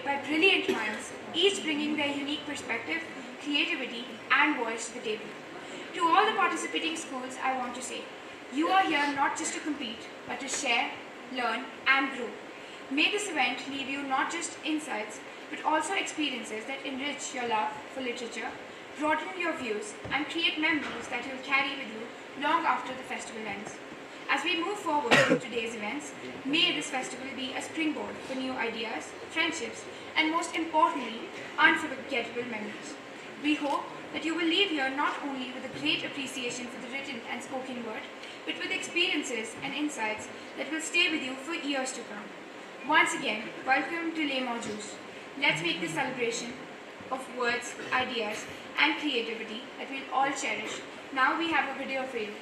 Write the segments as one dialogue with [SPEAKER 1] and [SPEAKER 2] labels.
[SPEAKER 1] curated by brilliant minds, each bringing their unique perspective, creativity, and voice to the table. To all the participating schools, I want to say, you are here not just to compete, but to share, learn, and grow. May this event leave you not just insights, but also experiences that enrich your love for literature, broaden your views, and create memories that you'll carry with you long after the festival ends. As we move forward with today's events, may this festival be a springboard for new ideas, friendships, and most importantly, unforgettable memories. We hope that you will leave here not only with a great appreciation for the written and spoken word, but with experiences and insights that will stay with you for years to come. Once again, welcome to Les Mots Juste. Let's make this celebration of words, ideas, and creativity that we'll all cherish. Now we have a video for you.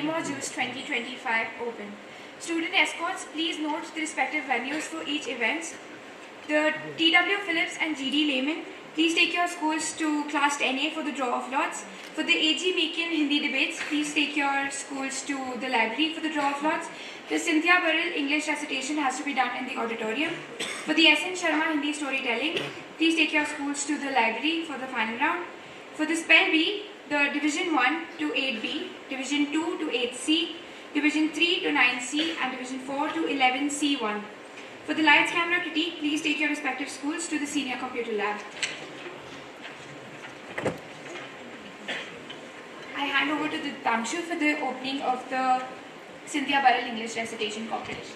[SPEAKER 1] Les Mots Juste 2025 open. Student escorts, please note the respective venues for each event. The T.W. Phillips and G.D. Lehman, please take your schools to Class 10A for the draw of lots. For the A.G. Meakin Hindi debates, please take your schools to the library for the draw of lots. The Cynthia Burrell English recitation has to be done in the auditorium. For the S.N. Sharma Hindi storytelling, please take your schools to the library for the final round. For the Spell Bee, the Division 1 to 8B, Division 2 to 8C, Division 3 to 9C, and Division 4 to 11C1. For the Lights Camera Kitty, please take your respective schools to the Senior Computer Lab. I hand over to the Tangshu for the opening of the Cynthia Burrell English Recitation Competition.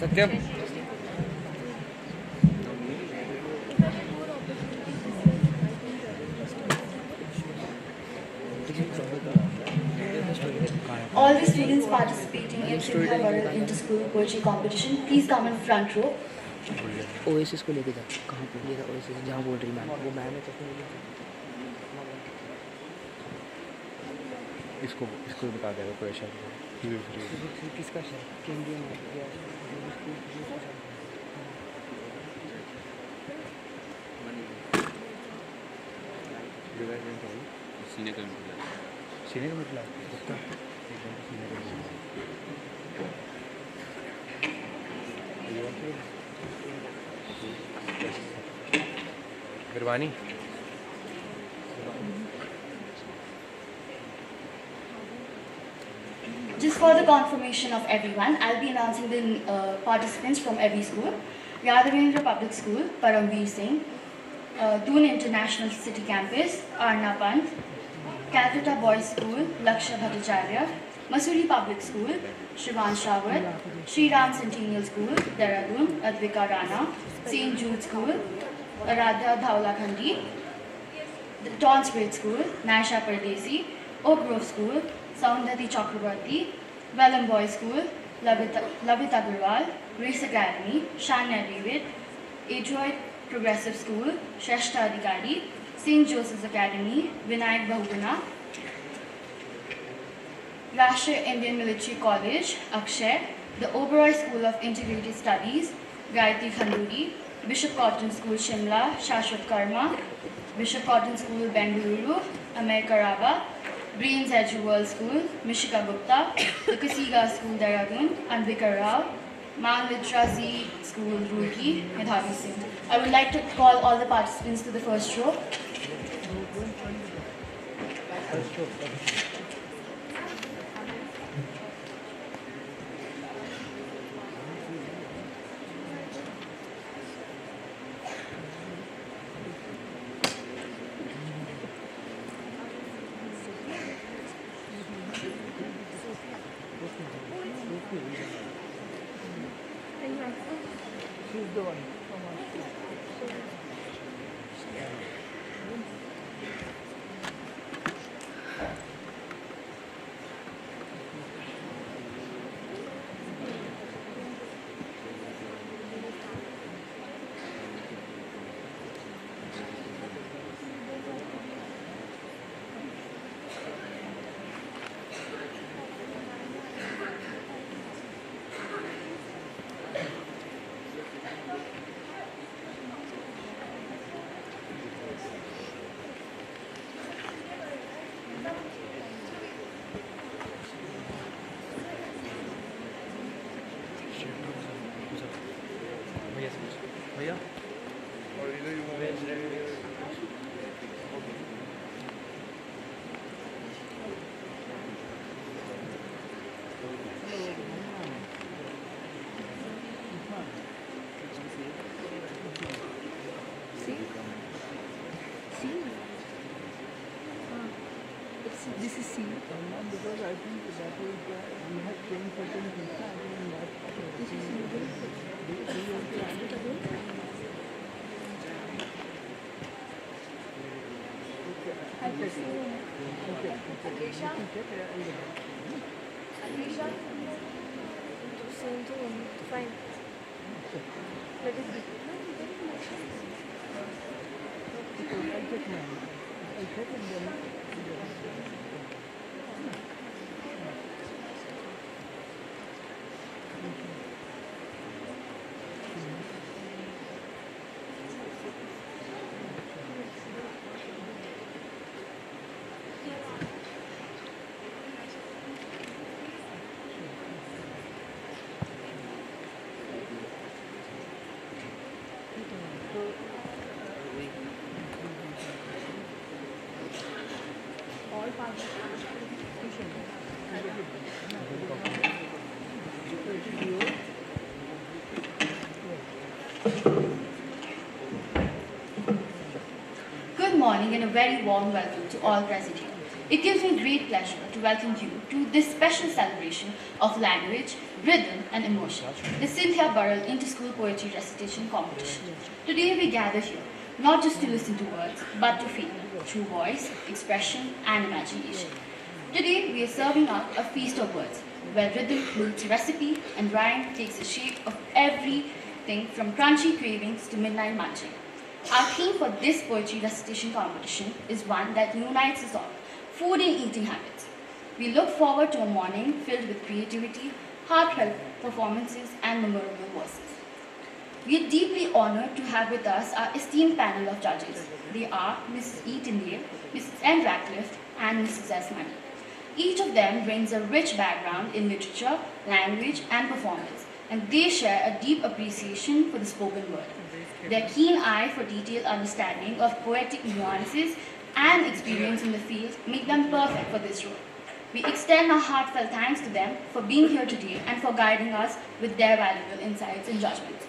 [SPEAKER 2] Satyam
[SPEAKER 3] All the students participating in Shilha Inter-School Poetry Competition, please come in front row.
[SPEAKER 4] OSS को लेके जा कहाँ पे ये था OSS जहाँ बोल रही मैम वो मैम है चश्मे लेके
[SPEAKER 2] इसको इसको बता देगा क्वेश्चन
[SPEAKER 4] किसका सर केंद्रीय
[SPEAKER 2] सीने का मतलब Girwani
[SPEAKER 3] Just for the confirmation of everyone, I'll be announcing the participants from every school. Yadavendra Public School, Paramveer Singh. Doon International City Campus, Arna Pant. Calcutta Boys School, Lakshya Bhattacharya. Masuri Public School, Shivan Shawat. Sri Ram Centennial School, Dehradun, Advika Rana. St. Jude School, Aradhya Dhaula Khandi. The Tons Grade School, Naisha Pardesi. Oak Grove School, Saundati Chakrabarti. Vellum Boys School, Lavit Agarwal. Grace Academy, Shania David. Adroit Progressive School, Shrestha Adhikari. St. Joseph's Academy, Vinayak Bahuguna. Rashtriya Indian Military College, Akshay. The Oberoi School of Integrated Studies, Gayatri Khanduri. Bishop Cotton School, Shimla, Shashwat Karma. Bishop Cotton School, Bengaluru, Amay Karaba. Brains Edge World School, Mishika Gupta. The Kasiga School, Dehradun, Anvika Rao. Manvitrazi School, Roorkee, Medhavi Singh. I would like to call all the participants to the first row.
[SPEAKER 2] भैया
[SPEAKER 4] This is C. Because I think that was we have changed certain things. I think that this is C. Do you want to add it again?
[SPEAKER 5] Same thing, fine. Let it be.
[SPEAKER 4] I'll check now. I'll check it then.
[SPEAKER 3] Good morning and a very warm welcome to all present here. It gives me great pleasure to welcome you to this special celebration of language, rhythm and emotion, the Cynthia Burrell Inter-School Poetry Recitation Competition. Today we gather here not just to listen to words, but to feel through voice, expression and imagination. Today we are serving up a feast of words, where rhythm meets recipe and rhyme takes the shape of everything from crunchy cravings to midnight munching. Our theme for this poetry recitation competition is one that unites us all, food and eating habits. We look forward to a morning filled with creativity, heartfelt performances and memorable verses. We are deeply honored to have with us our esteemed panel of judges. They are Mrs. E. Tyndale, Mrs. N. Ratcliffe and Mrs. S. Money. Each of them brings a rich background in literature, language and performance, and they share a deep appreciation for the spoken word. Their keen eye for detailed understanding of poetic nuances and experience in the field make them perfect for this role. We extend our heartfelt thanks to them for being here today and for guiding us with their valuable insights and judgments.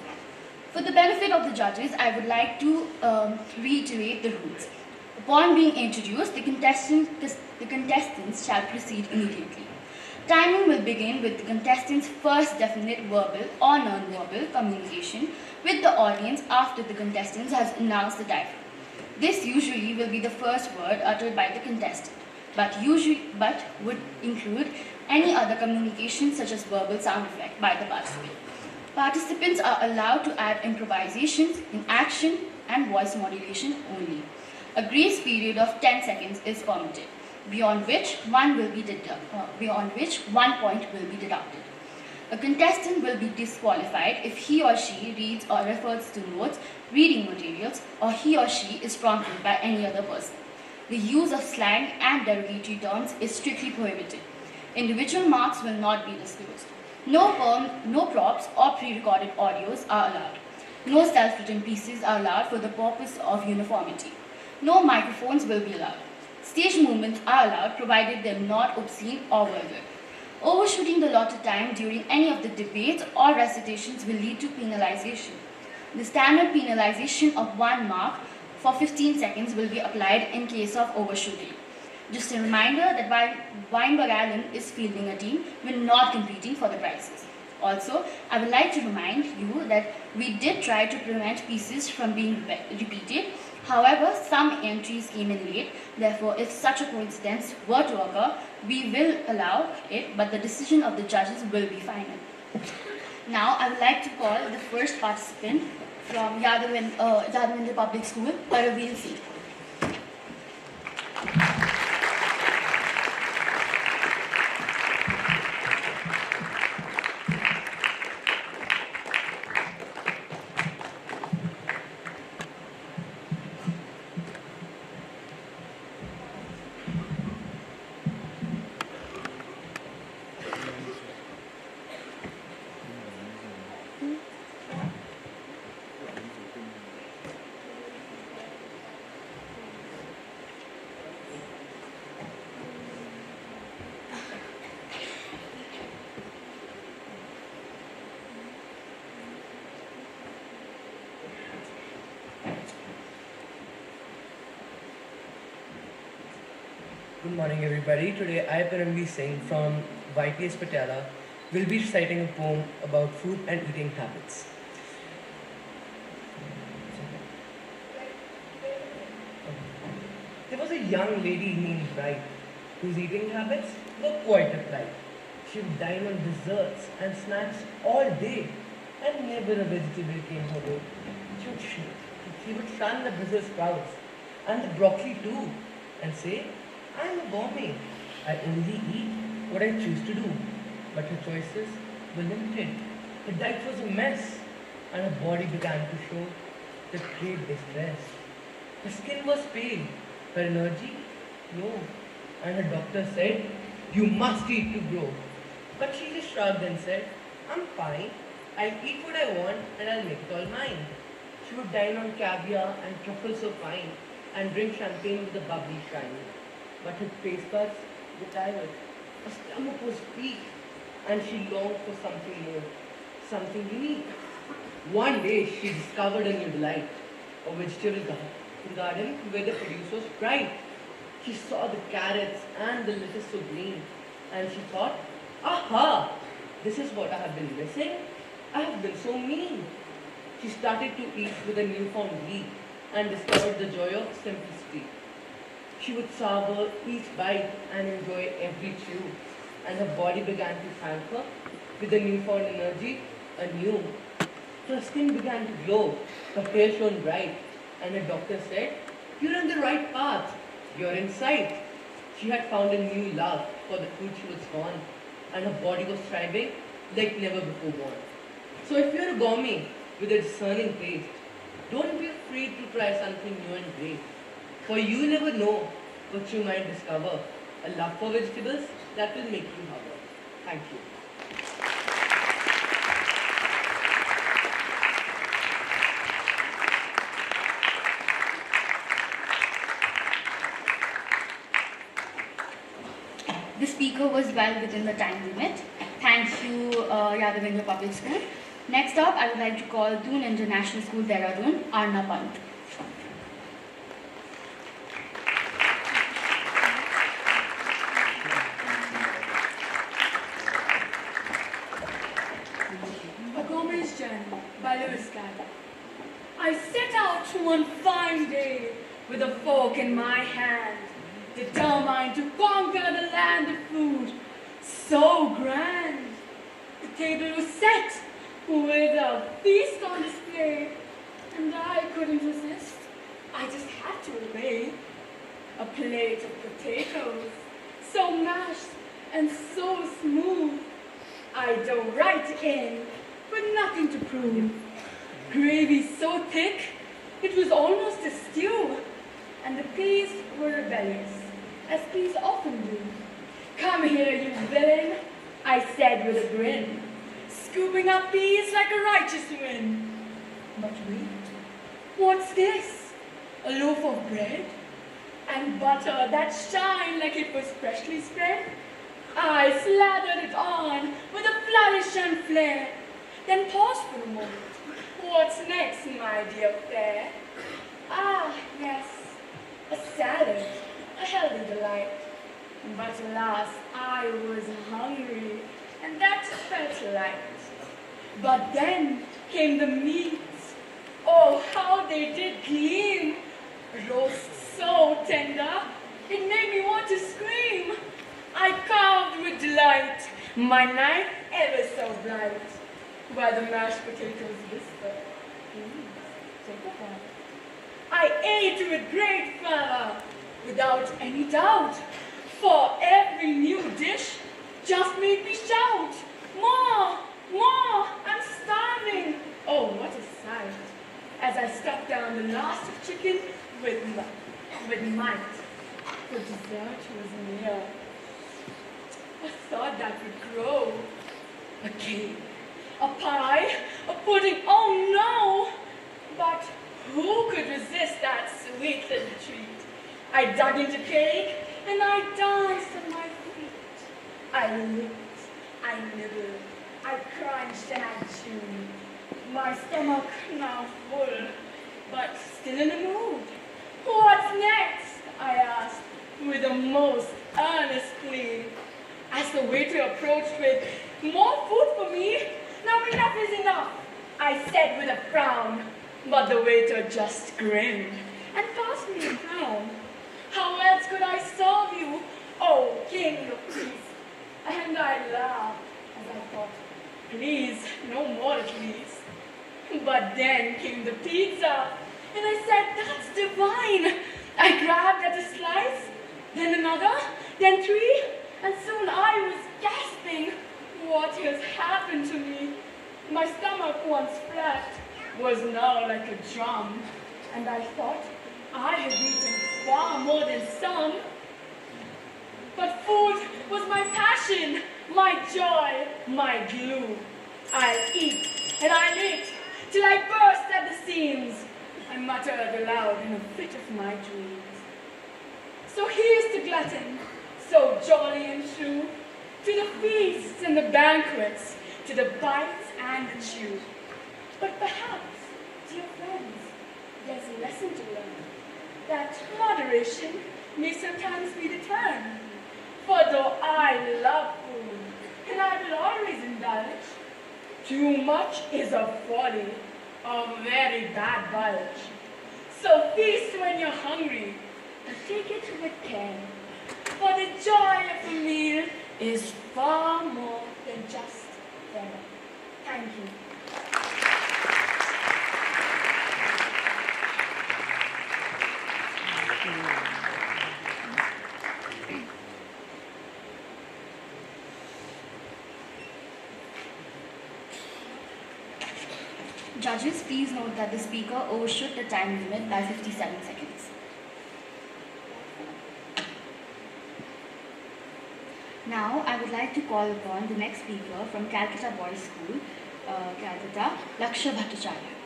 [SPEAKER 3] For the benefit of the judges, I would like to reiterate the rules. Upon being introduced, the contestants shall proceed immediately. Timing will begin with the contestants' first definite verbal or non-verbal communication with the audience after the contestants has announced the title. This usually will be the first word uttered by the contestant, but would include any other communication such as verbal sound effect by the participant. Participants are allowed to add improvisations in action and voice modulation only. A grace period of 10 seconds is permitted, beyond which one point will be deducted. A contestant will be disqualified if he or she reads or refers to notes, reading materials, or he or she is prompted by any other person. The use of slang and derogatory terms is strictly prohibited. Individual marks will not be disclosed. No props or pre-recorded audios are allowed. No self-written pieces are allowed for the purpose of uniformity. No microphones will be allowed. Stage movements are allowed provided they are not obscene or vulgar. Overshooting the allotted time during any of the debates or recitations will lead to penalization. The standard penalization of 1 mark for 15 seconds will be applied in case of overshooting. Just a reminder that while Wynberg-Allen is fielding a team, we're not competing for the prizes. Also, I would like to remind you that we did try to prevent pieces from being repeated. However, some entries came in late. Therefore, if such a coincidence were to occur, we will allow it, but the decision of the judges will be final. Now, I would like to call the first participant from Yadavinder Public School, Paraveel Singh.
[SPEAKER 6] Good morning everybody. Today I, Paramveer Singh from YPS Patiala, will be reciting a poem about food and eating habits. There was a young lady named Bright whose eating habits were quite applied. She would dine on desserts and snacks all day, and never a vegetable came her way. She would shun the Brussels sprouts and the broccoli too, and say, "I'm a gourmet. I only eat what I choose to do." But her choices were limited. Her diet was a mess, and her body began to show the great distress. Her skin was pale, her energy low, and her doctor said, "You must eat to grow." But she just shrugged and said, "I'm fine. I'll eat what I want and I'll make it all mine." She would dine on caviar and truffles so fine, and drink champagne with a bubbly shine. But her taste buds were tired, her stomach was weak, and she longed for something more, something unique. One day she discovered a new delight, a vegetable garden where the produce was bright. She saw the carrots and the lettuce so green, and she thought, "Aha! This is what I have been missing. I have been so mean." She started to eat with a newfound glee and discovered the joy of simplicity. She would savor each bite and enjoy every chew, and her body began to thank her with a newfound energy anew. Her skin began to glow, her hair shone bright, and her doctor said, "You're on the right path, you're in sight." She had found a new love for the food she was on, and her body was thriving like never before born. So if you're a gourmet with a discerning taste, don't be afraid to try something new and great. For you never know what you might discover, a love for vegetables that will make you hover. Thank you.
[SPEAKER 3] The speaker was well within the time limit. Thank you, Yadavendra Public School. Next up, I would like to call Doon International School, Dehradun, Arna Pant.
[SPEAKER 7] A Gourmet's Journey by Lewis Carroll. I set out one fine day with a fork in my hand, determined to conquer the land of food so grand. The table was set with a feast on display, and I couldn't resist. I just had to obey. A plate of potatoes, so mashed and so smooth. I dove right in, with nothing to prove. Gravy so thick, it was almost a stew, and the peas were rebellious, as peas often do. "Come here, you villain," I said with a grin, scooping up peas like a righteous wind. But wait, what's this? A loaf of bread? And butter that shine like it was freshly spread? I slathered it on with a flourish and flair, then paused for a moment. What's next, my dear fair? Ah, yes, a salad, a healthy delight. But alas, I was hungry, and that felt light. But then came the meats. Oh, how they did gleam! Roast so tender, it made me want to scream. I carved with delight, my knife ever so bright, while the mashed potatoes whisper, take a bite. I ate with great fervor, without any doubt, for every new dish just made me shout, "More, more, I'm starving!" Oh, what a sight, as I stuffed down the last of chicken with might. For dessert was near. I thought that would grow. A cake, a pie, a pudding, oh no! But who could resist that sweet little treat? I dug into cake and I danced on my feet. I licked, I nibbled, I crunched and I chewed. My stomach now full, but still in the mood. "What's next?" I asked with a most earnest plea. As the waiter approached with, "More food for me? Now enough is enough," I said with a frown. But the waiter just grinned and passed me a crown. "How else could I serve you? oh, king of peace. And I laughed as I thought, please, no more please. But then came the pizza, and I said, that's divine. I grabbed at a slice, then another, then three, and soon I was gasping. What has happened to me? My stomach, once flat, was now like a drum, and I thought I had eaten far more than some. But food was my passion, my joy, my glue. I'll eat and I'll eat till I burst at the seams. I muttered aloud in a fit of my dreams. So here's to glutton, so jolly and true, to the feasts and the banquets, to the bites and the chew. But perhaps, dear friends, there's a lesson to learn, that moderation may sometimes be the term. For though I love food, and I will always indulge, too much is a folly, a very bad bulge. So feast when you're hungry, but take it with care. For the joy of a meal is far more than just there. Thank you.
[SPEAKER 3] Judges, please note that the speaker overshot the time limit by 57 seconds. Now, I would like to call upon the next speaker from Calcutta Boys School, Calcutta, Laksha Bhattacharya.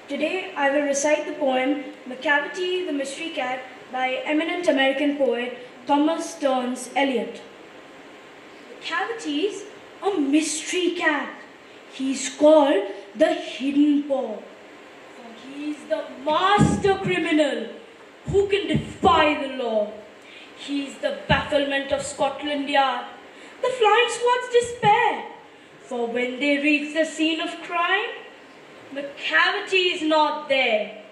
[SPEAKER 8] Today I will recite the poem Macavity the Mystery Cat by eminent American poet Thomas Stearns Eliot. Cavity's a mystery cat. He's called the Hidden Paw. For he's the master criminal who can defy the law. He's the bafflement of Scotland Yard, the flying squad's despair. For when they reach the scene of crime, Macavity is not there.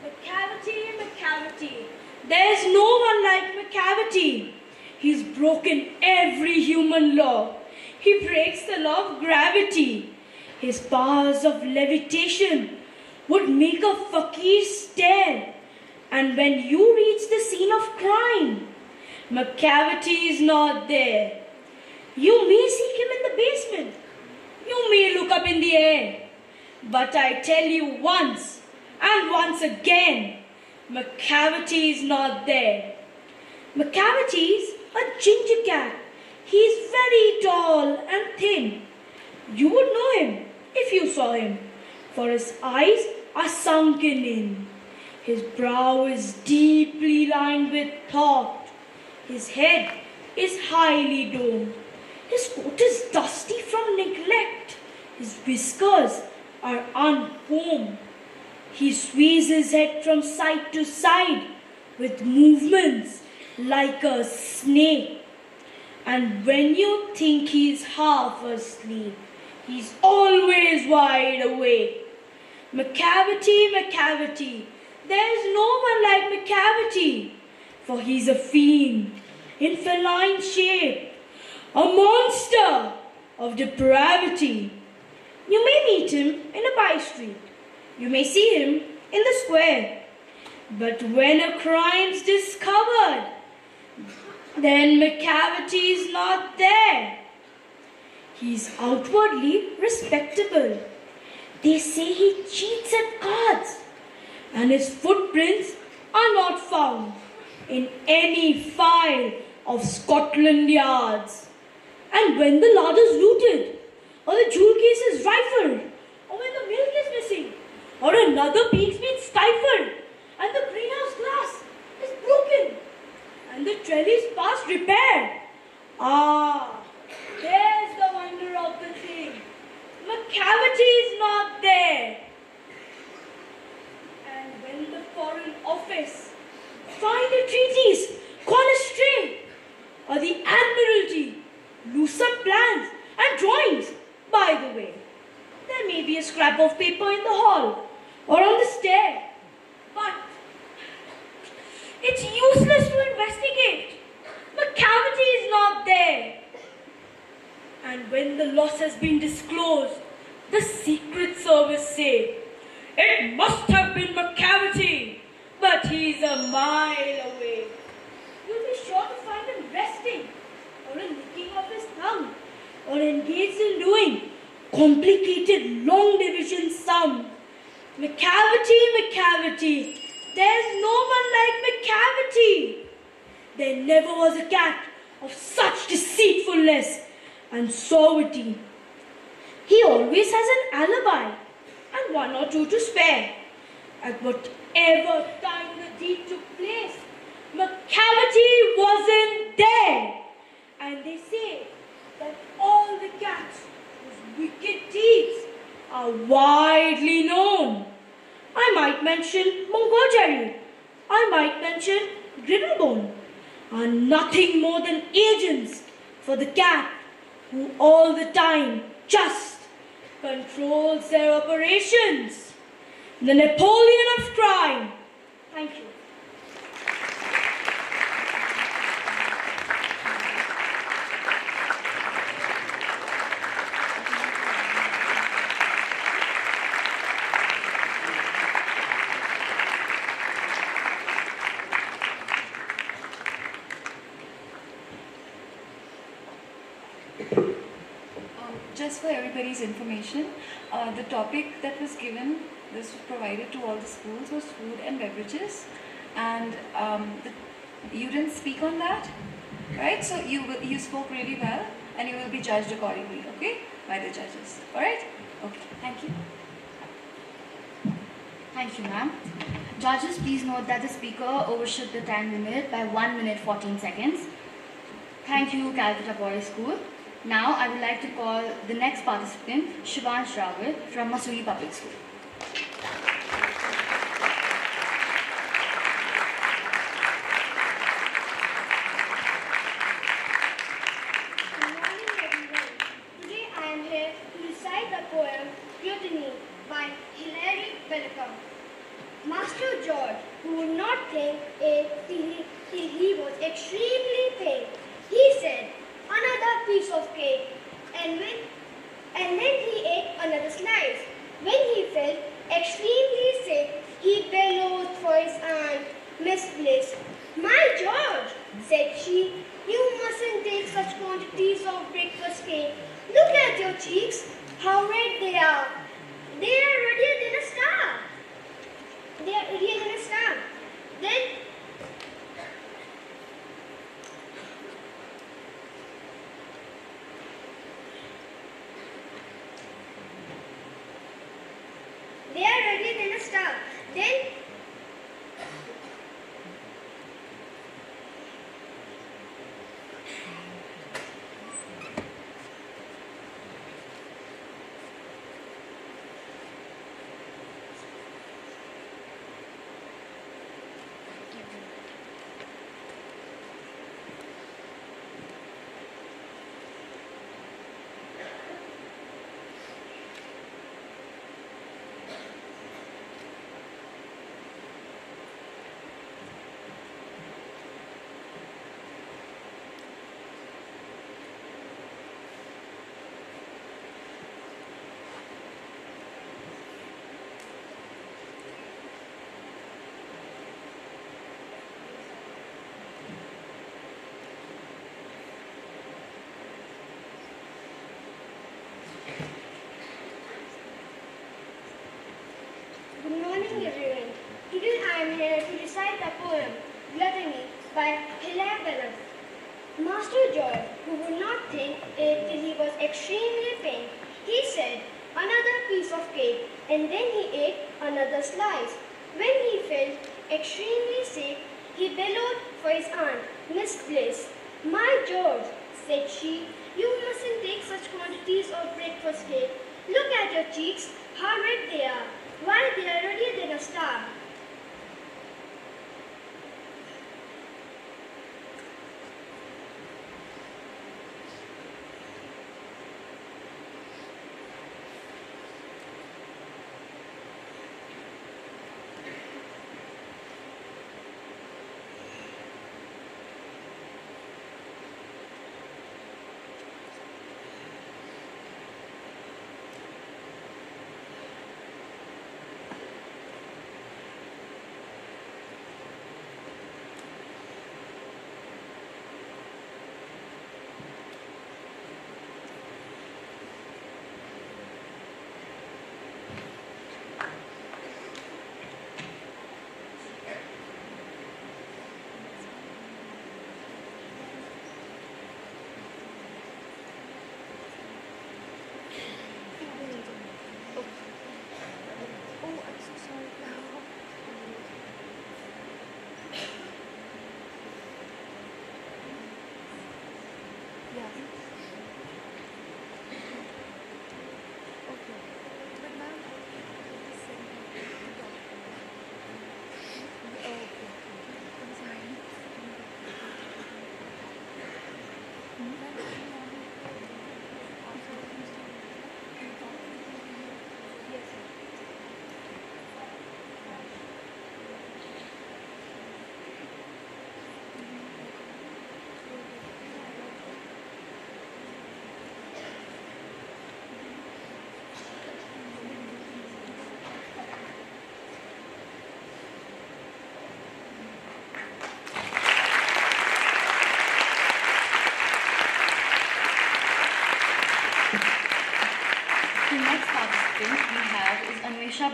[SPEAKER 8] Macavity, Macavity. There's no one like Macavity. He's broken every human law. He breaks the law of gravity. His powers of levitation would make a fakir stare. And when you reach the scene of crime, Macavity is not there. You may seek him in the basement. You may look up in the air. But I tell you once and once again, Macavity is not there. Macavity's a ginger cat. He's very tall and thin. You would know him if you saw him, for his eyes are sunken in. His brow is deeply lined with thought. His head is highly domed. His coat is dusty from neglect. His whiskers are uncombed. He sways his head from side to side with movements like a snake. And when you think he's half asleep, he's always wide awake. Macavity, Macavity, there's no one like Macavity, for he's a fiend in feline shape, a monster of depravity. You may meet him in a by-street. You may see him in the square. But when a crime's discovered, then Macavity's not there. He's outwardly respectable. They say he cheats at cards. and his footprints are not found in any file of Scotland Yards. And when the larder is looted, or the jewel case is rifled, or when the milk is missing, or another beak's been stifled, and the greenhouse glass is broken, and the trellis past repair, there's the wonder of the thing. Macavity is not there. And when the Foreign Office find the treaties gone astray, or the Admiralty lose some plans and drawings, by the way, there may be a scrap of paper in the hall or on the stair, but it's useless to investigate. Macavity is not there. And when the loss has been disclosed, the Secret Service say, it must have been Macavity, but he's a mile away. You'll be sure to find him resting, or licking of his tongue, or engaged in doing complicated long division sum. Macavity, there's no one like Macavity. There never was a cat of such deceitfulness and suavity. He always has an alibi and one or two to spare. At whatever time the deed took place, Macavity wasn't there. And they say that all the cats whose wicked deeds are widely known. I might mention Mungo Jerry. I might mention Griddlebone. Are nothing more than agents for the cat who all the time just controls their operations. The Napoleon of crime. Thank you.
[SPEAKER 9] Just for everybody's information, the topic that was given, this was provided to all the schools, was food and beverages, and you didn't speak on that, right? So you spoke really well, and you will be judged accordingly, okay, by the judges. All right? Okay. Thank you.
[SPEAKER 3] Thank you, ma'am. Judges, please note that the speaker overshot the time limit by 1 minute 14 seconds. Thank you, Calcutta Boys School. Now, I would like to call the next participant, Shivansh Rawat from Masuri Public School.
[SPEAKER 10] Good morning, everyone. Today I am here to recite the poem Scrutiny by Hilary Bellicum. Master George, who would not think it till he was extremely pained, he said, "Another piece of cake," and then he ate another slice. When he felt extremely sick, he bellowed for his aunt, Miss Bliss. "My George," said she, "you mustn't take such quantities of breakfast cake. Look at your cheeks, how red they are. They are redder than a star. They are redder than a star." Then they are redder than a star. Then poem Gluttony by Wynberg-Allen. Master George, who would not think it till he was extremely faint, he said, "Another piece of cake," and then he ate another slice. When he felt extremely sick, he bellowed for his aunt, Miss Bliss. "My George," said she, "you mustn't take such quantities of breakfast cake. Look at your cheeks, how red they are. Why, they are ruddier than a star."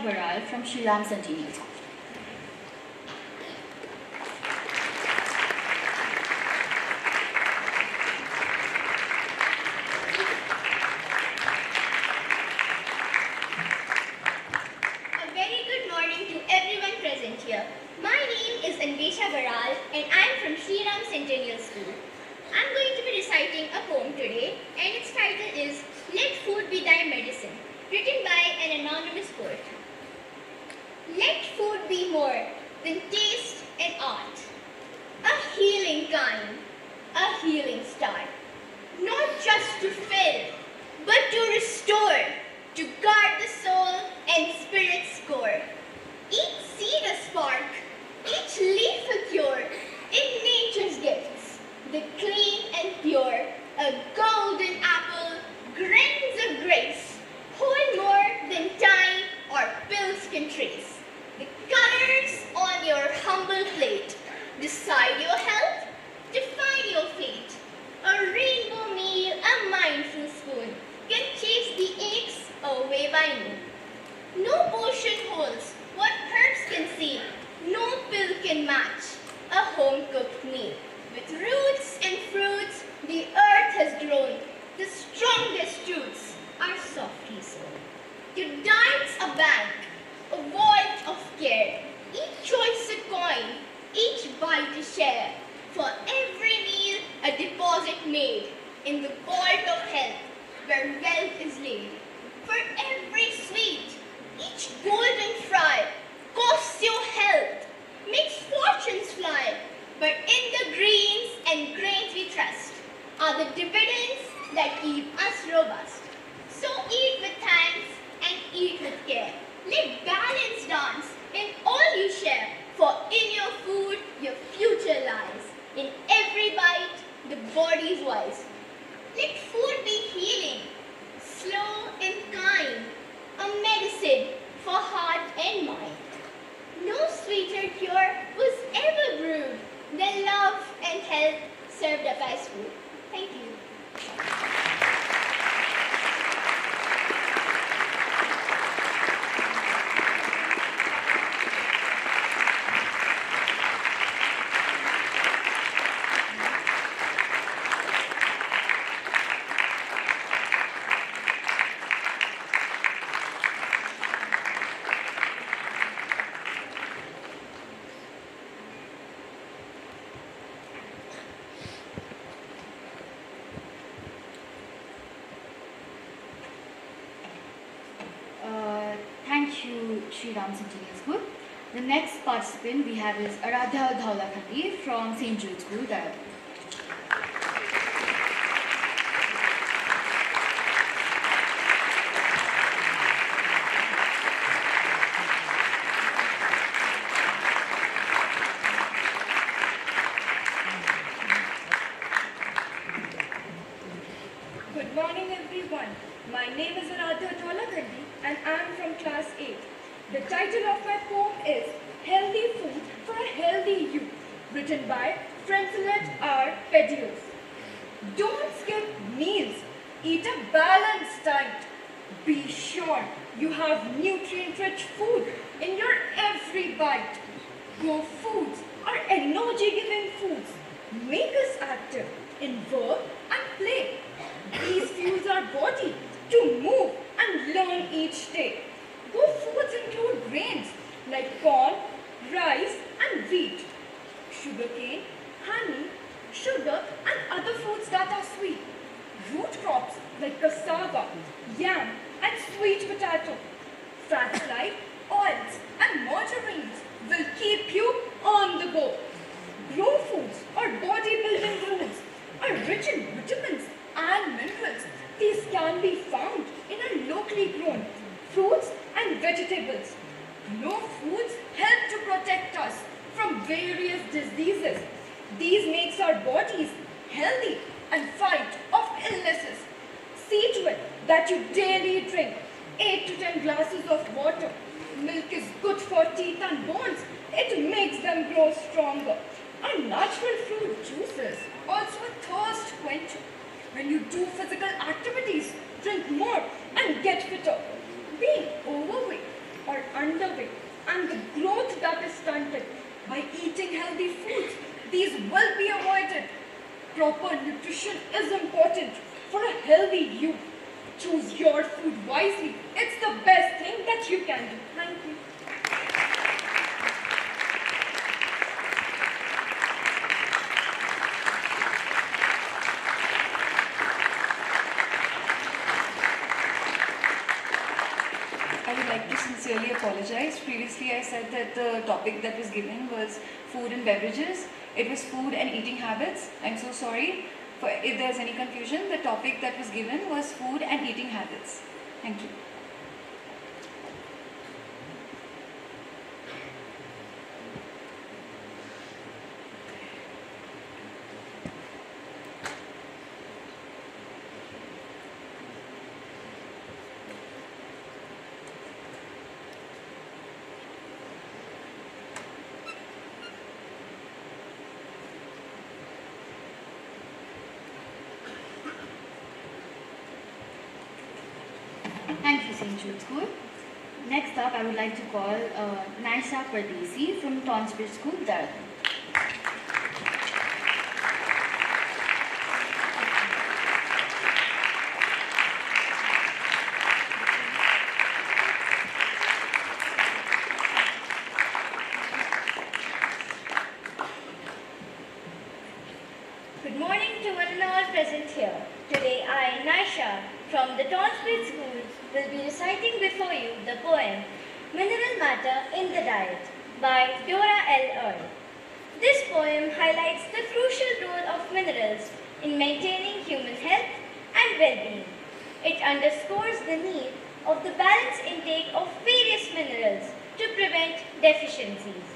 [SPEAKER 3] Baral from Shriram Centennial School.
[SPEAKER 11] A very good morning to everyone present here. My name is Baral and I am from Shriram Centennial School. I am going to be reciting a poem today and its title is Let Food Be Thy Medicine, written by an anonymous poet. Let food be more than taste and art, a healing kind, a healing start, not just to fill, but to restore, to guard the soul and spirit's core. Each seed a spark, each leaf a cure, in nature's gifts, the clean and pure, a golden apple, grains of grace, hold more than time or pills can trace. The colors on your humble plate decide your health, define your fate. A rainbow meal, a mindful spoon, can chase the aches away by noon. No potion holds what herbs can see, no pill can match a home-cooked meal. With roots and fruits, the earth has grown. The strongest roots are softly sown. Your diet's a bank, a vault of care. Each choice a coin, each bite a share. For every meal, a deposit made in the vault of health, where wealth is laid. For every sweet, each golden fry costs you health, makes fortunes fly. But in the greens and grains we trust are the dividends that keep us robust. So eat with thanks and eat with care. Let balance dance in all you share, for in your food your future lies. In every bite the body's wise. Let food be healing, slow and kind, a medicine for heart and mind. No sweeter cure was ever brewed than love and health served up as food. Thank you.
[SPEAKER 3] Sri Ram Centennial School. The next participant we have is Aradhya Dhaulakhandi from St. Jude School, Dehradun.
[SPEAKER 7] Good morning, everyone. My name is Aradhya Dhaulakhandi and I am from class 8. The title of my poem is Healthy Food for a Healthy Youth, written by Francelet R. Pedios. Don't skip meals. Eat a balanced diet. Be sure you have nutrient-rich food in your every bite. Go foods are energy-giving foods. Make us active in work and play. These fuels our body to move and learn each day. Good foods include grains like corn, rice and wheat, sugarcane, honey, sugar and other foods that are sweet. Root crops like cassava, yam and sweet potato. Fats like oils and margarines will keep you on the go. Grow foods or bodybuilding foods are rich in vitamins and minerals. These can be found in our locally grown fruits and vegetables. Grow foods help to protect us from various diseases. These makes our bodies healthy and fight off illnesses. See to it that you daily drink 8 to 10 glasses of water. Milk is good for teeth and bones. It makes them grow stronger. Our natural fruit juices also a thirst quencher. When you do physical activities, drink more and get fitter. Being overweight or underweight and the growth that is stunted by eating healthy foods, these will be avoided. Proper nutrition is important for a healthy youth. Choose your food wisely. It's the best thing that you can do. Thank you.
[SPEAKER 9] I would like to sincerely apologize. Previously I said that the topic that was given was food and beverages. It was food and eating habits. I'm so sorry for if there's any confusion. The topic that was given was food and eating habits. Thank you.
[SPEAKER 3] Thank you, St. Jude School. Next up, I would like to call Naisa Pardesi from Tonsbridge School, Dehradun.
[SPEAKER 11] Good morning to one and all present here. Today I, Naisha, from the Tonsbridge School, will be reciting before you the poem Mineral Matter in the Diet by Dora L. Earle. This poem highlights the crucial role of minerals in maintaining human health and well-being. It underscores the need of the balanced intake of various minerals to prevent deficiencies.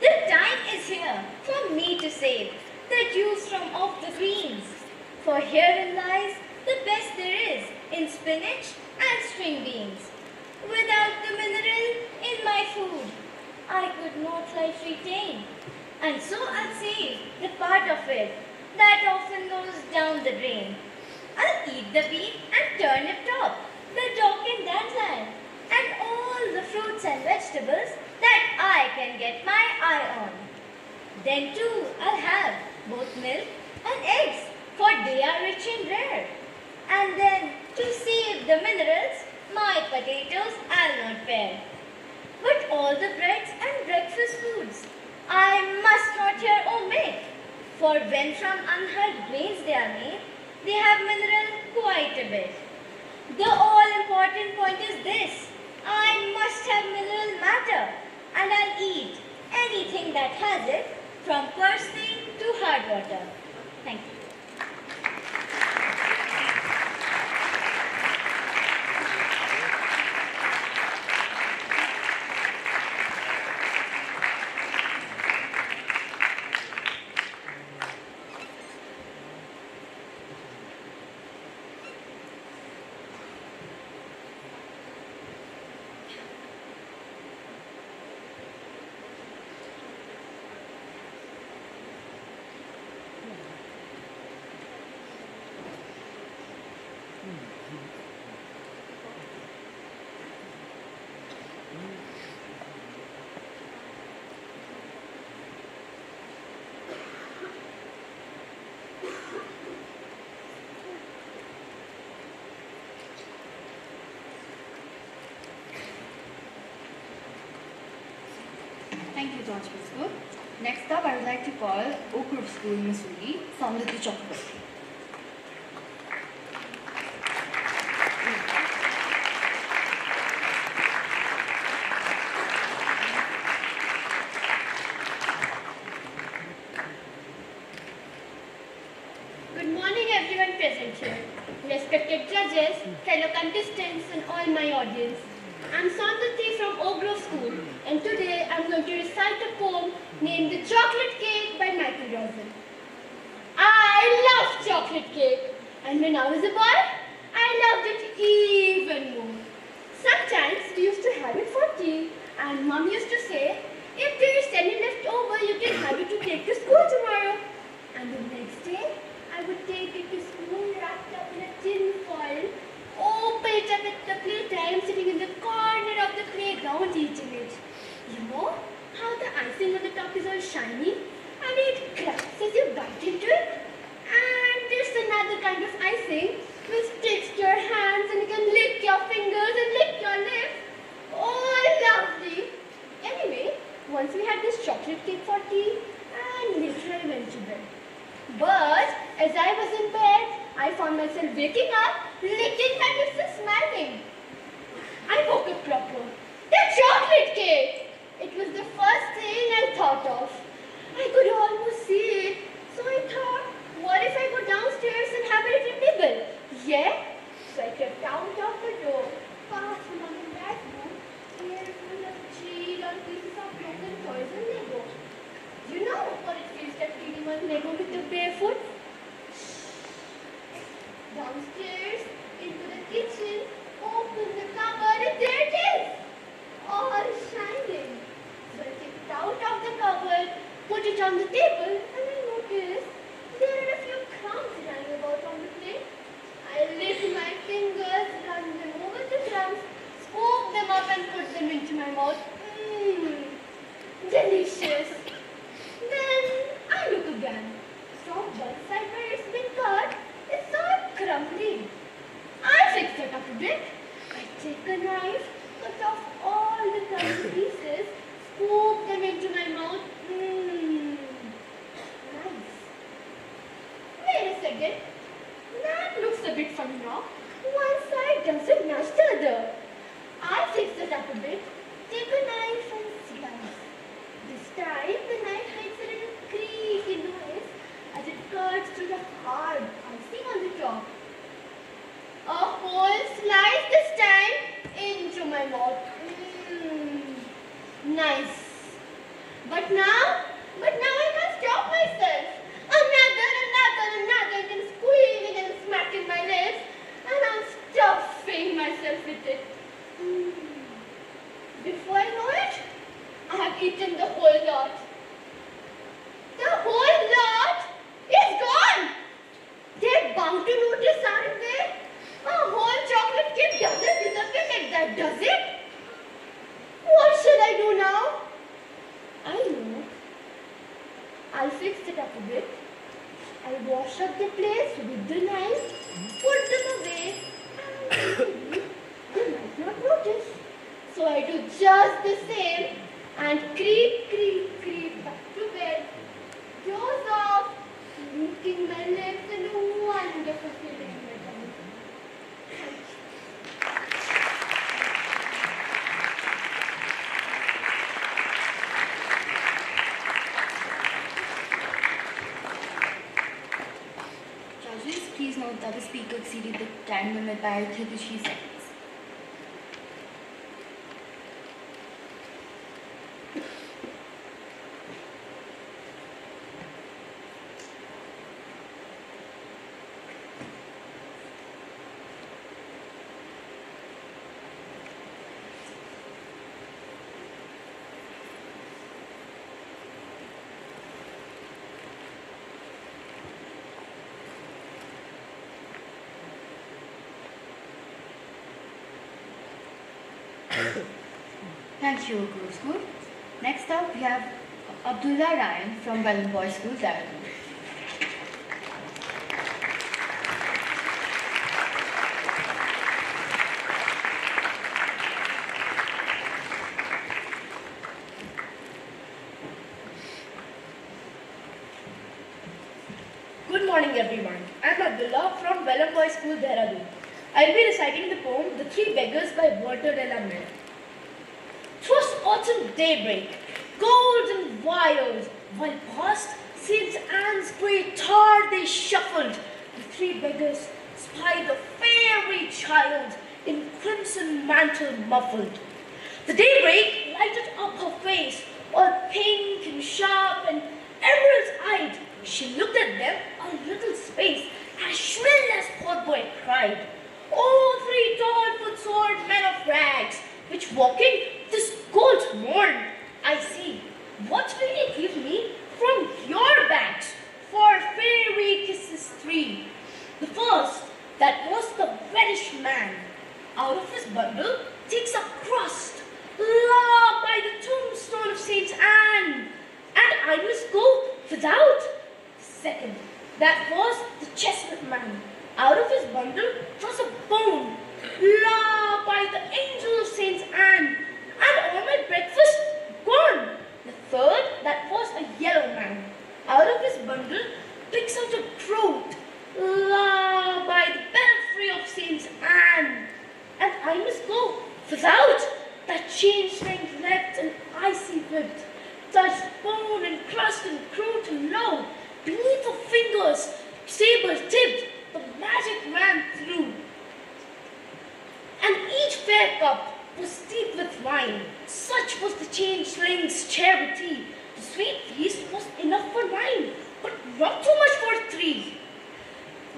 [SPEAKER 11] The time is here for me to save the juice from off the greens, for herein lies the best there is in spinach and string beans. Without the mineral in my food, I could not life retain, and so I'll save the part of it that often goes down the drain. I'll eat the beet and turnip top, the dock and dandelion, and all the fruits and vegetables that I can get my eye on. Then too I'll have both milk and eggs, for they are rich and rare. And then, to save the minerals, my potatoes I'll not pare. But all the breads and breakfast foods I must not here omit, for when from unhulled grains they are made, they have mineral quite a bit. The all-important point is this: I must have mineral matter, and I'll eat anything that has it, from parsley to hard water. Thank you.
[SPEAKER 3] Thank you, George School. Next up, I would like to call Oak Grove School, Missouri, Samriti Chakraborty.
[SPEAKER 10] Good morning, everyone present here. Respected judges, fellow contestants, and all my audience. I'm Samriti from Oak Grove School, and today I'm going to recite a poem named The Chocolate Cake by Michael Rosen. I love chocolate cake, and when I was a boy, I loved it even more. Sometimes we used to have it for tea, and Mom used to say, if there is any left over, you can have it to take to school tomorrow. And the next day, I would take it to school wrapped up in a tin foil, open it up at the playtime, sitting in the corner of the playground eating it. You know how the icing on the top is all shiny and it cracks as you bite into it? And there's another kind of icing which sticks to your hands and you can lick your fingers and lick your lips. Oh, lovely! Anyway, once we had this chocolate cake for tea and later I went to bed. But as I was in bed, I found myself waking up, licking my lips and smiling. I woke up proper. The chocolate cake! It was the first thing I thought of. I could almost see it. So I thought, what if I go downstairs and have a little nibble? Yeah? So I crept out of the door, past Mom and Dad's room, hair full of cheese on pieces of broken toys and Lego. You know what it feels like eating one Lego with your bare foot? Downstairs, into the kitchen, open the cupboard, and there it is! All shining. So I took it out of the cupboard, put it on the table, and I noticed there are a few crumbs lying about on the plate. I licked my fingers, run them over the crumbs, scoop them up and put them into my mouth. Mmm, delicious. Then I look again. From one side where it's been cut, it's all crumbly. I fix it up a bit. I take a knife, cut off all the crumbly pieces, scoop them into my mouth. Mmm, nice. Wait a second. That looks a bit funny now. One side doesn't match the other. I fix it up a bit, take a knife and slice. This time the knife makes a little creaky noise as it cuts through the hard icing on the top. A whole slice this time into my mouth. Mmm, nice. But now I can't stop myself. Another, and then squealing and smacking my lips, and I'm stuffing myself with it. Before I know it, I have eaten the whole lot. The whole lot is gone! They're bound to notice, aren't they? A whole chocolate cake doesn't disappear like that, does it? What should I do now? I know. I'll fix it up a bit. I'll wash up the place with the knife, put them away, and maybe they might not notice. So I do just the same and creep back to bed. Doze off, licking my lips and a wonderful feeling in my tummy.
[SPEAKER 3] Please note that the speaker exceeded the time limit by 33 seconds. Thank you, Guru School. Next up, we have Abdullah Ryan from Welland Boys School, Dehradun.
[SPEAKER 8] Good morning, everyone. I'm Abdullah from Welland Boys School, Dehradun. I'll be reciting the poem "The Three Beggars" by Walter de la Mare. 'Twas autumn daybreak, golden wires, while past St. Anne's grey tower they shuffled. The three beggars spied a fairy child in crimson mantle muffled. The daybreak lighted up her face, all pink and sharp and emerald-eyed. She looked at them a little space, as shrill as Potboy cried, "O three tall foot-sword men of rags, which walking this cold morn, I see, what will ye give me from your bags for fairy kisses three?" The first, that was the reddish man, out of his bundle takes a crust, la by the tombstone of St. Anne, and I must go without. The second, that was the chestnut man, out of his bundle was a bone, la by the angel of St. Anne, and all my breakfast gone. The third, that was a yellow man, out of his bundle picks out a groat, la by the belfry of St. Anne, and I must go without. That changeling wrecked and icy whipped, touched bone and crust and croot and low, beneath her fingers, saber tipped, the magic ran through. And each fair cup was steeped with wine, such was the changeling's charity. The sweet feast was enough for 9, but not too much for 3.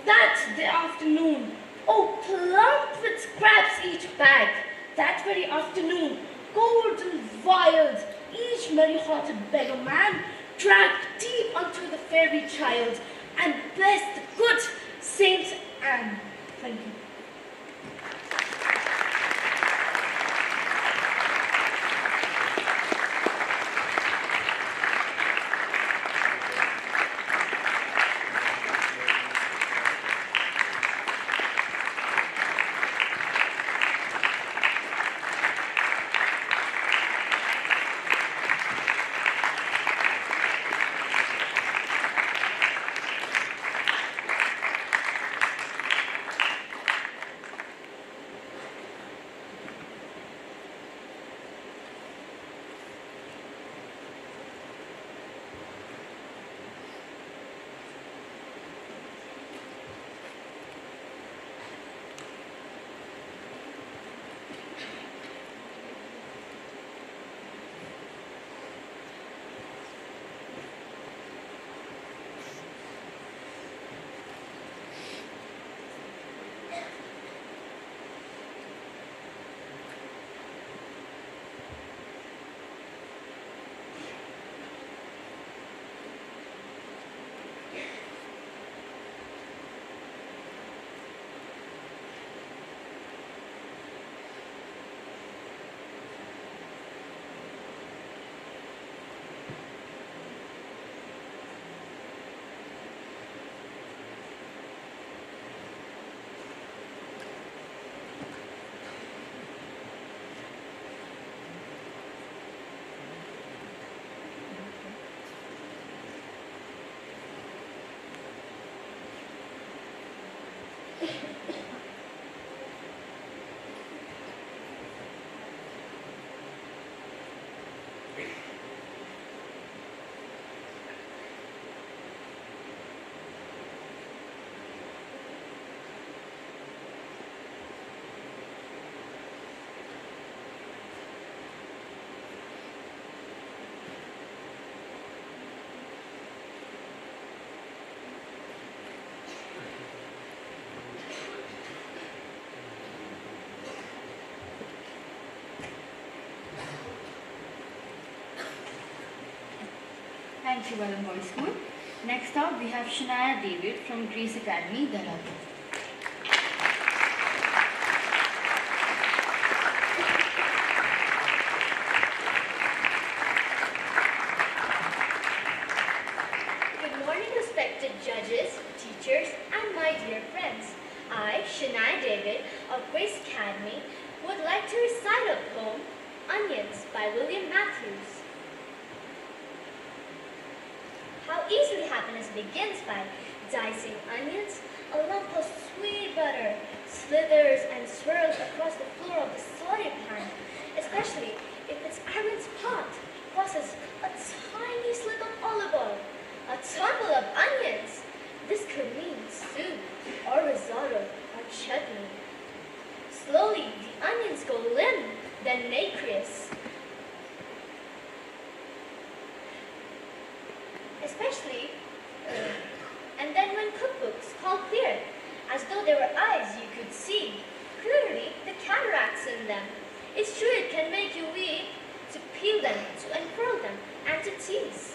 [SPEAKER 8] That the afternoon, oh plump with scraps each bag, that very afternoon, golden vials, each merry-hearted beggar man dragged deep unto the fairy child, and blessed the good Saint Anne. Thank you.
[SPEAKER 3] Wynberg-Allen Boys School. Next up, we have Shania David from Grace Academy, Dehradun.
[SPEAKER 11] Good morning, respected judges, teachers, and my dear friends. I, Shania David of Grace Academy, would like to recite a poem, Onions by William Matthews. How easily happiness begins by dicing onions. A lump of sweet butter slithers and swirls across the floor of the sauté pan, especially if its iron pot crosses a tiny slit of olive oil, a tumble of onions. This could mean soup or risotto or chutney. Slowly, the onions go limp, then nacreous. Especially, and then when cookbooks call clear, as though there were eyes you could see, clearly the cataracts in them. It's true it can make you weep, to peel them, to unfurl them, and to tease.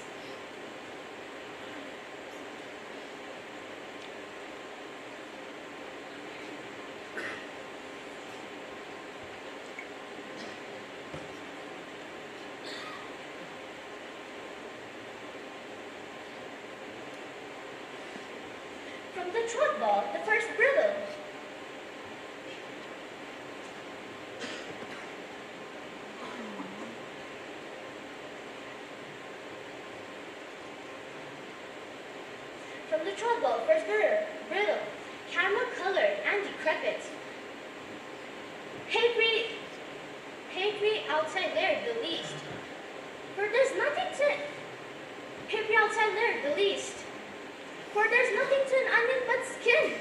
[SPEAKER 11] From the trot ball, the first bridle. From the trot ball, first bridle, caramel colored and decrepit. Papery outside there the least. For there's nothing to papery outside there the least. For there's nothing to an onion but skin.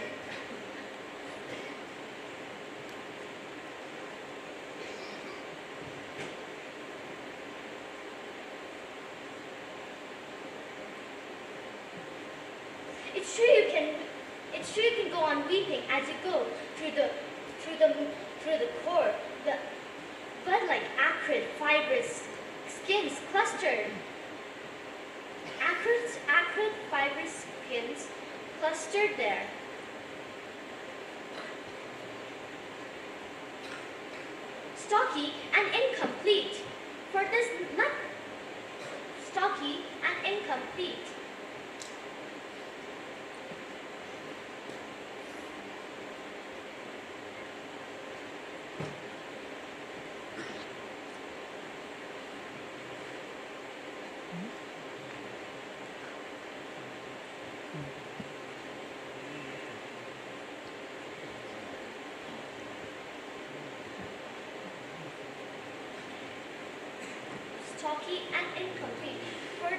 [SPEAKER 11] It's true you can go on weeping as you go through the core, the bud-like acrid fibrous skins clustered. Acrid fibrous skins clustered there. Stocky and incomplete, for this not stocky and incomplete. Stocky and incomplete. For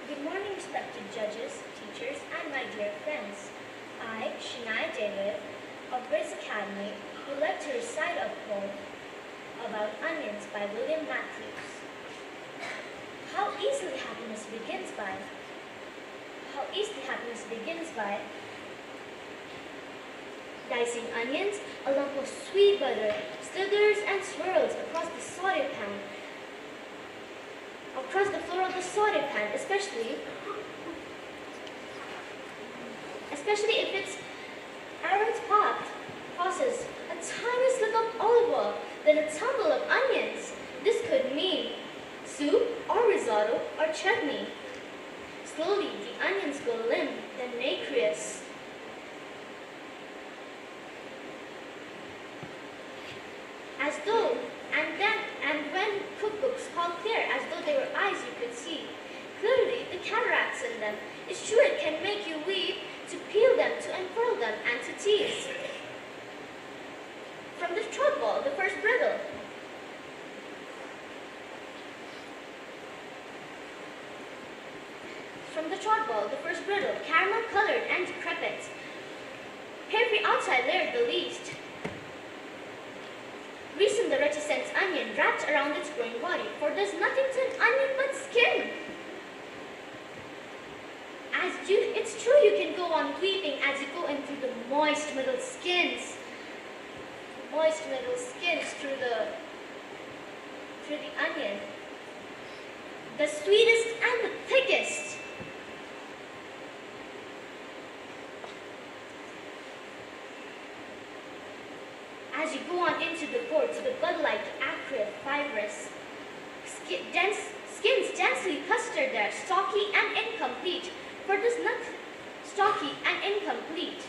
[SPEAKER 11] Good morning, respected judges, teachers, and my dear friends. I, Shania David, of Grace Academy, would like to recite a poem about onions by William Matthews. How easily happiness begins by dicing onions. A lump of sweet butter slithers and swirls across the sauté pan, across the floor of the sauté pan, especially if its arrant pot crosses a tiny slip of olive oil, then a tumble of onions. This could mean soup or risotto or chutney. Slowly, the onions go limp, then nacreous. As though, and when cookbooks call clear, as though they were eyes you could see. Clearly, the cataracts in them. It's true it can make you weep, to peel them, to unfurl them, and to tease. From the trot ball, the first bridle. brittle, caramel-colored, and decrepit. Every outside layer the least. Reason the reticent onion wrapped around its growing body, for there's nothing to an onion but skin. It's true you can go on weeping as you go in through the moist middle skins. Moist middle skins through the onion. The sweetest and the thickest. As you go on into the core to the bud-like, acrid, fibrous, skins densely clustered there, stocky and incomplete, for this nut stocky and incomplete.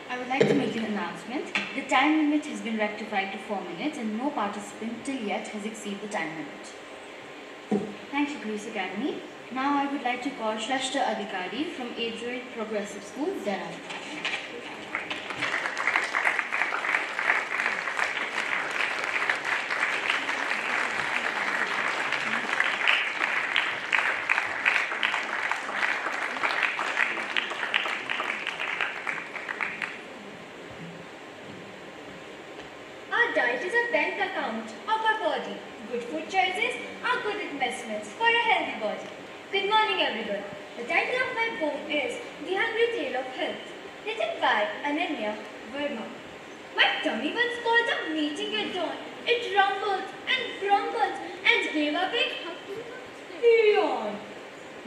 [SPEAKER 3] I would like to make an announcement. The time limit has been rectified to 4 minutes and no participant till yet has exceeded the time limit. Thank you, Police Academy. Now I would like to call Juste Adhikari from Adroit Progressive School, Dehradun.
[SPEAKER 12] Diet is a bank account of our body. Good food choices are good investments for a healthy body. Good morning, everyone. The title of my poem is The Hungry Tale of Health, written by Ananya Verma. My tummy once called a meeting at dawn. It rumbled and grumbled and gave a big yawn.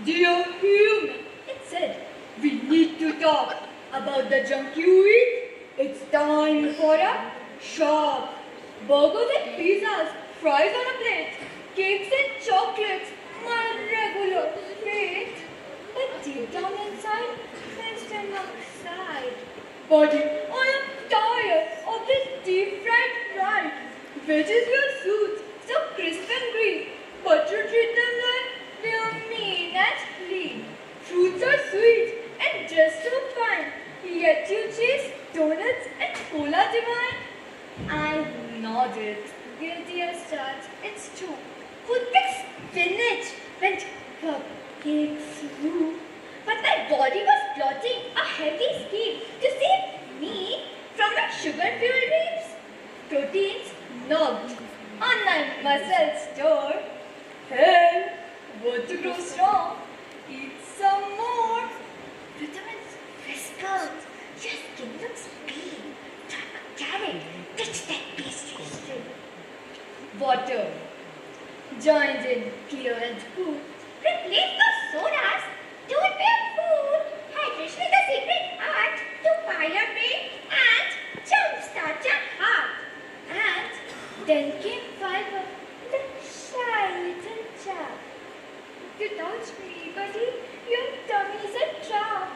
[SPEAKER 12] Dear human, it said, we need to talk about the junk you eat. It's time for a shop. Burgers and pizzas, fries on a plate, cakes and chocolates, my regular fate. But deep down inside, my stomach sighed. Body, I am tired of this deep-fried fried. Veggies your suits, so crisp and green, but you treat them like they are mean and clean. Fruits are sweet and just so fine, yet you chase donuts and cola divine. I nodded, guilty as charged. It's true. Food picks spinach went cupcakes through. But my body was plotting a heavy scheme to save me from my sugar-fueled dreams. Proteins knocked on my muscle store. Hell, want to grow strong? Eat some more. Vitamins whispered. Your skin looks pale. Try a carrot. Touch that pastry string. Water joins in clear and cool. Replace those sodas. Don't be a fool. Hydration is the secret art to fire your brain and jumpstart your heart. And then came fiber, the shy little chap. You touch me, buddy. Your tummy is a trap.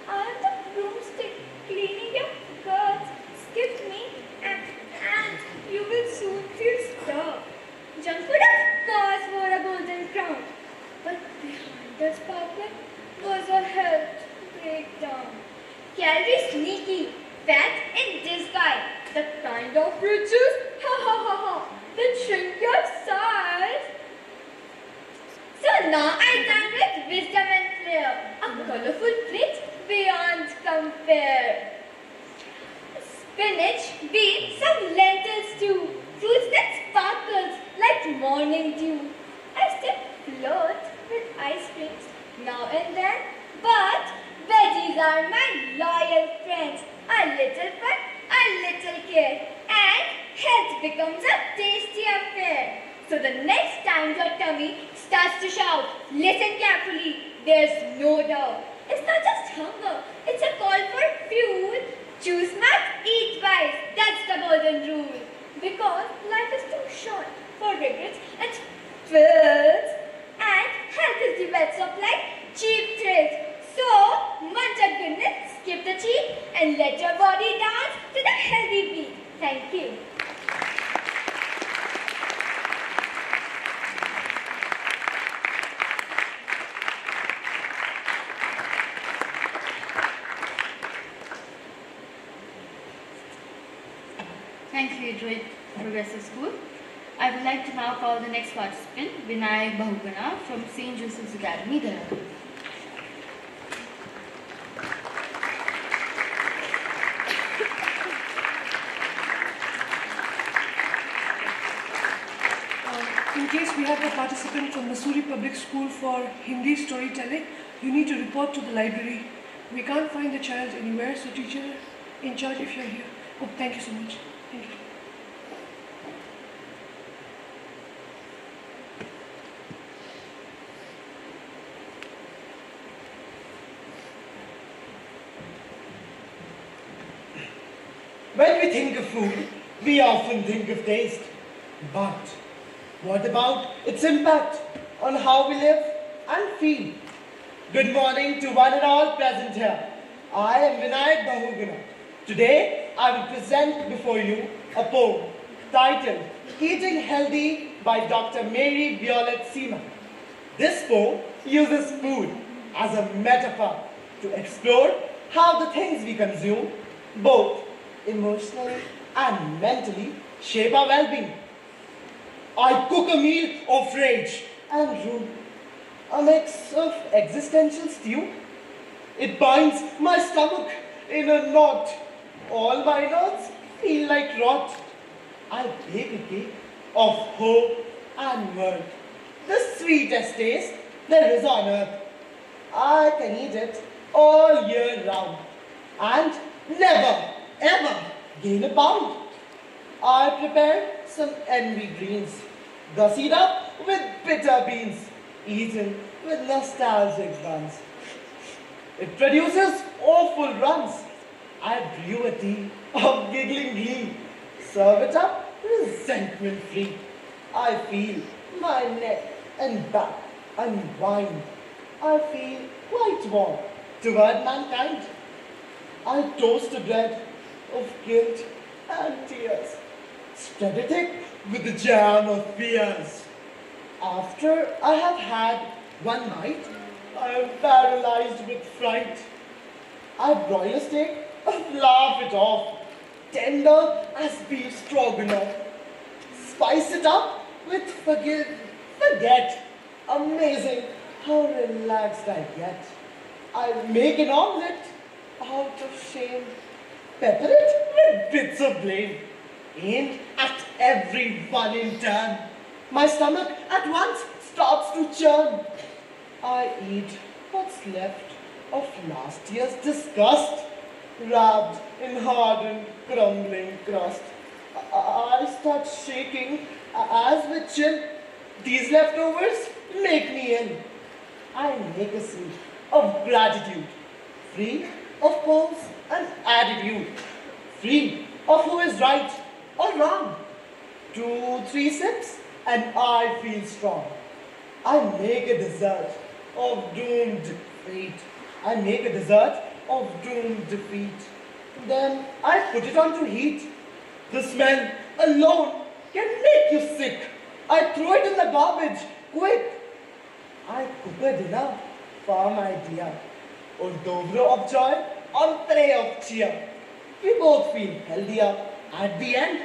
[SPEAKER 12] I am the broomstick cleaning your guts. Skip me and you will soon feel stuck. Junk food, of course, wore a golden crown. But behind the sparkle was a health breakdown. Calorie sneaky, fat in disguise. The kind of riches, ha ha ha ha, that shrink your size. So now I dine with wisdom and flair, a colorful plate beyond compare. spinach, beets, some lentils too. Fruits that sparkles like morning dew. I still flirt with ice creams now and then, but veggies are my loyal friends. A little fun, a little care, and health becomes a tasty affair. So the next time your tummy starts to shout, listen carefully, there's no doubt. It's not just hunger, it's a call for fuel. Choose not, eat wise, that's the golden rule. Because life is too short for regrets and thrills, and health is the best of life, cheap thrills. So, munch at goodness, skip the cheap, and let your body dance to the healthy beat. Thank you.
[SPEAKER 3] Thank you, Juste Progressive School. I would like to now call the next participant, Wynberg-Allen from St. Joseph's Academy, Dehradun.
[SPEAKER 13] In case we have a participant from Missouri Public School for Hindi storytelling, you need to report to the library. We can't find the child anywhere, so teacher in charge if you're here. Oh, thank you so much. Thank you.
[SPEAKER 14] When we think of food, we often think of taste. But what about its impact on how we live and feel? Good morning to one and all present here. I am Wynberg-Allen. Today, I will present before you a poem titled Eating Healthy by Dr. Mary Violet Seaman. This poem uses food as a metaphor to explore how the things we consume, both emotionally and mentally, shape our well-being. I cook a meal of rage and rule, a mix of existential stew. It binds my stomach in a knot. All my knots feel like rot. I bake a cake of hope and mirth, the sweetest taste there is on earth. I can eat it all year round and never, ever gain a pound. I prepare some envy greens, gussied up with bitter beans, eaten with nostalgic buns. It produces awful runs. I brew a tea of giggling glee, serve it up resentment free. I feel my neck and back unwind. I feel quite warm toward mankind. I toast a bread of guilt and tears, spread it thick with the jam of fears. After I have had one night, I am paralyzed with fright. I broil a steak and laugh it off, tender as beef stroganoff. Spice it up with forget. Amazing how relaxed I get. I make an omelette out of shame, pepper it with bits of blame, aimed at everyone in turn. My stomach at once starts to churn. I eat what's left of last year's disgust, wrapped in hardened, crumbling crust. I start shaking as with chill. These leftovers make me ill. I make a soup of gratitude, free of pose and attitude, free of who is right or wrong. 2-3 sips and I feel strong. I make a dessert of doomed defeat. I make a dessert of doomed defeat. Then I put it on to heat. The smell alone can make you sick. I throw it in the garbage, quick. I cook a dinner for my dear. Or dobro of joy on tray of cheer. We both feel healthier at the end.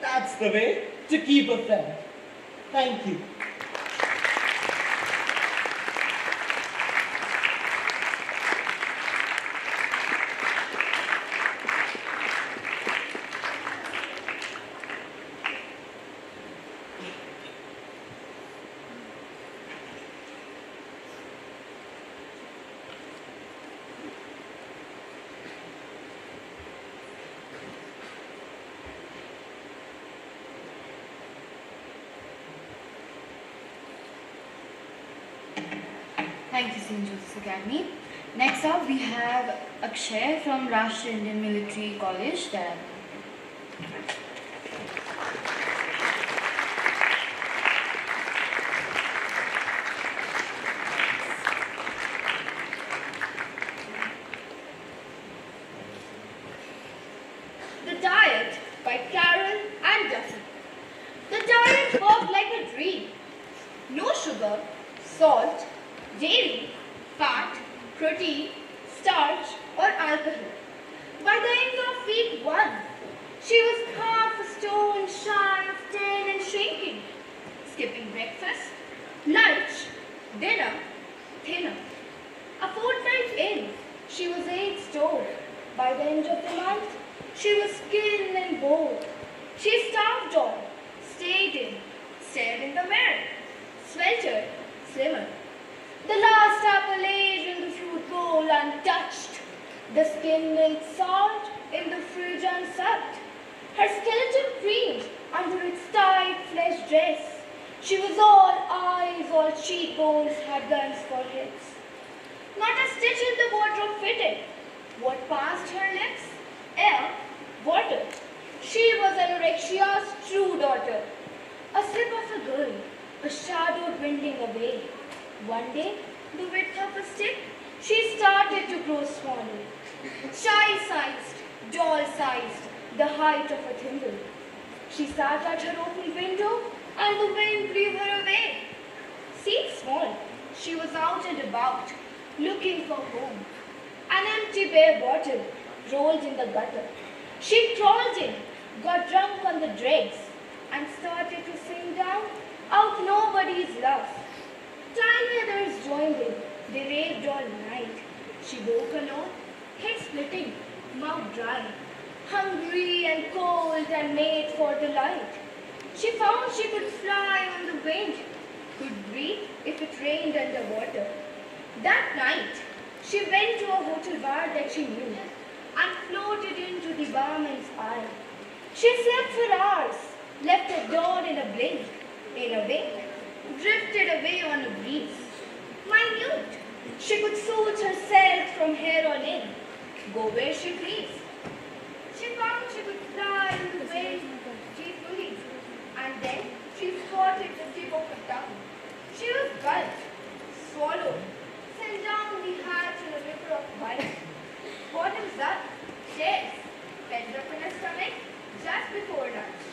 [SPEAKER 14] That's the way to keep a friend. Thank you.
[SPEAKER 3] Thank you, St. Joseph's Academy. Next up, we have Akshay from Rashtriya Indian Military College, Dehradun.
[SPEAKER 11] The Diet by Carol and Duffy. The diet worked like a dream. No sugar, salt, dairy, fat, protein, starch or alcohol. By the end of week 1, she was half a stone shy of 10 and shrinking. Skipping breakfast, lunch, dinner, thinner. A fortnight in, she was 8 stone. By the end of the month, she was skin and bone. She starved on, stayed in, stared in the mirror, sweltered, slimmer. The last apple laid in the fruit bowl untouched, the skin milk salt in the fridge unsucked. Her skeleton creamed under its tight flesh dress. She was all eyes, all cheekbones, had guns for hips. Not a stitch in the wardrobe fitted. What passed her lips? Air, water. She was anorexia's true daughter. A slip of a girl, a shadow dwindling away. One day, the width of a stick, she started to grow smaller. Child-sized, doll-sized, the height of a thimble. She sat at her open window and the wind blew her away. Seemed small, she was out and about, looking for home. An empty beer bottle rolled in the gutter. She crawled in, got drunk on the dregs, and started to sing down out nobody's love. Tiny others joined in, they raved all night. She woke alone, head splitting, mouth dry, hungry and cold and made for the light. She found she could fly on the wind, could breathe if it rained underwater. That night, she went to a hotel bar that she knew and floated into the barman's eye. She slept for hours, left at dawn in a blink, in a wink, drifted away on a breeze. Minute, she could soothe herself from here on in, go where she pleased. She found she could fly in the wind cheerfully, and then she spotted the tip of her tongue. She was gulped, swallowed, sent down the hatch in a river of mud. Bottoms up, chairs, fed up in her stomach just before lunch.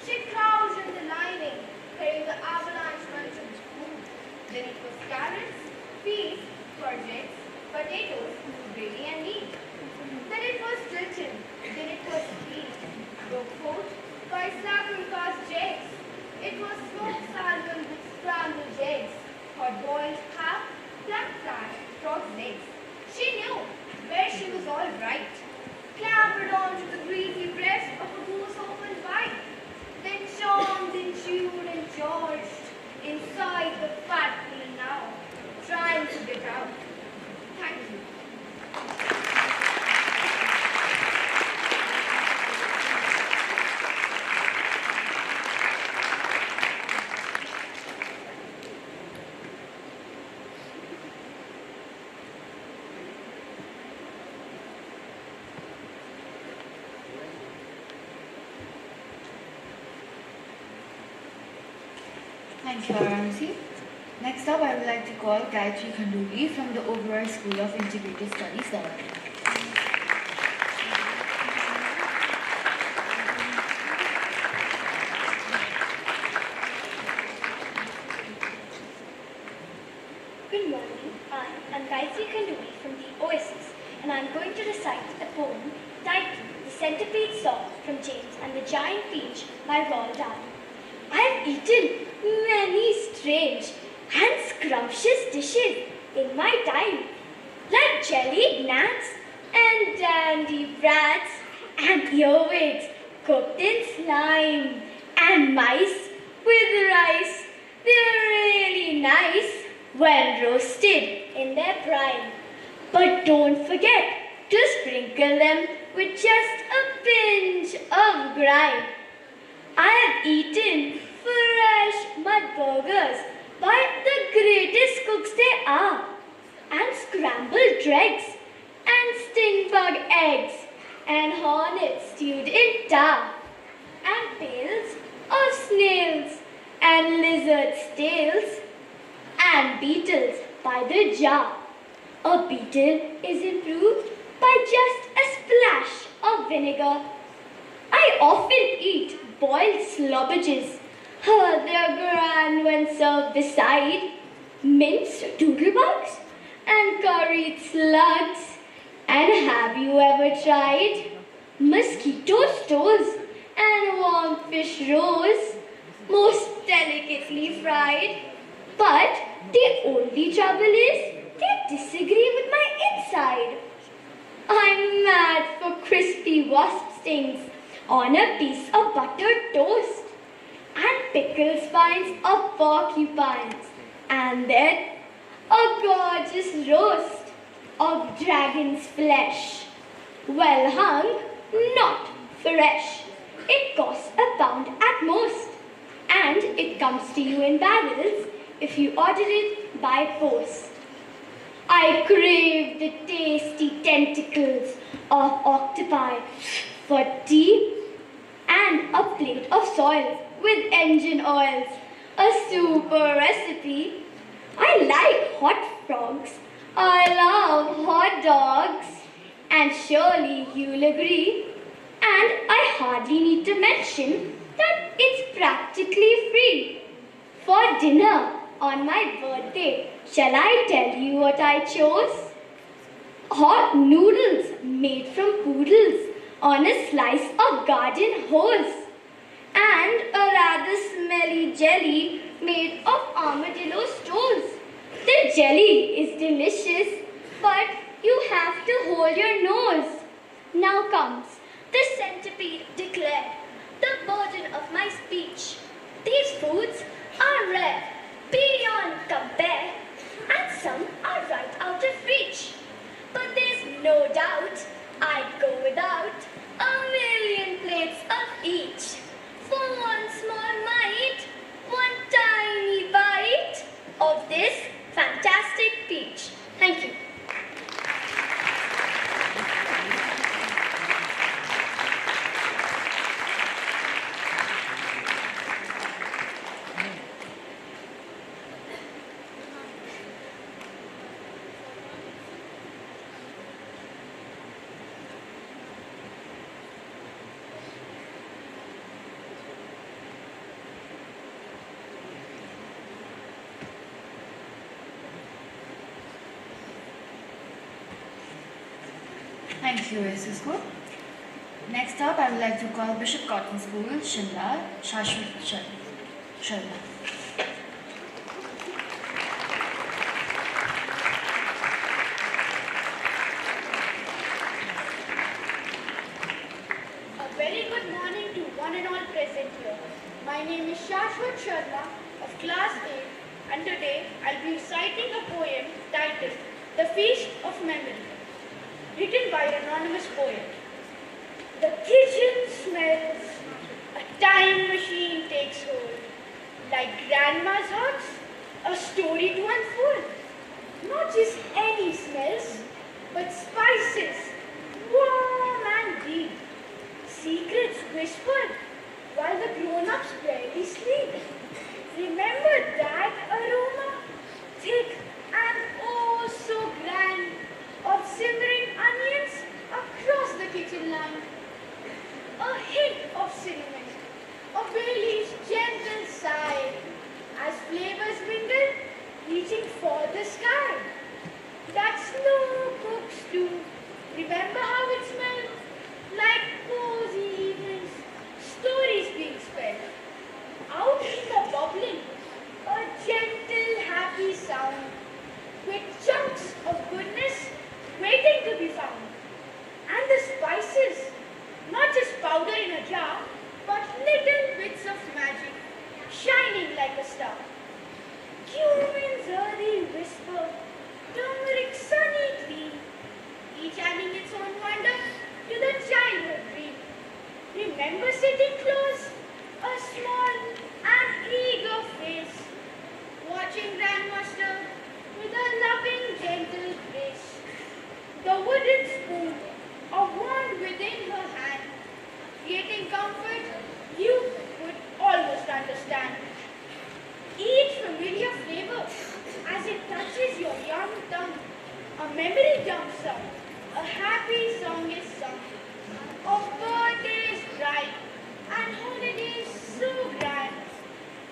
[SPEAKER 11] She crouched in the lining, carrying the avalanche bunch of food. Then it was carrots, peas, courgettes, potatoes, gravy and meat. Then it was Stilton, then it was sweet, roquefort, Kaisakul cast eggs. It was smoked salmon with scrambled eggs, hot-boiled half, black fry, frog's legs. She knew where she was all right, clambered onto the greasy breast of a goose open wide, then chomped and chewed and gorged inside the fat pool now, trying to get out. Thank you.
[SPEAKER 3] Thank you, Aramsi. Next up, I would like to call Gayatri Khanduri from the Oberoi School of Integrated Studies, Dehradun.
[SPEAKER 12] Good morning, I am Gayatri Khanduri from the Oasis, and I am going to recite a poem titled The Centipede Song from James and the Giant Peach by Roald Dahl. I have eaten many strange and scrumptious dishes in my time, like jellied gnats and dandy brats and earwigs cooked in slime and mice with rice. They are really nice when roasted in their prime. But don't forget to sprinkle them with just a pinch of grime. I have eaten fresh mud burgers by the greatest cooks they are. and scrambled dregs, and sting-bug eggs, and hornets stewed in tar, and pails of snails, and lizards' tails, and beetles by the jar. A beetle is improved by just a splash of vinegar. I often eat boiled slobbages. They're grand when served beside minced doodlebugs and curried slugs. And have you ever tried mosquito toes and warm fish roes, most delicately fried? But the only trouble is they disagree with my inside. I'm mad for crispy wasp stings on a piece of buttered toast, and pickle spines of porcupines, and then a gorgeous roast of dragon's flesh. Well hung, not fresh. It costs £1 at most, and it comes to you in barrels if you order it by post. I crave the tasty tentacles of octopi for tea and a plate of soil with engine oils, a super recipe. I like hot frogs, I love hot dogs, and surely you'll agree. And I hardly need to mention that it's practically free. For dinner on my birthday, shall I tell you what I chose? Hot noodles made from poodles on a slice of garden hose, and a rather smelly jelly made of armadillo's toes. The jelly is delicious, but you have to hold your nose. Now comes the centipede declared, the burden of my speech. These foods are rare, beyond compare, and some are right out of reach. But there's no doubt I'd go without a million plates of each. For one small mite, one tiny bite of this fantastic peach. Thank you.
[SPEAKER 3] Thank you, Cisco. Next up, I would like to call Bishop Cotton School, Shimla, Shashwat Sharma.
[SPEAKER 10] A very good morning to one and all present here. My name is Shashwat Sharma of Class 8, and today I'll be reciting a poem titled The Feast of Memory, written by an anonymous poet. The kitchen smells, a time machine takes hold. Like grandma's hearts, a story to unfold. Not just any smells, but spices, warm and deep. Secrets whispered while the grown-ups barely sleep. Remember that aroma? Thick and oh so grand, of simmering onions across the kitchen line. A hint of cinnamon, a bay leaf's gentle sigh, as flavors mingle, reaching for the sky. That slow-cooked stew, remember how it smelled? Like cozy evenings, stories being spread. Out in the bubbling, a gentle, happy sound, with chunks of goodness waiting to be found. And the spices, not just powder in a jar, but little bits of magic, shining like a star. Cumin's earthy whisper, turmeric sunny gleam, each adding its own wonder to the childhood dream. Remember sitting close, a small and eager face, watching Grandmaster with a loving, gentle grace. The wooden spoon, a wand within her hand, creating comfort you would almost understand. Each familiar flavor, as it touches your young tongue, a memory jumps up, a happy song is sung, of birthdays bright and holidays so grand,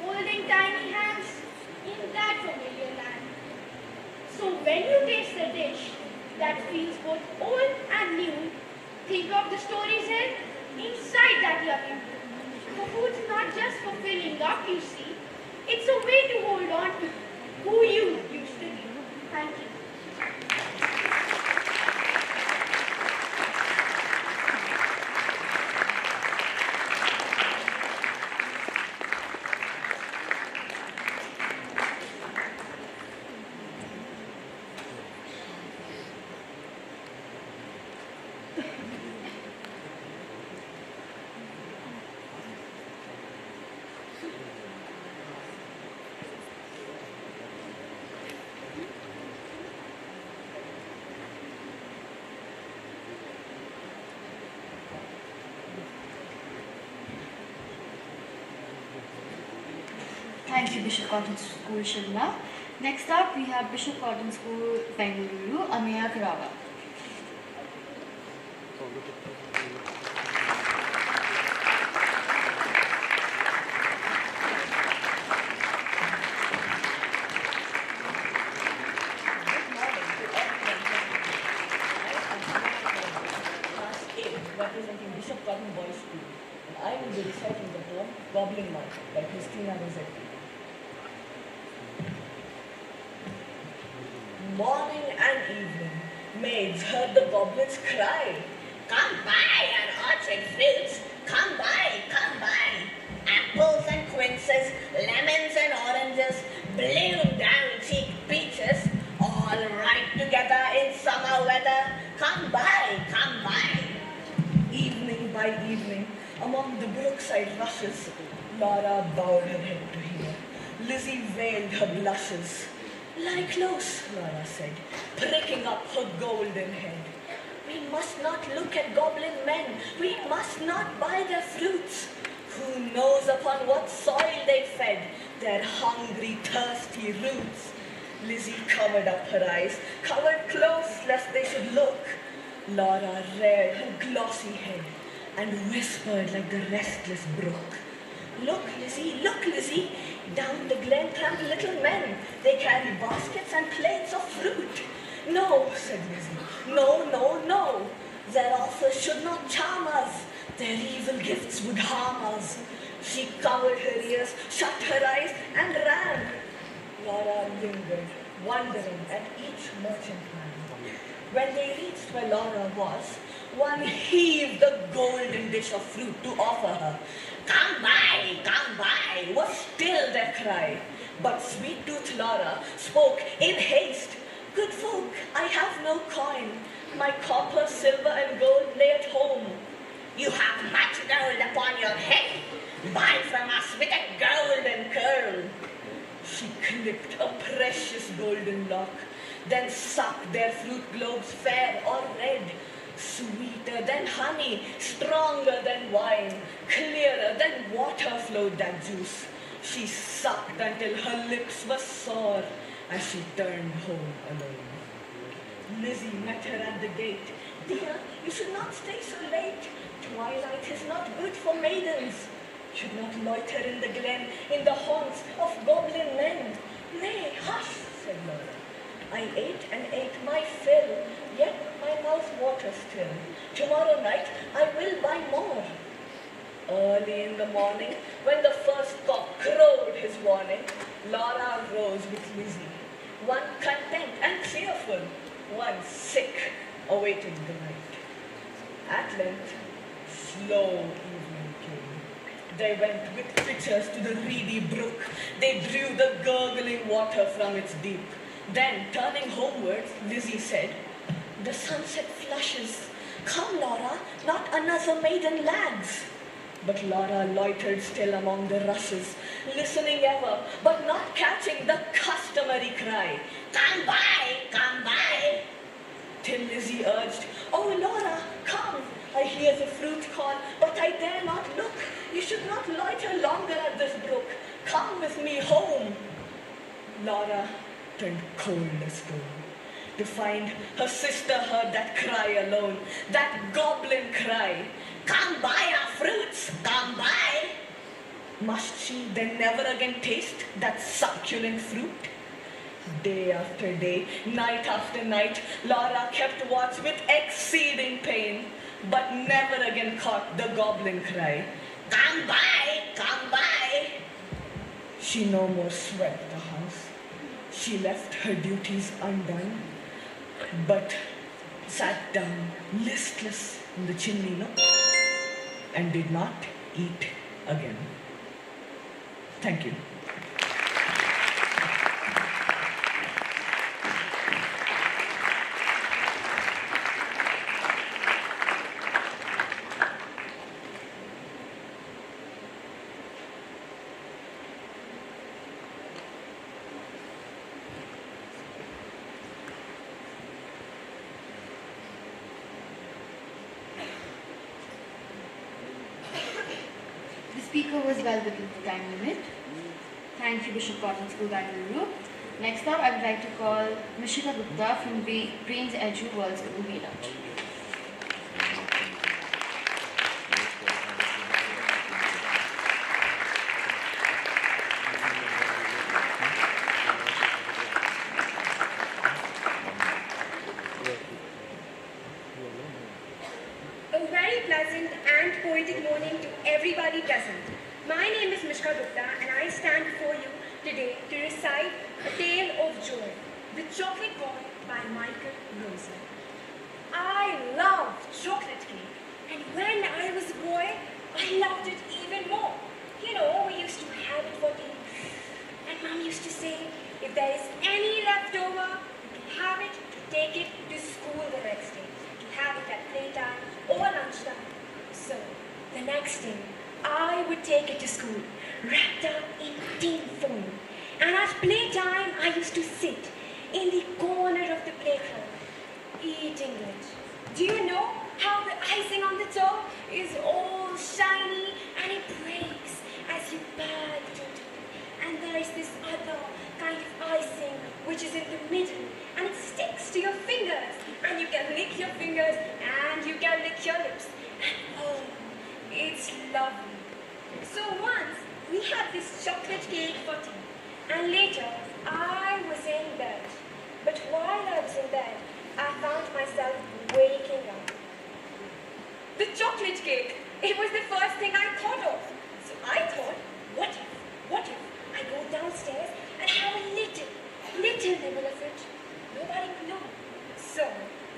[SPEAKER 10] holding tiny hands in that familiar land. So when you taste the dish that feels both old and new, think of the stories held inside that yummy food. The food's not just for filling up, you see. It's a way to hold on to who you used to be. Thank you.
[SPEAKER 3] Thank you, Bishop Cotton School, Shimla. Next up, we have Bishop Cotton School, Bengaluru, Ameya Karawa.
[SPEAKER 15] Representing Bishop Cotton Boys School, and I will be reciting the poem Goblin Month by Christina Rossetti. Morning and evening, maids heard the goblins cry.
[SPEAKER 11] Come buy our orchard fruits. Come buy, come buy. Apples and quinces, lemons and oranges, blue down-cheeked peaches, all ripe together in summer weather. Come buy, come buy.
[SPEAKER 15] Evening by evening, among the brookside rushes, Laura bowed her head to hear. Lizzie veiled her blushes. Lie close, Laura said, pricking up her golden head. We must not look at goblin men. We must not buy their fruits. Who knows upon what soil they fed their hungry, thirsty roots? Lizzie covered up her eyes, covered close lest they should look. Laura reared her glossy head and whispered like the restless brook. Look, Lizzie, down the glen tramp little men. They carry baskets and plates of fruit. No, said Lizzie, no. Their offers should not charm us. Their evil gifts would harm us. She covered her ears, shut her eyes, and ran. Laura lingered, wondering at each merchant man. When they reached where Laura was, one heaved the golden dish of fruit to offer her.
[SPEAKER 11] Come buy,
[SPEAKER 15] Was still their cry. But sweet-toothed Laura spoke in haste. Good folk, I have no coin. My copper, silver, and gold lay at home.
[SPEAKER 11] You have much gold upon your head. Buy from us with a golden curl.
[SPEAKER 15] She clipped a precious golden lock, then sucked their fruit globes fair or red. Sweeter than honey, stronger than wine, clearer than water flowed that juice. She sucked until her lips were sore as she turned home alone. Lizzie met her at the gate. Dear, you should not stay so late. Twilight is not good for maidens. Should not loiter in the glen, in the haunts of goblin men. Nay, hush, said Laura. I ate and ate my fill, yet my mouth waters still. Tomorrow night I will buy more. Early in the morning, when the first cock crowed his warning, Laura rose with Lizzie, one content and cheerful, one sick, awaiting the night. At length, slow evening came. They went with pitchers to the reedy brook. They drew the gurgling water from its deep. Then, turning homewards, Lizzie said, The sunset flushes. Come, Laura, not another maiden lags. But Laura loitered still among the rushes, listening ever, but not catching the customary cry, "Come by, come by." Till Lizzie urged, "Oh, Laura, come. I hear the fruit call, but I dare not look. You should not loiter longer at this brook. Come with me home." Laura turned cold as stone to find her sister heard that cry alone, that goblin cry, "Come buy our fruits, come buy." Must she then never again taste that succulent fruit? Day after day, night after night, Laura kept watch with exceeding pain, but never again caught the goblin cry, "Come buy, come buy." She no more swept the house. She left her duties undone, but sat down listless in the chimney nook and did not eat again. Thank you.
[SPEAKER 3] The speaker was well within the time limit. Thank you, Bishop Cotton School, Bangalore. Next up, I would like to call Mishika Gupta from Brains Edu World School, Meerut.
[SPEAKER 16] A very pleasant and poetic morning to everybody present. My name is Mishka Gupta and I stand before you today to recite A Tale of Joy, The Chocolate Boy by Michael Rosen. I love chocolate cake, and when I was a boy, I loved it even more. You know, we used to have it for tea, and Mom used to say, if there is any left over, you can have it to take it to school the next day, to have it at playtime or lunchtime. So, the next day, I would take it to school, wrapped up in tin foil. And at playtime, I used to sit in the corner of the playground, eating it. Do you know how the icing on the top is all shiny and it breaks as you bite into it? And there is this other kind of icing which is in the middle and it sticks to your fingers. And you can lick your fingers and you can lick your lips. And oh, it's lovely. So once we had this chocolate cake for tea, and later I was in bed. But while I was in bed, I found myself waking up. The chocolate cake, it was the first thing I thought of. So I thought, what if I go downstairs and have a little nibble of it? Nobody would know. So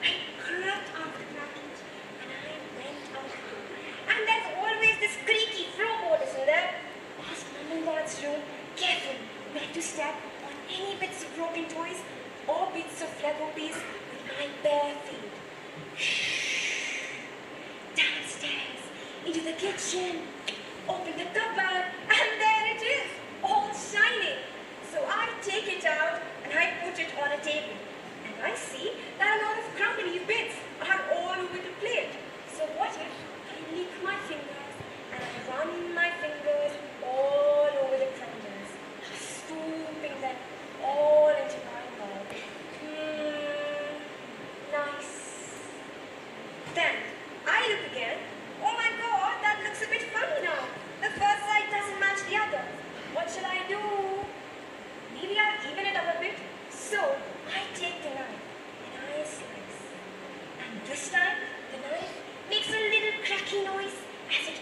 [SPEAKER 16] I crept out the blanket and I went out the door. And there's always this creaky floorboard, isn't there? Past Mum and Dad's room, careful not to step on any bits of broken toys or bits of Lego piece with my bare feet. Shh. Downstairs, into the kitchen, open the cupboard, and there it is, all shining. So I take it out and I put it on a table. And I see that a lot of crumbly bits are all over the plate. So what if I lick my fingers and I run my fingers all over the crumbles, scooping them all into my mouth. Nice. Then I look again. Oh my God, that looks a bit funny now. The first side doesn't match the other. What shall I do? Maybe I'll even it up a bit. So I take the knife and I slice. And this time, the knife makes a little cracky noise as it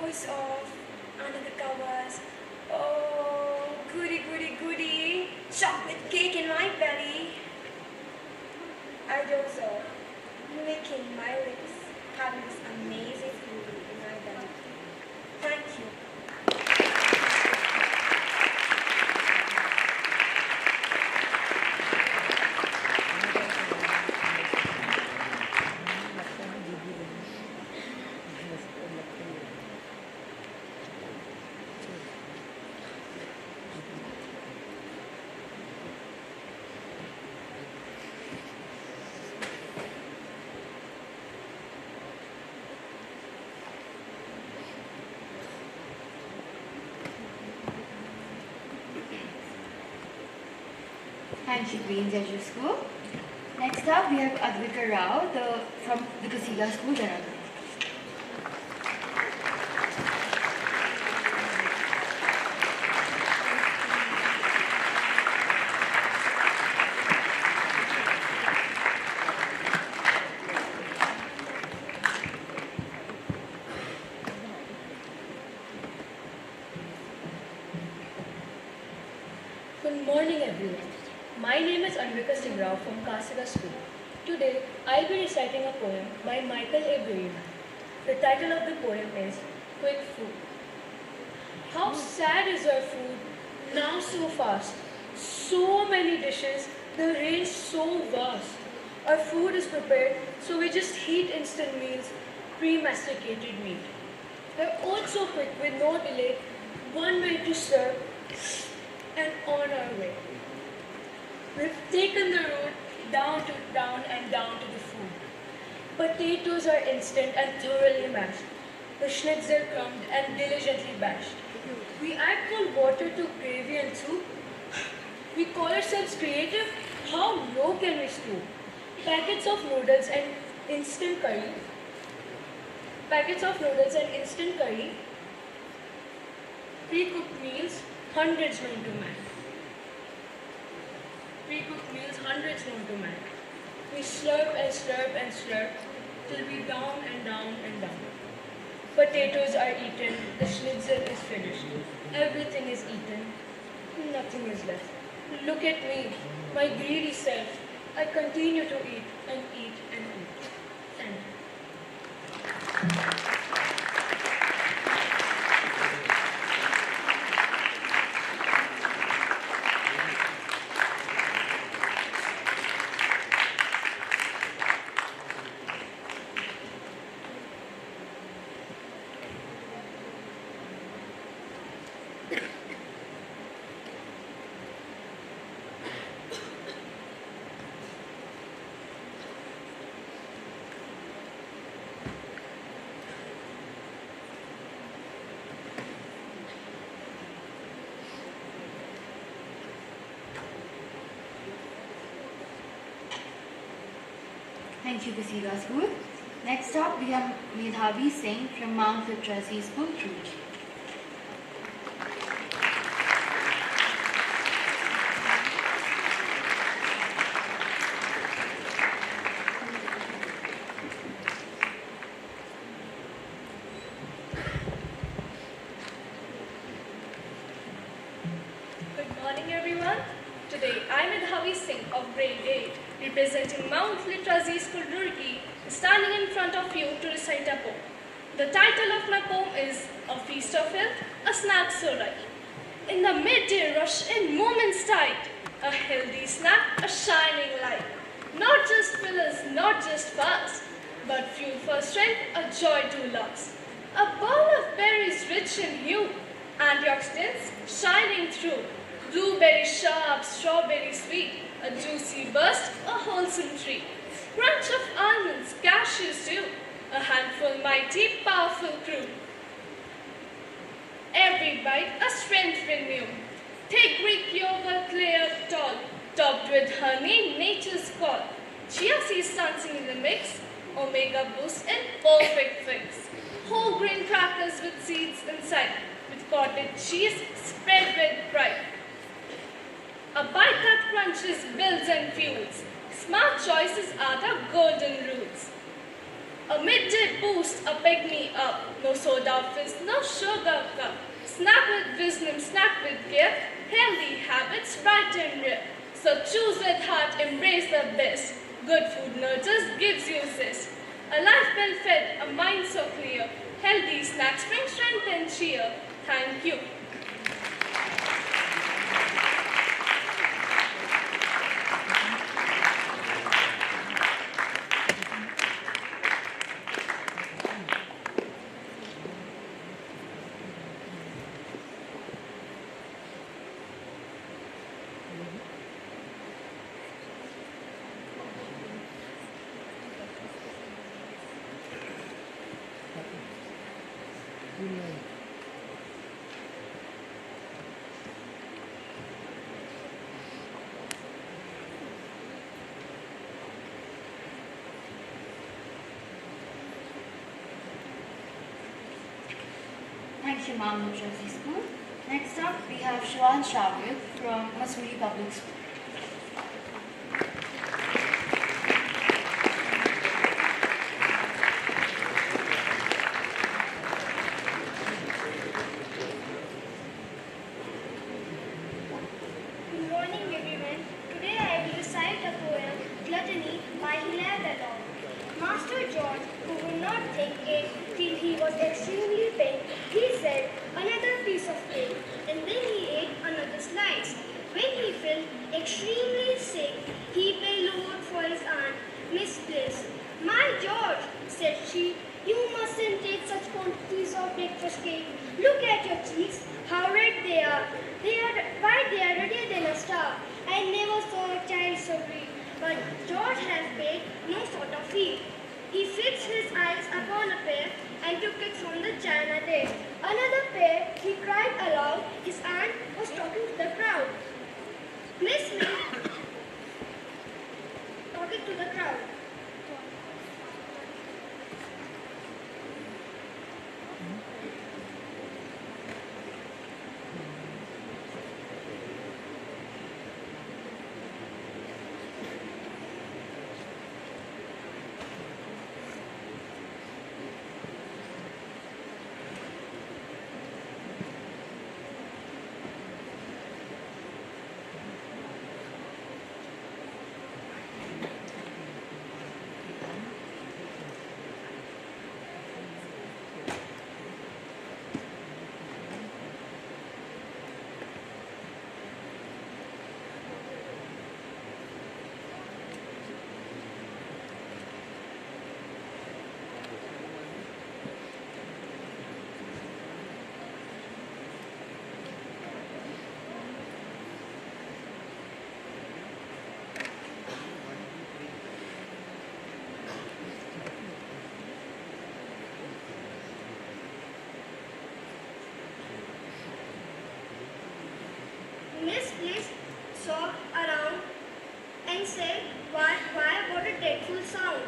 [SPEAKER 16] doze off under the covers. Oh, goody, goody, goody. Chocolate cake in my belly. I doze off, licking my lips, having this amazing feeling in my belly. Thank you.
[SPEAKER 3] Thank you, Queens Edge School. Next up, we have Advika Rao from the Kasila School, Dehradun.
[SPEAKER 17] Good morning, everyone. My name is Anvika Singh Rao from Kasila School. Today, I'll be reciting a poem by Michael A. Berryman. The title of the poem is Quick Food. How sad is our food, now so fast. So many dishes, the range so vast. Our food is prepared, so we just heat instant meals, pre-masticated meat. They're all so quick with no delay, one way to serve, and on our way. We've taken the road down and down to the food. Potatoes are instant and thoroughly mashed. The schnitzel crumbed and diligently bashed. We add cold water to gravy and soup. We call ourselves creative. How low can we stoop? Packets of noodles and instant curry. Pre-cooked meals, hundreds known to man. We slurp and slurp and slurp till we down and down and down. Potatoes are eaten, the schnitzel is finished. Everything is eaten, nothing is left. Look at me, my greedy self. I continue to eat and eat and eat. Thank you.
[SPEAKER 3] Thank you, Kasila School. Next up, we have Medhavi Singh from Mount Literacy School, True.
[SPEAKER 17] Good morning, everyone. Today, I'm Medhavi Singh of grade 8, representing Mount Literacy School, Roorkee, standing in front of you to recite a poem. The title of my poem is A Feast of Health, a Snack So Right. In the midday rush, in moments tight, a healthy snack, a shining light. Not just fillers, not just fast, but fuel for strength, a joy to last. A bowl of berries rich in hue, antioxidants shining through. Blueberry sharp, strawberry sweet, a juicy burst, a wholesome treat. Crunch of almonds, cashews too, a handful mighty, powerful crew. Every bite a strength renew. Thick Greek yogurt layer tall, topped with honey, nature's call. Chia seeds dancing in the mix, omega boost in perfect fix. Whole grain crackers with seeds inside, with cottage cheese spread with pride. A bite that crunches, builds and fuels. Smart choices are the golden rules.
[SPEAKER 18] A midday boost, a pick me up. No soda fizz, no sugar cup. Snack with wisdom, snack with care. Healthy habits, right and real. So choose with heart, embrace the best. Good food nurtures, gives you zest. A life well fed, a mind so clear. Healthy snacks bring strength and cheer. Thank you.
[SPEAKER 3] Thank you, Ma'am, Juste School. Next up, we have Shwan Shavir from Missouri Public School.
[SPEAKER 10] Good morning, everyone. Today I will recite a poem, Gluttony, by Wynberg-Allen. Master George, who would not take it till he was extremely big, he said, another piece of cake, and then he ate another slice. When he felt extremely sick, he bellowed for his aunt, Miss Bliss. My George, said she, you mustn't take such quantities of breakfast cake. Look at your cheeks, how red they are. Why they are redder than a star. I never saw a child so green. But George has paid no sort of heed. He fixed his eyes upon a pear and took it from the china dish. Another pear, he cried aloud. His aunt was talking to the crowd. Miss me, talking to the crowd. Miss Bliss saw around and said, why, what a dreadful sound.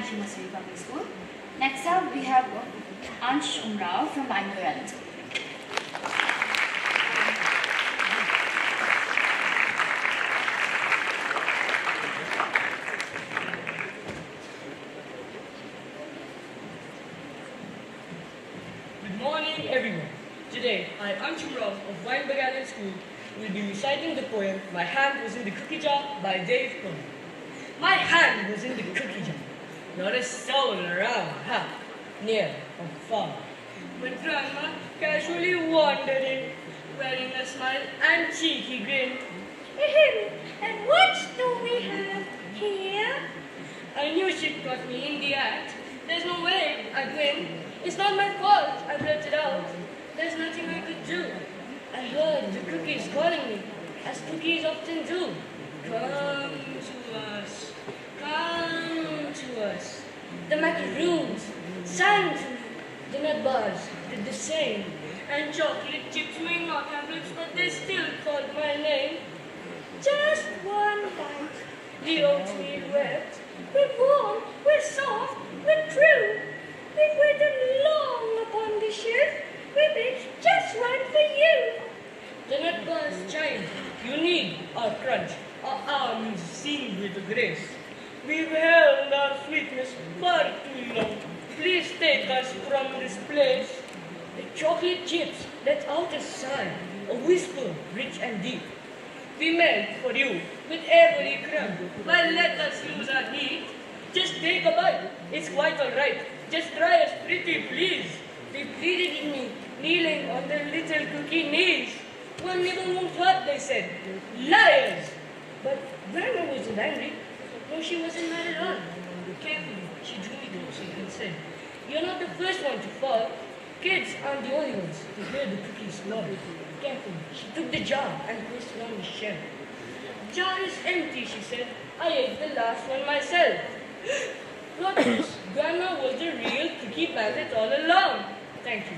[SPEAKER 3] Thank you, Masuri Public School. Next up, we have Ansh Umrao from Wynberg-Allen School.
[SPEAKER 19] Good morning, everyone. Today, I, Anshul Rao of Wynberg-Allen School, will be reciting the poem "My Hand Was in the Cookie Jar" by Dave Cohn. My hand was in the cookie jar, not a soul around, near or far. But Grandma casually wandered in, wearing a smile and cheeky grin.
[SPEAKER 12] And what do we have here?
[SPEAKER 19] I knew she'd caught me in the act. There's no way I'd win. It's not my fault, I blurted out. There's nothing I could do. I heard the cookies calling me, as cookies often do. Come to us, come to us. The macaroons sang to me. The nut bars did the same. And chocolate chips may not have lips, but they still called my name.
[SPEAKER 12] Just one bite.
[SPEAKER 19] The oatmeal wept.
[SPEAKER 12] We're warm, we're soft, we're true. We've waited long upon the shelf. We baked just one for you.
[SPEAKER 19] The nut bars chimed. You need our crunch, our arms seamed with grace. We've held our sweetness far too long. Please take us from this place. The chocolate chips let out a sigh, a whisper rich and deep. We melt for you with every crumb, while let us lose our heat. Just take a bite, it's quite all right. Just try us pretty, please. They pleaded in me, kneeling on their little cookie knees. One nibble won't hurt, they said. Liars! But Grandma wasn't angry. No, she wasn't mad at all. Carefully, she drew me closer and said, You're not the first one to fall. Kids aren't the only ones to hear the cookies fall. Carefully, she took the jar and placed it on the shelf. Jar is empty, she said. I ate the last one myself. Plot twist, Grandma was the real cookie bandit all along. Thank you.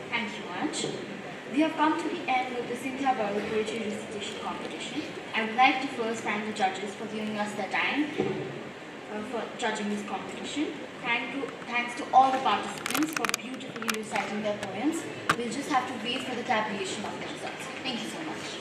[SPEAKER 3] Thank you much. We have come to the end of the Cynthia Barlow Poetry Recitation Competition. I would like to first thank the judges for giving us their time for judging this competition. Thanks to all the participants for beautifully reciting their poems. We'll just have to wait for the tabulation of the results. Thank you so much.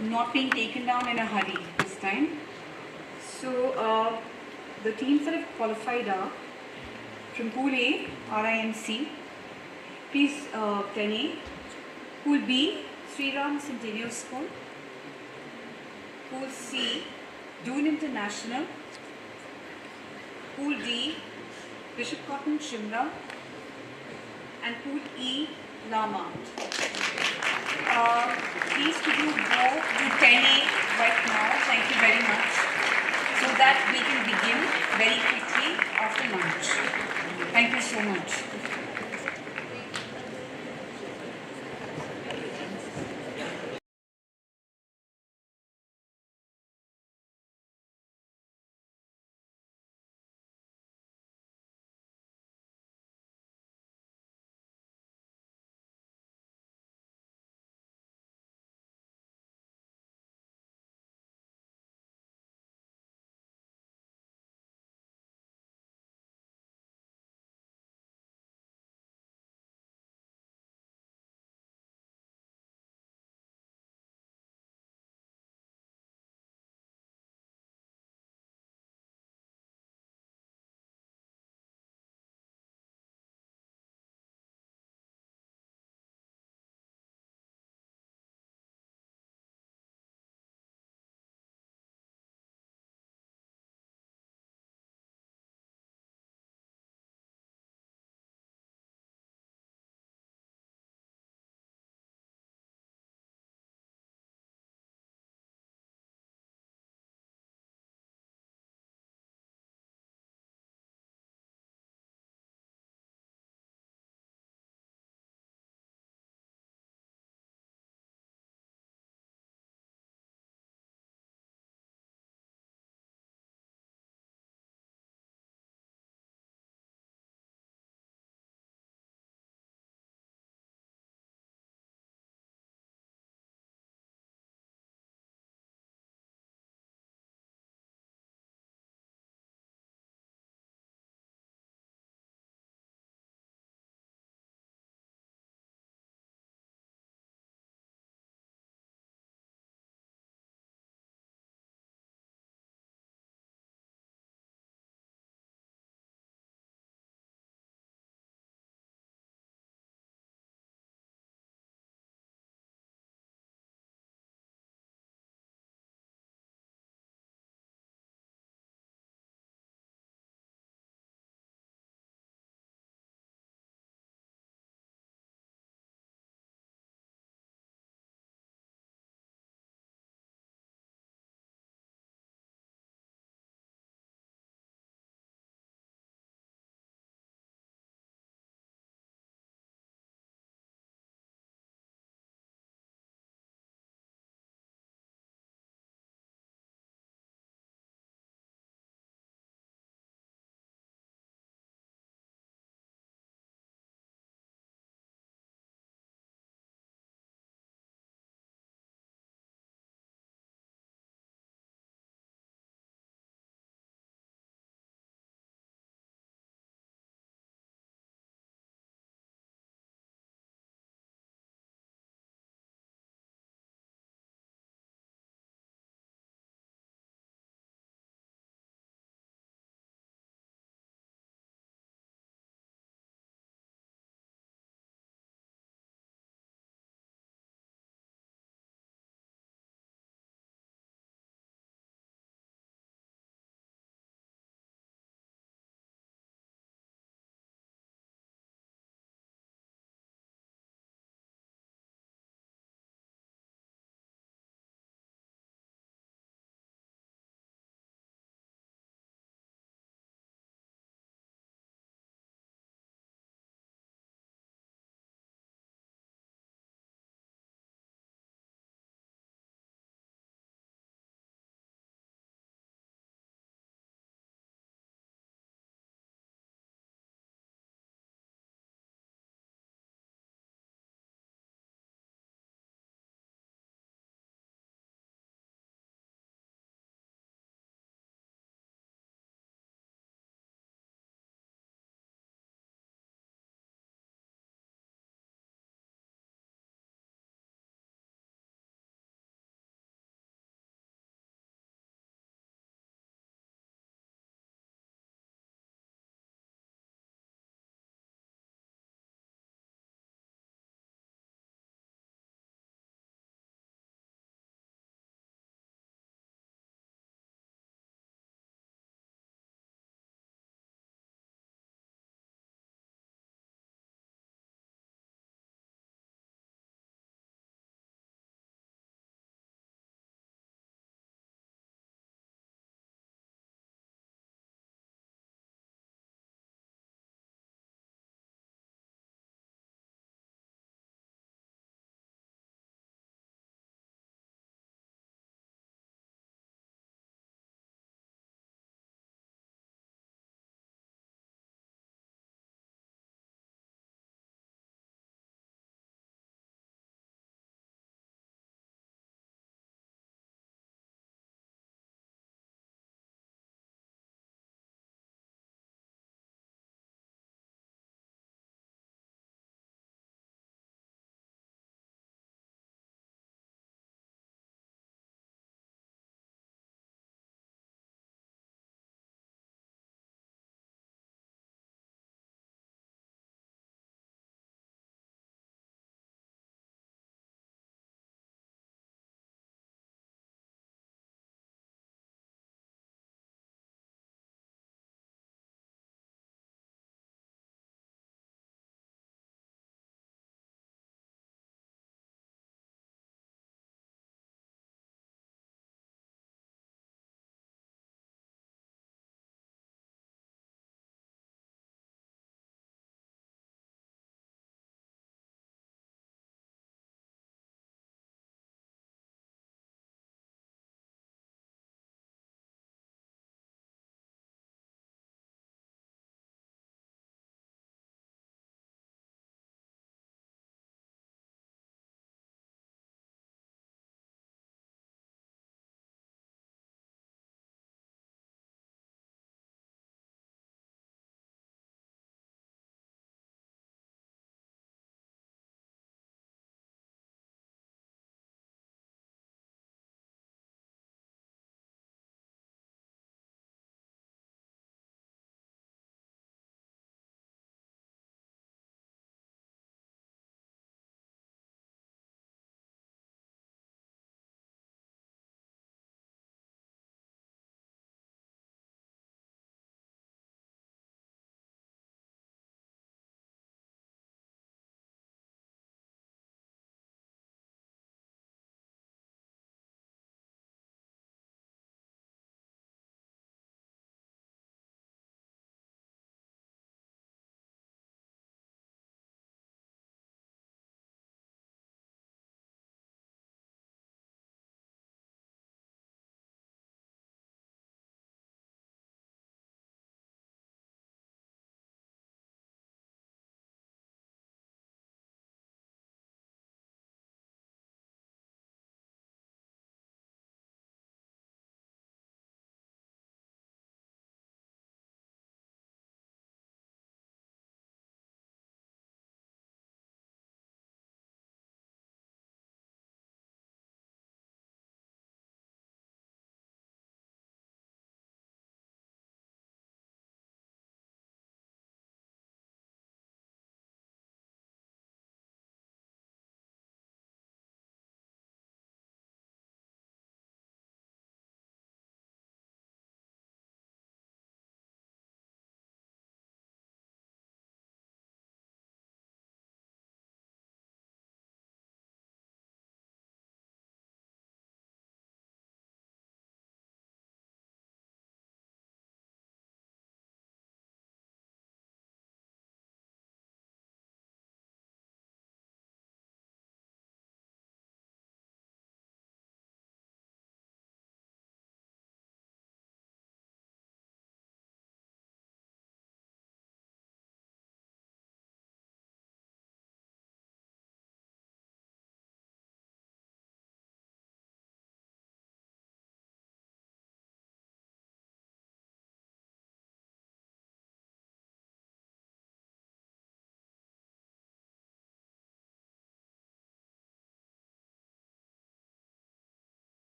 [SPEAKER 20] not being taken down in a hurry this time. So the teams that have qualified are from Pool A, RIMC, please 10A, Pool B, Sri Ram Centennial School, Pool C, Dune International, Pool D, Bishop Cotton Shimla, and Pool E, Lama. Please could you go to 10A right now, thank you very much, so that we can begin very quickly after lunch. Thank you so much.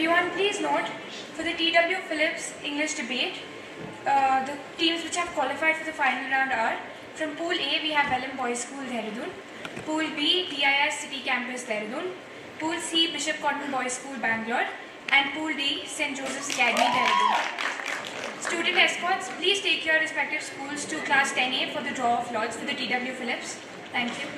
[SPEAKER 1] everyone, please note for the TW Phillips English debate, the teams which have qualified for the final round are from Pool A, we have Welham Boys School, Dehradun. Pool B, DIS City Campus, Dehradun. Pool C, Bishop Cotton Boys School, Bangalore. And Pool D, St. Joseph's Academy, Dehradun. Student escorts, please take your respective schools to Class 10A for the draw of lots for the TW Phillips. Thank you.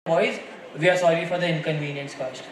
[SPEAKER 21] Boys, we are sorry for the inconvenience caused.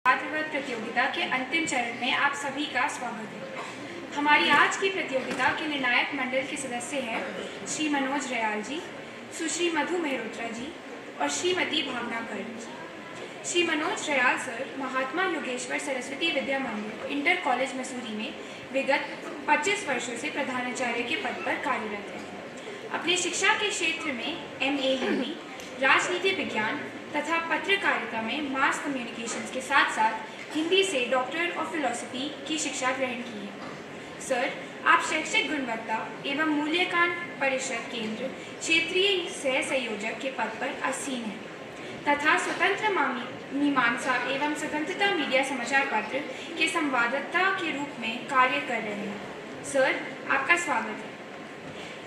[SPEAKER 1] वाद विवाद प्रतियोगिता के अंतिम चरण में आप सभी का स्वागत है। हमारी आज की प्रतियोगिता के निर्णायक मंडल के सदस्य हैं श्री मनोज रयाल जी, सुश्री मधु मेहरोत्रा जी और श्रीमती भावना गर्ग जी। श्री मनोज रयाल सर महात्मा योगेश्वर सरस्वती विद्या मंदिर इंटर कॉलेज मसूरी में विगत 25 वर्षों से प्रधानाचार्य के पद पर कार्यरत हैं। अपनी शिक्षा के क्षेत्र में MA हिंदी, राजनीति विज्ञान तथा पत्रकारिता में मास कम्युनिकेशंस के साथ साथ हिंदी से डॉक्टर ऑफ फिलॉसफी की शिक्षा ग्रहण की है। सर, आप शैक्षिक गुणवत्ता एवं मूल्यांकन परिषद केंद्र क्षेत्रीय सह संयोजक के पद पर आसीन हैं तथा स्वतंत्र मीमांसा एवं स्वतंत्रता मीडिया समाचार पत्र के संवाददाता के रूप में कार्य कर रहे हैं। सर, आपका स्वागत है।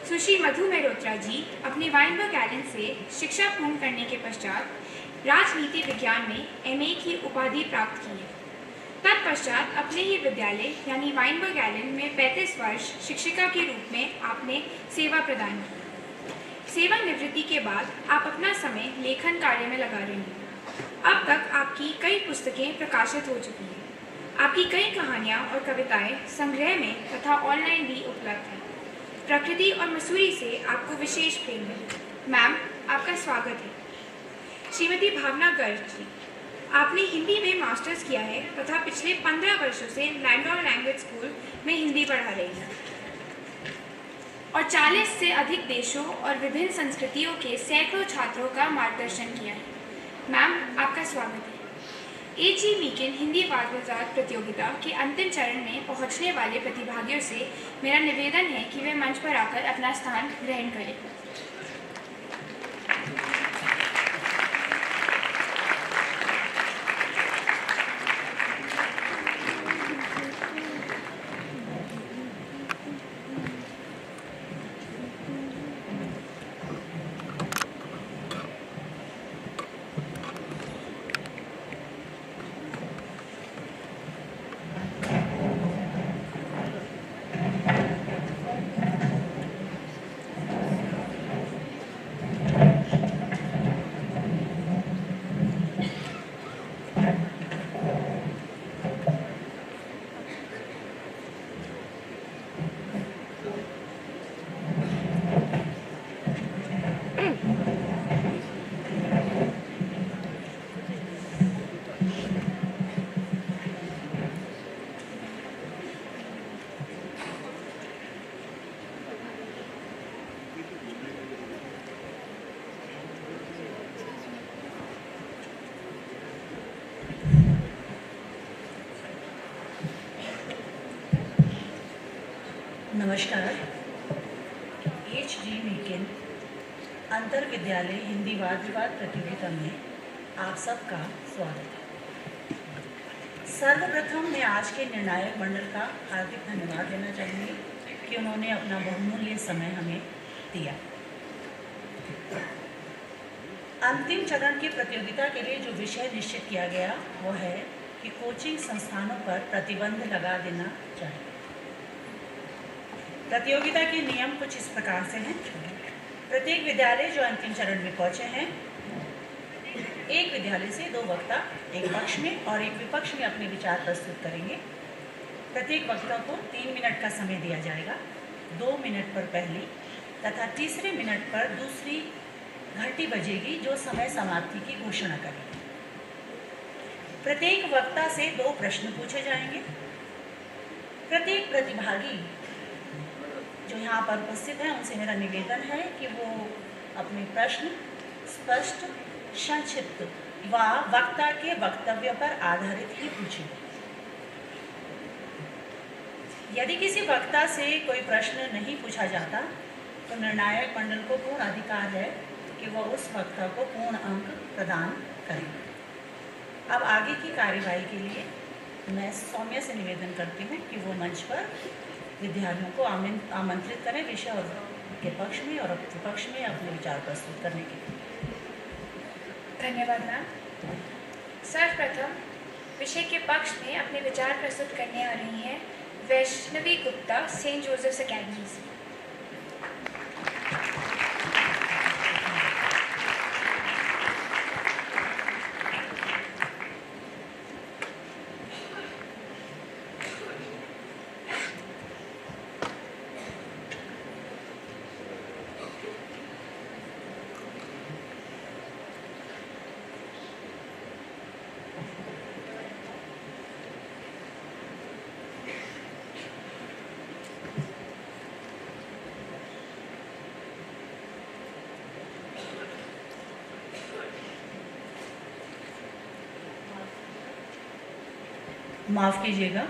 [SPEAKER 1] सुश्री मधु मेहरोत्रा जी अपने वाइनबर्ग-एलन से शिक्षा पूर्ण करने के पश्चात राजनीति विज्ञान में MA की उपाधि प्राप्त की है। तत्पश्चात अपने ही विद्यालय यानी वाइनबर्ग-एलन में 35 वर्ष शिक्षिका के रूप में आपने सेवा प्रदान की। सेवानिवृत्ति के बाद आप अपना समय लेखन कार्य में लगा रही हैं। अब तक आपकी कई पुस्तकें प्रकाशित हो चुकी हैं। आपकी कई कहानियाँ और कविताएं संग्रह में तथा ऑनलाइन भी उपलब्ध हैं। प्रकृति और मसूरी से आपको विशेष प्रेम है। मैम, आपका स्वागत है। श्रीमती भावना गर्ग जी, आपने हिंदी में मास्टर्स किया है तथा पिछले 15 वर्षों से लैंडोर लैंग्वेज स्कूल में हिंदी पढ़ा रही हैं और 40 से अधिक देशों और विभिन्न संस्कृतियों के सैकड़ों छात्रों का मार्गदर्शन किया है। मैम, आपका स्वागत है। AG मीकेन हिंदी वाद विवाद प्रतियोगिता के अंतिम चरण में पहुंचने वाले प्रतिभागियों से मेरा निवेदन है कि वे मंच पर आकर अपना स्थान ग्रहण करें।
[SPEAKER 2] नमस्कार। HG मीकेन अंतर विद्यालय हिंदी वाद विवाद प्रतियोगिता में आप सबका स्वागत है। सर्वप्रथम मैं आज के निर्णायक मंडल का हार्दिक धन्यवाद देना चाहूँगी कि उन्होंने अपना बहुमूल्य समय हमें दिया। अंतिम चरण की प्रतियोगिता के लिए जो विषय निश्चित किया गया वो है कि कोचिंग संस्थानों पर प्रतिबंध लगा देना चाहिए। प्रतियोगिता के नियम कुछ इस प्रकार से हैं। प्रत्येक विद्यालय जो अंतिम चरण में पहुंचे हैं, एक विद्यालय से 2 वक्ता एक पक्ष में और एक विपक्ष में अपने विचार प्रस्तुत करेंगे। प्रत्येक वक्ता को 3 मिनट का समय दिया जाएगा। 2 मिनट पर पहली तथा तीसरे मिनट पर दूसरी घंटी बजेगी जो समय समाप्ति की घोषणा करेगी। प्रत्येक वक्ता से 2 प्रश्न पूछे जाएंगे। प्रत्येक प्रतिभागी जो यहाँ पर उपस्थित हैं उनसे मेरा निवेदन है कि वो अपने प्रश्न स्पष्ट, संक्षिप्त व वक्ता के वक्तव्य पर आधारित ही पूछें। यदि किसी वक्ता से कोई प्रश्न नहीं पूछा जाता तो निर्णायक मंडल को पूर्ण अधिकार है कि वह उस वक्ता को पूर्ण अंक प्रदान करें। अब आगे की कार्यवाही के लिए मैं सौम्य से निवेदन करती हूँ कि वो मंच पर विद्यार्थियों को आमंत्रित करें विषय और के पक्ष में और विपक्ष में अपने विचार प्रस्तुत करने के लिए।
[SPEAKER 1] धन्यवाद मैम। सर्वप्रथम विषय के पक्ष में अपने विचार प्रस्तुत करने आ रही हैं Vaishnavi Gupta, Saint Joseph's academy से।
[SPEAKER 2] माफ़ कीजिएगा,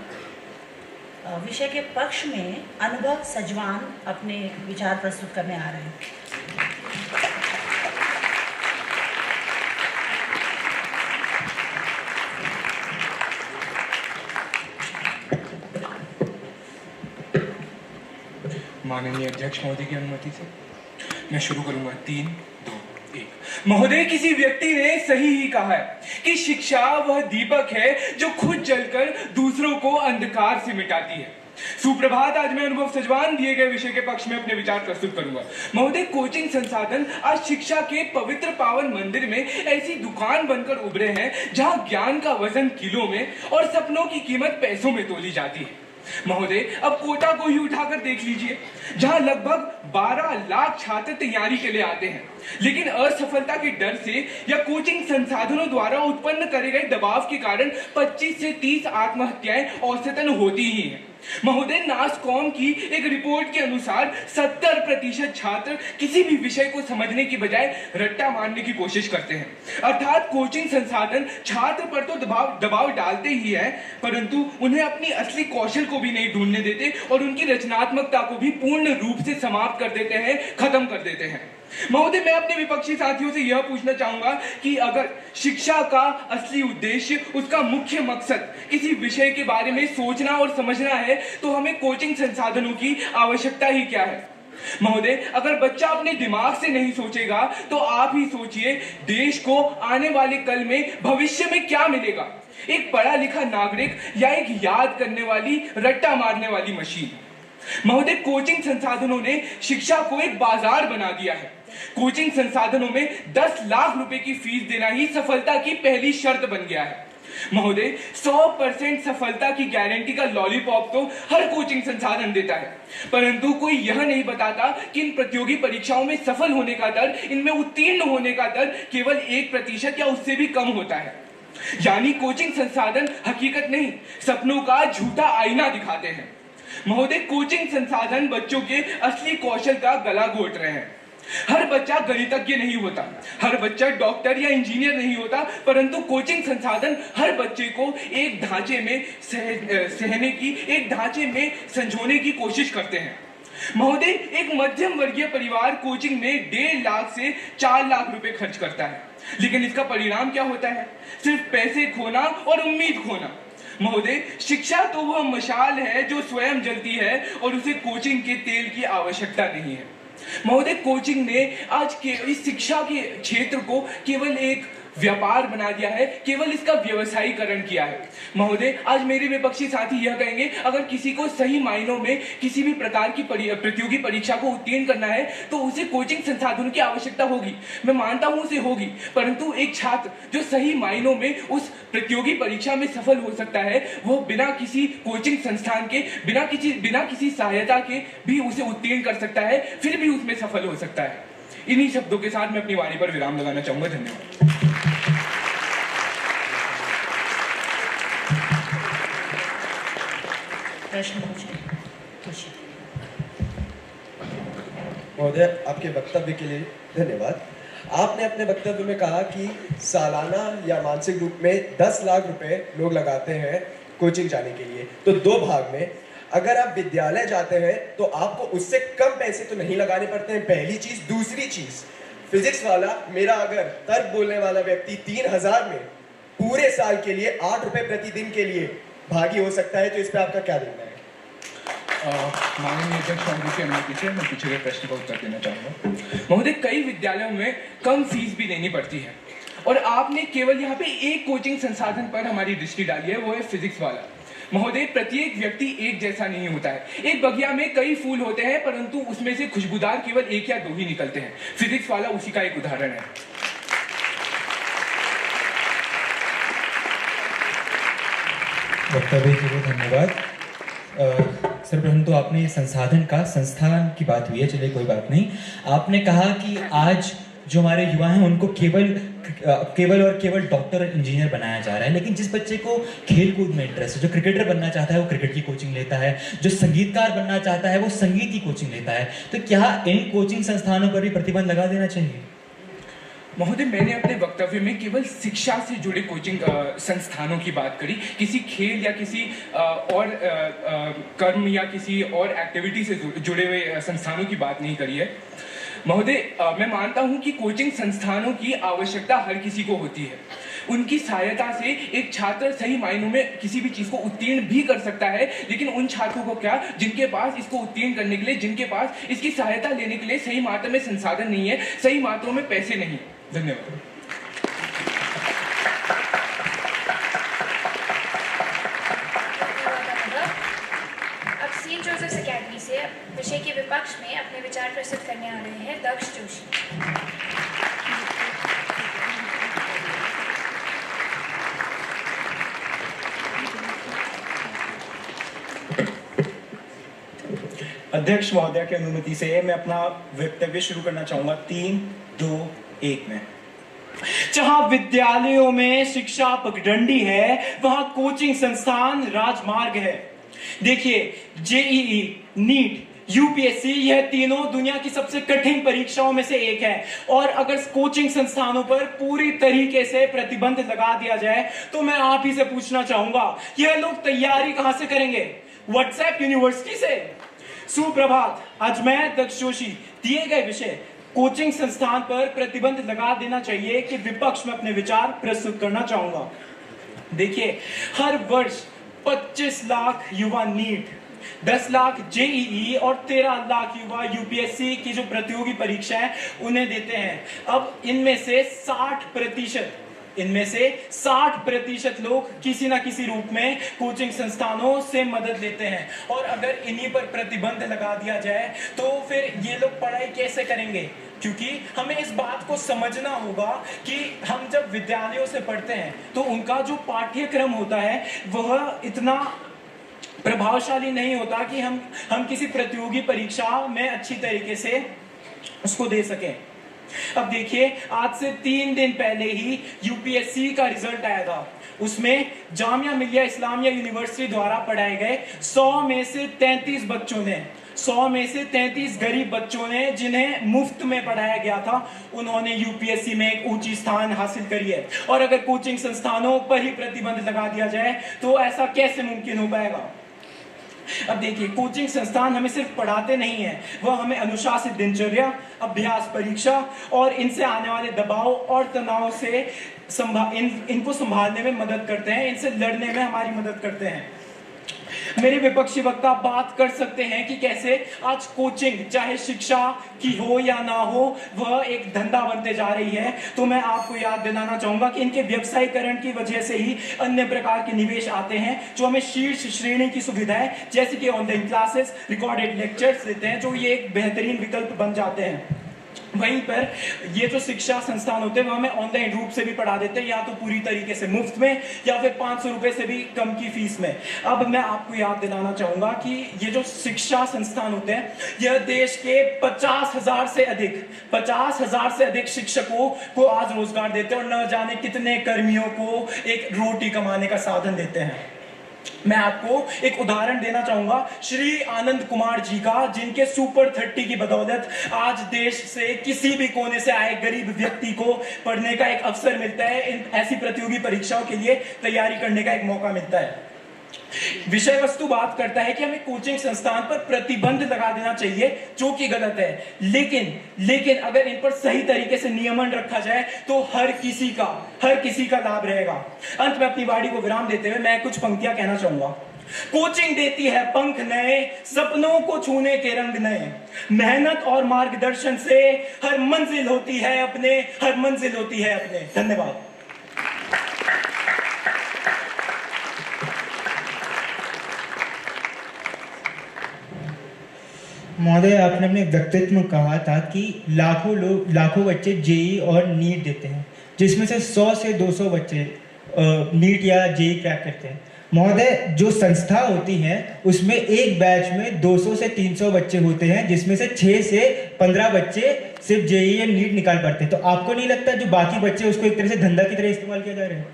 [SPEAKER 2] विषय के पक्ष में अनुभव सजवान अपने विचार प्रस्तुत करने आ रहे हैं।
[SPEAKER 5] माननीय अध्यक्ष महोदय की अनुमति से मैं शुरू करूंगा। 3, 2, 1। महोदय, किसी व्यक्ति ने सही ही कहा है कि शिक्षा वह दीपक है जो खुद जलकर दूसरों को अंधकार से मिटाती है। सुप्रभात। आज मैं अनुभव सजवान दिए गए विषय के पक्ष में अपने विचार प्रस्तुत करूंगा। महोदय, कोचिंग संसाधन आज शिक्षा के पवित्र पावन मंदिर में ऐसी दुकान बनकर उभरे हैं जहां ज्ञान का वजन किलो में और सपनों की कीमत पैसों में तोली जाती है। महोदय, अब कोटा को ही उठाकर देख लीजिए, जहां लगभग 12 लाख छात्र तैयारी के लिए आते हैं, लेकिन असफलता के डर से या कोचिंग संसाधनों द्वारा उत्पन्न करे गए दबाव के कारण 25 से 30 आत्महत्याएं औसतन होती ही हैं। महोदय, नासकॉम की एक रिपोर्ट के अनुसार 70% छात्र किसी भी विषय को समझने की बजाय रट्टा मारने की कोशिश करते हैं। अर्थात कोचिंग संसाधन छात्र पर तो दबाव डालते ही है, परंतु उन्हें अपनी असली कौशल को भी नहीं ढूंढने देते और उनकी रचनात्मकता को भी पूर्ण रूप से समाप्त कर देते हैं, खत्म कर देते हैं। महोदय, मैं अपने विपक्षी साथियों से यह पूछना चाहूंगा कि अगर शिक्षा का असली उद्देश्य, उसका मुख्य मकसद किसी विषय के बारे में सोचना और समझना है, तो हमें कोचिंग संसाधनों की आवश्यकता ही क्या है? महोदय, अगर बच्चा अपने दिमाग से नहीं सोचेगा तो आप ही सोचिए देश को आने वाले कल में, भविष्य में क्या मिलेगा? एक पढ़ा लिखा नागरिक या एक याद करने वाली, रट्टा मारने वाली मशीन? महोदय, कोचिंग संसाधनों ने शिक्षा को एक बाजार बना दिया है। कोचिंग संसाधनों में 10 लाख रुपए की फीस देना ही सफलता की पहली शर्त बन गया है। महोदय, 100% सफलता की गारंटी का लॉलीपॉप तो हर कोचिंग संसाधन देता है, परंतु कोई यह नहीं बताता कि इन प्रतियोगी परीक्षाओं में सफल होने का दर, इनमें उत्तीर्ण होने का दर केवल 1% या उससे भी कम होता है। यानी कोचिंग संसाधन हकीकत नहीं, सपनों का झूठा आईना दिखाते हैं। महोदय, कोचिंग संसाधन बच्चों के असली कौशल का गला घोट रहे हैं। हर बच्चा गणितज्ञ नहीं होता, हर बच्चा डॉक्टर या इंजीनियर नहीं होता, परंतु कोचिंग संसाधन हर बच्चे को एक ढांचे में सहने की, एक ढांचे में संजोने की कोशिश करते हैं। महोदय, एक मध्यम वर्गीय परिवार कोचिंग में 1.5 लाख से 4 लाख रुपए खर्च करता है, लेकिन इसका परिणाम क्या होता है? सिर्फ पैसे खोना और उम्मीद खोना। महोदय, शिक्षा तो वह मशाल है जो स्वयं जलती है और उसे कोचिंग के तेल की आवश्यकता नहीं है। महोदय, कोचिंग ने आज के इस शिक्षा के क्षेत्र को केवल एक व्यापार बना दिया है, केवल इसका व्यवसायीकरण किया है। महोदय, आज मेरे विपक्षी साथी यह कहेंगे, अगर किसी को सही मायनों में किसी भी प्रकार की प्रतियोगी परीक्षा को उत्तीर्ण करना है तो उसे कोचिंग संसाधनों की आवश्यकता होगी। मैं मानता हूं उसे होगी, परंतु एक छात्र जो सही मायनों में उस प्रतियोगी परीक्षा में सफल हो सकता है, वो बिना किसी कोचिंग संस्थान के, बिना किसी सहायता के भी उसे उत्तीर्ण कर सकता है, फिर भी उसमें सफल हो सकता है। इन्हीं शब्दों के साथ मैं अपनी वाणी पर विराम लगाना चाहूंगा। धन्यवाद।
[SPEAKER 2] प्रश्न पूछिए।
[SPEAKER 22] महोदय, आपके वक्तव्य के लिए धन्यवाद। आपने अपने वक्तव्य में कहा कि सालाना या मानसिक रूप में 10 लाख रुपए लोग लगाते हैं कोचिंग जाने के लिए, तो 2 भाग में अगर आप विद्यालय जाते हैं तो आपको उससे कम पैसे तो नहीं लगाने पड़ते हैं, पहली चीज। दूसरी चीज, फिजिक्स वाला मेरा अगर तर्क बोलने वाला व्यक्ति 3000 में पूरे साल के लिए 8 रुपए प्रतिदिन के लिए भागी हो सकता है, तो इस पर आपका क्या कहना है?
[SPEAKER 5] माननीय अध्यक्ष महोदय की अनुमति से मैं पूछे गए प्रश्न का उत्तर देना चाहूंगा। महोदय, कई विद्यालयों में कम फीस भी देनी पड़ती है और आपने केवल यहाँ पे एक कोचिंग संसाधन पर हमारी दृष्टि डाली है, वो है फिजिक्स वाला। महोदय, प्रत्येक व्यक्ति एक जैसा नहीं होता है। एक बगिया में कई फूल होते हैं, परंतु उसमें से खुशबूदार केवल 1 या 2 ही निकलते हैं। फिजिक्स वाला उसी का एक उदाहरण है।
[SPEAKER 23] वक्तव्य के लिए धन्यवाद। सर्वप्रथम तो आपने संसाधन का, संस्थान की बात हुई है, चलिए कोई बात नहीं। आपने कहा कि आज जो हमारे युवा हैं उनको केवल डॉक्टर और इंजीनियर बनाया जा रहा है, लेकिन जिस बच्चे को खेल कूद में इंटरेस्ट है, जो क्रिकेटर बनना चाहता है वो क्रिकेट की कोचिंग लेता है, जो संगीतकार बनना चाहता है वो संगीत की कोचिंग लेता है, तो क्या इन कोचिंग संस्थानों पर भी प्रतिबंध लगा देना चाहिए?
[SPEAKER 5] महोदय, मैंने अपने वक्तव्य में केवल शिक्षा से जुड़े कोचिंग संस्थानों की बात करी, किसी खेल या किसी और कर्म या किसी और एक्टिविटी से जुड़े हुए संस्थानों की बात नहीं करी है। महोदय, मैं मानता हूं कि कोचिंग संस्थानों की आवश्यकता हर किसी को होती है। उनकी सहायता से एक छात्र सही मायनों में किसी भी चीज को उत्तीर्ण भी कर सकता है, लेकिन उन छात्रों को क्या, जिनके पास इसको उत्तीर्ण करने के लिए, जिनके पास इसकी सहायता लेने के लिए सही मात्रा में संसाधन नहीं है, सही मात्रा में पैसे नहीं। धन्यवाद।
[SPEAKER 1] अब सेंट जोसेफ्स अकेडमी से विषय के विपक्ष में अपने विचार प्रस्तुत करने आ रहे हैं दक्ष जोशी।
[SPEAKER 4] अध्यक्ष महोदय की अनुमति से मैं अपना वक्तव्य शुरू करना चाहूंगा 3, 2, 1 में। जहां विद्यालयों में शिक्षा पगडंडी है, वहां कोचिंग संस्थान राजमार्ग है। देखिए, जेईई, नीट, यूपीएससी, यह तीनों दुनिया की सबसे कठिन परीक्षाओं में से एक है, और अगर कोचिंग संस्थानों पर पूरी तरीके से प्रतिबंध लगा दिया जाए तो मैं आप ही से पूछना चाहूंगा, यह लोग तैयारी कहां से करेंगे? व्हाट्सएप यूनिवर्सिटी से? सुप्रभात, आज मैं दक्ष जोशी दिए गए विषय कोचिंग संस्थान पर प्रतिबंध लगा देना चाहिए कि विपक्ष में अपने विचार प्रस्तुत करना चाहूंगा। देखिए, हर वर्ष 25 लाख युवा नीट, 10 लाख जेईई और 13 लाख युवा यूपीएससी की जो प्रतियोगी परीक्षा है उन्हें देते हैं। अब इनमें से 60% लोग किसी ना किसी रूप में कोचिंग संस्थानों से मदद लेते हैं, और अगर इन्हीं पर प्रतिबंध लगा दिया जाए तो फिर ये लोग पढ़ाई कैसे करेंगे? क्योंकि हमें इस बात को समझना होगा कि हम जब विद्यालयों से पढ़ते हैं तो उनका जो पाठ्यक्रम होता है वह इतना प्रभावशाली नहीं होता कि हम किसी प्रतियोगी परीक्षा में अच्छी तरीके से उसको दे सकें। अब देखिए, आज से 3 दिन पहले ही यूपीएससी का रिजल्ट आया था। उसमें जामिया मिलिया इस्लामिया यूनिवर्सिटी द्वारा पढ़ाए गए 100 में से 33 बच्चों ने, 100 में से 33 गरीब बच्चों ने जिन्हें मुफ्त में पढ़ाया गया था, उन्होंने यूपीएससी में एक ऊंची स्थान हासिल करी है। और अगर कोचिंग संस्थानों पर ही प्रतिबंध लगा दिया जाए तो ऐसा कैसे मुमकिन हो पाएगा? अब देखिए, कोचिंग संस्थान हमें सिर्फ पढ़ाते नहीं हैं, वह हमें अनुशासित दिनचर्या, अभ्यास, परीक्षा और इनसे आने वाले दबाव और तनाव से इनको संभालने में मदद करते हैं, इनसे लड़ने में हमारी मदद करते हैं। मेरे विपक्षी वक्ता बात कर सकते हैं कि कैसे आज कोचिंग, चाहे शिक्षा की हो या ना हो, वह एक धंधा बनते जा रही है। तो मैं आपको याद दिलाना चाहूंगा कि इनके व्यवसायीकरण की वजह से ही अन्य प्रकार के निवेश आते हैं जो हमें शीर्ष श्रेणी की सुविधाएं जैसे कि ऑनलाइन क्लासेस, रिकॉर्डेड लेक्चर्स देते हैं, जो ये एक बेहतरीन विकल्प बन जाते हैं। वहीं पर ये जो शिक्षा संस्थान होते हैं वो हमें ऑनलाइन रूप से भी पढ़ा देते हैं, या तो पूरी तरीके से मुफ्त में या फिर 500 रुपए से भी कम की फीस में। अब मैं आपको याद दिलाना चाहूंगा कि ये जो शिक्षा संस्थान होते हैं यह देश के 50,000 से अधिक शिक्षकों को आज रोजगार देते हैं, और न जाने कितने कर्मियों को एक रोटी कमाने का साधन देते हैं। मैं आपको एक उदाहरण देना चाहूंगा श्री आनंद कुमार जी का, जिनके सुपर 30 की बदौलत आज देश से किसी भी कोने से आए गरीब व्यक्ति को पढ़ने का एक अवसर मिलता है, ऐसी प्रतियोगी परीक्षाओं के लिए तैयारी करने का एक मौका मिलता है। विषय वस्तु बात करता है कि हमें कोचिंग संस्थान पर प्रतिबंध लगा देना चाहिए, जो कि गलत है, लेकिन अगर इन पर सही तरीके से नियमन रखा जाए तो हर किसी का लाभ रहेगा। अंत में अपनी वाणी को विराम देते हुए मैं कुछ पंक्तियां कहना चाहूंगा। कोचिंग देती है पंख नए, सपनों को छूने के रंग नए, मेहनत और मार्गदर्शन से हर मंजिल होती है अपने। धन्यवाद।
[SPEAKER 23] महोदय, आपने अपने वक्तव्य में कहा था कि लाखों बच्चे जेई और नीट देते हैं, जिसमें से 100 से 200 बच्चे नीट या जेई क्रैक करते हैं। महोदय, जो संस्था होती है उसमें एक बैच में 200 से 300 बच्चे होते हैं, जिसमें से 6 से 15 बच्चे सिर्फ जेई या नीट निकाल पाते हैं। तो आपको नहीं लगता जो बाकी बच्चे उसको एक तरह से धंधा की तरह इस्तेमाल किया जा रहा है?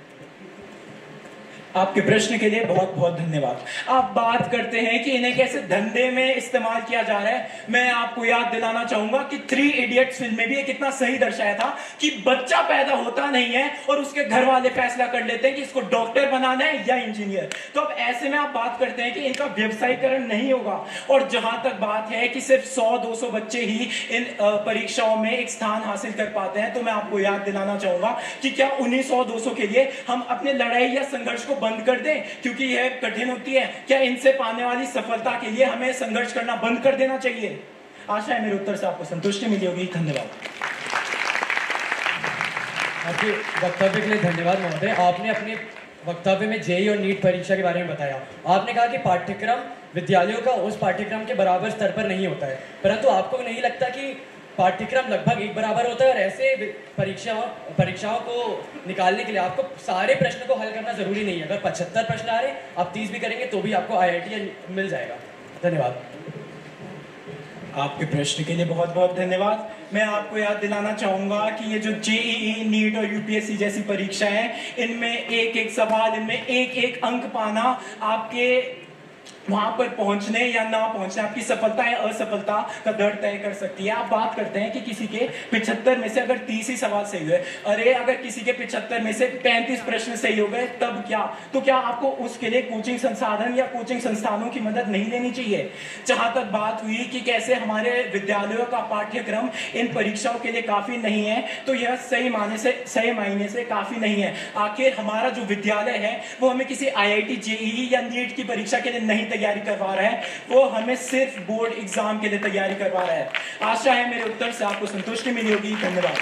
[SPEAKER 4] आपके प्रश्न के लिए बहुत बहुत धन्यवाद। आप बात करते हैं कि इन्हें कैसे धंधे में इस्तेमाल किया जा रहा है। मैं आपको याद दिलाना चाहूंगा कि 3 इडियट्स फिल्म में भी ये कितना सही दर्शाया था कि बच्चा पैदा होता नहीं है और उसके घर वाले फैसला कर लेते हैं कि इसको डॉक्टर बनाना है या इंजीनियर। तो अब ऐसे में आप बात करते हैं कि इनका व्यवसायीकरण नहीं होगा। और जहां तक बात है कि सिर्फ 100-200 बच्चे ही इन परीक्षाओं में एक स्थान हासिल कर पाते हैं, तो मैं आपको याद दिलाना चाहूंगा कि क्या उन्हीं 100-200 के लिए हम अपने लड़ाई या संघर्ष को बंद कर दें क्योंकि यह कठिन होती है? क्या इनसे पाने वाली सफलता के लिए हमें संघर्ष करना बंद कर देना चाहिए? आशा है मेरे उत्तर से आपको संतुष्टि मिली होगी। धन्यवाद।
[SPEAKER 6] आपके वक्तव्य के लिए धन्यवाद महोदय। आपने अपने वक्तव्य में जेईई और नीट परीक्षा के बारे में बताया। आपने कहा कि पाठ्यक्रम विद्यालयों का उस पाठ्यक्रम के बराबर स्तर पर नहीं होता है, परंतु आपको नहीं लगता कि पाठ्यक्रम लगभग एक बराबर होता है और ऐसे परीक्षाओं को निकालने के लिए आपको सारे प्रश्न को हल करना जरूरी नहीं है? अगर 75 प्रश्न आ रहे हैं आप 30 भी करेंगे तो भी आपको IIT मिल जाएगा। धन्यवाद।
[SPEAKER 4] आपके प्रश्न के लिए बहुत बहुत धन्यवाद। मैं आपको याद दिलाना चाहूंगा कि ये जो जेईई, नीट और यूपीएससी जैसी परीक्षा है, इनमें एक एक सवाल, इनमें एक एक अंक पाना आपके वहां पर पहुंचने या ना पहुंचने, आपकी सफलता या असफलता का दर तय कर सकती है। आप बात करते हैं कि किसी के 75 में से अगर 30 ही सवाल सही हुए, अरे अगर किसी के 75 में से 35 प्रश्न सही हो गए तब क्या? तो क्या आपको उसके लिए कोचिंग संसाधन या कोचिंग संस्थानों की मदद नहीं लेनी चाहिए? जहां तक बात हुई कि कैसे हमारे विद्यालयों का पाठ्यक्रम इन परीक्षाओं के लिए काफी नहीं है, तो यह सही मायने से काफी नहीं है। आखिर हमारा जो विद्यालय है वो हमें किसी IIT, जेईई या नीट की परीक्षा के लिए नहीं तैयारी करवा रहा है, वो हमें सिर्फ बोर्ड एग्जाम के लिए तैयारी करवा रहा है। आशा है मेरे उत्तर से आपको संतुष्टि मिली होगी। धन्यवाद।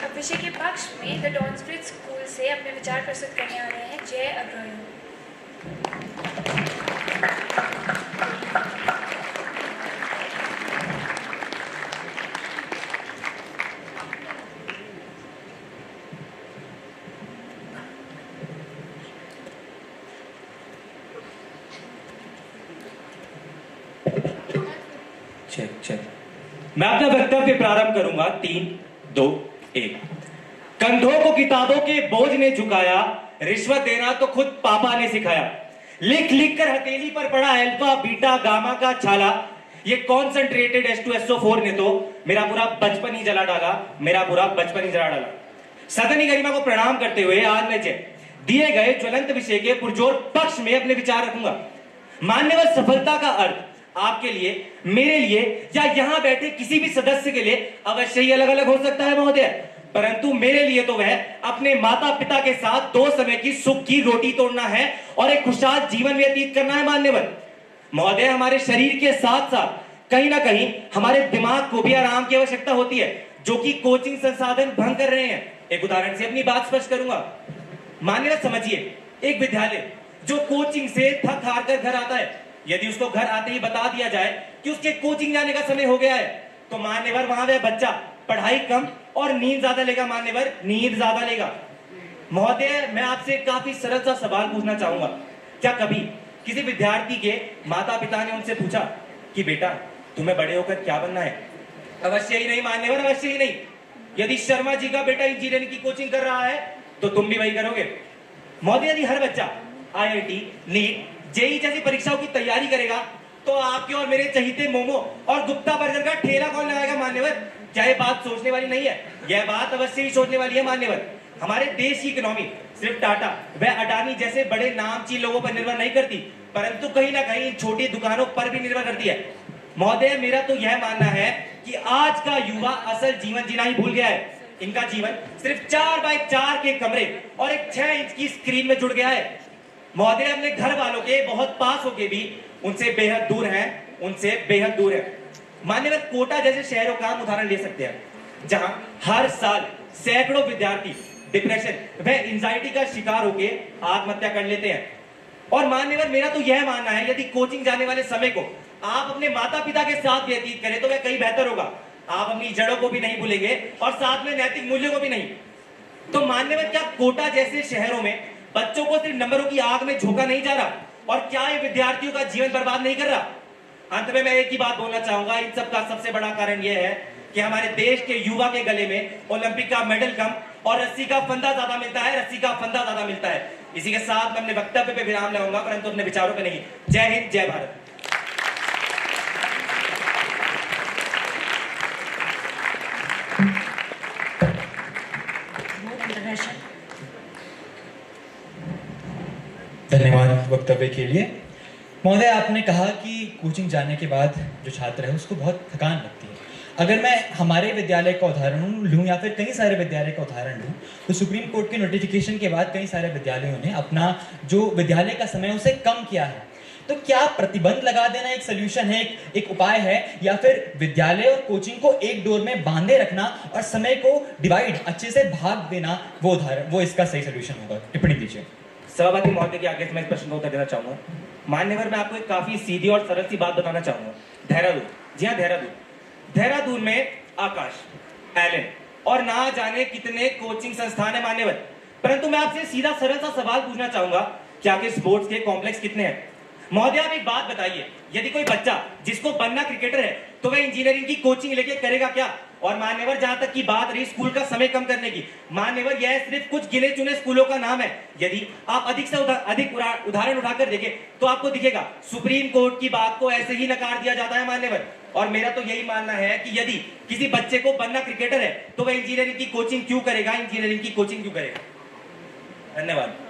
[SPEAKER 1] अब विषय के पक्ष में द डॉन्सब्रिज स्कूल से अपने विचार प्रस्तुत करने आ रहे हैं जय अग्रवाल।
[SPEAKER 7] चेक। मैं अपना वक्तव्य प्रारंभ करूंगा। 3, 2, 1। कंधों को किताबों के बोझ ने झुकाया, रिश्वत देना तो खुद पापा ने सिखाया। लिख लिख कर हथेली पर पड़ा अल्फा बीटा गामा का छाला, ये कॉन्सेंट्रेटेड H2SO4 ने तो मेरा पूरा बचपन ही जला डाला। सदनी गरिमा को प्रणाम करते हुए आज मैं दिए गए ज्वलंत विषय के पुरजोर पक्ष में अपने विचार रखूंगा। मान्यवर, सफलता का अर्थ आपके लिए, मेरे लिए या यहां बैठे किसी भी सदस्य के लिए अवश्य ही अलग अलग हो सकता है महोदय, परंतु मेरे लिए तो वह अपने माता पिता के साथ 2 समय की सुख की रोटी तोड़ना है और एक खुशहाल जीवन व्यतीत करना है। मान्यवर महोदय, हमारे शरीर के साथ साथ कहीं ना कहीं हमारे दिमाग को भी आराम की आवश्यकता होती है, जो कि कोचिंग संसाधन भंग कर रहे हैं। एक उदाहरण से अपनी बात स्पष्ट करूंगा। मान्यवर समझिए, एक विद्यालय जो कोचिंग से थक हार कर घर आता है, यदि उसको घर आते ही बता दिया जाए कि उसके कोचिंग जाने का समय हो गया है, तो मान्यवर वहां वह बच्चा पढ़ाई कम और नींद ज्यादा लेगा। मान्यवर, नींद ज्यादा लेगा। महोदय, मैं आपसे काफी सरल सा सवाल पूछना चाहूंगा। क्या कभी किसी विद्यार्थी के माता पिता ने उनसे पूछा कि बेटा तुम्हें बड़े होकर क्या बनना है? अवश्य ही नहीं मान्यवर, अवश्य ही नहीं। यदि शर्मा जी का बेटा इंजीनियरिंग की कोचिंग कर रहा है तो तुम भी वही करोगे। महोदय, यदि हर बच्चा IIT, नीट, जेईई जैसी परीक्षाओं की तैयारी करेगा तो आपके और मेरे चहीते मोमो और गुप्ता बर्गर का ठेला कौन लगाएगा? मान्यवर, क्या ये बात सोचने वाली नहीं है? यह बात अवश्य ही सोचने वाली है। मान्यवर, हमारे देश की इकोनॉमी सिर्फ टाटा व अडानी जैसे बड़े नामचीन लोगों पर निर्भर नहीं करती, परंतु कहीं ना कहीं छोटी दुकानों पर भी निर्भर करती है। महोदय, मेरा तो यह मानना है कि आज का युवा असल जीवन जीना ही भूल गया है। इनका जीवन सिर्फ 4x4 के कमरे और एक 6 इंच की स्क्रीन में जुड़ गया है। महोदय, अपने घर वालों के बहुत पास होके भी उनसे बेहद दूर है। मान्यवर, कोटा जैसे शहरों का हम उदाहरण ले सकते हैं, जहां हर साल सैकड़ों विद्यार्थी डिप्रेशन व एंजाइटी का शिकार होके आत्महत्या कर लेते हैं। और मान्यवर, मेरा तो यह मानना है, यदि कोचिंग जाने वाले समय को आप अपने माता पिता के साथ व्यतीत करें तो वह कहीं बेहतर होगा। आप अपनी जड़ों को भी नहीं भूलेंगे और साथ में नैतिक मूल्यों को भी नहीं। तो मान्यवर, क्या कोटा जैसे शहरों में बच्चों को सिर्फ नंबरों की आग में झोंका नहीं जा रहा? और क्या ये विद्यार्थियों का जीवन बर्बाद नहीं कर रहा? अंत में मैं एक ही बात बोलना चाहूंगा, इन सब का सबसे बड़ा कारण यह है कि हमारे देश के युवा के गले में ओलंपिक का मेडल कम और रस्सी का फंदा ज्यादा मिलता है, रस्सी का फंदा ज्यादा मिलता है। इसी के साथ मैं अपने वक्तव्य पे विराम लगाऊंगा, परंतु अपने विचारों पे नहीं। जय हिंद, जय भारत।
[SPEAKER 23] धन्यवाद वक्तव्य के लिए। महोदय, आपने कहा कि कोचिंग जाने के बाद जो छात्र है उसको बहुत थकान लगती है। अगर मैं हमारे विद्यालय का उदाहरण लूँ या फिर कई सारे विद्यालय का उदाहरण लूँ, तो सुप्रीम कोर्ट के नोटिफिकेशन के बाद कई सारे विद्यालयों ने अपना जो विद्यालय का समय उसे कम किया है। तो क्या प्रतिबंध लगा देना एक सोल्यूशन है, एक उपाय है, या फिर विद्यालय और कोचिंग को एक डोर में बांधे रखना और समय को डिवाइड अच्छे से भाग देना वो इसका सही सोल्यूशन होगा? टिप्पणी दीजिए।
[SPEAKER 7] सभापति महोदय के आगे से मैं इस प्रश्न का उत्तर देना चाहूंगा। मान्यवर, मैं आपको एक काफी सीधी और सरल सी बात बताना चाहूंगा। देहरादून, जी हाँ देहरादून में आकाश, एलन और ना जाने कितने कोचिंग संस्थान है मान्यवर, परंतु मैं आपसे सीधा सरल सा सवाल पूछना चाहूंगा कि आखिर स्पोर्ट्स के कॉम्प्लेक्स कितने हैं? महोदय, आप एक बात बताइए, यदि कोई बच्चा जिसको बनना क्रिकेटर है तो वह इंजीनियरिंग की कोचिंग लेके करेगा क्या? और मान्यवर, जहां तक की बात रही स्कूल का समय कम करने की, मान्यवर यह सिर्फ कुछ गिने चुने स्कूलों का नाम है। यदि आप अधिक से अधिक उदाहरण उठाकर देखें तो आपको दिखेगा सुप्रीम कोर्ट की बात को ऐसे ही नकार दिया जाता है मान्यवर। और मेरा तो यही मानना है कि यदि किसी बच्चे को बनना क्रिकेटर है तो वह इंजीनियरिंग की कोचिंग क्यों करेगा, इंजीनियरिंग की कोचिंग क्यों करेगा? धन्यवाद।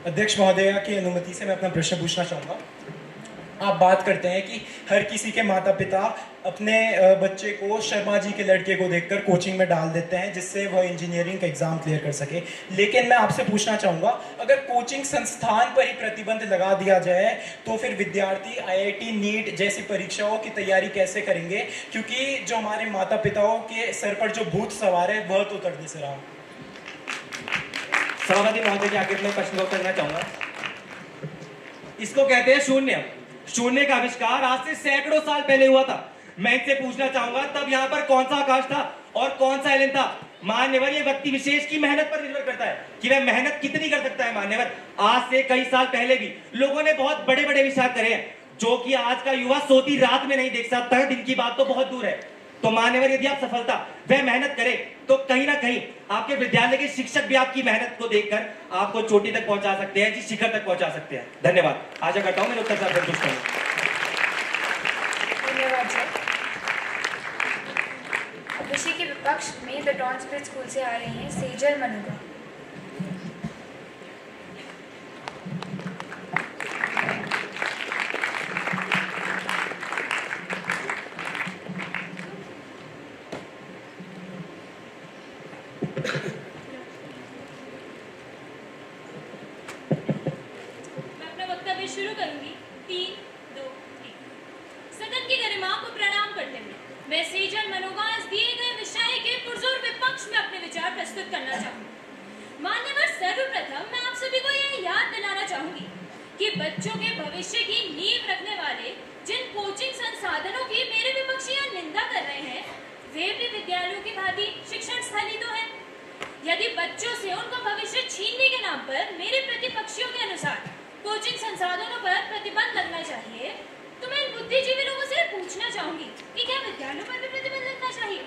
[SPEAKER 4] अध्यक्ष महोदया की अनुमति से मैं अपना प्रश्न पूछना चाहूँगा। आप बात करते हैं कि हर किसी के माता पिता अपने बच्चे को शर्मा जी के लड़के को देखकर कोचिंग में डाल देते हैं जिससे वह इंजीनियरिंग का एग्जाम क्लियर कर सके। लेकिन मैं आपसे पूछना चाहूँगा, अगर कोचिंग संस्थान पर ही प्रतिबंध लगा दिया जाए तो फिर विद्यार्थी IIT नीट जैसी परीक्षाओं की तैयारी कैसे करेंगे? क्योंकि जो हमारे माता पिताओं के सर पर जो भूत सवार है वह तो उतरने से रहा।
[SPEAKER 7] सभापति महोदय के आगे मैं प्रश्न उत्तर देना चाहूंगा। इसको कहते हैं शून्य। शून्य का आविष्कार आज से सैकड़ों साल पहले हुआ था। मैं इनसे पूछना चाहूंगा, तब यहाँ पर कौन सा आकाश था और कौन सा एलन था? मान्यवर, ये व्यक्ति विशेष की मेहनत पर निर्भर करता है कि वह मेहनत कितनी कर सकता है। मान्यवर, आज से कई साल पहले भी लोगों ने बहुत बड़े बड़े आविष्कार करे हैं जो कि आज का युवा सोती रात में नहीं देख सकता। दिन की बात तो बहुत दूर है। तो मान्यवर, यदि आप सफलता वह मेहनत करें तो कहीं ना कहीं आपके विद्यालय के शिक्षक भी आपकी मेहनत को देखकर आपको चोटी तक पहुंचा सकते हैं, जिस शिखर तक पहुंचा सकते हैं। धन्यवाद। आशा करता हूं मेरे उत्तर से संतुष्ट हैं।
[SPEAKER 1] धन्यवाद सर। विषय के विपक्ष में द टॉन्स ब्रिज स्कूल से आ रही हैं सेजल मनुगा।
[SPEAKER 8] शुरू करूंगी। 3, 2, 1। सदन की गरिमा को प्रणाम करते हुए मैं सेजल मनोगा इस दिए गए विषय के पुरजोर विपक्ष में अपने विचार प्रस्तुत करना चाहूंगी। मान्यवर, सर्वप्रथम मैं आप सभी को यह याद दिलाना चाहूंगी कि बच्चों के भविष्य की नींव रखने वाले जिन कोचिंग संसाधनों की मेरे विपक्षी यहाँ निंदा कर रहे हैं वे भी विद्यालयों की भांति शिक्षण स्थल ही तो है। यदि बच्चों से उनका भविष्य छीनने के नाम पर मेरे प्रतिपक्षियों के अनुसार कोचिंग संसाधनों पर प्रतिबंध लगना चाहिए, तो मैं इन बुद्धिजीवी लोगों से पूछना चाहूंगी कि क्या विद्यालयों पर भी प्रतिबंध लगना चाहिए?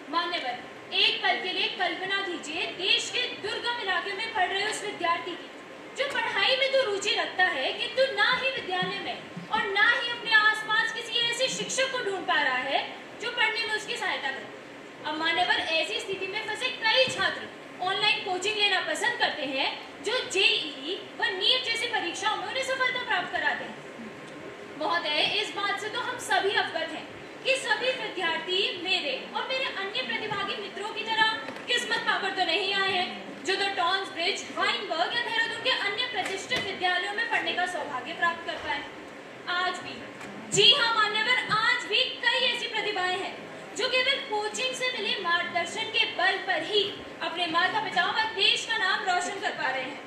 [SPEAKER 8] मान्यवर, एक पल के लिए कल्पना कीजिए देश के दुर्गम इलाके में पढ़ रहे उस विद्यार्थी की जो पढ़ाई में तो रुचि रखता है किंतु ना ही विद्यालय में और ना ही अपने आसपास किसी ऐसे शिक्षक को ढूंढ पा रहा है जो पढ़ने में उसकी सहायता करे। अब मान्यवर, ऐसी स्थिति में फंसे कई छात्र ऑनलाइन कोचिंग लेना पसंद करते हैं जो JEE व नीट जैसी परीक्षाओं में उन्हें सफलता प्राप्त कराते हैं। महोदय, इस बात से तो हम सभी अवगत हैं कि सभी विद्यार्थी मेरे और मेरे अन्य प्रतिभागी मित्रों की तरह किस्मत पाकर तो नहीं आए हैं जो द टॉन्स ब्रिज, वाइनबर्ग या देहरादून के अन्य प्रतिष्ठित विद्यालयों में पढ़ने का सौभाग्य प्राप्त कर पाए। आज भी, जी हाँ मान्यवर, आज भी कई ऐसी प्रतिभाएं हैं जो केवल कोचिंग से मिले मार्गदर्शन के बल पर ही अपने माता पिता व देश का नाम रोशन कर पा रहे हैं।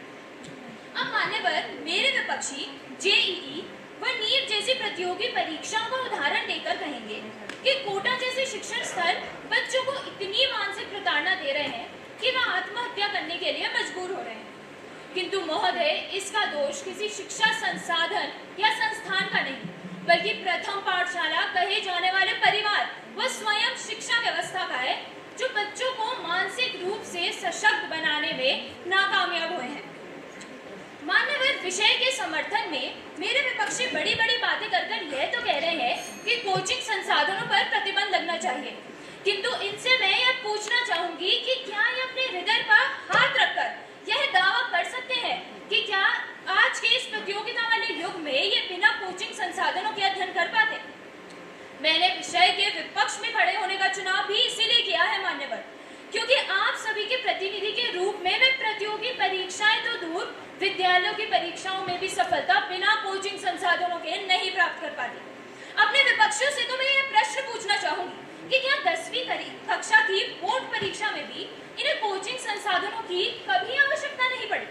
[SPEAKER 8] अब मान्यवर, मेरे विपक्षी JEE व नीट जैसी प्रतियोगी परीक्षाओं का उदाहरण देकर कहेंगे कि कोटा जैसे शिक्षण स्थल बच्चों को इतनी मानसिक प्रताड़ना दे रहे हैं कि वह आत्महत्या करने के लिए मजबूर हो रहे हैं। किंतु महोदय, इसका दोष किसी शिक्षा संसाधन या संस्थान का नहीं, बल्कि प्रथम पाठशाला कहे जाने वाले परिवार व स्वयं शिक्षा व्यवस्था का है, जो बच्चों को मानसिक रूप से सशक्त बनाने में नाकामयाब हुए हैं। मान्यवर, विषय के समर्थन में मेरे विपक्षी बड़ी बड़ी बातें कर यह तो कह रहे हैं कि कोचिंग संसाधनों पर प्रतिबंध लगना चाहिए, किंतु इनसे मैं यह पूछना चाहूंगी कि क्या ये अपने हृदय पर हाथ रखकर यह दावा कर सकते हैं कि क्या आज के इस प्रतियोगिता वाले युग में ये बिना कोचिंग संसाधनों के अध्ययन कर पाते? मैंने विषय के विपक्ष में खड़े होने का चुनाव भी इसीलिए किया है मान्यवर, क्योंकि आप सभी के प्रतिनिधि के रूप में मैं प्रतियोगी परीक्षाएं तो दूर, विद्यालयों की परीक्षाओं में भी सफलता बिना कोचिंग संसाधनों के नहीं प्राप्त कर पाती। अपने विपक्षियों से तो मैं यह प्रश्न पूछना चाहूंगी कि क्या 10वीं कक्षा की बोर्ड परीक्षा में भी इन्हें कोचिंग संसाधनों की कभी आवश्यकता नहीं पड़ी?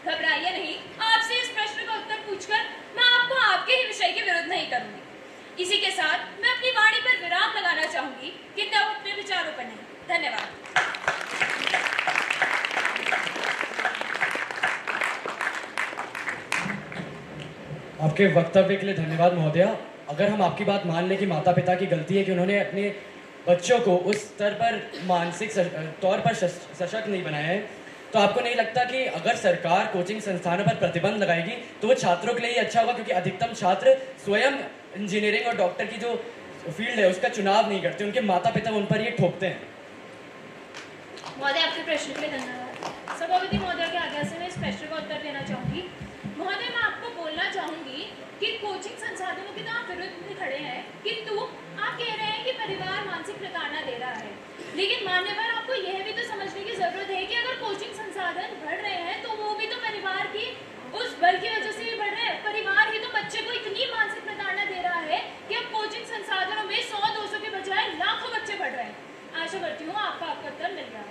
[SPEAKER 8] घबराइए नहीं, आपसे इस प्रश्न का उत्तर पूछकर मैं आपको आपके ही विषय के विरुद्ध नहीं करूंगी। इसी के साथ मैं अपनी वाणी पर विराम लगाना चाहूंगी, किंतु अपने विचारों पर नहीं। धन्यवाद।
[SPEAKER 6] आपके वक्तव्य के लिए धन्यवाद महोदया। अगर हम आपकी बात मान लें कि माता पिता की गलती है कि उन्होंने अपने बच्चों को उस स्तर पर मानसिक तौर पर सशक्त नहीं बनाया है, तो आपको नहीं लगता कि अगर सरकार कोचिंग संस्थानों पर प्रतिबंध लगाएगी तो वो छात्रों के लिए ही अच्छा होगा, क्योंकि अधिकतम छात्र स्वयं इंजीनियरिंग और डॉक्टर की जो फील्ड है उसका चुनाव नहीं करते, उनके माता पिता उन पर ये ठोकते हैं।
[SPEAKER 8] महोदय, आपके प्रश्न के लिए धन्यवाद। सभापति महोदय के आज्ञा से मैं इस प्रश्न का उत्तर देना चाहूंगी। महोदय, मैं आपको बोलना चाहूंगी कि कोचिंग संसाधनों के तो आप विरुद्ध में खड़े हैं, किंतु आप कह रहे हैं कि परिवार मानसिक प्रताड़ना दे रहा है, लेकिन मान्यवर आपको यह भी तो समझने की जरूरत है कि अगर कोचिंग संसाधन बढ़ रहे हैं तो वो भी तो परिवार की उस बल की वजह से ही बढ़ रहे हैं। परिवार ही तो बच्चे को इतनी मानसिक प्रताड़ना दे रहा है कि अब कोचिंग संसाधनों में 100-200 के बजाय लाखों बच्चे बढ़ रहे हैं। आशा करती हूँ आपका उत्तर मिल गया।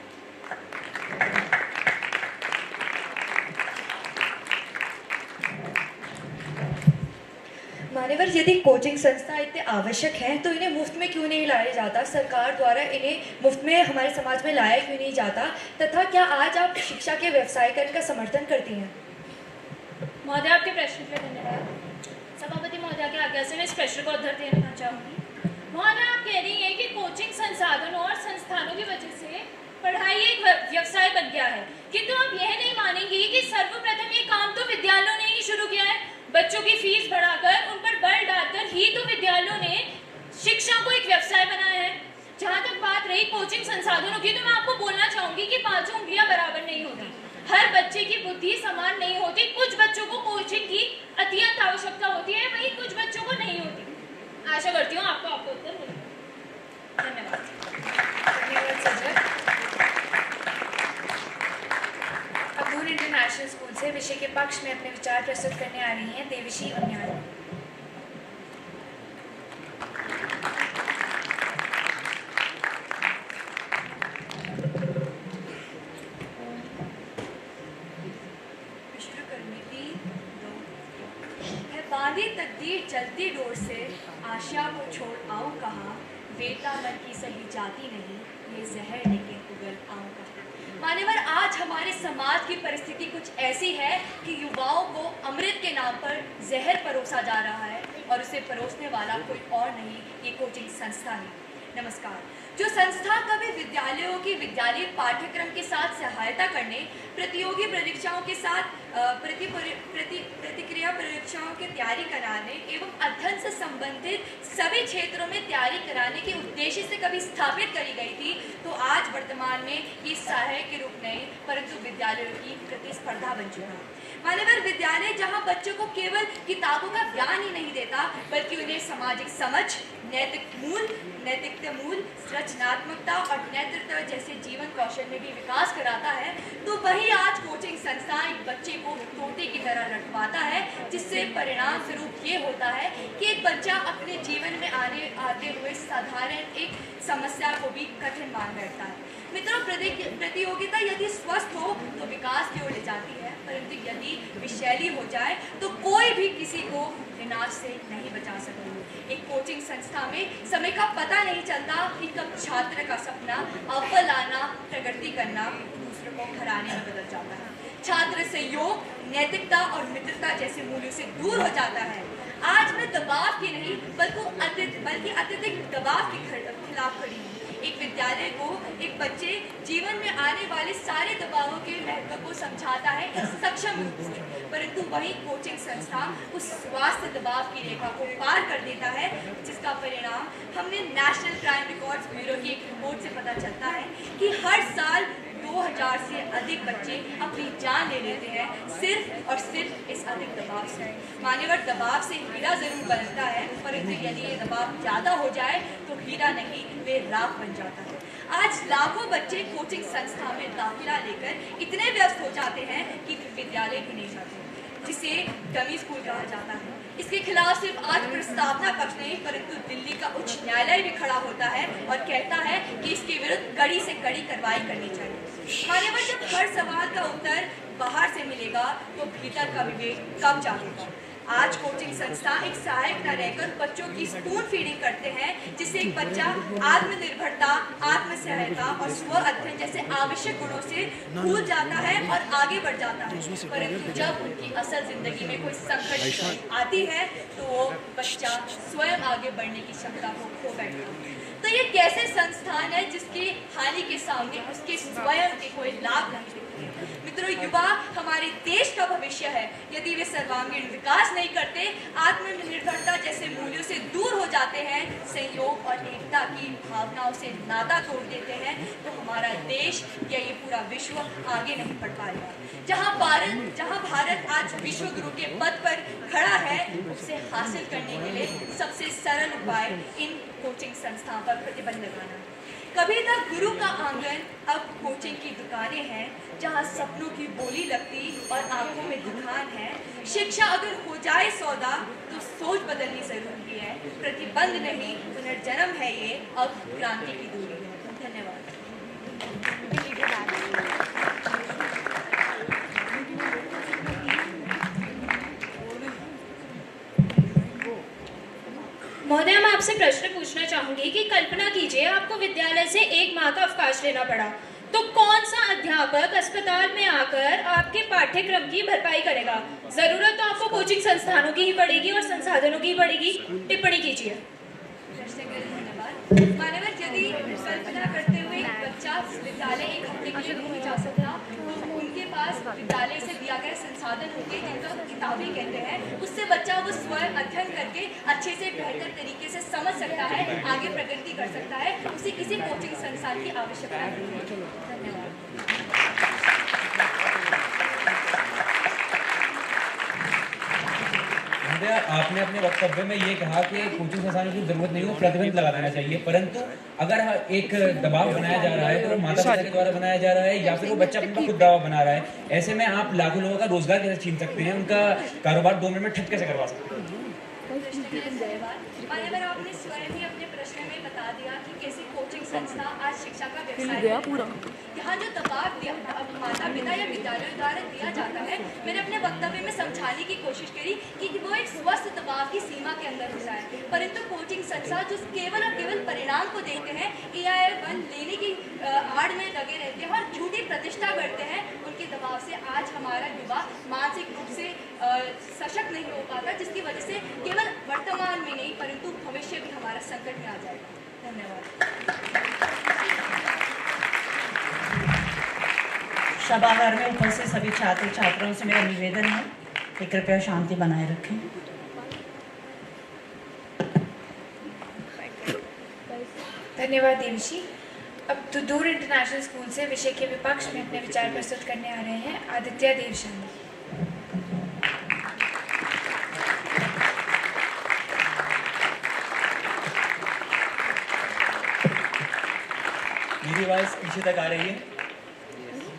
[SPEAKER 12] मान्यवर, यदि कोचिंग संस्था इतने आवश्यक हैं तो इन्हें मुफ्त में क्यों नहीं लाया जाता? सरकार द्वारा इन्हें मुफ्त में हमारे समाज में लाया क्यों नहीं जाता? तथा क्या आज आप शिक्षा के व्यवसायीकरण का समर्थन करती हैं?
[SPEAKER 8] महोदय, आपके प्रश्न के लिए धन्यवाद। सभापति महोदय के आज्ञा से मैं इस प्रश्न को उत्तर देना चाहूँगी। महोदय, आप कह रही हैं कि कोचिंग संसाधनों और संस्थानों की वजह से पढ़ाई एक व्यवसाय बन गया है, किंतु आप यह नहीं मानेंगी कि सर्वप्रथम ये काम तो विद्यालयों ने ही शुरू किया है। बच्चों की फीस बढ़ाकर, उन पर बल डालकर ही तो विद्यालयों ने शिक्षा को एक व्यवसाय बनाया है। जहाँ तक बात रही कोचिंग संसाधनों की, तो मैं आपको बोलना चाहूंगी कि पांचों उंगलियां बराबर नहीं होती, हर बच्चे की बुद्धि समान नहीं होती। कुछ बच्चों को कोचिंग की अत्यंत आवश्यकता होती है, वहीं कुछ बच्चों को नहीं होती। आशा करती हूँ आपको उत्तर मिलेगा। धन्यवाद।
[SPEAKER 1] अब्दुल इंटरनेशनल स्कूल से विषय के पक्ष में अपने विचार प्रस्तुत करने आ रही हैं देवशी उन्याल।
[SPEAKER 12] बांधी तकदीर चलती डोर से, आशा को छोड़ आऊं कहा, वेता मन की सही जाती नहीं, ये जहर लेके उगल आऊं कहा। मान्यवर, आज हमारे समाज की परिस्थिति कुछ ऐसी है कि युवाओं को अमृत के नाम पर जहर परोसा जा रहा है, और उसे परोसने वाला कोई और नहीं, ये कोचिंग संस्था है। नमस्कार। जो संस्था कभी विद्यालयों की विद्यालय पाठ्यक्रम के साथ सहायता करने, प्रतियोगी परीक्षाओं के साथ प्रतिक्रिया परीक्षाओं की तैयारी कराने एवं अध्ययन से संबंधित सभी क्षेत्रों में तैयारी कराने के उद्देश्य से कभी स्थापित करी गई थी, तो आज वर्तमान में ये सहायक के रूप नहीं परंतु विद्यालयों की प्रतिस्पर्धा बन चुका है। मान्यवर, विद्यालय जहाँ बच्चों को केवल किताबों का ज्ञान ही नहीं देता, बल्कि उन्हें सामाजिक समझ, नैतिकता मूल, रचनात्मकता और नेतृत्व जैसे जीवन कौशल में भी विकास कराता है, तो वही आज कोचिंग संस्था एक बच्चे को तोते की तरह रखवाता है, जिससे परिणाम स्वरूप ये होता है कि एक बच्चा अपने जीवन में आते हुए साधारण एक समस्या को भी कठिन मान बैठता है। मित्रों, प्रतियोगिता यदि स्वस्थ हो तो विकास की ओर ले जाती है, परंतु यदि विषैली हो जाए तो कोई भी किसी को विनाश से नहीं बचा सकता। एक कोचिंग संस्था में समय का पता नहीं चलता कि कब छात्र का सपना अव्वल आना, प्रगति करना दूसरों को हराने में बदल जाता है।
[SPEAKER 9] छात्र सहयोग, नैतिकता और मित्रता जैसे मूल्यों से दूर हो जाता है। आज मैं दबाव की नहीं बल्कि अत्यधिक दबाव के खिलाफ खड़ी हूँ। एक विद्यालय को एक बच्चे जीवन में आने वाले सारे दबावों के महत्व को समझाता है एक सक्षम रूप से, परंतु वही कोचिंग संस्था उस स्वास्थ्य दबाव की रेखा को पार कर देता है, जिसका परिणाम हमने नेशनल क्राइम रिकॉर्ड्स ब्यूरो की एक रिपोर्ट से पता चलता है कि हर साल 2000 से अधिक बच्चे अपनी जान ले लेते हैं सिर्फ और सिर्फ इस अधिक दबाव से। मान्यवर, दबाव से हीरा जरूर बनता है, परंतु यदि ये दबाव ज्यादा हो जाए तो हीरा नहीं, वे राख बन जाता है। आज लाखों बच्चे कोचिंग संस्था में दाखिला लेकर इतने व्यस्त हो जाते हैं कि विद्यालय भी नहीं जाते, जिसे डमी स्कूल कहा जाता है। इसके खिलाफ सिर्फ आज प्रस्तावना पक्ष नहीं, परंतु दिल्ली का उच्च न्यायालय भी खड़ा होता है और कहता है कि इसके विरुद्ध कड़ी से कड़ी कार्रवाई करनी चाहिए। मान्यवर, जब हर सवाल का उत्तर बाहर से मिलेगा तो भीतर का विवेक कब जागेगा। आज कोचिंग संस्था एक सहायक न रहकर बच्चों की स्पून फीडिंग करते हैं, जिससे एक बच्चा आत्मनिर्भरता, आत्मसहायता और स्व अध्ययन जैसे आवश्यक गुणों से भूल जाता है और आगे बढ़ जाता है। परंतु जब उनकी असल जिंदगी में कोई संकट आती है तो वो बच्चा स्वयं आगे बढ़ने की क्षमता को खो बैठता है। तो ये कैसे संस्थान है जिसकी हानि के सामने उसके स्वयं के कोई लाभ नहीं दिखते। मित्रों, युवा हमारे देश का भविष्य है। यदि वे सर्वांगीण विकास नहीं करते, आत्मनिर्भरता जैसे मूल्यों से दूर हो जाते हैं, सहयोग और एकता की भावनाओं से नाता तोड़ देते हैं, तो हमारा देश या ये पूरा विश्व आगे नहीं बढ़ पाएगा। जहाँ भारत आज विश्व गुरु के पद पर खड़ा है, उसे हासिल करने के लिए सबसे सरल उपाय इन कोचिंग संस्थाओं पर प्रतिबंध लगाना। कभी तक गुरु का आंगन अब कोचिंग की दुकानें हैं, जहां सपनों की बोली लगती और आंखों में दुकान है। शिक्षा अगर हो जाए सौदा तो सोच बदलनी जरूरी है। प्रतिबंध नहीं, पुनर्जन्म है ये, अब क्रांति की दूरी है। धन्यवाद।
[SPEAKER 8] महोदय, मैं आपसे प्रश्न पूछना चाहूंगी कि कल्पना कीजिए आपको विद्यालय से 1 माह का अवकाश लेना पड़ा, तो कौन सा अध्यापक अस्पताल में आकर आपके पाठ्यक्रम की भरपाई करेगा? जरूरत तो आपको कोचिंग संस्थानों की ही पड़ेगी और संसाधनों की ही पड़ेगी। टिप्पणी कीजिए।
[SPEAKER 9] मान्यवर, यदि कल्पना करते हुए बच्चा विद्यालय एक हफ्ते के लिए नहीं जा सकता, तो उनके पास विद्यालय से दिया गया संसाधन होंगे, जिनको किताबें कहते हैं। उससे बच्चा वो स्वयं अध्ययन करके अच्छे से बेहतर तरीके से समझ सकता है, आगे प्रगति कर सकता है। उसे किसी कोचिंग संस्थान की आवश्यकता नहीं है। धन्यवाद।
[SPEAKER 6] आपने अपने वक्तव्य में ये कहा कि कोचिंग संस्थानों की जरूरत नहीं हो, प्रतिबंध लगा देना चाहिए, परंतु अगर एक दबाव बनाया जा रहा है तो वो माता पिता के द्वारा बनाया जा रहा है या फिर वो बच्चा अपना खुद दबाव बना रहा है, ऐसे में आप लाखों लोगों का रोजगार कैसे छीन सकते हैं, उनका कारोबार 2 मिनट में ठप कैसे करवा सकते हैं?
[SPEAKER 9] मान्यवर, आपने स्वयं ही अपने प्रश्न में बता दिया कि कैसे कोचिंग संस्था आज शिक्षा का व्यवसाय है। यहाँ जो दबाव माता पिता या विद्यालयों द्वारा दिया जाता है, मैंने अपने वक्तव्य में समझाने की कोशिश करी कि वो एक स्वस्थ दबाव की सीमा के अंदर होता है, परंतु कोचिंग संस्था जो केवल और केवल परिणाम को देखते हैं, EIL-1 लेने की आड़ में लगे रहते हैं और झूठी प्रतिष्ठा करते हैं, उनके दबाव से आज हमारा युवा मानसिक रूप से सशक्त नहीं हो पाता, जिसकी वजह से केवल वर्तमान में नहीं परंतु भविष्य भी हमारा संकट में आ जाएगा। धन्यवाद।
[SPEAKER 2] सभागार में उपस्थित सभी छात्र छात्राओं से मेरा निवेदन है कि कृपया शांति बनाए रखें।
[SPEAKER 1] धन्यवाद देवशी। अब तो दूर इंटरनेशनल स्कूल से विषय के विपक्ष में अपने विचार प्रस्तुत करने आ रहे हैं आदित्य देवचंद।
[SPEAKER 13] मेरी आवाज पीछे तक आ रही है?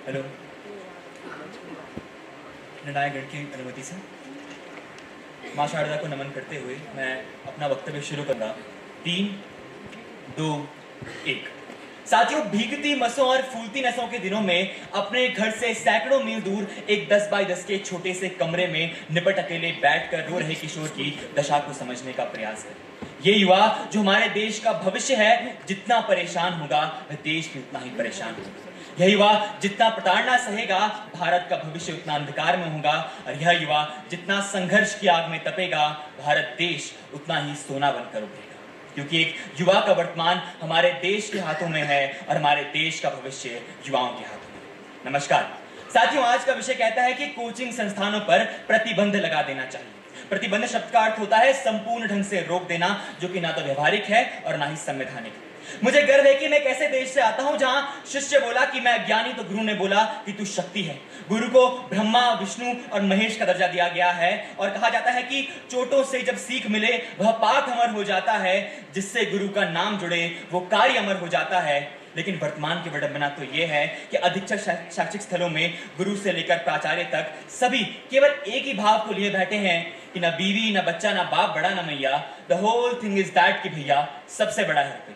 [SPEAKER 13] हेलो, निर्णायकगण की अनुमति से माँ शारदा को नमन करते हुए मैं अपना वक्तव्य शुरू करूंगा। 3, 2, 1। साथियों, भीगती मसों और फूलती नसों के दिनों में अपने घर से सैकड़ों मील दूर एक 10 बाय 10 के छोटे से कमरे में निपट अकेले बैठकर रो रहे किशोर की दशा को समझने का प्रयास है। ये युवा जो हमारे देश का भविष्य है, जितना परेशान होगा वह देश भी उतना ही परेशान होगा। यह युवा जितना प्रताड़ना सहेगा, भारत का भविष्य उतना अंधकार में होगा। और यह युवा जितना संघर्ष की आग में तपेगा, भारत देश उतना ही सोना बनकर उभरेगा। क्योंकि एक युवा का वर्तमान हमारे देश के हाथों में है और हमारे देश का भविष्य युवाओं के हाथों में। नमस्कार साथियों, आज का विषय कहता है कि कोचिंग संस्थानों पर प्रतिबंध लगा देना चाहिए। प्रतिबंध शब्द का अर्थ होता है संपूर्ण ढंग से रोक देना, जो कि ना तो व्यवहारिक है और ना ही संवैधानिक। मुझे गर्व है कि मैं एक ऐसे देश से आता हूं जहां शिष्य बोला कि मैं अज्ञानी, तो गुरु ने बोला कि तू शक्ति है। गुरु को ब्रह्मा, विष्णु और महेश का दर्जा दिया गया है और कहा जाता है कि चोटों से जब सीख मिले वह पाठ अमर हो जाता है, जिससे गुरु का नाम जुड़े वो कार्य अमर हो जाता है। लेकिन वर्तमान की विडंबना तो यह है कि अधिकतर शैक्षिक स्थलों में गुरु से लेकर प्राचार्य तक सभी केवल एक ही भाव को लिए बैठे हैं कि ना बीवी, ना बच्चा, ना बाप बड़ा, ना मैया। The whole thing is that कि भैया सबसे बड़ा है कोई।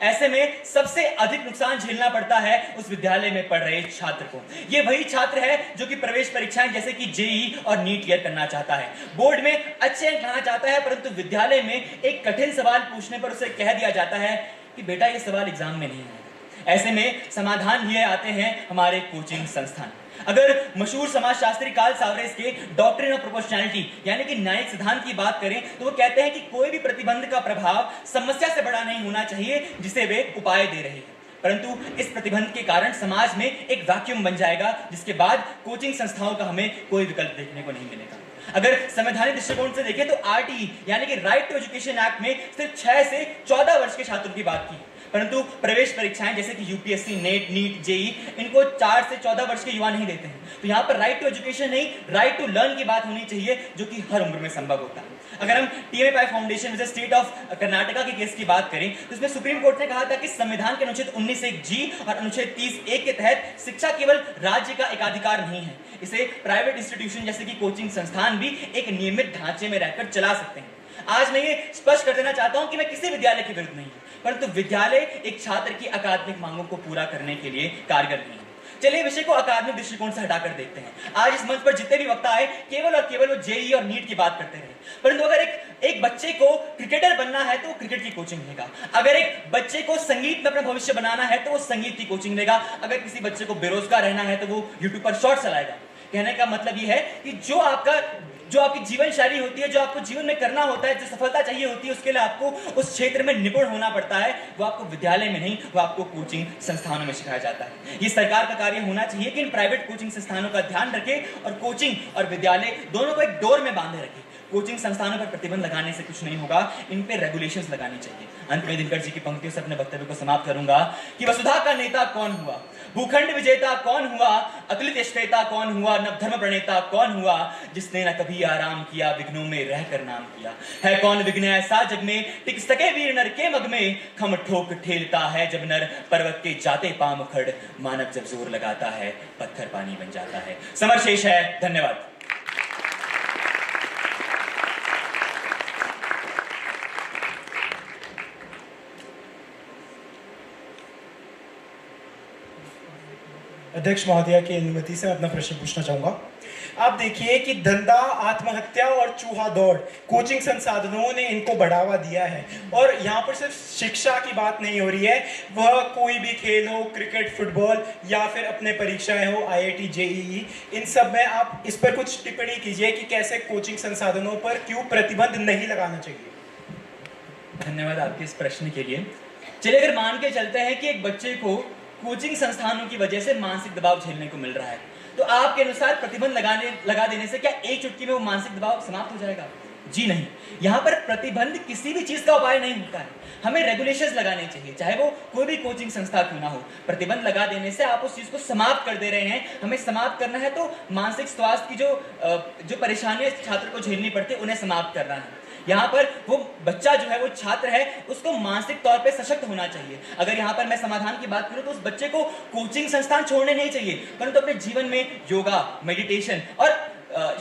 [SPEAKER 13] ऐसे में सबसे अधिक नुकसान झेलना पड़ता है उस विद्यालय में पढ़ रहे छात्र को। ये वही छात्र है जो कि प्रवेश परीक्षाएं जैसे कि जेई और नीट क्लियर करना चाहता है, बोर्ड में अच्छे अंक लाना चाहता है, परंतु विद्यालय में एक कठिन सवाल पूछने पर उसे कह दिया जाता है कि बेटा ये सवाल एग्जाम में नहीं है। ऐसे में समाधान लिए आते हैं हमारे कोचिंग संस्थान। अगर मशहूर समाजशास्त्री कार्ल सावरेस के डॉक्ट्रिन ऑफ प्रोपोर्शनैलिटी यानी कि न्यायिक सिद्धांत की बात करें तो वो कहते हैं कि कोई भी प्रतिबंध का प्रभाव समस्या से बड़ा नहीं होना चाहिए जिसे वे उपाय दे रहे हैं, परंतु इस प्रतिबंध के कारण समाज में एक वैक्यूम बन जाएगा, जिसके बाद कोचिंग संस्थाओं का हमें कोई विकल्प देखने को नहीं मिलेगा। अगर संवैधानिक दृष्टिकोण से देखें तो आरटीई यानी कि राइट टू एजुकेशन एक्ट में सिर्फ 6 से 14 वर्ष के छात्रों की बात की, परंतु प्रवेश परीक्षाएं जैसे कि यूपीएससी, नेट, नीट, जेई इनको 4 से 14 वर्ष के युवा नहीं देते हैं। तो यहाँ पर राइट टू एजुकेशन नहीं, राइट टू लर्न की बात होनी चाहिए, जो कि हर उम्र में संभव होता है। अगर हम TMA foundation with state of Karnataka के केस की बात करें तो इसमें सुप्रीम कोर्ट ने कहा था कि संविधान के अनुच्छेद 19(1)(g) और अनुच्छेद 30(1) के तहत शिक्षा केवल राज्य का एकाधिकार नहीं है, इसे प्राइवेट इंस्टीट्यूशन जैसे कि कोचिंग संस्थान भी एक नियमित ढांचे में रहकर चला सकते हैं। आज मैं ये स्पष्ट कर देना चाहता हूं कि मैं किसी विद्यालय के विरुद्ध नहीं हूं, परंतु विद्यालय एक छात्र की अकादमिक मांगों को पूरा करने के लिए कारगर नहीं है। चलिए विषय को अकादमिक दृष्टिकोण से हटाकर देखते हैं। आज इस मंच पर जितने भी वक्ता आए केवल और केवल वो जेई और नीट की बात करते रहे, परंतु अगर एक बच्चे को क्रिकेटर बनना है तो वो क्रिकेट की कोचिंग लेगा, अगर एक बच्चे को संगीत में अपना भविष्य बनाना है तो वो संगीत की कोचिंग लेगा, अगर किसी बच्चे को बेरोजगार रहना है तो वो यूट्यूब पर शॉर्ट चलाएगा। कहने का मतलब ये है कि जो आपकी जीवन शैली होती है, जो आपको जीवन में करना होता है, जो सफलता चाहिए होती है, उसके लिए आपको उस क्षेत्र में निपुण होना पड़ता है। वो आपको विद्यालय में नहीं, वो आपको कोचिंग संस्थानों में सिखाया जाता है। ये सरकार का कार्य होना चाहिए कि इन प्राइवेट कोचिंग संस्थानों का ध्यान रखे और कोचिंग और विद्यालय दोनों को एक डोर में बांधे रखे। कोचिंग संस्थानों पर प्रतिबंध लगाने से कुछ नहीं होगा, इन पे रेगुलेशंस लगानी चाहिए। अंत में दिनकर जी की पंक्तियों से अपने वक्तव्य को समाप्त करूंगा कि वसुधा का नेता कौन हुआ, भूखंड विजेता कौन हुआ, अतुलित यशवेता कौन हुआ, नवधर्म प्रणेता कौन हुआ, जिसने न कभी आराम किया, विघ्नों में रहकर नाम किया। है कौन विघ्न ऐसा जग में, टिक सके वीर नर के मग में, खम ठोक ठेलता है जब नर, पर्वत के जाते पांव उखड़, मानव जब जोर लगाता है पत्थर पानी बन जाता है। समर शेष है। धन्यवाद।
[SPEAKER 4] अध्यक्ष महोदया की अनुमति से मैं अपना प्रश्न पूछना चाहूंगा। आप देखिए कि धंधा, आत्महत्या और चूहा दौड़ कोचिंग संसाधनों ने इनको बढ़ावा दिया है, और यहाँ पर सिर्फ शिक्षा की बात नहीं हो रही है, वह कोई भी खेल हो, क्रिकेट, फुटबॉल या फिर अपने परीक्षाएं हो, आईआईटी, जेईई, इन सब में आप इस पर कुछ टिप्पणी कीजिए कि कैसे कोचिंग संसाधनों पर क्यों प्रतिबंध नहीं लगाना चाहिए।
[SPEAKER 13] धन्यवाद आपके इस प्रश्न के लिए। चलिए अगर मान के चलते हैं कि एक बच्चे को कोचिंग संस्थानों की वजह से मानसिक दबाव झेलने को मिल रहा है, तो आपके अनुसार प्रतिबंध लगा देने से क्या एक चुटकी में वो मानसिक दबाव समाप्त हो जाएगा? जी नहीं। यहाँ पर प्रतिबंध किसी भी चीज का उपाय नहीं होता है, हमें रेगुलेशंस लगाने चाहिए, चाहे वो कोई भी कोचिंग संस्था क्यों ना हो। प्रतिबंध लगा देने से आप उस चीज को समाप्त कर दे रहे हैं। हमें समाप्त करना है तो मानसिक स्वास्थ्य की जो परेशानियां छात्र को झेलनी पड़ती है उन्हें समाप्त करना है। यहाँ पर वो बच्चा जो है, वो छात्र है, उसको मानसिक तौर पे सशक्त होना चाहिए। अगर यहाँ पर मैं समाधान की बात करूँ तो उस बच्चे को कोचिंग संस्थान छोड़ने नहीं चाहिए, परंतु अपने जीवन में योगा, मेडिटेशन और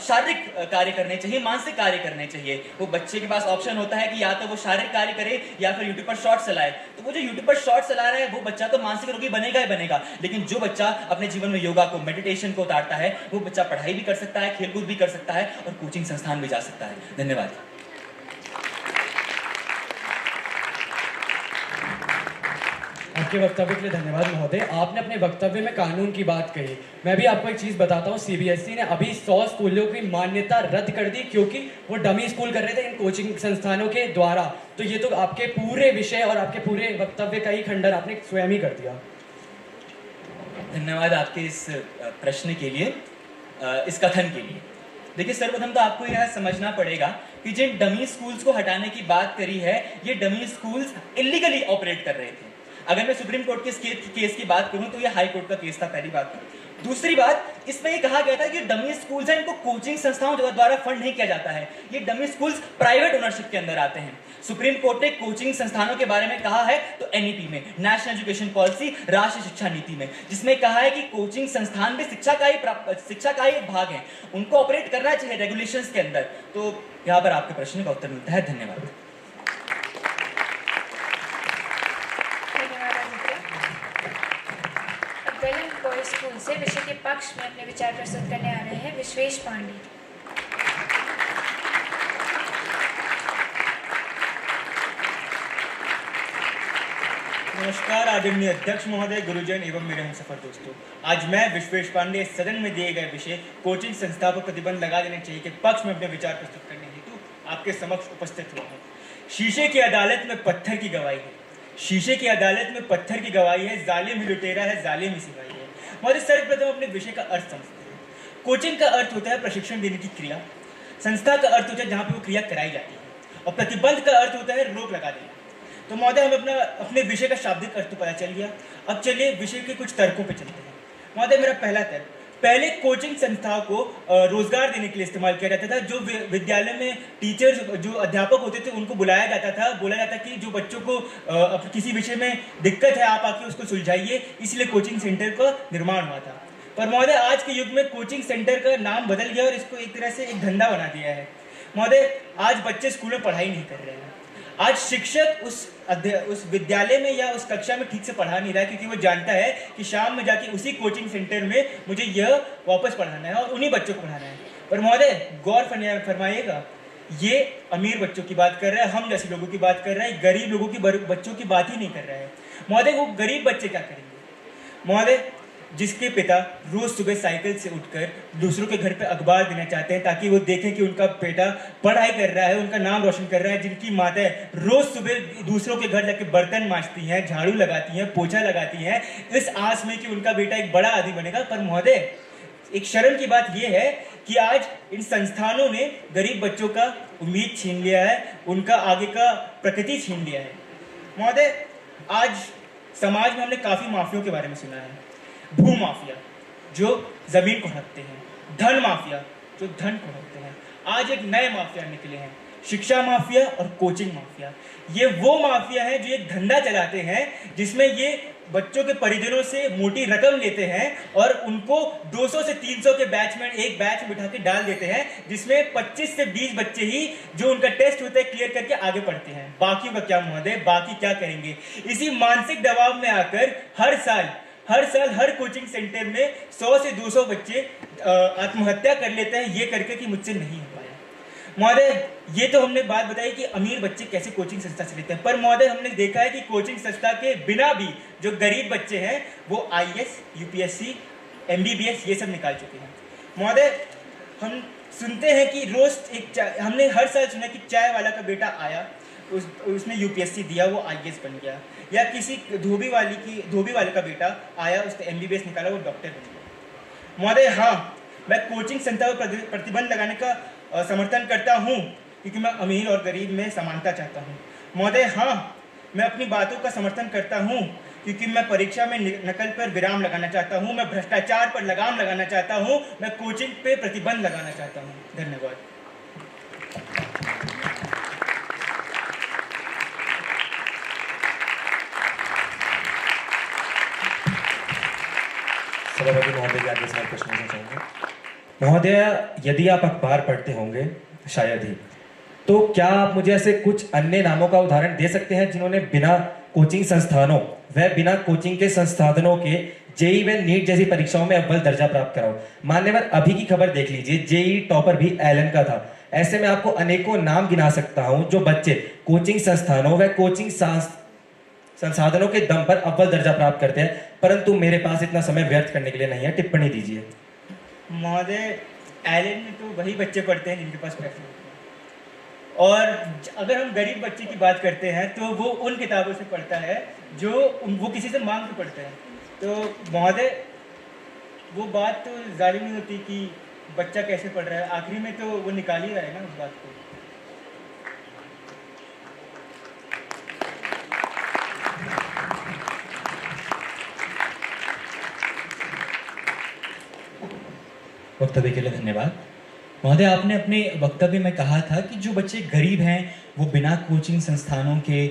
[SPEAKER 13] शारीरिक कार्य करने चाहिए, मानसिक कार्य करने चाहिए। वो बच्चे के पास ऑप्शन होता है कि या तो वो शारीरिक कार्य करे या फिर यूट्यूब पर शॉर्ट चलाए। तो वो जो यूट्यूब पर शॉर्ट चला रहा है वो बच्चा तो मानसिक रोगी बनेगा ही बनेगा, लेकिन जो बच्चा अपने जीवन में योगा को, मेडिटेशन को उतारता है, वो बच्चा पढ़ाई भी कर सकता है, खेलकूद भी कर सकता है और कोचिंग संस्थान भी जा सकता है। धन्यवाद।
[SPEAKER 6] आपके वक्तव्य के लिए धन्यवाद महोदय। आपने अपने वक्तव्य में कानून की बात कही। मैं भी आपको एक चीज़ बताता हूँ, सीबीएसई ने अभी 100 स्कूलों की मान्यता रद्द कर दी क्योंकि वो डमी स्कूल कर रहे थे इन कोचिंग संस्थानों के द्वारा। तो ये तो आपके पूरे विषय और आपके पूरे वक्तव्य का ही खंडन आपने स्वयं ही कर दिया।
[SPEAKER 13] धन्यवाद आपके इस प्रश्न के लिए, इस कथन के लिए। देखिए, सर्वप्रथम तो आपको यह समझना पड़ेगा कि जिन डमी स्कूल्स को हटाने की बात करी है, ये डमी स्कूल्स इलीगली ऑपरेट कर रहे थे। अगर मैं सुप्रीम कोर्ट के केस की बात करूं तो ये हाई कोर्ट का केस था, पहली बात। दूसरी बात, इसमें ये कहा गया था कि डमी स्कूल्स हैं, इनको कोचिंग संस्थाओं द्वारा फंड नहीं किया जाता है। ये डमी स्कूल्स प्राइवेट ओनरशिप के अंदर आते हैं। सुप्रीम कोर्ट ने कोचिंग संस्थानों के बारे में कहा है तो एनईपी में, नेशनल एजुकेशन पॉलिसी, राष्ट्रीय शिक्षा नीति में, जिसमें कहा है कि कोचिंग संस्थान भी शिक्षा का ही एक भाग है, उनको ऑपरेट करना चाहिए रेगुलेशंस के अंदर। तो यहाँ पर आपके प्रश्न का उत्तर मिलता है। धन्यवाद।
[SPEAKER 1] स्कूल से विषय के पक्ष में अपने विचार प्रस्तुत करने आ रहे हैं विश्वेश पांडे।
[SPEAKER 13] नमस्कार आदरणीय अध्यक्ष महोदय, गुरुजन एवं मेरे हमसफर दोस्तों। आज मैं विश्वेश पांडे सदन में दिए गए विषय कोचिंग संस्था पर प्रतिबंध लगा देने चाहिए के पक्ष में अपने विचार प्रस्तुत करने हेतु आपके समक्ष उपस्थित हुआ हूँ। शीशे की अदालत में पत्थर की गवाही है, शीशे की अदालत में पत्थर की गवाही है, जालिम ही लुटेरा है, जालिम ही सिपाही है। महोदय, सर्वप्रथम अपने विषय का अर्थ समझते हैं। कोचिंग का अर्थ होता है प्रशिक्षण देने की क्रिया, संस्था का अर्थ होता है जहाँ पे वो क्रिया कराई जाती है, और प्रतिबंध का अर्थ होता है रोक लगा देना। तो महोदय, हमें अपने विषय का शाब्दिक अर्थ तो पता चल गया। अब चलिए विषय के कुछ तर्कों पे चलते हैं। महोदय, मेरा पहला तर्क, पहले कोचिंग संस्थाओं को रोजगार देने के लिए इस्तेमाल किया जाता था। जो विद्यालय में टीचर्स, जो अध्यापक होते थे, उनको बुलाया जाता था, बोला जाता कि जो बच्चों को किसी विषय में दिक्कत है आप आके उसको सुलझाइए, इसलिए कोचिंग सेंटर का निर्माण हुआ था। पर महोदय, आज के युग में कोचिंग सेंटर का नाम बदल गया और इसको एक तरह से एक धंधा बना दिया है। महोदय, आज बच्चे स्कूल में पढ़ाई नहीं कर रहे हैं। आज शिक्षक उस विद्यालय में या उस कक्षा में ठीक से पढ़ा नहीं रहा है, क्योंकि वो जानता है कि शाम में जाके उसी कोचिंग सेंटर में मुझे यह वापस पढ़ाना है और उन्हीं बच्चों को पढ़ाना है। पर महोदय, गौर फरमाइएगा, ये अमीर बच्चों की बात कर रहा है, हम जैसे लोगों की बात कर रहा है, गरीब लोगों की बच्चों की बात ही नहीं कर रहा है। महोदय, वो गरीब बच्चे क्या करेंगे? महोदय, जिसके पिता रोज सुबह साइकिल से उठकर दूसरों के घर पे अखबार देना चाहते हैं ताकि वो देखें कि उनका बेटा पढ़ाई कर रहा है, उनका नाम रोशन कर रहा है, जिनकी माताएं रोज सुबह दूसरों के घर जाके बर्तन मांजती हैं, झाड़ू लगाती हैं, पोछा लगाती हैं, इस आस में कि उनका बेटा एक बड़ा आदमी बनेगा। पर महोदय, एक शर्म की बात यह है कि आज इन संस्थानों ने गरीब बच्चों का उम्मीद छीन लिया है, उनका आगे का प्रकृति छीन लिया है। महोदय, आज समाज में हमने काफी माफियों के बारे में सुना है। भू माफिया जो जमीन को हड़पते हैं, धन माफिया जो धन को हड़पते हैं। आज एक नए माफिया निकले हैं, शिक्षा माफिया और कोचिंग माफिया। ये वो माफिया है जो एक धंधा चलाते हैं जिसमें ये बच्चों के परिजनों से मोटी रकम लेते हैं और उनको 200 से 300 के बैच में एक बैच में बिठा के डाल देते हैं, जिसमें 25 से 20 बच्चे ही जो उनका टेस्ट होता है क्लियर करके आगे पढ़ते हैं। बाकी का क्या महोदय, बाकी क्या करेंगे? इसी मानसिक दबाव में आकर हर साल हर कोचिंग सेंटर में 100 से 200 बच्चे आत्महत्या कर लेते हैं, ये करके कि मुझसे नहीं हो पाया। महोदय, ये तो हमने बात बताई कि अमीर बच्चे कैसे कोचिंग संस्था से लेते हैं, पर महोदय हमने देखा है कि कोचिंग संस्था के बिना भी जो गरीब बच्चे हैं वो IAS, UPSC, MBBS ये सब निकाल चुके हैं। महोदय, हम सुनते हैं कि रोज हमने हर साल सुना कि चाय वाला का बेटा आया, उसने UPSC दिया, वो IAS बन गया, या किसी धोबी वाले का बेटा आया, उसने MBBS निकाला, वो डॉक्टर बन गया। महोदय, हाँ, मैं कोचिंग संस्था पर प्रतिबंध लगाने का समर्थन करता हूँ क्योंकि मैं अमीर और गरीब में समानता चाहता हूँ। महोदय, हाँ, मैं अपनी बातों का समर्थन करता हूँ क्योंकि मैं परीक्षा में नकल पर विराम लगाना चाहता हूँ, मैं भ्रष्टाचार पर लगाम लगाना चाहता हूँ, मैं कोचिंग पे प्रतिबंध लगाना चाहता हूँ। धन्यवाद।
[SPEAKER 23] सभापति महोदय के आगे सवाल प्रश्न पूछना चाहेंगे। महोदय, यदि आप अखबार पढ़ते होंगे शायद ही, तो क्या आप मुझे ऐसे कुछ अन्य नामों का उदाहरण दे सकते हैं जिन्होंने बिना कोचिंग संस्थानों व बिना कोचिंग के संसाधनों के जेई व नीट जैसी परीक्षाओं में अव्वल दर्जा प्राप्त करा हो? मान्यवर, अभी की खबर देख लीजिए, जेई टॉपर भी एलन का था। ऐसे में आपको अनेकों नाम गिना सकता हूं जो बच्चे कोचिंग संस्थानों व संसाधनों के दम पर अव्वल दर्जा प्राप्त करते हैं, परंतु मेरे पास इतना समय व्यर्थ करने के लिए नहीं है। टिप्पणी दीजिए।
[SPEAKER 13] महोदय, एलन में तो वही बच्चे पढ़ते हैं जिनके पास पैसे होते हैं, और अगर हम गरीब बच्चे की बात करते हैं तो वो उन किताबों से पढ़ता है जो वो किसी से मांग के पढ़ता है। तो महोदय, वो बात तो जालिम नहीं होती कि बच्चा कैसे पढ़ रहा है, आखिरी में तो वो निकाल ही रहा है ना उस बात को।
[SPEAKER 23] वक्तव्य के लिए धन्यवाद। महोदय, आपने अपने वक्तव्य में कहा था कि जो बच्चे गरीब हैं वो बिना कोचिंग संस्थानों के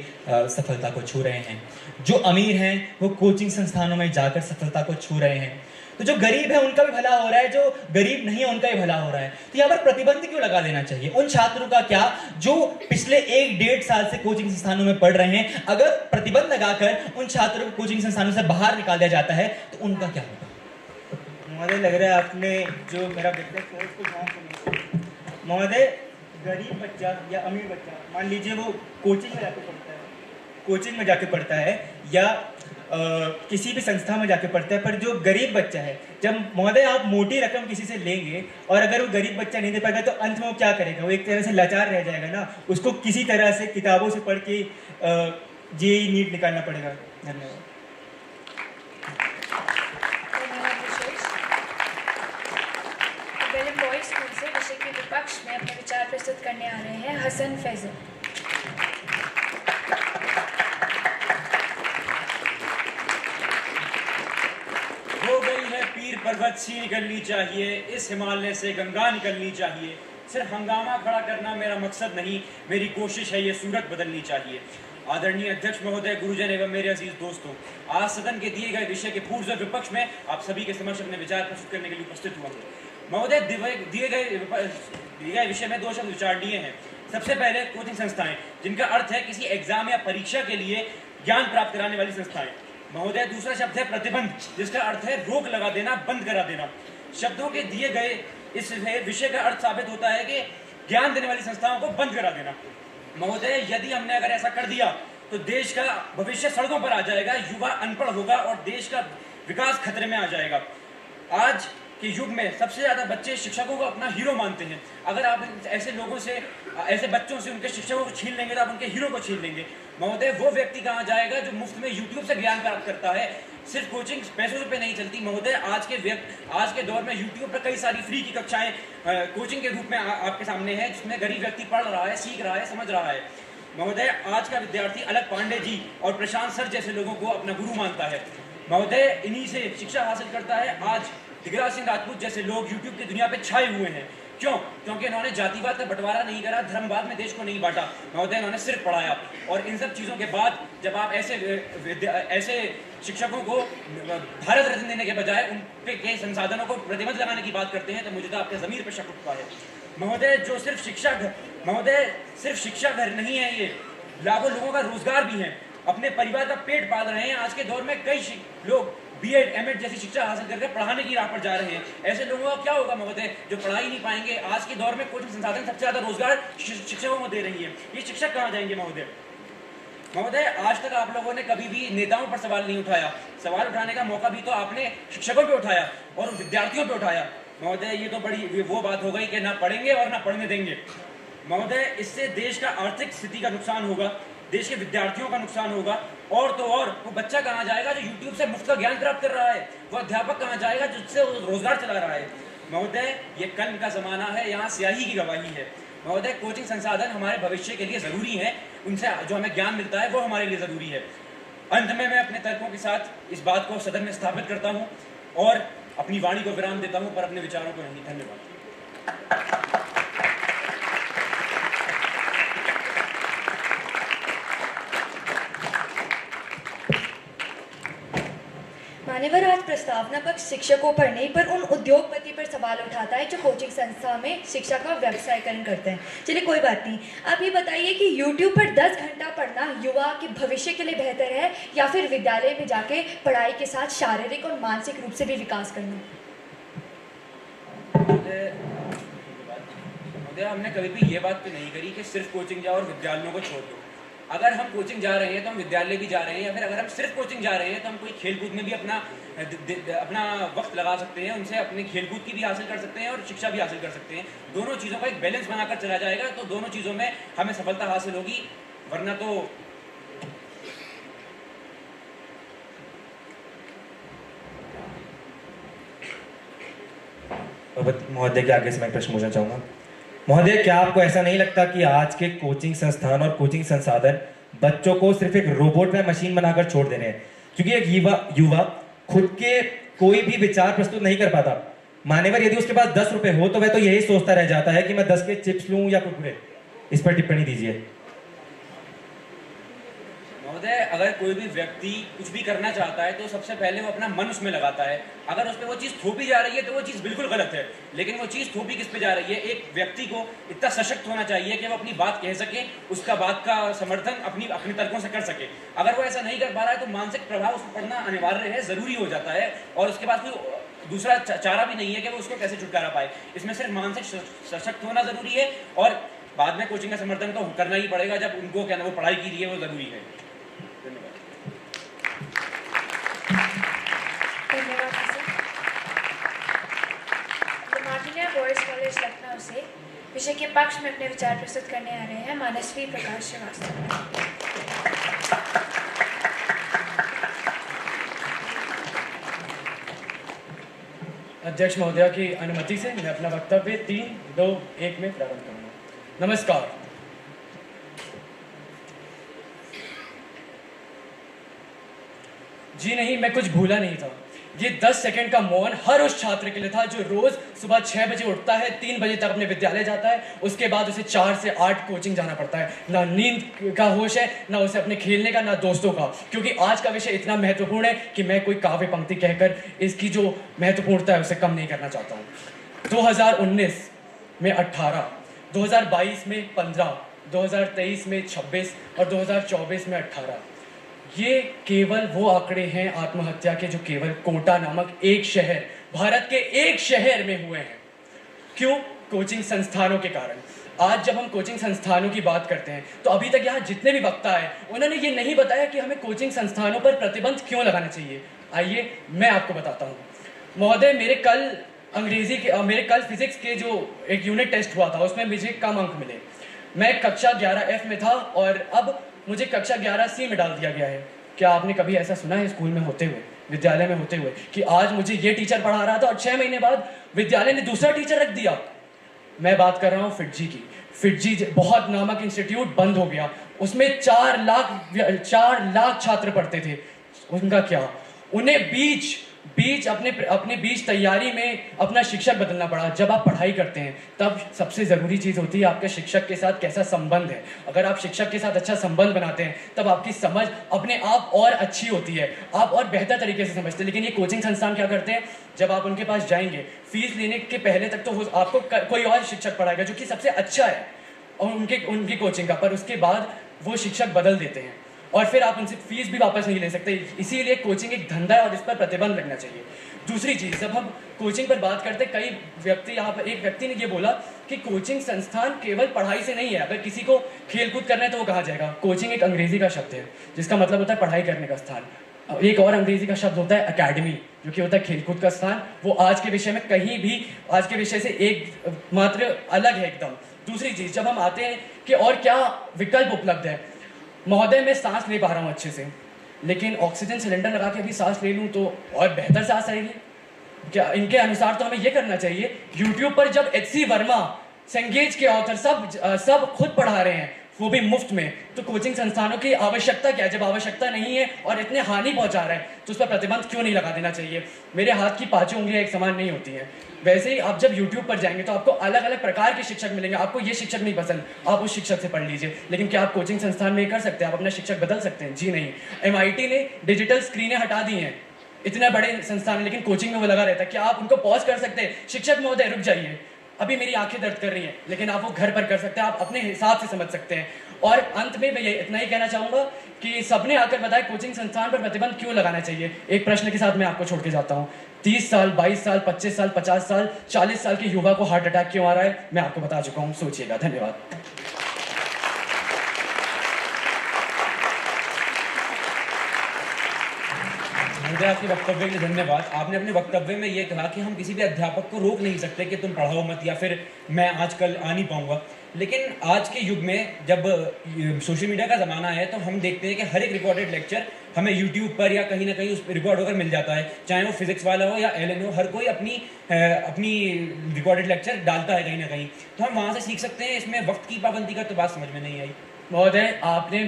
[SPEAKER 23] सफलता को छू रहे हैं, जो अमीर हैं वो कोचिंग संस्थानों में जाकर सफलता को छू रहे हैं। तो जो गरीब है उनका भी भला हो रहा है, जो गरीब नहीं है उनका भी भला हो रहा है। तो यहाँ पर प्रतिबंध क्यों लगा देना चाहिए? उन छात्रों का क्या जो पिछले 1-1.5 साल से कोचिंग संस्थानों में पढ़ रहे हैं, अगर प्रतिबंध लगाकर उन छात्रों को कोचिंग संस्थानों से बाहर निकाल दिया जाता है तो उनका क्या होगा?
[SPEAKER 13] महोदय, लग रहा है आपने जो मेरा व्यक्तिगत सोच को ध्यान से नहीं सुना। महोदय, गरीब बच्चा या अमीर बच्चा, मान लीजिए वो कोचिंग में जाके पढ़ता है या किसी भी संस्था में जाके पढ़ता है, पर जो गरीब बच्चा है, जब महोदय आप मोटी रकम किसी से लेंगे और अगर वो गरीब बच्चा नहीं दे पाएगा तो अंत में वो क्या करेगा? वो एक तरह से लाचार रह जाएगा ना। उसको किसी तरह से किताबों से पढ़ के जेईई नीट निकालना पड़ेगा। धन्यवाद।
[SPEAKER 12] स्कूल से विषय के विपक्ष में अपने विचार प्रस्तुत करने आ रहे हैं हसन फैजल।
[SPEAKER 11] हो गई है पीर पर्वत सी निकलनी चाहिए, इस हिमालय से गंगा निकलनी चाहिए। सिर्फ हंगामा खड़ा करना मेरा मकसद नहीं, मेरी कोशिश है ये सूरत बदलनी चाहिए। आदरणीय अध्यक्ष महोदय, गुरुजन एवं मेरे अजीज दोस्तों, आज सदन के दिए गए विषय के पूर्व विपक्ष में आप सभी के समक्ष अपने विचार प्रस्तुत करने के लिए उपस्थित हुआ हूँ। महोदय, दिए गए विषय में 2 शब्द विचारणीय हैं। सबसे पहले कोचिंग संस्थाएं, जिनका अर्थ है किसी एग्जाम या परीक्षा के लिए ज्ञान प्राप्त कराने वाली संस्थाएं। महोदय, दूसरा शब्द है प्रतिबंध, जिसका अर्थ है रोक लगा देना, बंद करा देना। शब्दों के दिए गए इस विषय का अर्थ साबित होता है कि ज्ञान देने वाली संस्थाओं को बंद करा देना। महोदय, यदि हमने अगर ऐसा कर दिया तो देश का भविष्य सड़कों पर आ जाएगा, युवा अनपढ़ होगा और देश का विकास खतरे में आ जाएगा। आज के युग में सबसे ज़्यादा बच्चे शिक्षकों को अपना हीरो मानते हैं। अगर आप ऐसे लोगों से, ऐसे बच्चों से उनके शिक्षकों को छीन लेंगे तो आप उनके हीरो को छीन लेंगे। महोदय, वो व्यक्ति कहाँ जाएगा जो मुफ्त में यूट्यूब से ज्ञान प्राप्त करता है? सिर्फ कोचिंग पैसों पे नहीं चलती महोदय। आज के दौर में यूट्यूब पर कई सारी फ्री की कक्षाएं कोचिंग के रूप में आपके सामने है, जिसमें गरीब व्यक्ति पढ़ रहा है, सीख रहा है, समझ रहा है। महोदय, आज का विद्यार्थी अलग पांडे जी और प्रशांत सर जैसे लोगों को अपना गुरु मानता है। महोदय, इन्हीं से शिक्षा हासिल करता है। आज दिग्राज सिंह राजपूत जैसे लोग यूट्यूब की दुनिया पे छाए हुए हैं। क्यों? क्योंकि इन्होंने जातिवाद का बंटवारा नहीं करा, धर्मवाद में देश को नहीं बांटा। महोदय, इन्होंने सिर्फ पढ़ाया। और इन सब चीज़ों के बाद जब आप ऐसे शिक्षकों को भारत रत्न देने के बजाय उन पे संसाधनों को प्रतिबंध लगाने की बात करते हैं तो मुझे तो आपके ज़मीर पर शक उठता है। महोदय, जो सिर्फ शिक्षा घर नहीं है, ये लाखों लोगों का रोजगार भी है, अपने परिवार का पेट पाल रहे हैं। आज के दौर में कई लोग बीएड, एमएड जैसी शिक्षा हासिल करके पढ़ाने की राह पर जा रहे हैं। ऐसे लोगों का क्या होगा महोदय, जो पढ़ा ही नहीं पाएंगे? आज के दौर में कोचिंग संसाधन सबसे ज्यादा रोजगार शिक्षकों को दे रही है। ये शिक्षक कहाँ जाएंगे महोदय? महोदय, आज तक आप लोगों ने कभी भी नेताओं पर सवाल नहीं उठाया। सवाल उठाने का मौका भी तो आपने शिक्षकों पे उठाया और विद्यार्थियों पे उठाया। महोदय, ये तो बड़ी वो बात हो गई कि ना पढ़ेंगे और ना पढ़ने देंगे। महोदय, इससे देश का आर्थिक स्थिति का नुकसान होगा, देश के विद्यार्थियों का नुकसान होगा। और तो और वो बच्चा कहाँ जाएगा जो यूट्यूब से मुफ्त का ज्ञान प्राप्त कर रहा है? वो अध्यापक कहाँ जाएगा जिससे रोजगार चला रहा है? महोदय, ये कल का जमाना है, यहाँ स्याही की गवाही है। महोदय, कोचिंग संसाधन हमारे भविष्य के लिए जरूरी है, उनसे जो हमें ज्ञान मिलता है वो हमारे लिए जरूरी है। अंत में मैं अपने तर्कों के साथ इस बात को सदन में स्थापित करता हूँ और अपनी वाणी को विराम देता हूँ, पर अपने विचारों को नहीं। धन्यवाद।
[SPEAKER 12] मान्यवर, आज प्रस्तावना पक्ष शिक्षकों पर नहीं पर उन उद्योगपति पर सवाल उठाता है जो कोचिंग संस्था में शिक्षा का व्यवसायीकरण करते हैं। चलिए कोई बात नहीं, आप ये बताइए कि YouTube पर 10 घंटा पढ़ना युवा के भविष्य के लिए बेहतर है या फिर विद्यालय में जाके पढ़ाई के साथ शारीरिक और मानसिक रूप से भी विकास करना?
[SPEAKER 11] हमने कभी भी ये बात तो नहीं करी कि सिर्फ कोचिंग जाओ और विद्यालयों को छोड़ दो। अगर हम कोचिंग जा रहे हैं तो हम विद्यालय भी जा रहे हैं, या फिर अगर हम सिर्फ कोचिंग जा रहे हैं तो हम कोई खेलकूद में भी अपना वक्त लगा सकते हैं, उनसे अपने खेलकूद की भी हासिल कर सकते हैं और शिक्षा भी हासिल कर सकते हैं। दोनों चीज़ों का एक बैलेंस बनाकर चला जाएगा तो दोनों चीज़ों में हमें सफलता हासिल होगी, वरना तो
[SPEAKER 23] महोदय के आगे से मैं प्रश्न पूछना चाहूँगा। महोदय, क्या आपको ऐसा नहीं लगता कि आज के कोचिंग संस्थान और कोचिंग संसाधन बच्चों को सिर्फ एक रोबोट या मशीन बनाकर छोड़ दे रहे हैं? क्योंकि एक युवा खुद के कोई भी विचार प्रस्तुत नहीं कर पाता। मान्यवर यदि उसके पास 10 रुपए हो तो वह तो यही सोचता रह जाता है कि मैं 10 के चिप्स लूं या कुरकुरे। इस पर टिप्पणी दीजिए।
[SPEAKER 11] महोदय, अगर कोई भी व्यक्ति कुछ भी करना चाहता है तो सबसे पहले वो अपना मन उसमें लगाता है। अगर उस पर वो चीज़ थोपी जा रही है तो वो चीज़ बिल्कुल गलत है, लेकिन वो चीज़ थोपी किस पे जा रही है? एक व्यक्ति को इतना सशक्त होना चाहिए कि वो अपनी बात कह सके, उसका बात का समर्थन अपनी तर्कों से कर सके। अगर वो ऐसा नहीं कर पा रहा है तो मानसिक प्रभाव उसको पड़ना अनिवार्य है, ज़रूरी हो जाता है, और उसके पास कोई दूसरा चारा भी नहीं है कि वो उसको कैसे छुटकारा पाए। इसमें सिर्फ मानसिक सशक्त होना ज़रूरी है, और बाद में कोचिंग का समर्थन तो करना ही पड़ेगा जब उनको क्या वो पढ़ाई की रही है, वो ज़रूरी है।
[SPEAKER 1] बॉयज कॉलेज लखनऊ से विषय के पक्ष में अपने विचार प्रस्तुत करने आ रहे हैं मानसवी प्रकाश श्रीवास्तव।
[SPEAKER 6] अध्यक्ष महोदया की अनुमति से मैं अपना वक्तव्य 3, 2, 1 में प्रारंभ करूंगा। नमस्कार। जी नहीं, मैं कुछ भूला नहीं था। ये 10 सेकंड का मौन हर उस छात्र के लिए था जो रोज सुबह 6 बजे उठता है, 3 बजे तक अपने विद्यालय जाता है, उसके बाद उसे 4 से 8 कोचिंग जाना पड़ता है। ना नींद का होश है, ना उसे अपने खेलने का, ना दोस्तों का। क्योंकि आज का विषय इतना महत्वपूर्ण है कि मैं कोई काव्य पंक्ति कहकर इसकी जो महत्वपूर्णता है उसे कम नहीं करना चाहता हूँ। 2019 में 18, 2022 में 15, 2023 में 26 और 2024 में 18। ये केवल वो आंकड़े हैं आत्महत्या के जो केवल कोटा नामक एक शहर, भारत के एक शहर में हुए हैं। क्यों? कोचिंग संस्थानों के कारण। आज जब हम कोचिंग संस्थानों की बात करते हैं तो अभी तक यहाँ जितने भी वक्ता हैं उन्होंने ये नहीं बताया कि हमें कोचिंग संस्थानों पर प्रतिबंध क्यों लगाना चाहिए। आइए मैं आपको बताता हूँ। महोदय, मेरे कल फिजिक्स के जो एक यूनिट टेस्ट हुआ था उसमें मुझे कम अंक मिले। मैं कक्षा 11F में था और अब मुझे कक्षा 11C में डाल दिया गया है। क्या आपने कभी ऐसा सुना है स्कूल में होते हुए, विद्यालय में होते हुए, कि आज मुझे ये टीचर पढ़ा रहा था और 6 महीने बाद विद्यालय ने दूसरा टीचर रख दिया? मैं बात कर रहा हूँ फिटजी की। फिटजी बहुत नामक इंस्टीट्यूट बंद हो गया। उसमें 4 लाख छात्र पढ़ते थे। उनका क्या? उन्हें अपने बीच तैयारी में अपना शिक्षक बदलना पड़ा। जब आप पढ़ाई करते हैं तब सबसे ज़रूरी चीज़ होती है आपके शिक्षक के साथ कैसा संबंध है। अगर आप शिक्षक के साथ अच्छा संबंध बनाते हैं तब आपकी समझ अपने आप और अच्छी होती है, आप और बेहतर तरीके से समझते हैं। लेकिन ये कोचिंग संस्थान क्या करते हैं, जब आप उनके पास जाएंगे फीस लेने के पहले तक तो आपको कोई और शिक्षक पढ़ाएगा जो कि सबसे अच्छा है और उनकी कोचिंग का, पर उसके बाद वो शिक्षक बदल देते हैं और फिर आप उनसे फीस भी वापस नहीं ले सकते। इसीलिए कोचिंग एक धंधा है और इस पर प्रतिबंध लगना चाहिए। दूसरी चीज़, जब हम कोचिंग पर बात करते हैं, एक व्यक्ति ने ये बोला कि कोचिंग संस्थान केवल पढ़ाई से नहीं है। अगर किसी को खेलकूद करना है तो वो कहाँ जाएगा? कोचिंग एक अंग्रेजी का शब्द है जिसका मतलब होता है पढ़ाई करने का स्थान। एक और अंग्रेजी का शब्द होता है अकेडमी, जो कि होता है खेलकूद का स्थान। वो आज के विषय में कहीं भी आज के विषय से एक मात्र अलग है एकदम। दूसरी चीज़, जब हम आते हैं कि और क्या विकल्प उपलब्ध है। महोदय, मैं सांस ले पा रहा हूँ अच्छे से, लेकिन ऑक्सीजन सिलेंडर लगा के भी सांस ले लूँ तो और बेहतर सांस आएगी क्या? इनके अनुसार तो हमें ये करना चाहिए। यूट्यूब पर जब HC वर्मा, संगीत के ऑथर सब खुद पढ़ा रहे हैं, वो भी मुफ्त में, तो कोचिंग संस्थानों की आवश्यकता क्या है? जब आवश्यकता नहीं है और इतने हानि पहुंचा रहे हैं तो उस पर प्रतिबंध क्यों नहीं लगा देना चाहिए? मेरे हाथ की 5 उंगलियां एक समान नहीं होती हैं। वैसे ही आप जब YouTube पर जाएंगे तो आपको अलग अलग प्रकार के शिक्षक मिलेंगे। आपको ये शिक्षक नहीं पसंद, आप उस शिक्षक से पढ़ लीजिए। लेकिन क्या आप कोचिंग संस्थान में कर सकते हैं? आप अपना शिक्षक बदल सकते हैं? जी नहीं। MIT ने डिजिटल स्क्रीनें हटा दी हैं, इतने बड़े संस्थान है, लेकिन कोचिंग में वो लगा रहता है। क्या आप उनको पॉज कर सकते हैं? शिक्षक महोदय रुक जाइए, अभी मेरी आंखें दर्द कर रही हैं, लेकिन आप वो घर पर कर सकते हैं, आप अपने हिसाब से समझ सकते हैं। और अंत में मैं इतना ही कहना चाहूँगा कि सबने आकर बताया कोचिंग संस्थान पर प्रतिबंध क्यों लगाना चाहिए। एक प्रश्न के साथ मैं आपको छोड़ के जाता हूँ। 30 साल, 22 साल, 25 साल, 50 साल, 40 साल के युवा को हार्ट अटैक क्यों आ रहा है, मैं आपको बता चुका हूँ। सोचिएगा। धन्यवाद।
[SPEAKER 11] मुझे आपके वक्तव्य के लिए धन्यवाद। आपने अपने वक्तव्य में ये कहा कि हम किसी भी अध्यापक को रोक नहीं सकते कि तुम पढ़ाओ मत, या फिर मैं आजकल आ नहीं पाऊंगा। लेकिन आज के युग में जब सोशल मीडिया का ज़माना है तो हम देखते हैं कि हर एक रिकॉर्डेड लेक्चर हमें यूट्यूब पर या कहीं ना कहीं उस रिकॉर्ड होकर मिल जाता है, चाहे वो फिजिक्स वाला हो या एलन हो। हर कोई अपनी रिकॉर्डेड लेक्चर डालता है कहीं ना कहीं, तो हम वहाँ से सीख सकते हैं। इसमें वक्त की पाबंदी का तो बात समझ में नहीं आई।
[SPEAKER 6] महोदय, आपने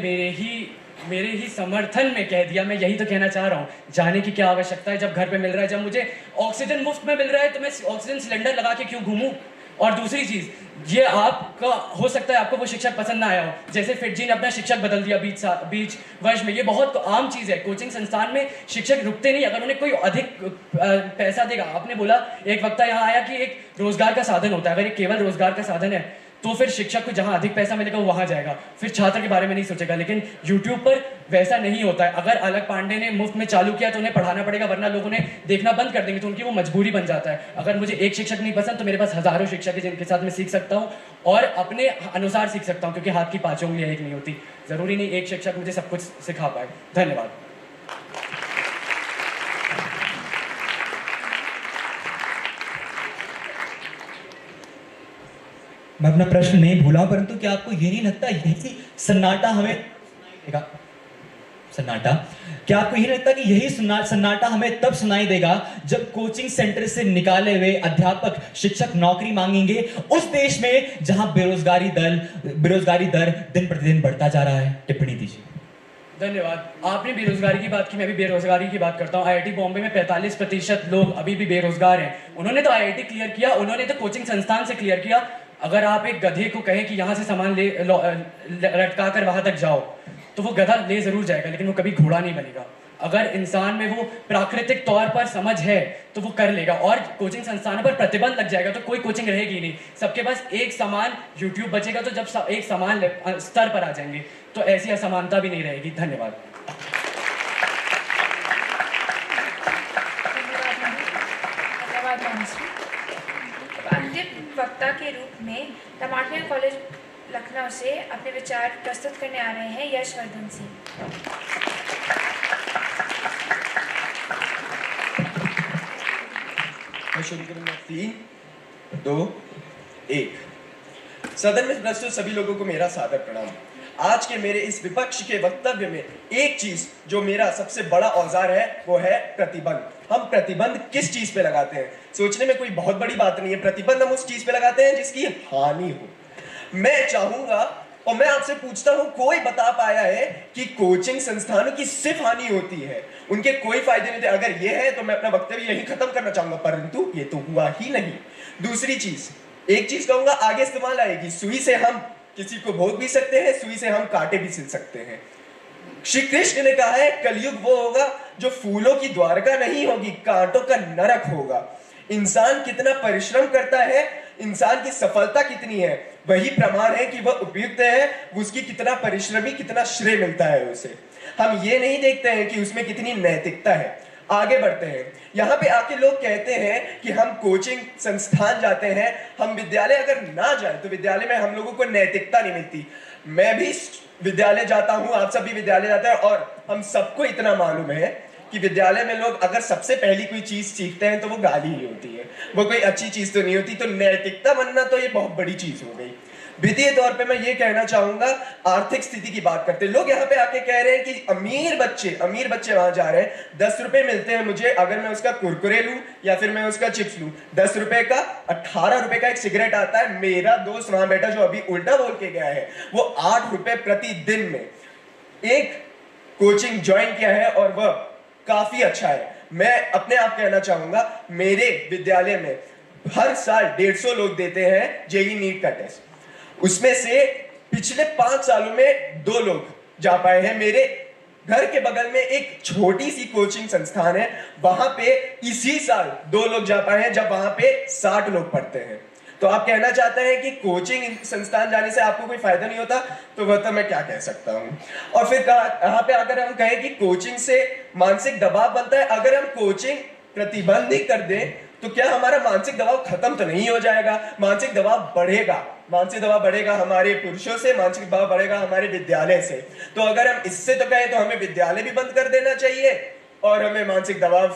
[SPEAKER 6] मेरे ही समर्थन में कह दिया। मैं यही तो कहना चाह रहा हूँ, जाने की क्या आवश्यकता है जब घर पे मिल रहा है। जब मुझे ऑक्सीजन मुफ्त में मिल रहा है तो मैं ऑक्सीजन सिलेंडर लगा के क्यों घूमूं? और दूसरी चीज, ये आपका हो सकता है आपको वो शिक्षक पसंद ना आया हो, जैसे फिटजी ने अपना शिक्षक बदल दिया बीच वर्ष में। ये बहुत आम चीज है। कोचिंग संस्थान में शिक्षक रुकते नहीं अगर उन्हें कोई अधिक पैसा देगा। आपने बोला एक वक्ता यहाँ आया कि एक रोजगार का साधन होता है। अगर ये केवल रोजगार का साधन है तो फिर शिक्षक को जहां अधिक पैसा मिलेगा वो वहां जाएगा, फिर छात्र के बारे में नहीं सोचेगा। लेकिन YouTube पर वैसा नहीं होता है। अगर अलग पांडे ने मुफ्त में चालू किया तो उन्हें पढ़ाना पड़ेगा, वरना लोग उन्हें देखना बंद कर देंगे, तो उनकी वो मजबूरी बन जाता है। अगर मुझे एक शिक्षक नहीं पसंद तो मेरे पास हजारों शिक्षक है जिनके साथ मैं सीख सकता हूँ और अपने अनुसार सीख सकता हूँ, क्योंकि हाथ की पांचों उंगलियां एक नहीं होती। जरूरी नहीं एक शिक्षक मुझे सब कुछ सिखा पाए। धन्यवाद।
[SPEAKER 23] मैं अपना प्रश्न नहीं भूला, परंतु क्या आपको ये नहीं लगता यही सन्नाटा हमें सन्नाटा क्या आपको ये लगता कि यही सन्नाटा हमें तब सुनाई देगा जब कोचिंग सेंटर से निकाले हुए अध्यापक शिक्षक नौकरी मांगेंगे उस देश में जहां बेरोजगारी दर दिन प्रतिदिन बढ़ता जा रहा है? टिप्पणी दीजिए।
[SPEAKER 6] धन्यवाद। आपने बेरोजगारी की बात की, मैं भी बेरोजगारी की बात करता हूँ। IIT बॉम्बे में 45% लोग अभी भी बेरोजगार हैं। उन्होंने तो IIT क्लियर किया, उन्होंने तो कोचिंग संस्थान से क्लियर किया। अगर आप एक गधे को कहें कि यहाँ से सामान लटका कर वहां तक जाओ तो वो गधा ले जरूर जाएगा, लेकिन वो कभी घोड़ा नहीं बनेगा। अगर इंसान में वो प्राकृतिक तौर पर समझ है तो वो कर लेगा। और कोचिंग संस्थानों पर प्रतिबंध लग जाएगा तो कोई कोचिंग रहेगी नहीं। सबके पास एक समान YouTube बचेगा, तो जब एक समान स्तर पर आ जाएंगे तो ऐसी असमानता भी नहीं रहेगी। धन्यवाद।
[SPEAKER 1] अंतिम वक्ता के रूप में टमाटर कॉलेज लखनऊ से अपने विचार प्रस्तुत करने आ रहे हैं यशवर्धन सिंह।
[SPEAKER 22] मैं शुरू करूंगा। 3, 2, 1। सदन में प्रस्तुत सभी लोगों को मेरा सादर प्रणाम। आज के मेरे इस विपक्ष के वक्तव्य में एक चीज जो मेरा सबसे बड़ा औजार है वो है प्रतिबंध। हम प्रतिबंध किस चीज पे लगाते हैं? सोचने में कोई बहुत बड़ी बात नहीं है। प्रतिबंध हम उस चीज पे लगाते हैं जिसकी हानि हो। मैं चाहूंगा और मैं आपसे पूछता हूं, कोई बता पाया है कि कोचिंग संस्थानों की सिर्फ हानि होती है, उनके कोई फायदे नहीं थे? अगर ये है तो मैं अपना वक्तव्य यही खत्म करना चाहूंगा, परंतु ये तो हुआ ही नहीं। दूसरी चीज, एक चीज कहूंगा आगे इस्तेमाल आएगी। सुई से हम किसी को भोग भी सकते हैं, सुई से हम कांटे भी सिल सकते हैं। श्री कृष्ण ने कहा है कलयुग वो होगा जो फूलों की द्वारका नहीं होगी, कांटों का नरक होगा। इंसान कितना परिश्रम करता है, इंसान की सफलता कितनी है, वही प्रमाण है कि वह उपयुक्त है, उसकी कितना परिश्रमी, कितना श्रेय मिलता है उसे। हम ये नहीं देखते हैं कि उसमें कितनी नैतिकता है। आगे बढ़ते हैं। यहाँ पे आके लोग कहते हैं कि हम कोचिंग संस्थान जाते हैं, हम विद्यालय अगर ना जाए तो विद्यालय में हम लोगों को नैतिकता नहीं मिलती। मैं भी विद्यालय जाता हूँ, आप सब भी विद्यालय जाते हैं, और हम सबको इतना मालूम है कि विद्यालय में लोग अगर सबसे पहली कोई चीज सीखते हैं तो वो गाली ही होती है, वो कोई अच्छी चीज तो नहीं होती। तो नैतिकता बनना तो ये बहुत बड़ी चीज हो गई। वित्तीय तौर पे मैं ये कहना चाहूंगा, आर्थिक स्थिति की बात करते हैं लोग यहाँ पे आके कह रहे हैं कि अमीर बच्चे वहां जा रहे हैं, 10 रुपए मिलते हैं मुझे अगर मैं उसका कुरकुरे लूं या फिर मैं उसका चिप्स लूं। 10 रुपए का 18 रुपए का एक सिगरेट आता है। मेरा दोस्त वहां बैठा जो अभी उल्टा बोल के गया है, वो 8 रुपए प्रतिदिन में एक कोचिंग ज्वाइन किया है और वह काफी अच्छा है। मैं अपने आप कहना चाहूंगा, मेरे विद्यालय में हर साल 150 लोग देते हैं जेई नीट का टेस्ट, उसमें से पिछले 5 सालों में 2 लोग जा पाए हैं। मेरे घर के बगल में एक छोटी सी कोचिंग संस्थान है, वहां पे इसी साल 2 लोग जा पाए हैं, जब वहां पे 60 लोग पढ़ते हैं। तो आप कहना चाहते हैं कि कोचिंग संस्थान जाने से आपको कोई फायदा नहीं होता, तो वह तो मैं क्या कह सकता हूं। और फिर यहाँ पे अगर हम कहें कि कोचिंग से मानसिक दबाव बनता है, अगर हम कोचिंग प्रतिबंधित कर दें तो क्या हमारा मानसिक दबाव खत्म तो नहीं हो जाएगा? मानसिक दबाव बढ़ेगा। मानसिक दबाव बढ़ेगा हमारे पुरुषों से, मानसिक दबाव बढ़ेगा हमारे विद्यालय से। तो अगर हम इससे तो कहें तो हमें विद्यालय भी बंद कर देना चाहिए, और हमें मानसिक दबाव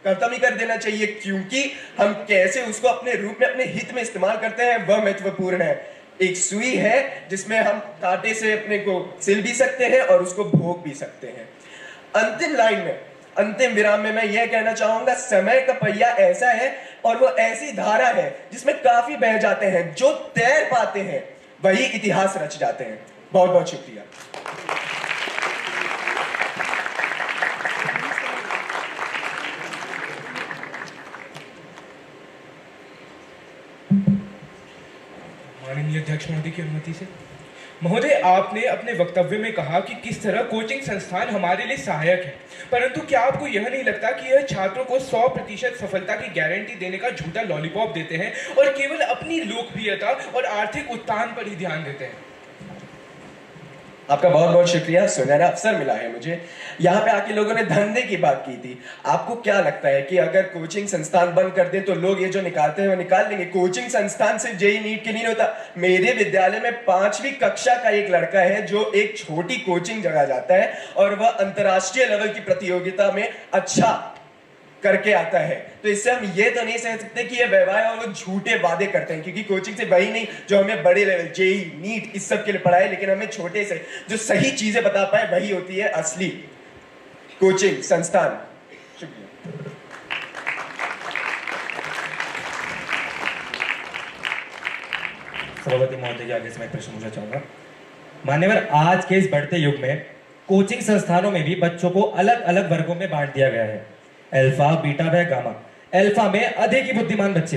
[SPEAKER 22] खत्म ही कर देना चाहिए, क्योंकि हम कैसे उसको अपने रूप में अपने हित में इस्तेमाल करते हैं वह महत्वपूर्ण है। एक सुई है जिसमें हम कांटे से अपने को सिल भी सकते हैं और उसको भोग भी सकते हैं। अंतिम लाइन में, अंतिम विराम में मैं यह कहना चाहूंगा, समय का पहिया ऐसा है और वो ऐसी धारा है जिसमें काफी बह जाते हैं, जो तैर पाते हैं वही इतिहास रच जाते हैं। बहुत बहुत शुक्रिया।
[SPEAKER 5] माननीय अध्यक्ष महोदय की अनुमति से। महोदय, आपने अपने वक्तव्य में कहा कि किस तरह कोचिंग संस्थान हमारे लिए सहायक है, परंतु क्या आपको यह नहीं लगता कि यह छात्रों को 100% सफलता की गारंटी देने का झूठा लॉलीपॉप देते हैं और केवल अपनी लोकप्रियता और आर्थिक उत्थान पर ही ध्यान देते हैं?
[SPEAKER 22] आपका बहुत बहुत शुक्रिया, सुनहरा अवसर मिला है मुझे। यहाँ पे आके लोगों ने धंधे की बात की थी। आपको क्या लगता है कि अगर कोचिंग संस्थान बंद कर दें तो लोग ये जो निकालते हैं वो निकाल लेंगे? कोचिंग संस्थान सिर्फ जेई नीट के लिए नहीं होता। मेरे विद्यालय में 5वीं कक्षा का एक लड़का है जो एक छोटी कोचिंग जगह जाता है और वह अंतर्राष्ट्रीय लेवल की प्रतियोगिता में अच्छा करके आता है। तो इससे हम ये तो नहीं कह सकते कि ये व्यवहार और वो झूठे वादे करते हैं, क्योंकि कोचिंग से वही नहीं जो हमें बड़े लेवल जेई नीट इस सब के लिए पढ़ाए, लेकिन हमें छोटे से जो सही चीजें बता पाए वही होती है असली कोचिंग संस्थान। शुक्रिया।
[SPEAKER 23] सभापति महोदय के आगे से मैं प्रश्न पूछना चाहूंगा। मान्यवर, आज के इस बढ़ते युग में कोचिंग संस्थानों में भी बच्चों को अलग अलग वर्गों में बांट दिया गया है। अल्फा, बीटा व गामा। अल्फा में अधिक ही बुद्धिमान बच्चे,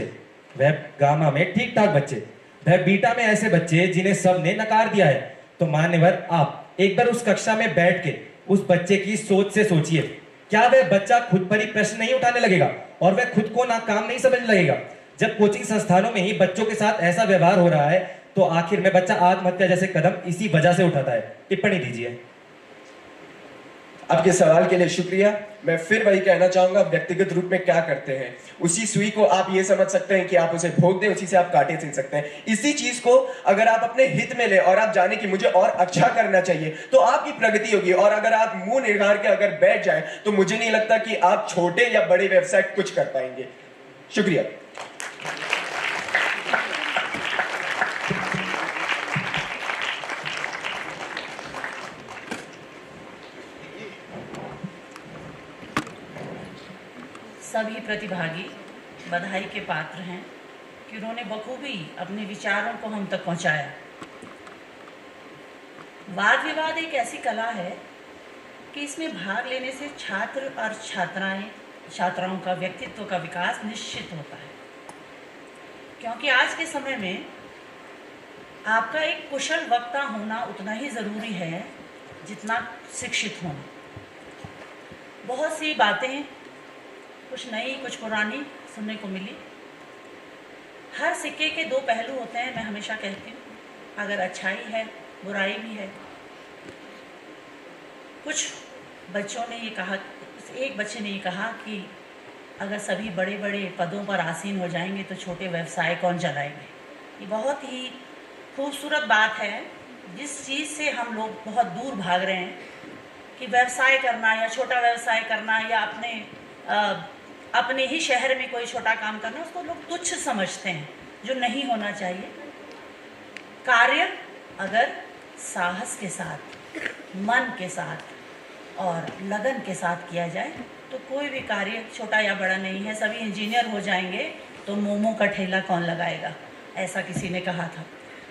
[SPEAKER 23] वह गामा में ठीक ठाक बच्चे, वह बीटा में ऐसे बच्चे जिन्हें सब ने नकार दिया है। तो मान्यवर, आप एक बार उस कक्षा में बैठ के उस बच्चे की सोच से सोचिए, क्या वह बच्चा खुद पर ही प्रश्न नहीं उठाने लगेगा और वह खुद को नाकाम नहीं समझने लगेगा? जब कोचिंग संस्थानों में ही बच्चों के साथ ऐसा व्यवहार हो रहा है तो आखिर में बच्चा आत्महत्या जैसे कदम इसी वजह से उठाता है। टिप्पणी दीजिए।
[SPEAKER 22] आपके सवाल के लिए शुक्रिया। मैं फिर वही कहना चाहूंगा, व्यक्तिगत रूप में क्या करते हैं उसी सुई को आप ये समझ सकते हैं कि आप उसे भोग दें, उसी से आप कांटे सिल सकते हैं। इसी चीज को अगर आप अपने हित में ले और आप जाने कि मुझे और अच्छा करना चाहिए तो आपकी प्रगति होगी। और अगर आप मुंह निगार के अगर बैठ जाए तो मुझे नहीं लगता कि आप छोटे या बड़े व्यवसाय कुछ कर पाएंगे। शुक्रिया।
[SPEAKER 2] सभी प्रतिभागी बधाई के पात्र हैं कि उन्होंने बखूबी अपने विचारों को हम तक पहुंचाया। वाद विवाद एक ऐसी कला है कि इसमें भाग लेने से छात्र और छात्राओं का व्यक्तित्व का विकास निश्चित होता है, क्योंकि आज के समय में आपका एक कुशल वक्ता होना उतना ही ज़रूरी है जितना शिक्षित होना। बहुत सी बातें कुछ नई कुछ पुरानी सुनने को मिली। हर सिक्के के दो पहलू होते हैं, मैं हमेशा कहती हूँ। अगर अच्छाई है बुराई भी है। कुछ बच्चों ने ये कहा, एक बच्चे ने ये कहा कि अगर सभी बड़े बड़े पदों पर आसीन हो जाएंगे तो छोटे व्यवसाय कौन चलाएंगे। ये बहुत ही खूबसूरत बात है, जिस चीज़ से हम लोग बहुत दूर भाग रहे हैं कि व्यवसाय करना या छोटा व्यवसाय करना या अपने ही शहर में कोई छोटा काम करना, उसको लोग तुच्छ समझते हैं, जो नहीं होना चाहिए। कार्य अगर साहस के साथ, मन के साथ और लगन के साथ किया जाए तो कोई भी कार्य छोटा या बड़ा नहीं है। सभी इंजीनियर हो जाएंगे तो मोमो का ठेला कौन लगाएगा, ऐसा किसी ने कहा था।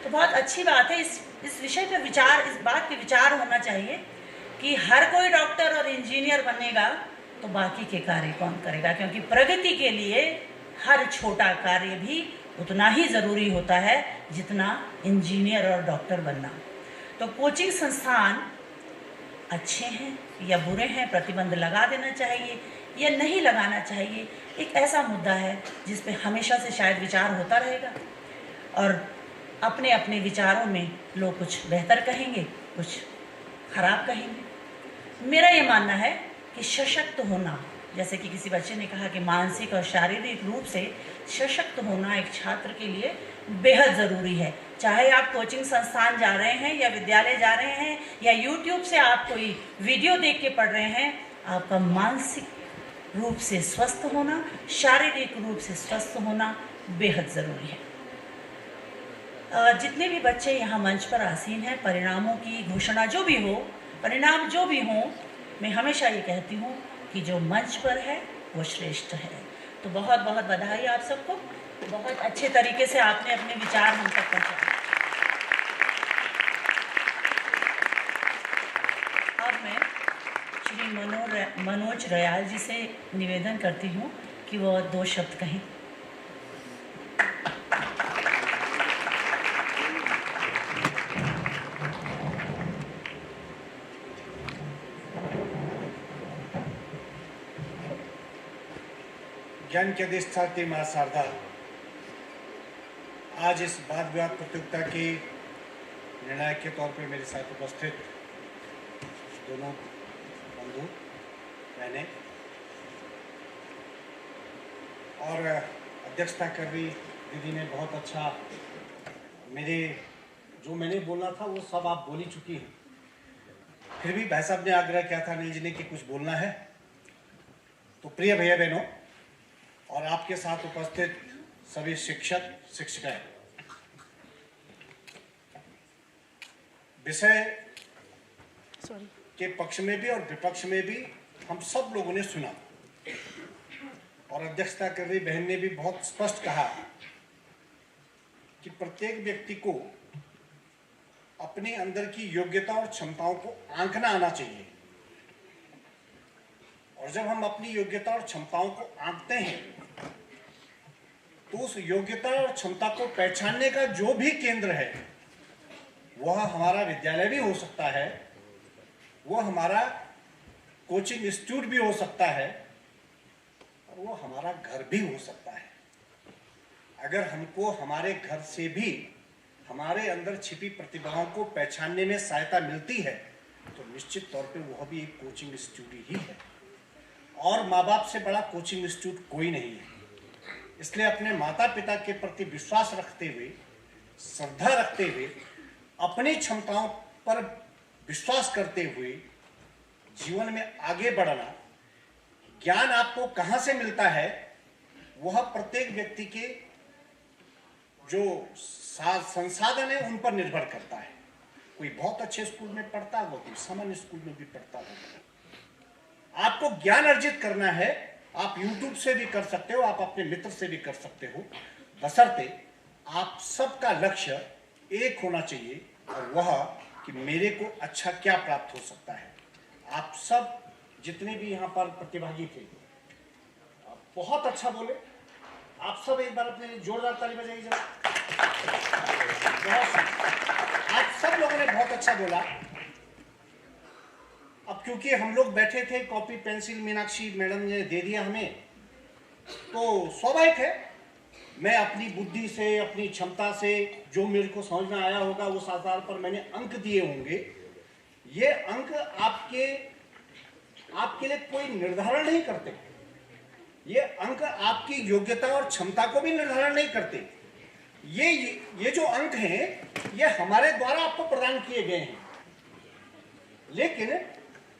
[SPEAKER 2] तो बहुत अच्छी बात है। इस विषय पर विचार, इस बात पे विचार होना चाहिए कि हर कोई डॉक्टर और इंजीनियर बनेगा तो बाकी के कार्य कौन करेगा, क्योंकि प्रगति के लिए हर छोटा कार्य भी उतना ही ज़रूरी होता है जितना इंजीनियर और डॉक्टर बनना। तो कोचिंग संस्थान अच्छे हैं या बुरे हैं, प्रतिबंध लगा देना चाहिए या नहीं लगाना चाहिए, एक ऐसा मुद्दा है जिस पे हमेशा से शायद विचार होता रहेगा। और अपने अपने विचारों में लोग कुछ बेहतर कहेंगे, कुछ खराब कहेंगे। मेरा ये मानना है कि सशक्त होना, जैसे कि किसी बच्चे ने कहा कि मानसिक और शारीरिक रूप से सशक्त होना एक छात्र के लिए बेहद ज़रूरी है। चाहे आप कोचिंग संस्थान जा रहे हैं या विद्यालय जा रहे हैं या यूट्यूब से आप कोई वीडियो देख के पढ़ रहे हैं, आपका मानसिक रूप से स्वस्थ होना, शारीरिक रूप से स्वस्थ होना बेहद ज़रूरी है। जितने भी बच्चे यहाँ मंच पर आसीन हैं, परिणामों की घोषणा जो भी हो, परिणाम जो भी हों, मैं हमेशा ये कहती हूँ कि जो मंच पर है वो श्रेष्ठ है। तो बहुत बहुत बधाई आप सबको, बहुत अच्छे तरीके से आपने अपने विचार हम तक पहुँचाए। अब मैं श्री मनोज रयाल जी से निवेदन करती हूँ कि वो 2 शब्द कहें।
[SPEAKER 14] ज्ञान के अधिष्ठात्री माँ शारदा, आज इस वाद विवाद प्रतियोगिता के निर्णायक के तौर पर मेरे साथ उपस्थित दोनों बंधु बहनें और अध्यक्षता कर रही दीदी ने बहुत अच्छा जो मैंने बोलना था वो सब आप बोली चुकी हैं। फिर भी भाई साहब ने आग्रह किया था अनिल जी ने कि कुछ बोलना है, तो प्रिय भैया बहनों और आपके साथ उपस्थित सभी शिक्षक शिक्षिकाएं, विषय के पक्ष में भी और विपक्ष में भी हम सब लोगों ने सुना और अध्यक्षता कर रही बहन ने भी बहुत स्पष्ट कहा कि प्रत्येक व्यक्ति को अपने अंदर की योग्यता और क्षमताओं को आंकना आना चाहिए, और जब हम अपनी योग्यता और क्षमताओं को आंकते हैं तो उस योग्यता और क्षमता को पहचानने का जो भी केंद्र है वह हमारा विद्यालय भी हो सकता है, वो हमारा कोचिंग इंस्टीट्यूट भी हो सकता है, और वो हमारा घर भी हो सकता है। अगर हमको हमारे घर से भी हमारे अंदर छिपी प्रतिभाओं को पहचानने में सहायता मिलती है तो निश्चित तौर पे वह भी एक कोचिंग इंस्टीट्यूट ही है, और माँ बाप से बड़ा कोचिंग इंस्टीट्यूट कोई नहीं है। इसलिए अपने माता पिता के प्रति विश्वास रखते हुए, श्रद्धा रखते हुए, अपनी क्षमताओं पर विश्वास करते हुए जीवन में आगे बढ़ना, ज्ञान आपको कहाँ से मिलता है वह प्रत्येक व्यक्ति के जो संसाधन है उन पर निर्भर करता है। कोई बहुत अच्छे स्कूल में पढ़ता होगा, कोई सामान्य स्कूल में भी पढ़ता होगा। आपको ज्ञान अर्जित करना है, आप YouTube से भी कर सकते हो, आप अपने मित्र से भी कर सकते हो, बशर्ते आप सबका लक्ष्य एक होना चाहिए, और वह कि मेरे को अच्छा क्या प्राप्त हो सकता है। आप सब जितने भी यहाँ पर प्रतिभागी थे बहुत अच्छा बोले। आप सब एक बार अपने जोरदार ताली बजाइए जरा। आप सब लोगों ने बहुत अच्छा बोला। अब क्योंकि हम लोग बैठे थे, कॉपी पेंसिल मीनाक्षी मैडम ने दे दिया हमें, तो स्वाभाविक है मैं अपनी बुद्धि से, अपनी क्षमता से जो मेरे को समझ में आया होगा उस आधार पर मैंने अंक दिए होंगे। ये अंक आपके लिए कोई निर्धारण नहीं करते। ये अंक आपकी योग्यता और क्षमता को भी निर्धारण नहीं करते। ये जो अंक हैं ये हमारे द्वारा आपको प्रदान किए गए हैं, लेकिन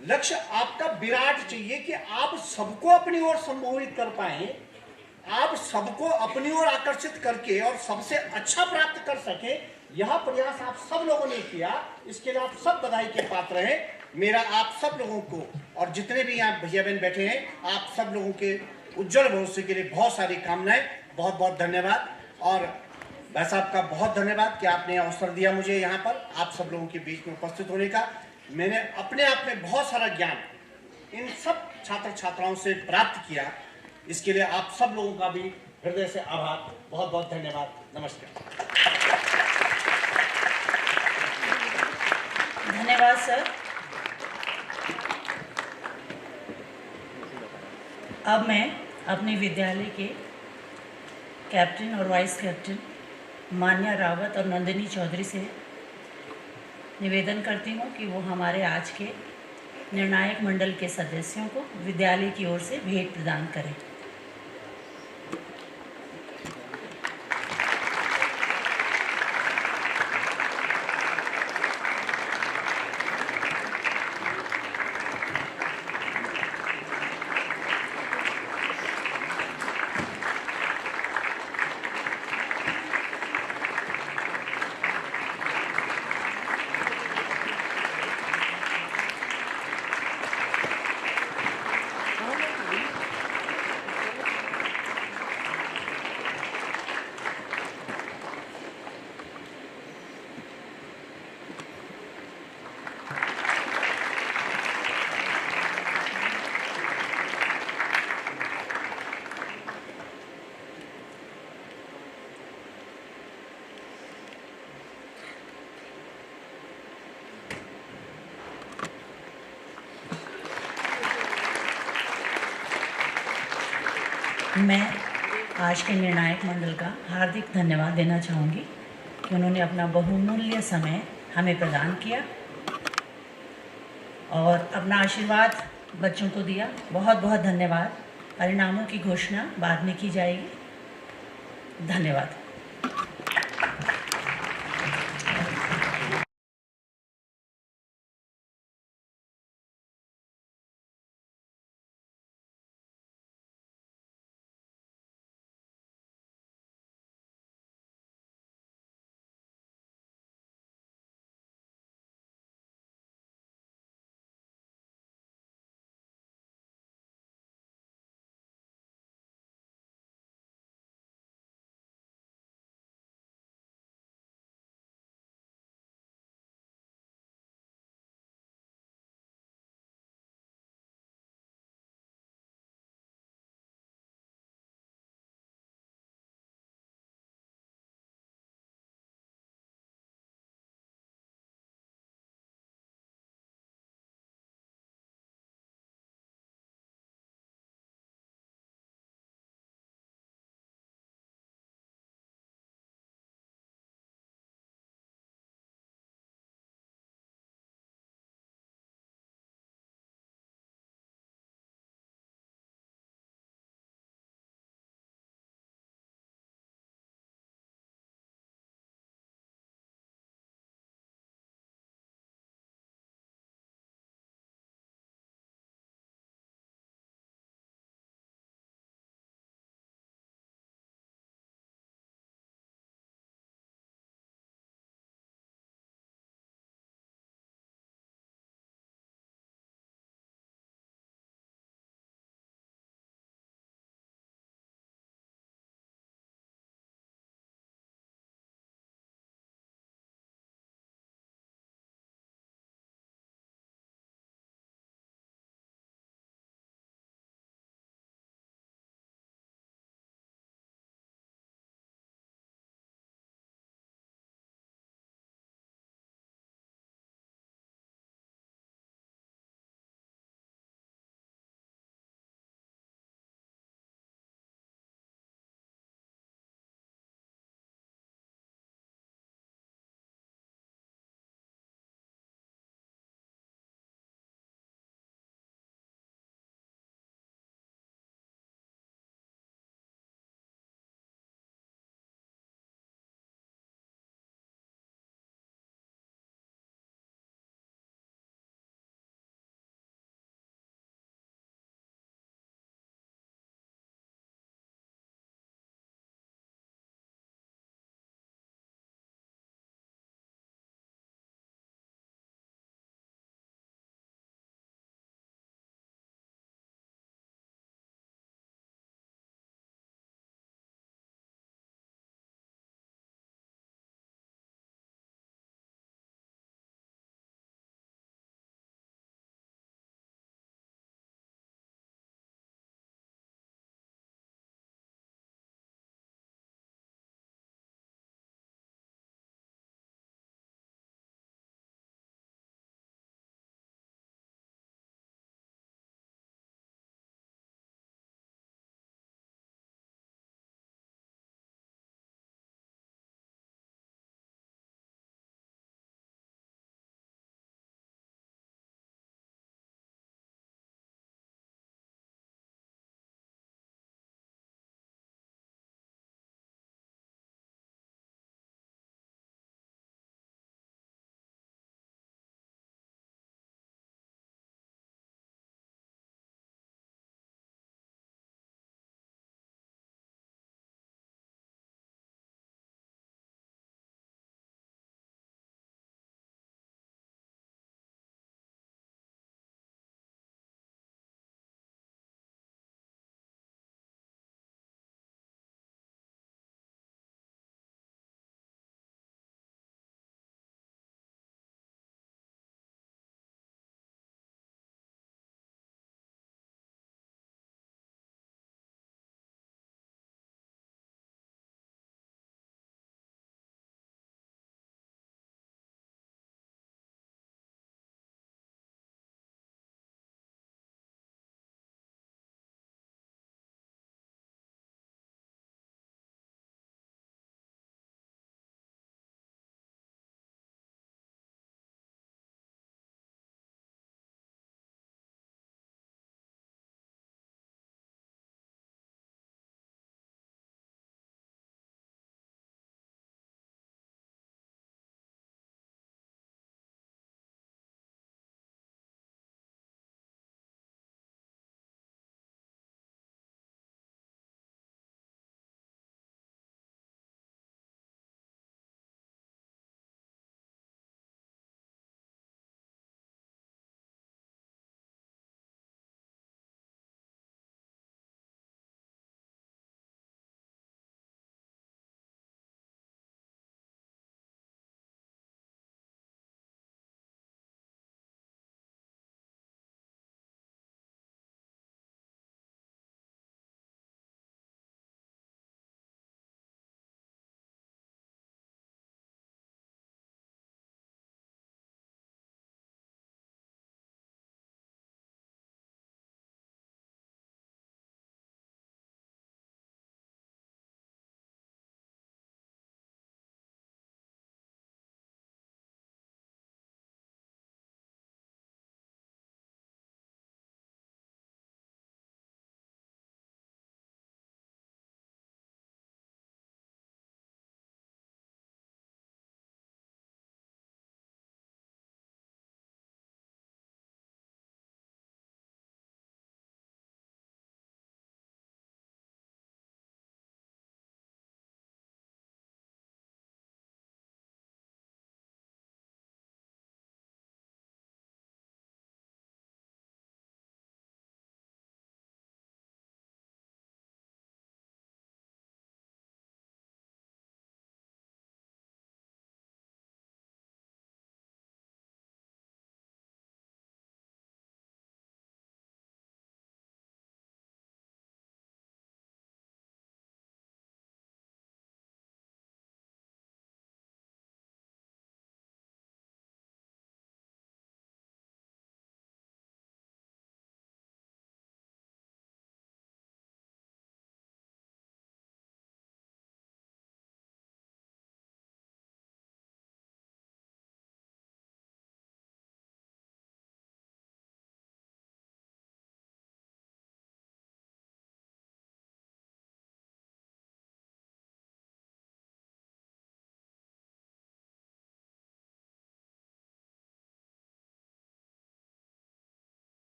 [SPEAKER 14] लक्ष्य आपका विराट चाहिए कि आप सबको अपनी ओर संमोहित कर पाए, आप सबको अपनी ओर आकर्षित करके और सबसे अच्छा प्राप्त कर सके। यह प्रयास आप सब लोगों ने किया, इसके लिए आप सब बधाई के पात्र हैं। मेरा आप सब लोगों को और जितने भी यहाँ भैया बहन बैठे हैं, आप सब लोगों के उज्जवल भविष्य के लिए बहुत सारी कामनाएं। बहुत बहुत धन्यवाद, और भाई साहब का बहुत धन्यवाद कि आपने अवसर दिया मुझे यहाँ पर आप सब लोगों के बीच में उपस्थित होने का। मैंने अपने आप में बहुत सारा ज्ञान इन सब छात्र छात्राओं से प्राप्त किया, इसके लिए आप सब लोगों का भी हृदय से आभार। बहुत बहुत धन्यवाद। नमस्कार।
[SPEAKER 2] धन्यवाद सर। अब मैं अपने विद्यालय के कैप्टन और वाइस कैप्टन मान्या रावत और नंदिनी चौधरी से निवेदन करती हूँ कि वो हमारे आज के निर्णायक मंडल के सदस्यों को विद्यालय की ओर से भेंट प्रदान करें। मैं आज के निर्णायक मंडल का हार्दिक धन्यवाद देना चाहूँगी कि उन्होंने अपना बहुमूल्य समय हमें प्रदान किया और अपना आशीर्वाद बच्चों को दिया। बहुत बहुत धन्यवाद। परिणामों की घोषणा बाद में की जाएगी। धन्यवाद।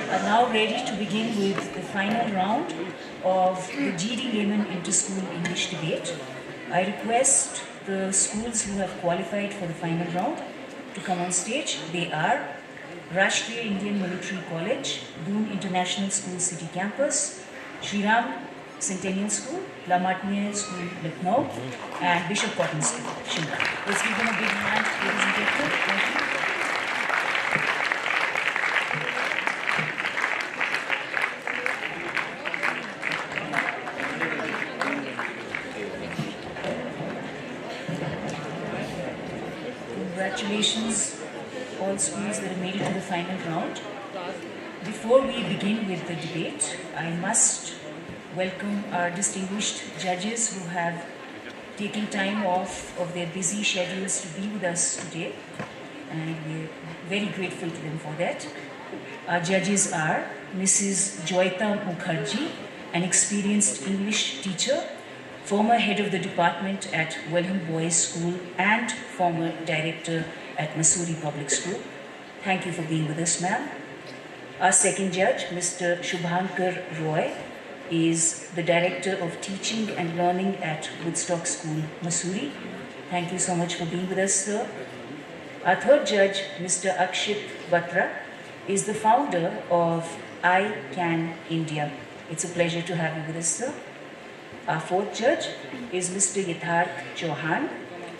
[SPEAKER 15] are now ready to begin with the final round of the GD Layman Inter-School English Debate. I request the schools who have qualified for the final round to come on stage. They are Rashtriya Indian Military College, Doon International School City Campus, Shri Ram Centennial School, La Martiniere School, Lucknow, and Bishop Cotton School, Shimla. Let's give them a big hand, ladies and gentlemen. Thank you. Congratulations, all schools that have made it to the final round. Before we begin with the debate, I must welcome our distinguished judges who have taken time off of their busy schedules to be with us today, and we're very grateful to them for that. Our judges are Mrs. Joyita Mukherjee, an experienced English teacher, former head of the department at Welham Boys School and former director at Mussoorie Public School. Thank you for being with us, ma'am. Our second judge, Mr. Shubhankar Roy, is the Director of Teaching and Learning at Woodstock School, Mussoorie. Thank you so much for being with us, sir. Our third judge, Mr. Akshit Batra, is the founder of I Can India. It's a pleasure to have you with us, sir. Our fourth judge is Mr. Yatharth Chauhan,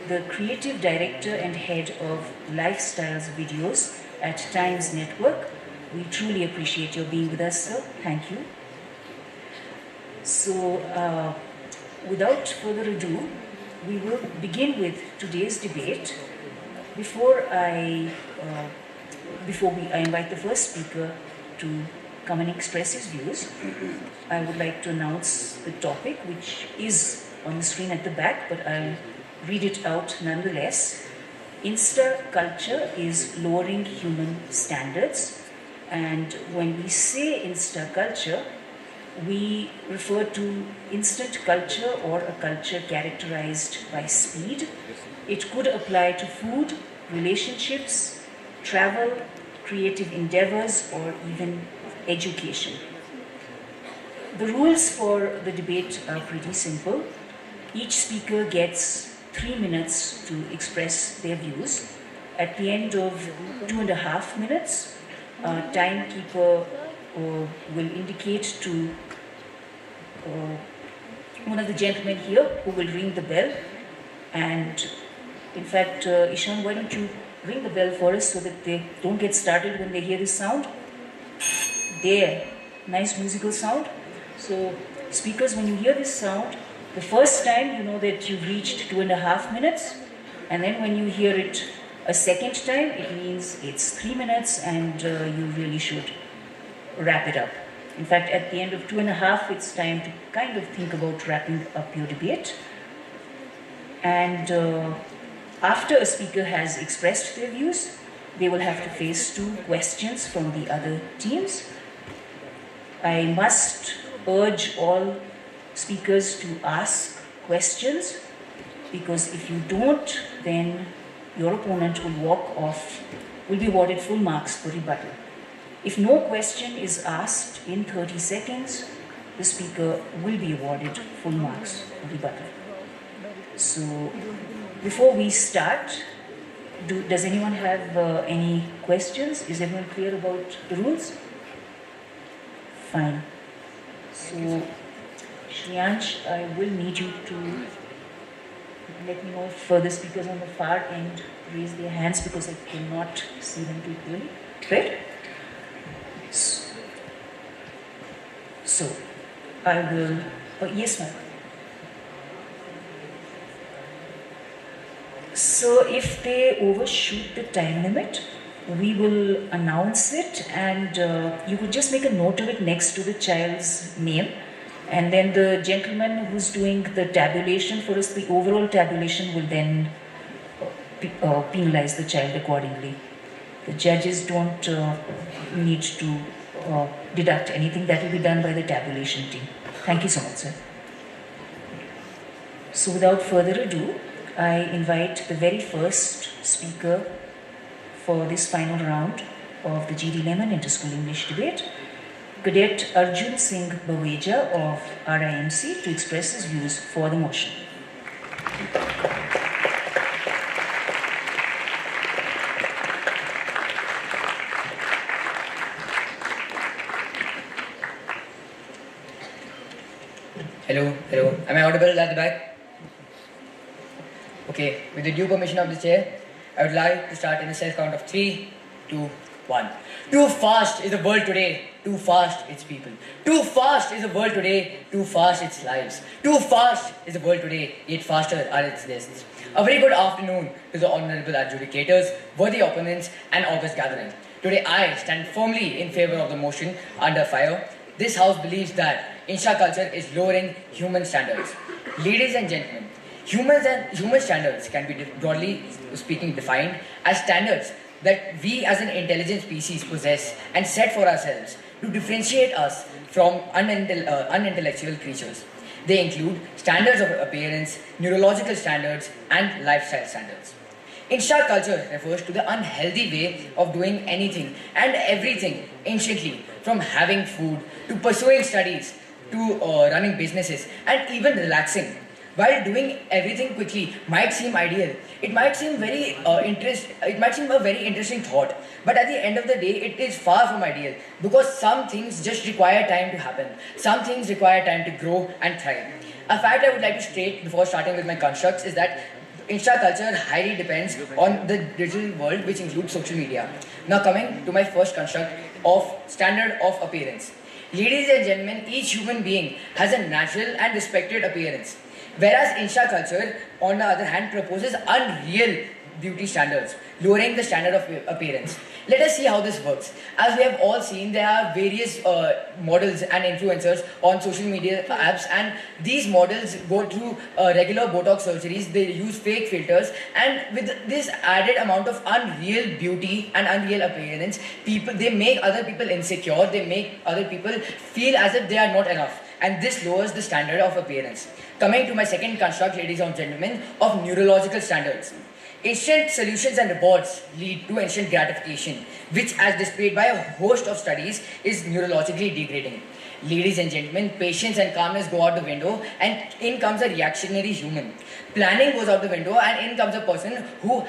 [SPEAKER 15] the Creative Director and Head of Lifestyles Videos at Times Network. We truly appreciate your being with us, sir. Thank you. So, without further ado, we will begin with today's debate. Before I invite the first speaker to come and express his views, I would like to announce the topic, which is on the screen at the back, but I'll read it out nonetheless. Insta culture is lowering human standards, and when we say Insta culture, we refer to instant culture or a culture characterized by speed. It could apply to food, relationships, travel, creative endeavors, or even education. The rules for the debate are pretty simple. Each speaker gets 3 minutes to express their views. At the end of 2.5 minutes, a timekeeper will indicate to one of the gentlemen here who will ring the bell. And in fact, Ishan, why don't you ring the bell for us so that they don't get started when they hear this sound? There, nice musical sound. So speakers, when you hear this sound, the first time you know that you've reached 2.5 minutes, and then when you hear it a second time, it means it's 3 minutes and you really should wrap it up. In fact, at the end of 2.5, it's time to kind of think about wrapping up your debate. And after a speaker has expressed their views, they will have to face 2 questions from the other teams. I must urge all speakers to ask questions, because if you don't, then your opponent will be awarded full marks for rebuttal. If no question is asked in 30 seconds, the speaker will be awarded full marks for rebuttal. So, before we start, does anyone have any questions? Is everyone clear about the rules? Fine. So, Shriyansh, I will need you to let me know if further speakers on the far end raise their hands, because I cannot see them too clearly. Right? So, I will... yes, ma'am. So, if they overshoot the time limit, we will announce it, and you could just make a note of it next to the child's name, and then the gentleman who's doing the tabulation for us, the overall tabulation, will then penalize the child accordingly. The judges don't need to deduct anything. That will be done by the tabulation team. Thank you so much, sir. So without further ado, I invite the very first speaker for this final round, of the GD Lemon Inter-School English Debate, Cadet Arjun Singh Baweja of RIMC to express his views for the motion.
[SPEAKER 16] Hello. Am I audible at the back? Okay, with the due permission of the chair, I would like to start in a self count of 3, 2, 1. Too fast is the world today, too fast its people. Too fast is the world today, too fast its lives. Too fast is the world today, yet faster are its lists. A very good afternoon to the honorable adjudicators, worthy opponents and august gathering. Today I stand firmly in favor of the motion under fire. This house believes that Insha culture is lowering human standards. Ladies and gentlemen, human standards can be broadly speaking defined as standards that we as an intelligent species possess and set for ourselves to differentiate us from unintellectual creatures. They include standards of appearance, neurological standards, and lifestyle standards. Insha culture refers to the unhealthy way of doing anything and everything anciently, from having food to pursuing studies to running businesses and even relaxing. While doing everything quickly might seem ideal, it might seem a very interesting thought, but at the end of the day, it is far from ideal because some things just require time to happen. Some things require time to grow and thrive. A fact I would like to state before starting with my constructs is that Insha culture highly depends on the digital world, which includes social media. Now coming to my first construct of standard of appearance. Ladies and gentlemen, each human being has a natural and respected appearance. Whereas Insha culture, on the other hand, proposes unreal beauty standards, lowering the standard of appearance. Let us see how this works. As we have all seen, there are various models and influencers on social media apps, and these models go through regular Botox surgeries, they use fake filters, and with this added amount of unreal beauty and unreal appearance, they make other people insecure, they make other people feel as if they are not enough, and this lowers the standard of appearance. Coming to my second construct, ladies and gentlemen, of neurological standards. Instant solutions and rewards lead to instant gratification, which, as displayed by a host of studies, is neurologically degrading. Ladies and gentlemen, patience and calmness go out the window, and in comes a reactionary human. Planning goes out the window, and in comes a person who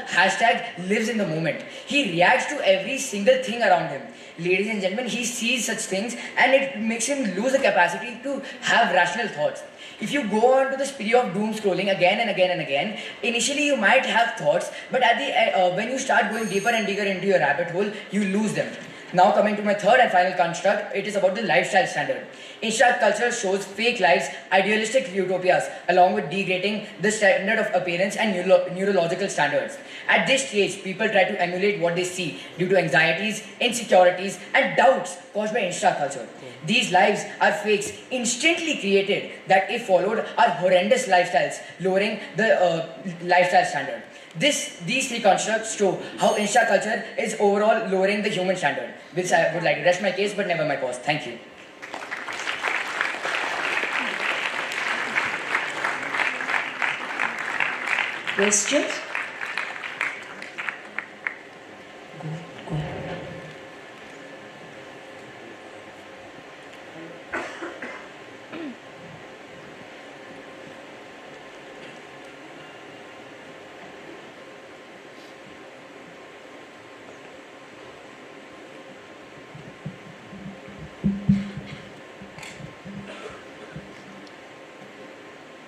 [SPEAKER 16] #lives in the moment. He reacts to every single thing around him. Ladies and gentlemen, he sees such things, and it makes him lose the capacity to have rational thoughts. If you go on to the spree of doom scrolling again and again and again, initially you might have thoughts, but at the when you start going deeper and deeper into your rabbit hole, you lose them. Now coming to my third and final construct, it is about the lifestyle standard. Insha culture shows fake lives, idealistic utopias, along with degrading the standard of appearance and neurological standards. At this stage, people try to emulate what they see due to anxieties, insecurities, and doubts caused by Insha culture. These lives are fakes instantly created that, if followed, are horrendous lifestyles, lowering the lifestyle standard. These three constructs show how Insha culture is overall lowering the human standard, which I would like to rest my case, but never my cause. Thank you.
[SPEAKER 15] Questions?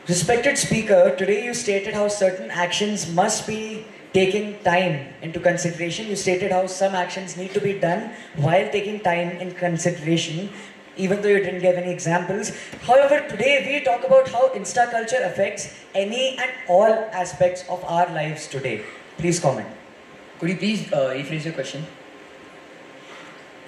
[SPEAKER 17] Respected speaker, today you stated how certain actions must be taking time into consideration. You stated how some actions need to be done while taking time in consideration, even though you didn't give any examples. However, today we talk about how Insta culture affects any and all aspects of our lives today. Please comment.
[SPEAKER 16] Could you please rephrase your question?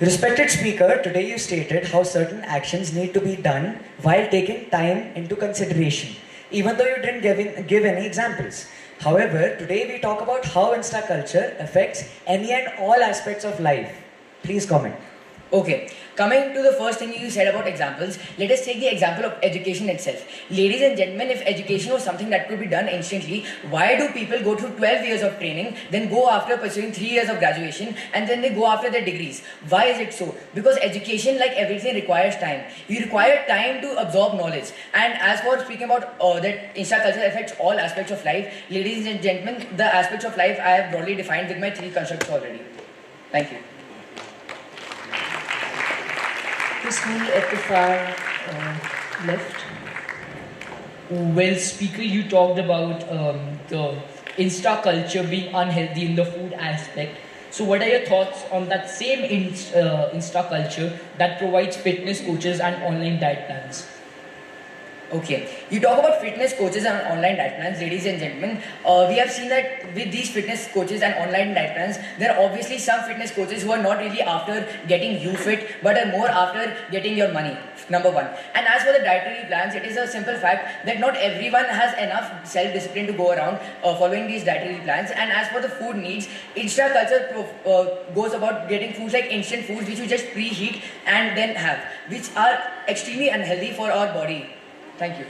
[SPEAKER 17] Respected speaker, today you stated how certain actions need to be done while taking time into consideration, even though you didn't give any examples. However, today we talk about how Insta culture affects any and all aspects of life. Please comment.
[SPEAKER 16] Okay, coming to the first thing you said about examples, let us take the example of education itself. Ladies and gentlemen, if education was something that could be done instantly, why do people go through 12 years of training, then go after pursuing 3 years of graduation, and then they go after their degrees? Why is it so? Because education, like everything, requires time. You require time to absorb knowledge. And as for speaking about that Insta culture affects all aspects of life, ladies and gentlemen, the aspects of life I have broadly defined with my 3 constructs already. Thank you.
[SPEAKER 15] The school at the far left.
[SPEAKER 10] Well, speaker, you talked about the Insta culture being unhealthy in the food aspect. So what are your thoughts on that same Insta culture that provides fitness coaches and online diet plans?
[SPEAKER 16] Okay, you talk about fitness coaches and online diet plans, ladies and gentlemen. We have seen that with these fitness coaches and online diet plans, there are obviously some fitness coaches who are not really after getting you fit, but are more after getting your money, number one. And as for the dietary plans, it is a simple fact that not everyone has enough self-discipline to go around following these dietary plans. And as for the food needs, Insta culture goes about getting foods like instant foods which you just preheat and then have, which are extremely unhealthy for our body. Thank you.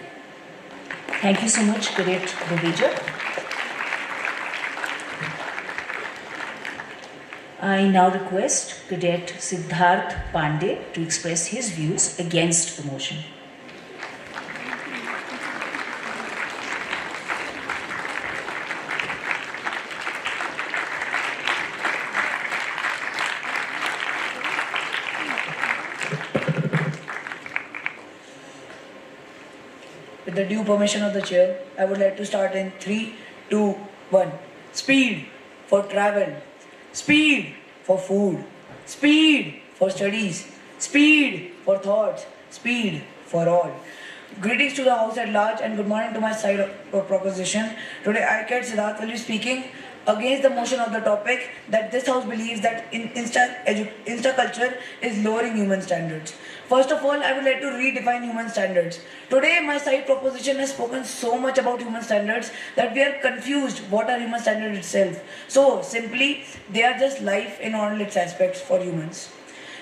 [SPEAKER 15] Thank you so much, Cadet Doveja. I now request Cadet Siddharth Pandey to express his views against the motion.
[SPEAKER 18] With the due permission of the chair, I would like to start in 3, 2, 1. Speed for travel. Speed for food. Speed for studies. Speed for thoughts. Speed for all. Greetings to the house at large and good morning to my side of proposition. Today I, Cat Siddharth, will be speaking against the motion of the topic that this house believes that Insta culture is lowering human standards. First of all, I would like to redefine human standards. Today, my side proposition has spoken so much about human standards that we are confused what are human standards itself. So, simply, they are just life in all its aspects for humans.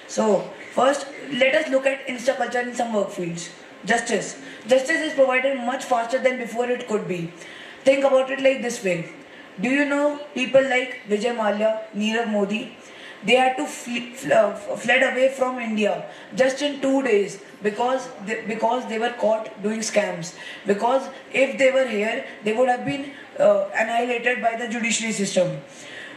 [SPEAKER 18] So, first, let us look at Insta culture in some work fields. Justice. Justice is provided much faster than before it could be. Think about it like this way. Do you know people like Vijay Mallya, Nirav Modi? They had to fled away from India just in 2 days because they were caught doing scams. Because if they were here, they would have been annihilated by the judiciary system.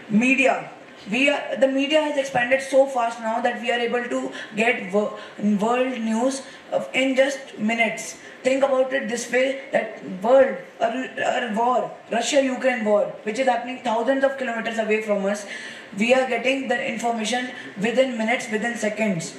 [SPEAKER 18] Media. The media has expanded so fast now that we are able to get world news in just minutes. Think about it this way, that war, Russia-Ukraine war, which is happening thousands of kilometers away from us, we are getting the information within minutes, within seconds.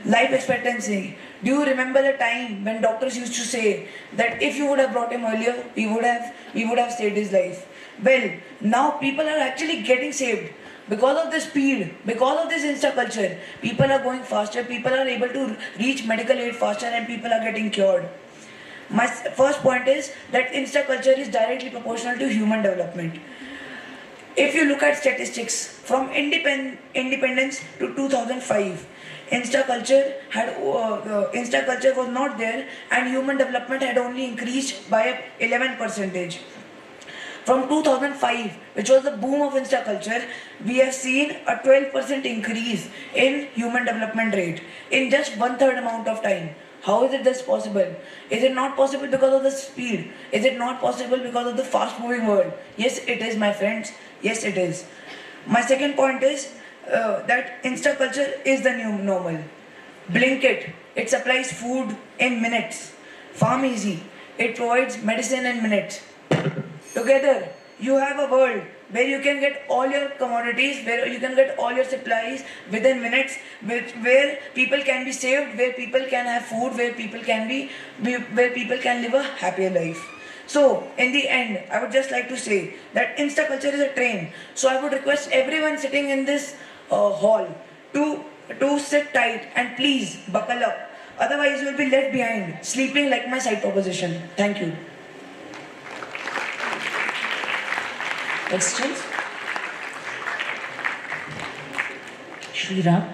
[SPEAKER 18] Life expectancy. Do you remember the time when doctors used to say that if you would have brought him earlier, we would have saved his life? Well, now people are actually getting saved. Because of the speed, because of this Insta culture, people are going faster, people are able to reach medical aid faster and people are getting cured. My first point is that Insta culture is directly proportional to human development. If you look at statistics, from independence to 2005, Insta culture was not there and human development had only increased by 11%. From 2005, which was the boom of Insta culture, we have seen a 12% increase in human development rate in just 1/3 amount of time. How is it this possible? Is it not possible because of the speed? Is it not possible because of the fast moving world? Yes, it is, my friends. Yes, it is. My second point is that Insta culture is the new normal. Blinkit, it supplies food in minutes. Farm Easy, it provides medicine in minutes. Together, you have a world where you can get all your commodities, where you can get all your supplies within minutes, where people can be saved, where people can have food, where people can live a happier life. So, in the end, I would just like to say that Insta culture is a train. So, I would request everyone sitting in this hall to sit tight and please buckle up. Otherwise, you will be left behind, sleeping like my side proposition. Thank you.
[SPEAKER 15] Questions? Shriram?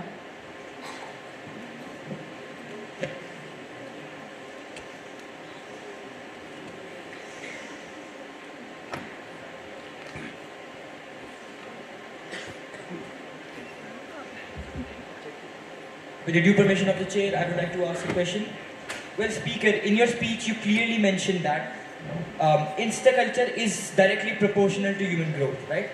[SPEAKER 21] With the due permission of the chair, I would like to ask a question. Well, Speaker, in your speech, you clearly mentioned that Insta-culture is directly proportional to human growth, right?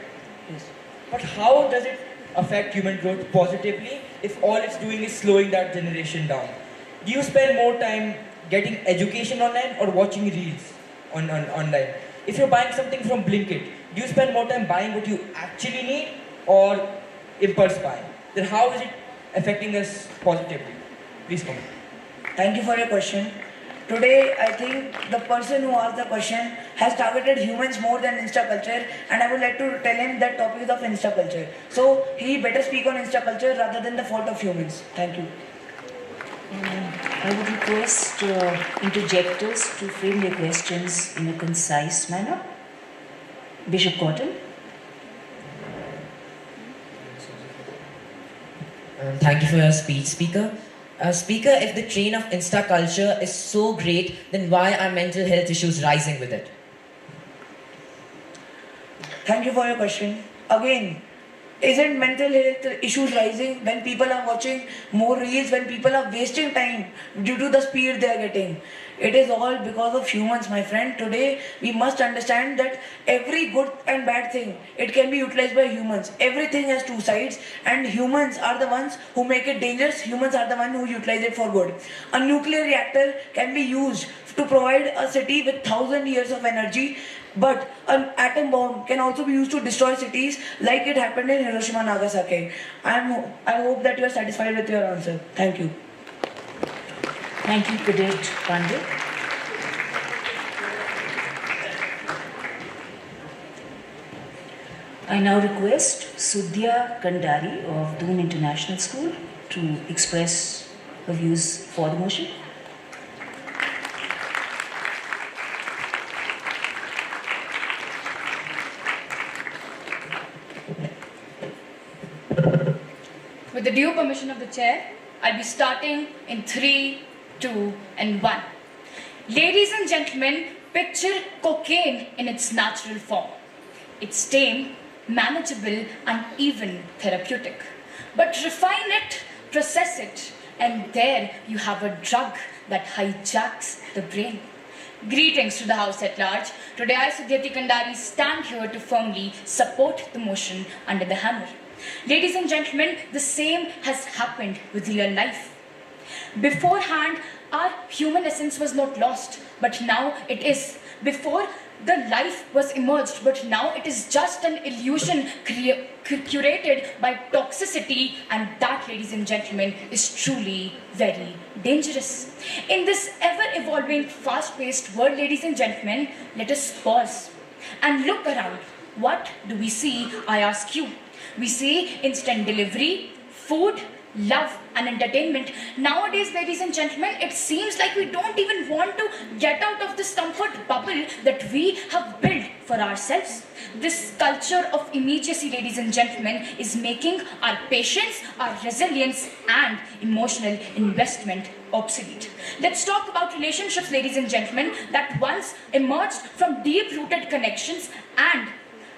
[SPEAKER 15] Yes.
[SPEAKER 21] But how does it affect human growth positively if all it's doing is slowing that generation down? Do you spend more time getting education online or watching reels online? If you're buying something from Blinkit, do you spend more time buying what you actually need or impulse buying? Then how is it affecting us positively? Please comment.
[SPEAKER 18] Thank you for your question. Today, I think the person who asked the question has targeted humans more than Insta culture, and I would like to tell him that topic is of Insta culture. So he better speak on Insta culture rather than the fault of humans. Thank you.
[SPEAKER 15] I would request interjectors to frame their questions in a concise manner. Bishop Cotton.
[SPEAKER 10] Thank you for your speech, Speaker. Speaker, if the train of Insta culture is so great, then why are mental health issues rising with it?
[SPEAKER 18] Thank you for your question. Again, isn't mental health issues rising when people are watching more reels, when people are wasting time due to the speed they are getting? It is all because of humans, my friend. Today, we must understand that every good and bad thing, it can be utilized by humans. Everything has two sides, and humans are the ones who make it dangerous. Humans are the ones who utilize it for good. A nuclear reactor can be used to provide a city with 1,000 years of energy, but an atom bomb can also be used to destroy cities like it happened in Hiroshima and Nagasaki. I hope that you are satisfied with your answer. Thank you.
[SPEAKER 15] Thank you, Cadet Pandey. I now request Sudhya Kandari of Doon International School to express her views for the motion.
[SPEAKER 1] With the due permission of the chair, I'll be starting in 3, 2, and 1. Ladies and gentlemen, picture cocaine in its natural form. It's tame, manageable, and even therapeutic. But refine it, process it, and there you have a drug that hijacks the brain. Greetings to the House at large. Today I, Sudhyati Kandari, stand here to firmly support the motion under the hammer. Ladies and gentlemen, the same has happened with real life. Beforehand, our human essence was not lost, but now it is. Before, the life was emerged, but now it is just an illusion curated by toxicity, and that, ladies and gentlemen, is truly very dangerous. In this ever-evolving, fast-paced world, ladies and gentlemen, let us pause and look around. What do we see, I ask you? We see instant delivery, food, love, and entertainment. Nowadays, ladies and gentlemen, it seems like we don't even want to get out of this comfort bubble that we have built for ourselves. This culture of immediacy, ladies and gentlemen, is making our patience, our resilience, and emotional investment obsolete. Let's talk about relationships, ladies and gentlemen, that once emerged from deep-rooted connections and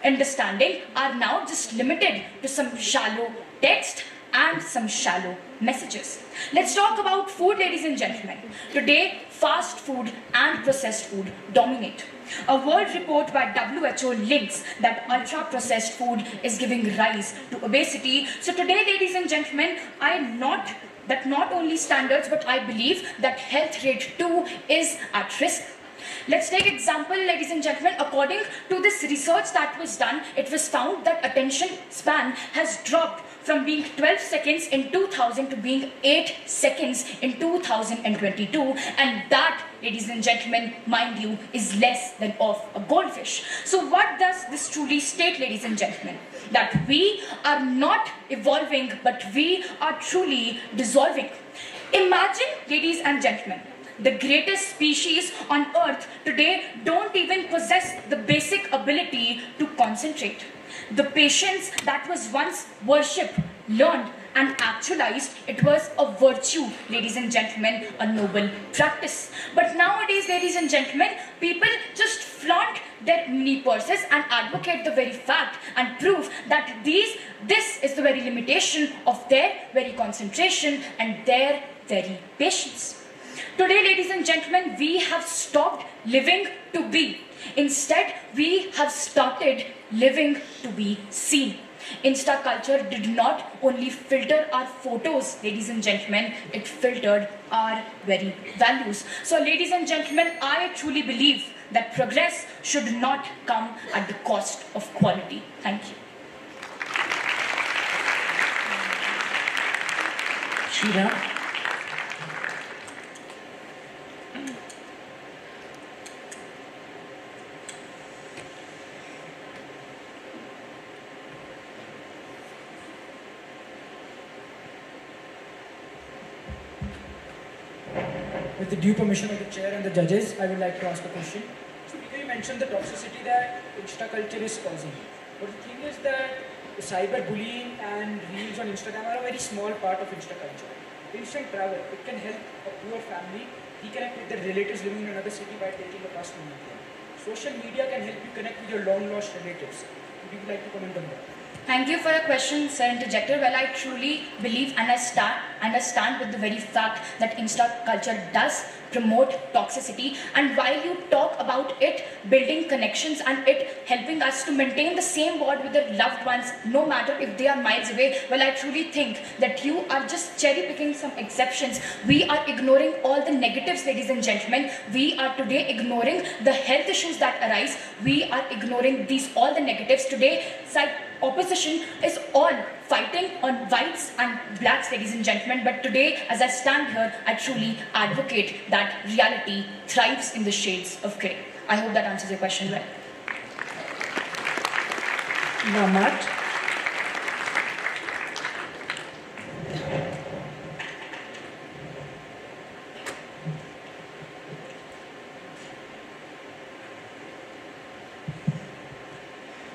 [SPEAKER 1] understanding are now just limited to some shallow text and some shallow messages. Let's talk about food, ladies and gentlemen. Today, fast food and processed food dominate. A world report by WHO links that ultra-processed food is giving rise to obesity. So today, ladies and gentlemen, not only standards, but I believe that health rate too is at risk. Let's take example, ladies and gentlemen. According to this research that was done, it was found that attention span has dropped from being 12 seconds in 2000 to being 8 seconds in 2022, and that, ladies and gentlemen, mind you, is less than of a goldfish. So what does this truly state, ladies and gentlemen? That we are not evolving, but we are truly dissolving. Imagine, ladies and gentlemen, the greatest species on earth today don't even possess the basic ability to concentrate. The patience that was once worshipped, learned,
[SPEAKER 8] and actualized, it was a virtue, ladies and gentlemen, a noble practice. But nowadays, ladies and gentlemen, people just flaunt their mini purses and advocate the very fact and prove that this is the very limitation of their very concentration and their very patience. Today, ladies and gentlemen, we have stopped living to be. Instead, we have started living to be seen. Insta culture did not only filter our photos, ladies and gentlemen, it filtered our very values. So, ladies and gentlemen, I truly believe that progress should not come at the cost of quality. Thank you.
[SPEAKER 15] Shira.
[SPEAKER 18] With the due permission of the chair and the judges, I would like to ask a question. Speaker, you mentioned the toxicity that Insta culture is causing. But the thing is that cyberbullying and reels on Instagram are a very small part of Insta culture. Instant travel, it can help a poor family reconnect with their relatives living in another city by taking a bus to meet them. Social media can help you connect with your long-lost relatives. Would you like to comment on that?
[SPEAKER 8] Thank you for your question, Sir Interjector. Well, I truly believe and I stand with the very fact that Insta culture does promote toxicity, and while you talk about it building connections and it helping us to maintain the same bond with their loved ones no matter if they are miles away, well, I truly think that you are just cherry picking some exceptions. We are ignoring all the negatives, ladies and gentlemen. We are today ignoring the health issues that arise. We are ignoring all the negatives today. Opposition is all fighting on whites and blacks, ladies and gentlemen, but today, as I stand here, I truly advocate that reality thrives in the shades of grey. I hope that answers your question well.
[SPEAKER 15] Namat.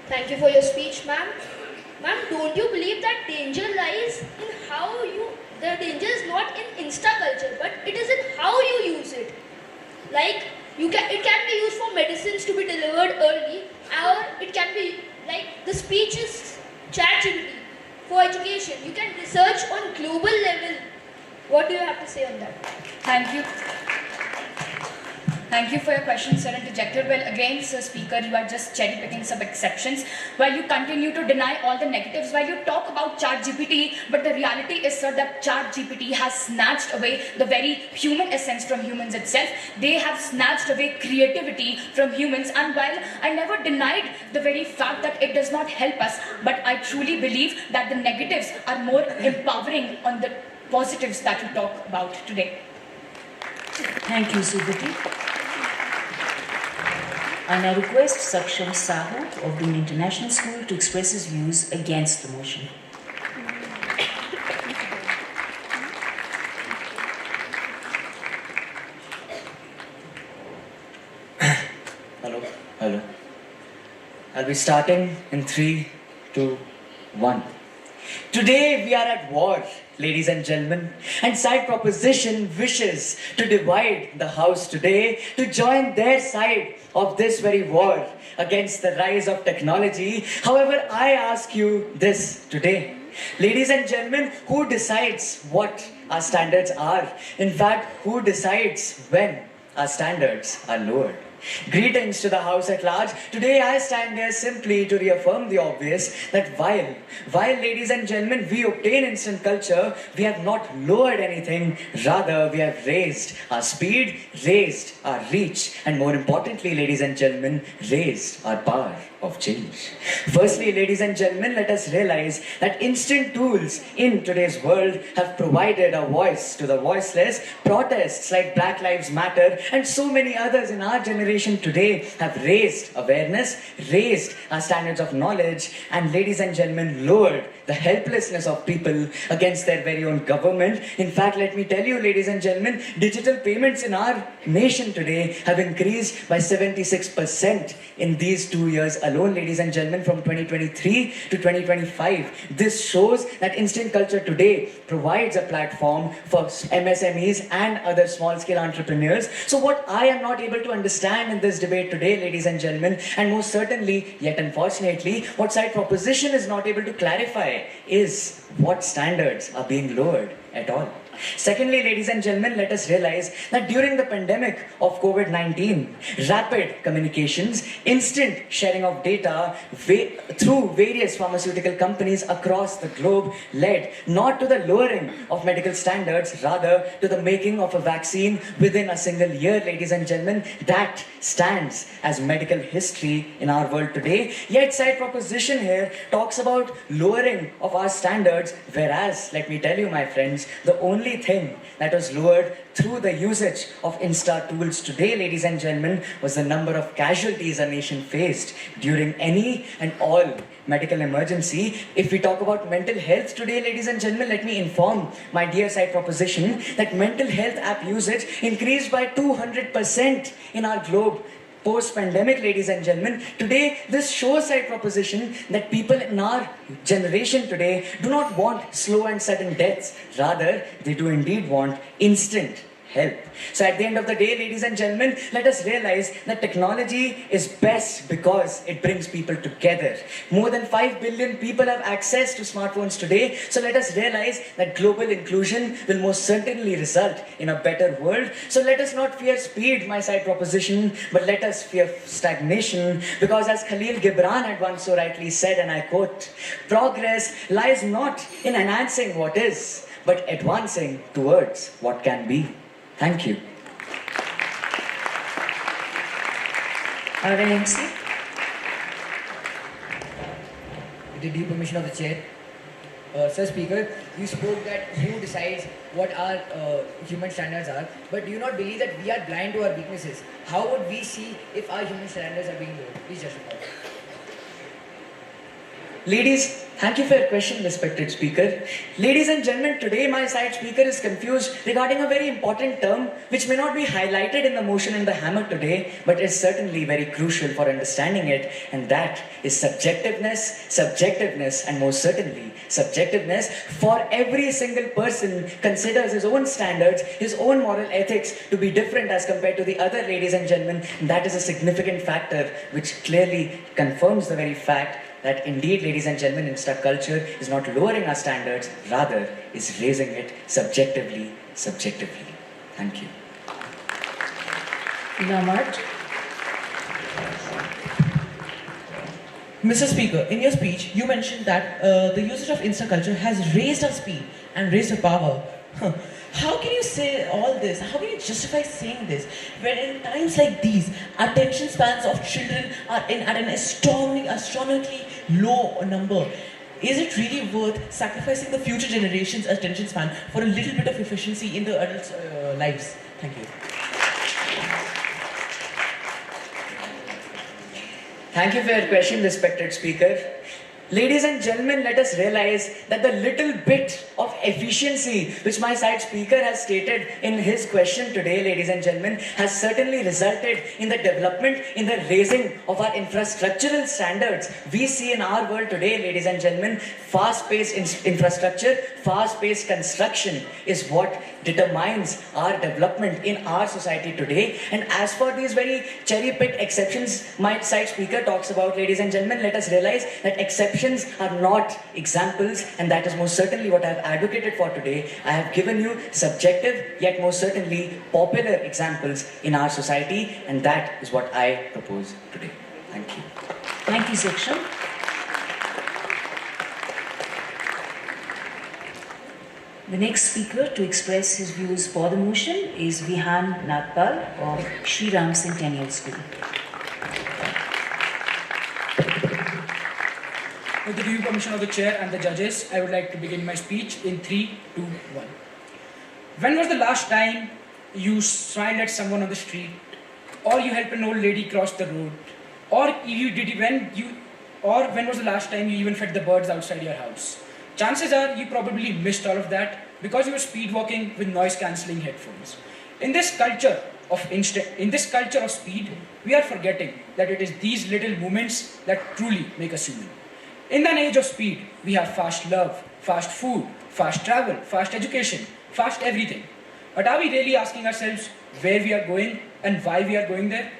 [SPEAKER 12] Thank you for your speech, ma'am. Ma'am, don't you believe that danger lies in the danger is not in Insta culture, but it is in how you use it. Like, it can be used for medicines to be delivered early, or it can be, like, the speech is ChatGPT for education. You can research on global level. What do you have to say on that?
[SPEAKER 8] Thank you. Thank you for your question, Sir Interjector. Well, again, Sir Speaker, you are just cherry picking some exceptions while you continue to deny all the negatives, while you talk about ChatGPT, but the reality is, sir, that ChatGPT has snatched away the very human essence from humans itself. They have snatched away creativity from humans, and while I never denied the very fact that it does not help us, but I truly believe that the negatives are more empowering on the positives that you talk about today.
[SPEAKER 15] Thank you, Subhuti. I now request Saksham Sahu of the International School to express his views against the motion.
[SPEAKER 17] Hello. I'll be starting in 3, 2, 1. Today we are at war, ladies and gentlemen, and side proposition wishes to divide the house today to join their side of this very war against the rise of technology. However, I ask you this today. Ladies and gentlemen, who decides what our standards are? In fact, who decides when our standards are lowered? Greetings to the house at large. Today I stand here simply to reaffirm the obvious that while ladies and gentlemen we obtain instant culture, we have not lowered anything, rather we have raised our speed, raised our reach, and more importantly, ladies and gentlemen, raised our power of change. Firstly, ladies and gentlemen, let us realize that instant tools in today's world have provided a voice to the voiceless. Protests like Black Lives Matter and so many others in our generation generation today have raised awareness, raised our standards of knowledge, and ladies and gentlemen, lowered the helplessness of people against their very own government. In fact, let me tell you, ladies and gentlemen, digital payments in our nation today have increased by 76% in these 2 years alone, ladies and gentlemen, from 2023 to 2025. This shows that instant culture today provides a platform for MSMEs and other small-scale entrepreneurs. So what I am not able to understand in this debate today, ladies and gentlemen, and most certainly, yet unfortunately, what side proposition is not able to clarify is what standards are being lowered at all. Secondly, ladies and gentlemen, let us realize that during the pandemic of COVID-19, rapid communications, instant sharing of data through various pharmaceutical companies across the globe led not to the lowering of medical standards, rather to the making of a vaccine within a single year, ladies and gentlemen. That stands as medical history in our world today. Yet side proposition here talks about lowering of our standards, whereas, let me tell you, my friends, the only thing that was lowered through the usage of Insta tools today, ladies and gentlemen, was the number of casualties a nation faced during any and all medical emergency. If we talk about mental health today, ladies and gentlemen, let me inform my dear side proposition that mental health app usage increased by 200% in our globe post-pandemic, ladies and gentlemen. Today, this shows side proposition that people in our generation today do not want slow and sudden deaths. Rather, they do indeed want instant help. So at the end of the day, ladies and gentlemen, let us realize that technology is best because it brings people together. More than 5 billion people have access to smartphones today. So let us realize that global inclusion will most certainly result in a better world. So let us not fear speed, my side proposition, but let us fear stagnation. Because as Khalil Gibran had once so rightly said, and I quote, "Progress lies not in enhancing what is, but advancing towards what can be." Thank you.
[SPEAKER 15] RNC.
[SPEAKER 16] With the due permission of the chair, Sir Speaker, you spoke that who decides what our human standards are, but do you not believe that we are blind to our weaknesses? How would we see if our human standards are being lowered? Please justify.
[SPEAKER 17] Ladies, thank you for your question, respected speaker. Ladies and gentlemen, today my side speaker is confused regarding a very important term which may not be highlighted in the motion and the hammer today, but is certainly very crucial for understanding it, and that is subjectiveness, and most certainly subjectiveness. For every single person considers his own standards, his own moral ethics to be different as compared to the other, ladies and gentlemen. That is a significant factor which clearly confirms the very fact that indeed, ladies and gentlemen, Insta culture is not lowering our standards, rather is raising it subjectively. Thank you.
[SPEAKER 15] Inamat.
[SPEAKER 3] Mr. Speaker, in your speech, you mentioned that the usage of Insta culture has raised our speed and raised our power. How can you say all this? How can you justify saying this? When in times like these, attention spans of children are at an astronomically low number. Is it really worth sacrificing the future generation's attention span for a little bit of efficiency in the adults' lives? Thank you.
[SPEAKER 17] Thank you for your question, respected speaker. Ladies and gentlemen, let us realize that the little bit of efficiency which my side speaker has stated in his question today, ladies and gentlemen, has certainly resulted in the development, in the raising of our infrastructural standards. We see in our world today, ladies and gentlemen, fast-paced infrastructure, fast-paced construction is what determines our development in our society today. And as for these very cherry-picked exceptions my side speaker talks about, ladies and gentlemen, let us realize that exceptions are not examples, and that is most certainly what I have advocated for today. I have given you subjective, yet most certainly popular examples in our society, and that is what I propose today. Thank you.
[SPEAKER 15] Thank you, Section. The next speaker to express his views for the motion is Vihan Nagpal of Shri Ram Centennial School.
[SPEAKER 19] With the due permission of the chair and the judges, I would like to begin my speech in 3, 2, 1. When was the last time you smiled at someone on the street? or you help an old lady cross the road, or when was the last time you even fed the birds outside your house? Chances are you probably missed all of that because you were speed walking with noise cancelling headphones. In this culture of speed, we are forgetting that it is these little moments that truly make us human. In an age of speed, we have fast love, fast food, fast travel, fast education, fast everything. But are we really asking ourselves where we are going and why we are going there?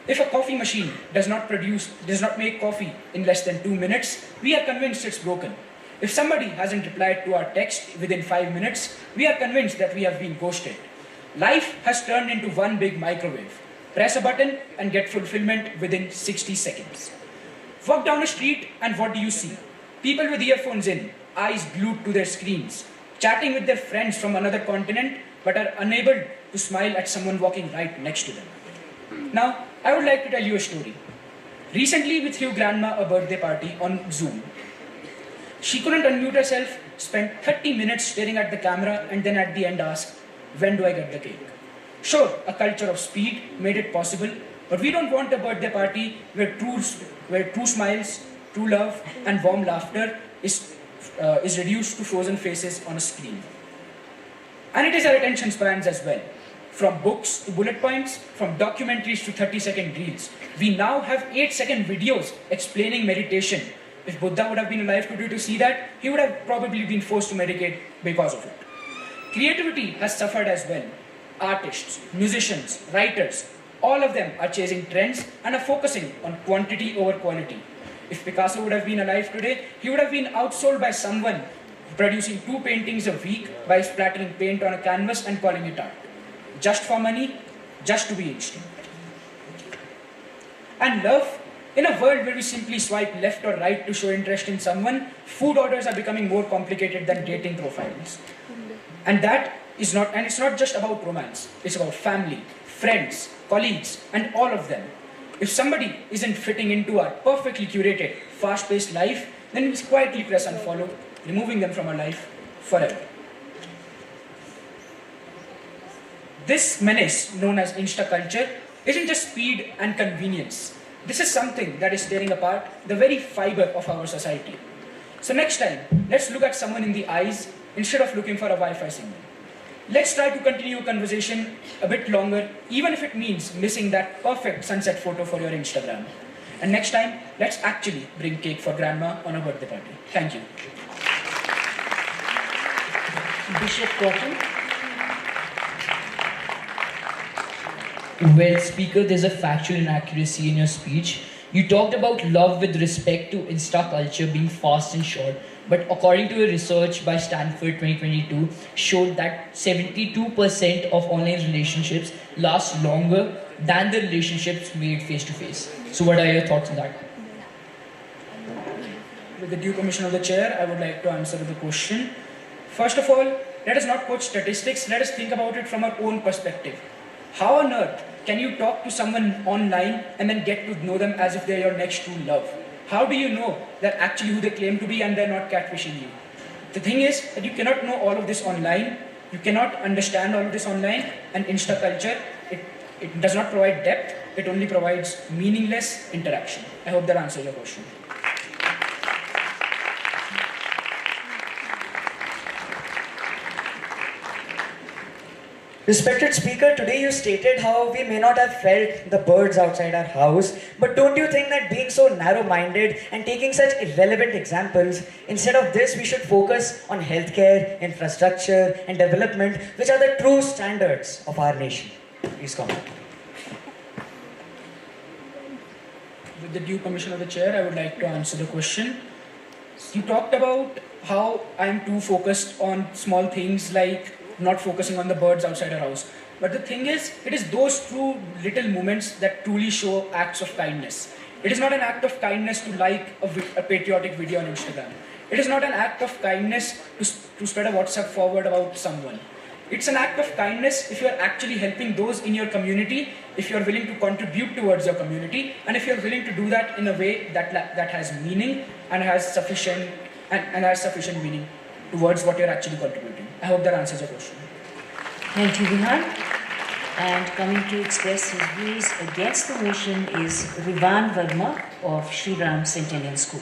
[SPEAKER 19] If a coffee machine does not make coffee in less than 2 minutes, we are convinced it's broken. If somebody hasn't replied to our text within 5 minutes, we are convinced that we have been ghosted. Life has turned into one big microwave. Press a button and get fulfillment within 60 seconds. Walk down a street and what do you see? People with earphones in, eyes glued to their screens, chatting with their friends from another continent but are unable to smile at someone walking right next to them. Now, I would like to tell you a story. Recently, we threw Grandma a birthday party on Zoom. She couldn't unmute herself, spent 30 minutes staring at the camera and then at the end asked, "When do I get the cake?" Sure, a culture of speed made it possible, but we don't want a birthday party where true smiles, true love and warm laughter is reduced to frozen faces on a screen. And it is our attention spans as well. From books to bullet points, from documentaries to 30-second reels, we now have 8-second videos explaining meditation. If Buddha would have been alive today to see that, he would have probably been forced to meditate because of it. Creativity has suffered as well. Artists, musicians, writers, all of them are chasing trends and are focusing on quantity over quality. If Picasso would have been alive today, he would have been outsold by someone producing 2 paintings a week by splattering paint on a canvas and calling it art. Just for money, just to be instant. And love, in a world where we simply swipe left or right to show interest in someone, food orders are becoming more complicated than dating profiles. And it's not just about romance, it's about family, friends, colleagues, and all of them. If somebody isn't fitting into our perfectly curated, fast-paced life, then we quietly press unfollow, removing them from our life forever. This menace, known as Insta culture, isn't just speed and convenience. This is something that is tearing apart the very fiber of our society. So next time, let's look at someone in the eyes instead of looking for a Wi-Fi signal. Let's try to continue a conversation a bit longer, even if it means missing that perfect sunset photo for your Instagram. And next time, let's actually bring cake for Grandma on a birthday party. Thank you.
[SPEAKER 15] Bishop Cotton.
[SPEAKER 10] Well, Speaker, there's a factual inaccuracy in your speech. You talked about love with respect to Insta culture being fast and short, but according to a research by Stanford 2022, showed that 72% of online relationships last longer than the relationships made face-to-face. So what are your thoughts on that?
[SPEAKER 19] With the due permission of the chair, I would like to answer the question. First of all, let us not quote statistics, let us think about it from our own perspective. How on earth can you talk to someone online and then get to know them as if they're your next true love? How do you know they're actually who they claim to be and they're not catfishing you? The thing is that you cannot know all of this online, you cannot understand all of this online, and Insta culture, it does not provide depth, it only provides meaningless interaction. I hope that answers your question.
[SPEAKER 17] Respected Speaker, today you stated how we may not have felt the birds outside our house, but don't you think that being so narrow-minded and taking such irrelevant examples, instead of this we should focus on healthcare, infrastructure and development, which are the true standards of our nation? Please comment.
[SPEAKER 19] With the due permission of the chair, I would like to answer the question. You talked about how I'm too focused on small things like not focusing on the birds outside our house. But the thing is, it is those two little moments that truly show acts of kindness. It is not an act of kindness to like a patriotic video on Instagram. It is not an act of kindness to spread a WhatsApp forward about someone. It's an act of kindness if you are actually helping those in your community, if you are willing to contribute towards your community, and if you are willing to do that in a way that has meaning and has sufficient meaning towards what you're actually contributing. I hope that answers your question.
[SPEAKER 15] Thank you, Vihan. And coming to express his views against the motion is Rivan Verma of Shri Ram Centennial School.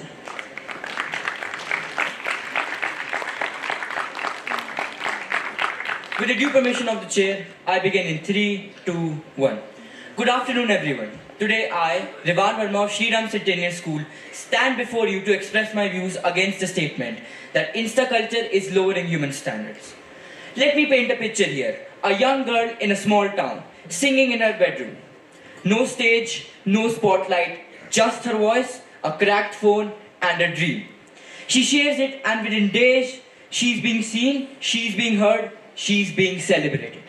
[SPEAKER 16] With the due permission of the chair, I begin in 3, 2, 1. Good afternoon, everyone. Today I, Rivan Verma of Shri Ram Centennial School, stand before you to express my views against the statement that Insta culture is lowering human standards. Let me paint a picture here. A young girl in a small town, singing in her bedroom. No stage, no spotlight, just her voice, a cracked phone, and a dream. She shares it, and within days, she's being seen, she's being heard, she's being celebrated.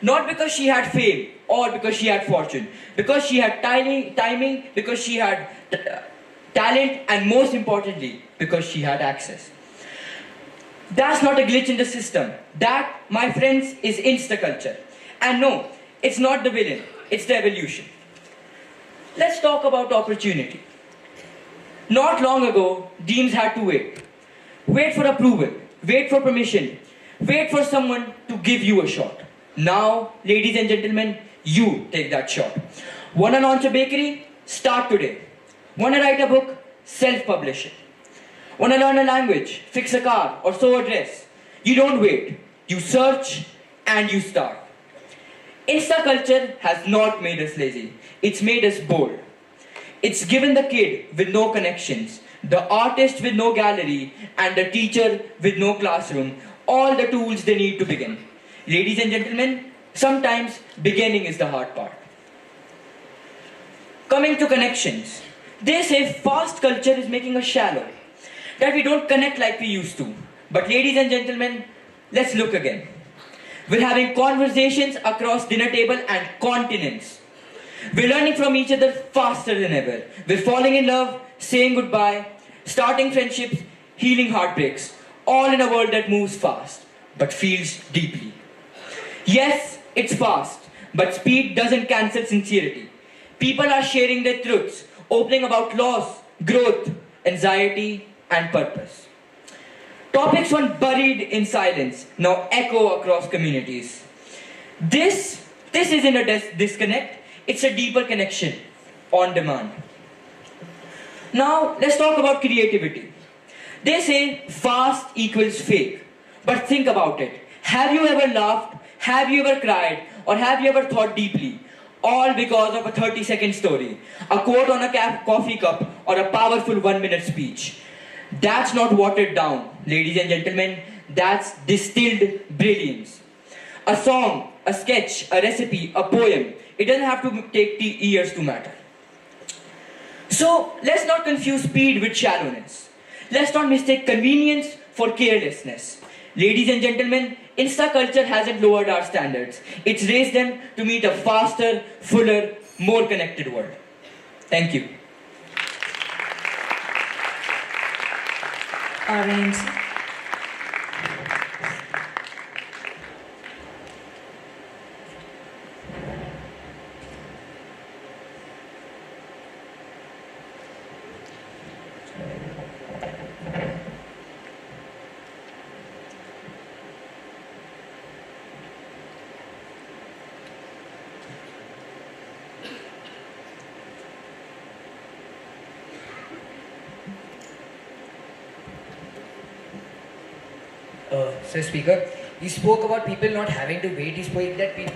[SPEAKER 16] Not because she had fame or because she had fortune, because she had timing, because she had talent, and most importantly, because she had access. That's not a glitch in the system. That, my friends, is Insta culture. And no, it's not the villain, it's the evolution. Let's talk about opportunity. Not long ago, deans had to wait. Wait for approval, wait for permission, wait for someone to give you a shot. Now, ladies and gentlemen, you take that shot. Wanna launch a bakery? Start today. Wanna write a book? Self-publish it. Wanna learn a language, fix a car, or sew a dress? You don't wait. You search and you start. Insta culture has not made us lazy. It's made us bold. It's given the kid with no connections, the artist with no gallery, and the teacher with no classroom all the tools they need to begin. Ladies and gentlemen, sometimes beginning is the hard part. Coming to connections, they say fast culture is making us shallow, that we don't connect like we used to. But ladies and gentlemen, let's look again. We're having conversations across dinner table and continents. We're learning from each other faster than ever. We're falling in love, saying goodbye, starting friendships, healing heartbreaks, all in a world that moves fast, but feels deeply. Yes, it's fast, but speed doesn't cancel sincerity. People are sharing their truths, opening about loss, growth, anxiety, and purpose. Topics once buried in silence now echo across communities. This isn't a disconnect, it's a deeper connection on demand. Now, let's talk about creativity. They say fast equals fake, but think about it. Have you ever laughed? Have you ever cried? Or have you ever thought deeply? All because of a 30-second story, a quote on a coffee cup, or a powerful 1-minute speech. That's not watered down, ladies and gentlemen. That's distilled brilliance. A song, a sketch, a recipe, a poem. It doesn't have to take years to matter. So, let's not confuse speed with shallowness. Let's not mistake convenience for carelessness. Ladies and gentlemen, Insta culture hasn't lowered our standards. It's raised them to meet a faster, fuller, more connected world. Thank you.
[SPEAKER 15] RNC.
[SPEAKER 17] So speaker, he spoke about people not having to wait. He spoke that people.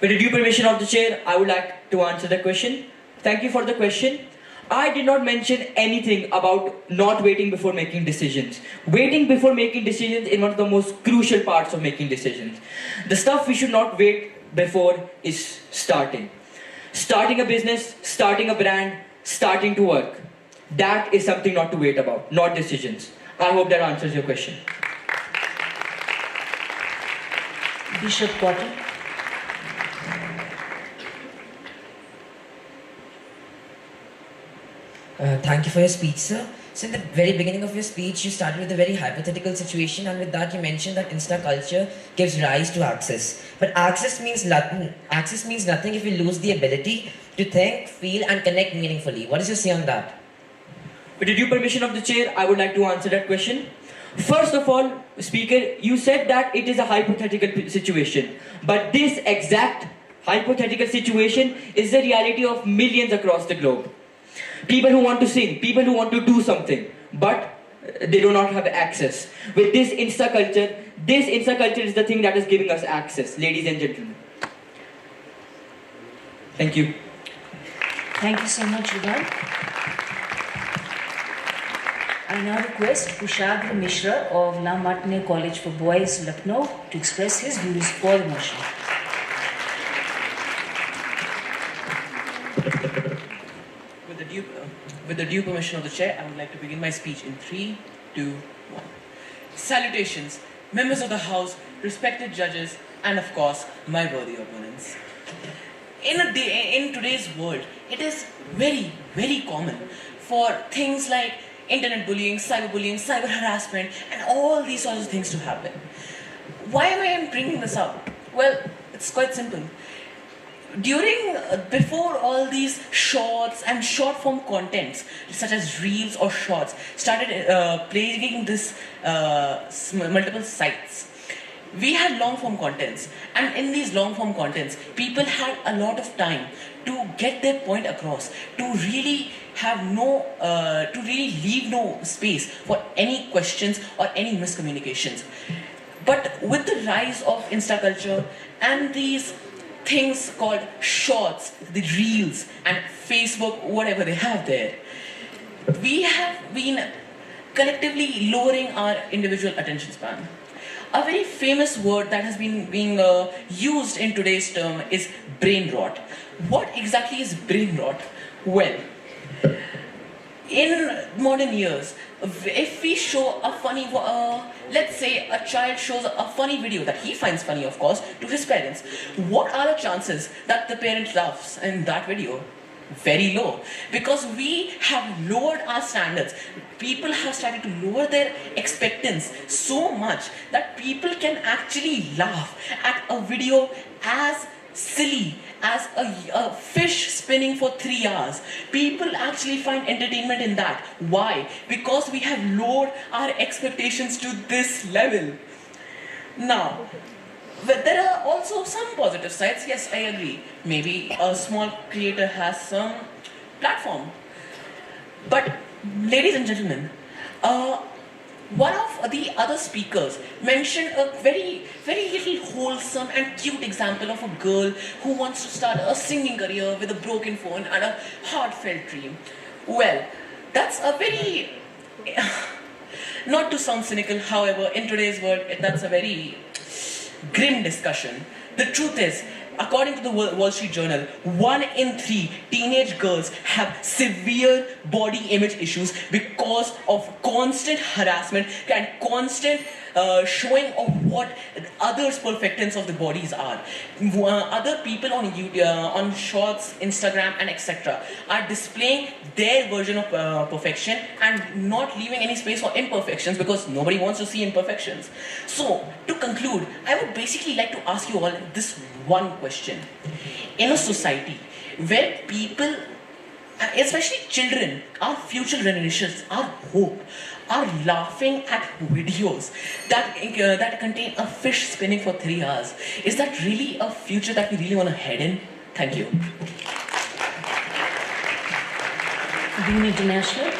[SPEAKER 16] With the due permission of the chair, I would like to answer the question. Thank you for the question. I did not mention anything about not waiting before making decisions. Waiting before making decisions is one of the most crucial parts of making decisions. The stuff we should not wait before is starting. Starting a business, starting a brand, starting to work. That is something not to wait about, not decisions. I hope that answers your question.
[SPEAKER 15] Bishop Potter.
[SPEAKER 7] Thank you for your speech, sir. So in the very beginning of your speech, you started with a very hypothetical situation, and with that you mentioned that Insta culture gives rise to access. But access means nothing. Access means nothing if you lose the ability to think, feel, and connect meaningfully. What is your say on that?
[SPEAKER 21] With the due permission of the chair, I would like to answer that question. First of all, Speaker, you said that it is a hypothetical situation. But this exact hypothetical situation is the reality of millions across the globe. People who want to sing, people who want to do something, but they do not have access. With this Insta culture is the thing that is giving us access, ladies and gentlemen. Thank you.
[SPEAKER 15] Thank you so much, Udan. I now request Kushagra Mishra of La Matne College for Boys, Lucknow, to express his views for the motion.
[SPEAKER 3] With the due permission of the chair, I would like to begin my speech in 3, 2, 1. Salutations, members of the House, respected judges, and of course, my worthy opponents. In today's world, it is very, very common for things like internet bullying, cyber harassment, and all these sorts of things to happen. Why am I bringing this up? Well, it's quite simple. Before all these shorts and short form contents, such as reels or shorts, started plaguing this multiple sites, we had long form contents, and in these long form contents, people had a lot of time to get their point across, to really leave no space for any questions or any miscommunications. But with the rise of Insta culture and these things called shorts, the reels, and Facebook, whatever they have there, we have been collectively lowering our individual attention span. A very famous word that has been being used in today's term is brain rot. What exactly is brain rot? Well, in modern years, if we show a funny, let's say a child shows a funny video that he finds funny, of course, to his parents, what are the chances that the parent laughs in that video? Very low, because we have lowered our standards. People have started to lower their expectance so much that people can actually laugh at a video as silly as a fish spinning for 3 hours. People actually find entertainment in that. Why? Because we have lowered our expectations to this level. Now, but there are also some positive sides. Yes, I agree. Maybe a small creator has some platform. But, ladies and gentlemen, one of the other speakers mentioned a very, very little wholesome and cute example of a girl who wants to start a singing career with a broken phone and a heartfelt dream. Well, that's a very, not to sound cynical, however, in today's world, that's a very grim discussion. The truth is, according to the Wall Street Journal, 1 in 3 teenage girls have severe body image issues because of constant harassment and constant showing of what others' perfections of the bodies are. Other people on YouTube, on Shorts, Instagram, and etc. are displaying their version of perfection and not leaving any space for imperfections, because nobody wants to see imperfections. So, to conclude, I would basically like to ask you all this one question. In a society where people, especially children, our future generations, our hope, are laughing at videos that contain a fish spinning for 3 hours, is that really a future that we really want to head in? Thank you.
[SPEAKER 15] Beam International.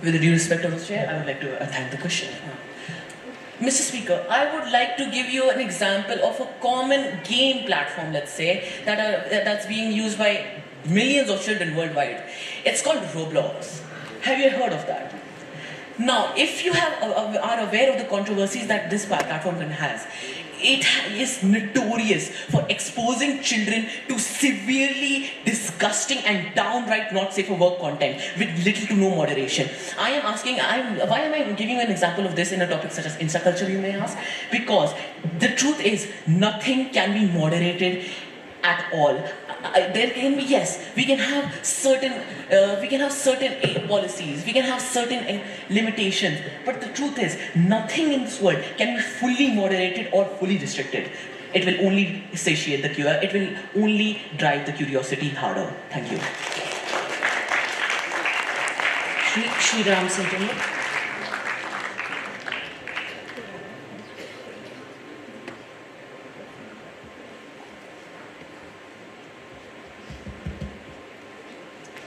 [SPEAKER 3] With the due respect of the chair, I would like to thank the question. Mr. Speaker, I would like to give you an example of a common game platform, let's say, that's being used by millions of children worldwide. It's called Roblox. Have you heard of that? Now, if you are aware of the controversies that this platform has, it is notorious for exposing children to severely disgusting and downright not safe for work content with little to no moderation. I am asking, why am I giving an example of this in a topic such as Insta culture, you may ask? Because the truth is, nothing can be moderated at all. There can be, yes, we can have certain policies, we can have certain limitations, but the truth is, nothing in this world can be fully moderated or fully restricted. It will only satiate the it will only drive the curiosity harder. Thank you.
[SPEAKER 15] Shri Ram Singh.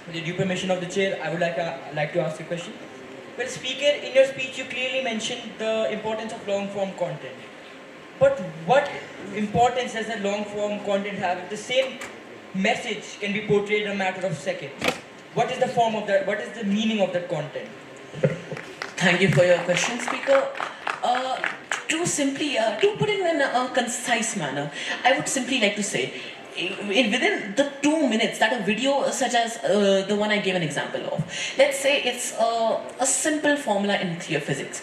[SPEAKER 21] With the due permission of the chair, I would like to ask a question. Well, Speaker, in your speech you clearly mentioned the importance of long-form content. But what importance does the long-form content have if the same message can be portrayed in a matter of seconds? What is the form of that? What is the meaning of that content?
[SPEAKER 3] Thank you for your question, Speaker. To put it in a concise manner, I would simply like to say, within the 2 minutes that a video such as the one I gave an example of, let's say it's a simple formula in clear physics.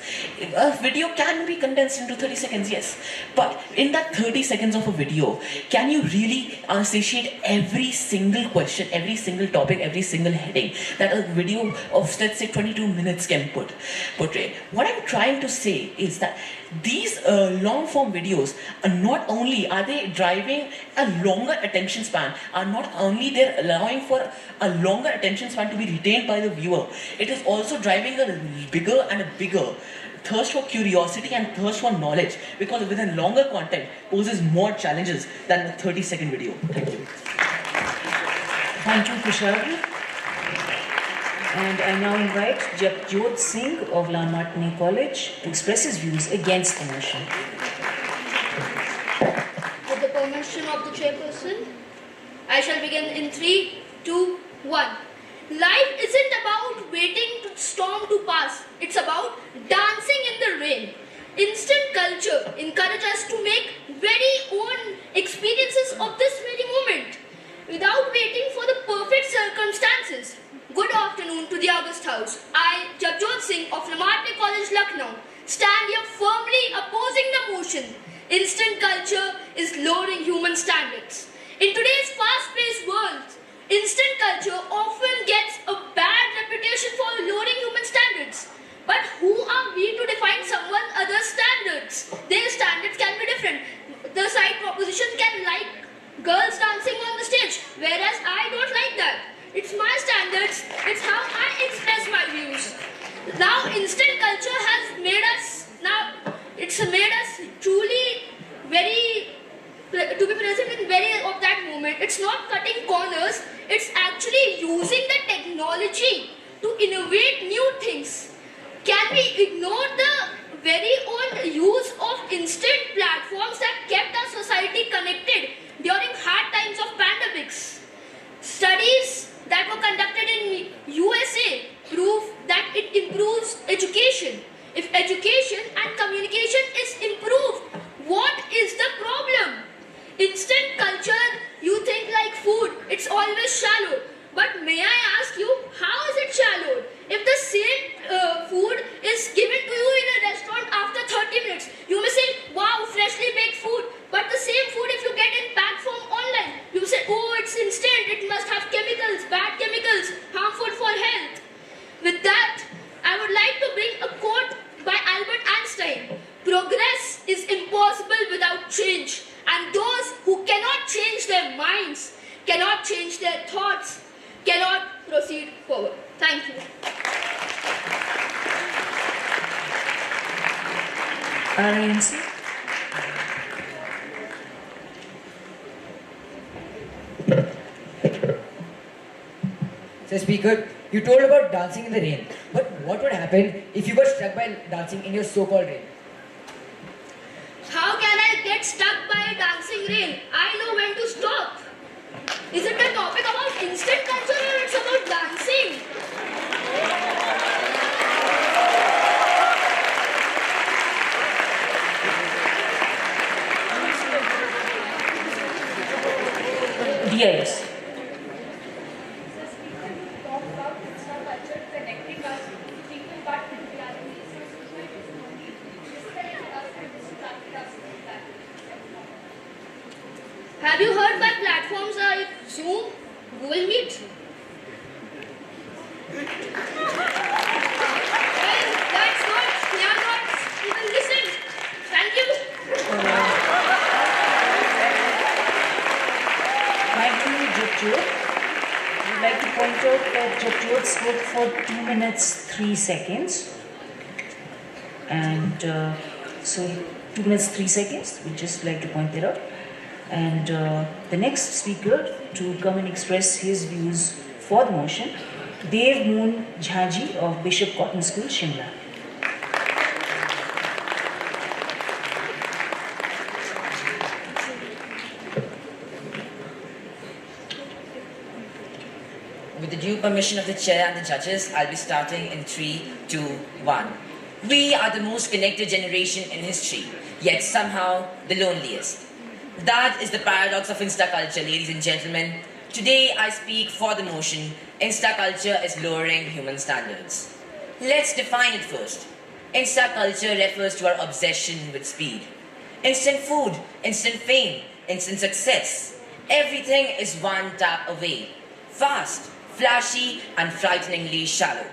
[SPEAKER 3] A video can be condensed into 30 seconds, yes, but in that 30 seconds of a video, can you really satiate every single question, every single topic, every single heading that a video of, let's say, 22 minutes can portray? What I'm trying to say is that these long form videos are not only are they driving a longer attention span, are not only they're allowing for a longer attention span to be retained by the viewer, it is also driving a bigger and a bigger thirst for curiosity and thirst for knowledge, because within longer content poses more challenges than a 30-second video. Thank you.
[SPEAKER 15] Thank you, Kushal. And I now invite Juste Singh of La Martini College to express his views against the motion.
[SPEAKER 4] With the permission of the chairperson, I shall begin in 3, 2, 1. Life isn't about waiting to storm to pass. It's about dancing in the rain. Instant culture encourages us to make very own experiences of this very moment without waiting for the perfect circumstances. Good afternoon to the August House. I, Juste Singh of La Martini College, Lucknow, stand here firmly opposing the motion. Instant culture is lowering human standards. In today's fast-paced world, instant culture often gets a bad reputation for lowering human standards. But who are we to define someone else's standards? Their standards can be different. The side proposition can like girls dancing on the stage, whereas I don't like that. It's my standards, it's how I express my views. Now instant culture has made us, truly to be present in very of that moment. It's not cutting corners, it's actually using the technology to innovate new things. Can we ignore the very own use of instant platforms that kept our society connected during hard times of pandemics? Studies that were conducted in USA prove that it improves education. If education and communication is improved, what is the problem? Instant culture, you think like food, it's always shallow. But may I ask you, how is it shallow? If the same food is given to you in a restaurant after 30 minutes, you may say, wow, freshly baked food. But the same food, if you get in packed form online, you say, oh, it's instant, it must have chemicals, bad chemicals, harmful for health. With that, I would like to bring a quote by Albert Einstein. Progress is impossible without change. And those who cannot change their minds, cannot change their thoughts, cannot proceed forward. Thank you.
[SPEAKER 15] RINC.
[SPEAKER 17] So Speaker, you told about dancing in the rain. But what would happen if you got struck by dancing in your so-called rain?
[SPEAKER 4] How can I get stuck by a dancing rain? I know when to stop. Is it a topic about instant culture or it's about dancing? Have you heard by platforms like Zoom, Google Meet? Well, that's not, they are not even listened. Thank you.
[SPEAKER 15] Thank you, Juste. I would like to point out that Juste spoke for 2 minutes 3 seconds. And so 2 minutes 3 seconds, we'd just like to point that out. And the next speaker to come and express his views for the motion, Dev Moon Jhaji of Bishop Cotton School, Shimla.
[SPEAKER 7] With the due permission of the chair and the judges, I'll be starting in 3, 2, 1. We are the most connected generation in history, yet somehow the loneliest. That is the paradox of Insta culture, ladies and gentlemen. Today I speak for the motion, Insta culture is lowering human standards. Let's define it first. Insta culture refers to our obsession with speed. Instant food, instant fame, instant success. Everything is one tap away. Fast, flashy, and frighteningly shallow.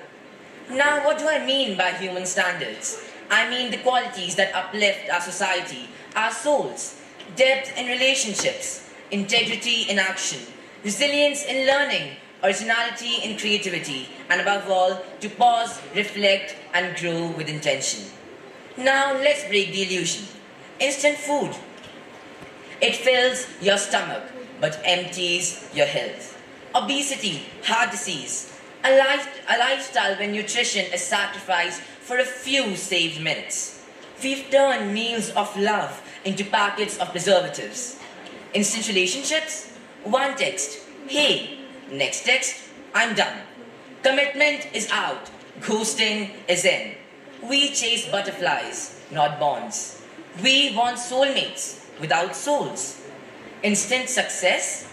[SPEAKER 7] Now, what do I mean by human standards? I mean the qualities that uplift our society, our souls, depth in relationships, integrity in action, resilience in learning, originality in creativity, and above all, to pause, reflect, and grow with intention. Now, let's break the illusion. Instant food. It fills your stomach, but empties your health. Obesity, heart disease, a lifestyle where nutrition is sacrificed for a few saved minutes. We've turned meals of love into packets of preservatives. Instant relationships, one text, hey, next text, I'm done. Commitment is out, ghosting is in. We chase butterflies, not bonds. We want soulmates without souls. Instant success,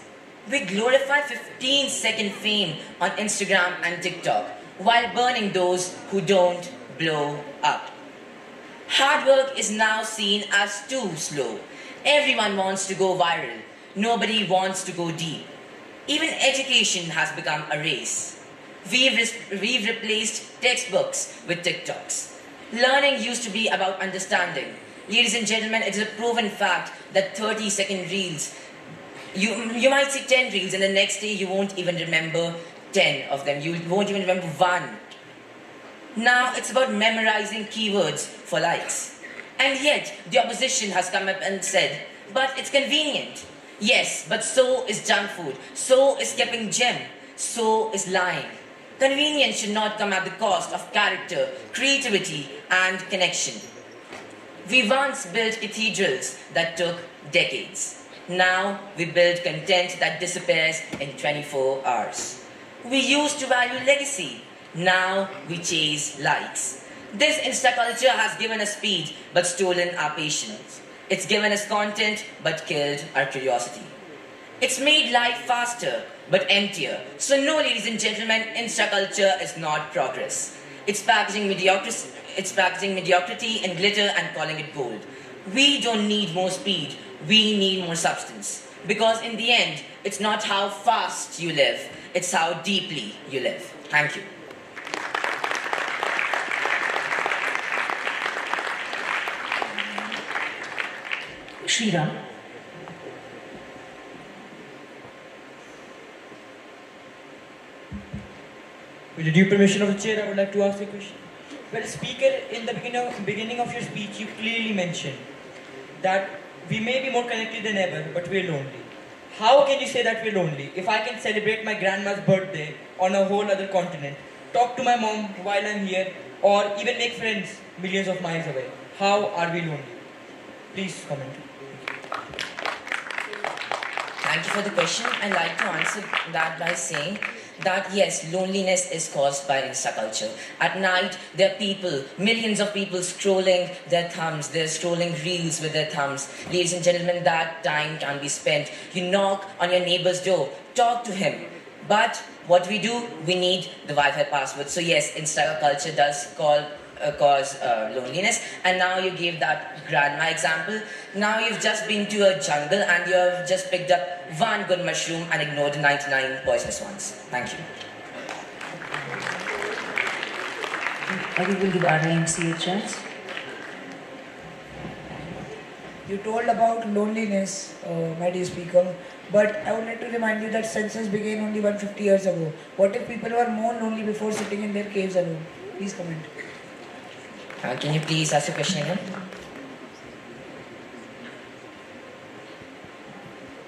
[SPEAKER 7] we glorify 15-second fame on Instagram and TikTok while burning those who don't blow up. Hard work is now seen as too slow. Everyone wants to go viral. Nobody wants to go deep. Even education has become a race. We've replaced textbooks with TikToks. Learning used to be about understanding. Ladies and gentlemen, it is a proven fact that 30-second reels, you might see 10 reels and the next day you won't even remember 10 of them. You won't even remember one. Now it's about memorizing keywords for likes. And yet the opposition has come up and said, but it's convenient. Yes, but so is junk food. So is skipping gym. So is lying. Convenience should not come at the cost of character, creativity, and connection. We once built cathedrals that took decades. Now we build content that disappears in 24 hours. We used to value legacy. Now we chase likes. This Insta culture has given us speed but stolen our patience. It's given us content but killed our curiosity. It's made life faster but emptier. So no, ladies and gentlemen, Insta culture is not progress. It's packaging mediocrity in glitter and calling it gold. We don't need more speed. We need more substance. Because in the end, it's not how fast you live, it's how deeply you live. Thank you.
[SPEAKER 15] Shriram.
[SPEAKER 21] With the due permission of the chair, I would like to ask a question. Well, Speaker, in the beginning of your speech, you clearly mentioned that we may be more connected than ever, but we're lonely. How can you say that we're lonely? If I can celebrate my grandma's birthday on a whole other continent, talk to my mom while I'm here, or even make friends millions of miles away, how are we lonely? Please comment.
[SPEAKER 7] Thank you for the question. I'd like to answer that by saying that yes, loneliness is caused by Insta culture. At night, there are people, millions of people scrolling their thumbs. They're scrolling reels with their thumbs. Ladies and gentlemen, that time can be spent. You knock on your neighbor's door, talk to him. But what we do, we need the Wi-Fi password. So yes, Insta culture does cause loneliness. And now you gave that grandma example. Now you've just been to a jungle and you've just picked up one good mushroom and ignored the 99 poisonous ones. Thank you.
[SPEAKER 15] I think we'll give RIMC a chance.
[SPEAKER 18] You told about loneliness, my dear speaker, but I would like to remind you that census began only 150 years ago. What if people were more lonely before sitting in their caves alone? Please comment.
[SPEAKER 7] Can you please ask the question again?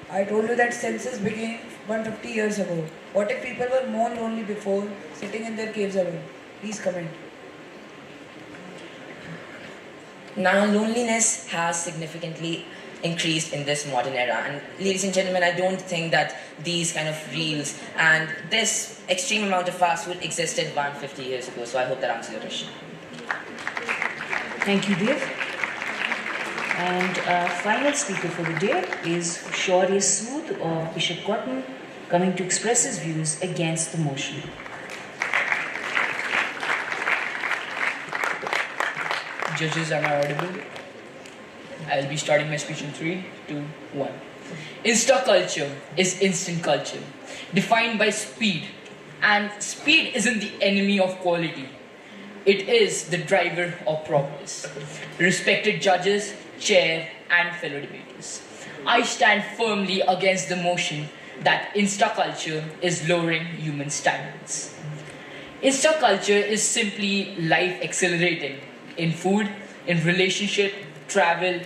[SPEAKER 18] I told you that census began 150 years ago. What if people were more lonely before sitting in their caves alone? Please comment.
[SPEAKER 7] Now, loneliness has significantly increased in this modern era. And ladies and gentlemen, I don't think that these kind of reels and this extreme amount of fast food existed 150 years ago. So I hope that answers your question.
[SPEAKER 15] Thank you, Dev. And our final speaker for the day is Shaurya Sood of Bishop Cotton, coming to express his views against the motion.
[SPEAKER 10] Judges, am I audible? I'll be starting my speech in 3, 2, 1. Insta culture is instant culture, defined by speed. And speed isn't the enemy of quality. It is the driver of progress. Respected judges, chair, and fellow debaters, I stand firmly against the motion that Insta culture is lowering human standards. Insta culture is simply life accelerating in food, in relationship, travel,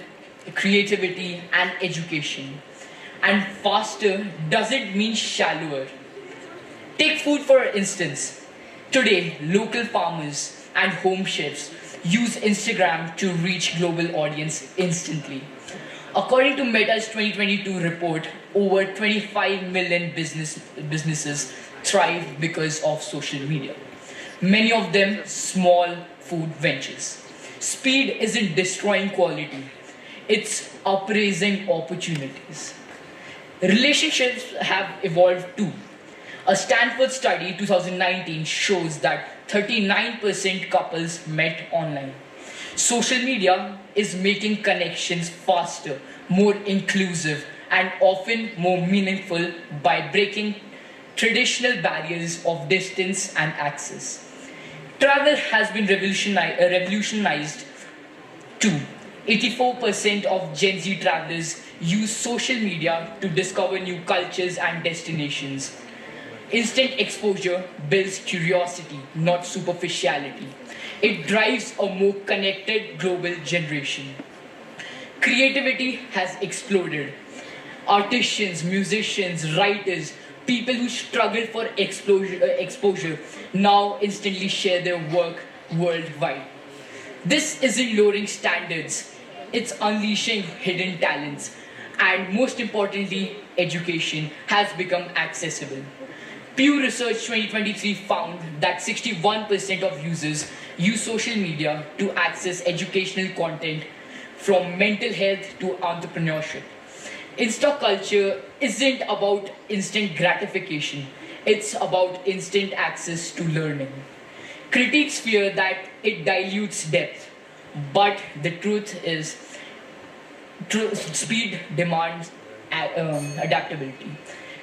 [SPEAKER 10] creativity, and education. And faster doesn't mean shallower. Take food for instance. Today, local farmers and home chefs use Instagram to reach global audience instantly. According to Meta's 2022 report, over 25 million businesses thrive because of social media. Many of them small food ventures. Speed isn't destroying quality, it's upraising opportunities. Relationships have evolved too. A Stanford study 2019 shows that 39% couples met online. Social media is making connections faster, more inclusive, and often more meaningful by breaking traditional barriers of distance and access. Travel has been revolutionized too. 84% of Gen Z travelers use social media to discover new cultures and destinations. Instant exposure builds curiosity, not superficiality. It drives a more connected global generation. Creativity has exploded. Artisans, musicians, writers, people who struggle for exposure now instantly share their work worldwide. This isn't lowering standards, it's unleashing hidden talents. And most importantly, education has become accessible. Pew Research 2023 found that 61% of users use social media to access educational content from mental health to entrepreneurship. Insta culture isn't about instant gratification, it's about instant access to learning. Critics fear that it dilutes depth, but the truth is, speed demands adaptability,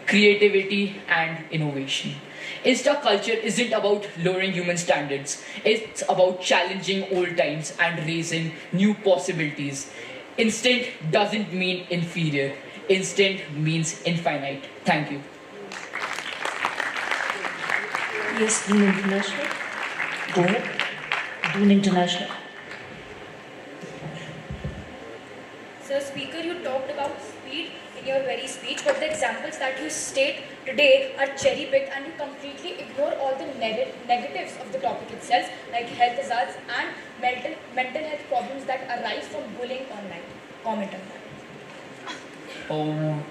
[SPEAKER 10] creativity, and innovation. Insta culture isn't about lowering human standards, it's about challenging old times and raising new possibilities. Instant doesn't mean inferior, instant means infinite. Thank you.
[SPEAKER 15] Yes, Dune International. Go ahead. Dune International.
[SPEAKER 9] So, Speaker, you talked about speed in your very speech, but the examples that you state today are cherry-picked and you completely ignore all the negatives of the topic itself, like health hazards and mental health problems that arise from bullying online. Comment on that.
[SPEAKER 10] Oh,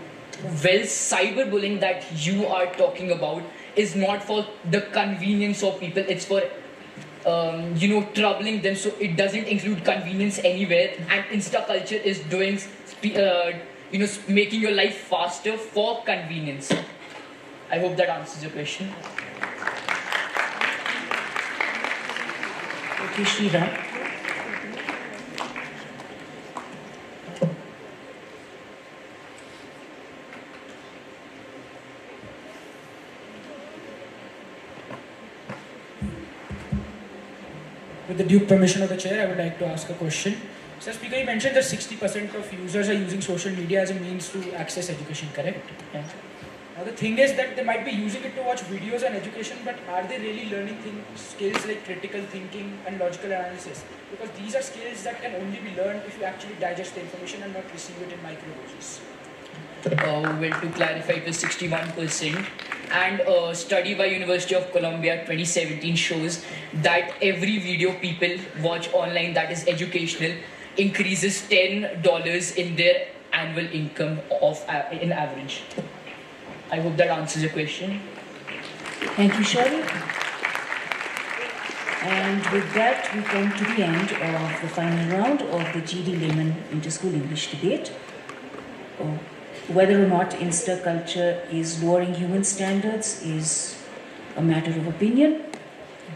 [SPEAKER 10] well, cyberbullying that you are talking about is not for the convenience of people, it's for troubling them, so it doesn't include convenience anywhere. And Insta culture is doing making your life faster for convenience. I hope that answers your question.
[SPEAKER 15] K. Sriram.
[SPEAKER 19] With the due permission of the chair, I would like to ask a question. Sir Speaker, you mentioned that 60% of users are using social media as a means to access education, correct?
[SPEAKER 15] Yeah.
[SPEAKER 19] Now the thing is that they might be using it to watch videos and education, but are they really learning skills like critical thinking and logical analysis? Because these are skills that can only be learned if you actually digest the information and not receive it in microdoses.
[SPEAKER 10] Well, to clarify, it was 61%. And a study by University of Columbia 2017 shows that every video people watch online that is educational increases $10 in their annual income in average. I hope that answers your question.
[SPEAKER 15] Thank you, Shari. And with that, we come to the end of the final round of the GD Layman Interschool English debate. Whether or not Insta culture is lowering human standards is a matter of opinion,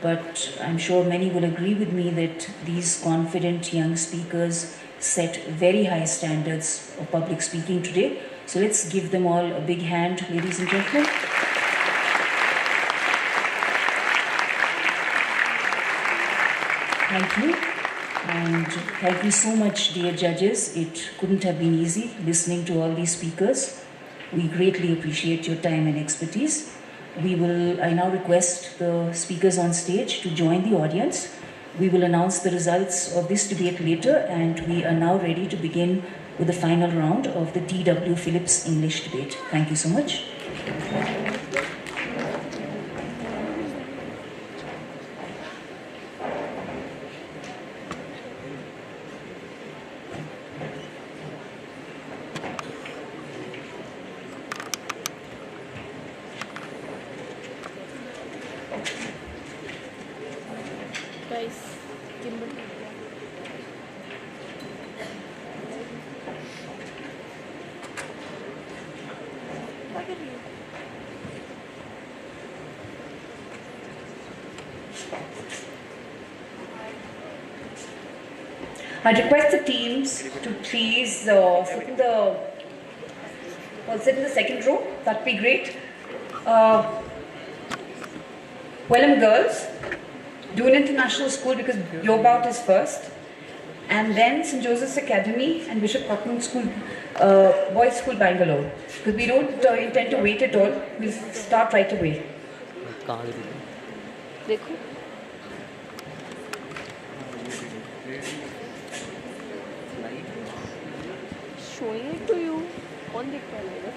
[SPEAKER 15] but I'm sure many will agree with me that these confident young speakers set very high standards of public speaking today. So let's give them all a big hand, ladies and gentlemen. Thank you. And thank you so much, dear judges. It couldn't have been easy listening to all these speakers. We greatly appreciate your time and expertise. I now request the speakers on stage to join the audience. We will announce the results of this debate later, and we are now ready to begin with the final round of the D.W. Phillips English debate. Thank you so much. I'd request the teams to please sit in the second row. That'd be great. Welham Girls, Dune International School, because your bout is first, and then St. Joseph's Academy and Bishop Cotton School, Boys School, Bangalore. Because we don't intend to wait at all. We'll start right away. देखो
[SPEAKER 11] showing it to you on the camera.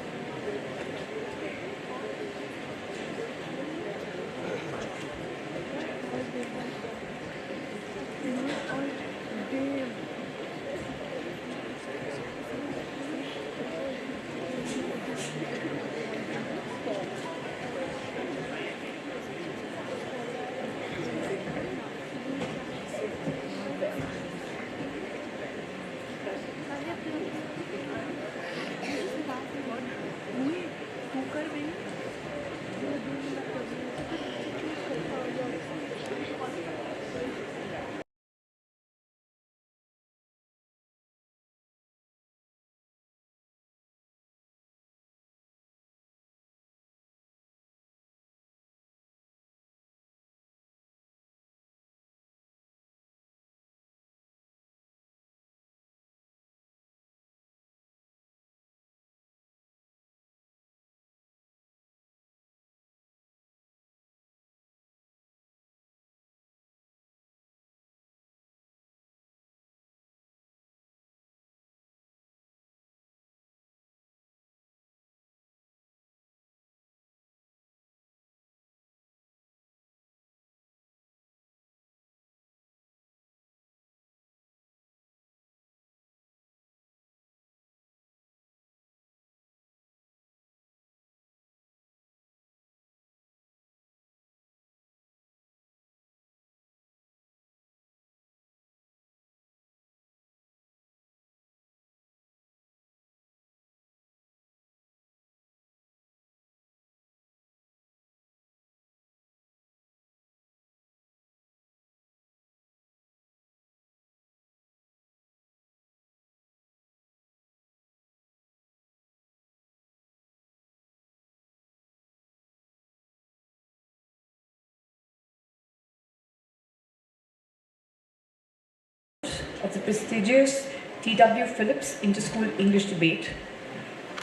[SPEAKER 15] of the prestigious T.W. Phillips Inter-School English Debate.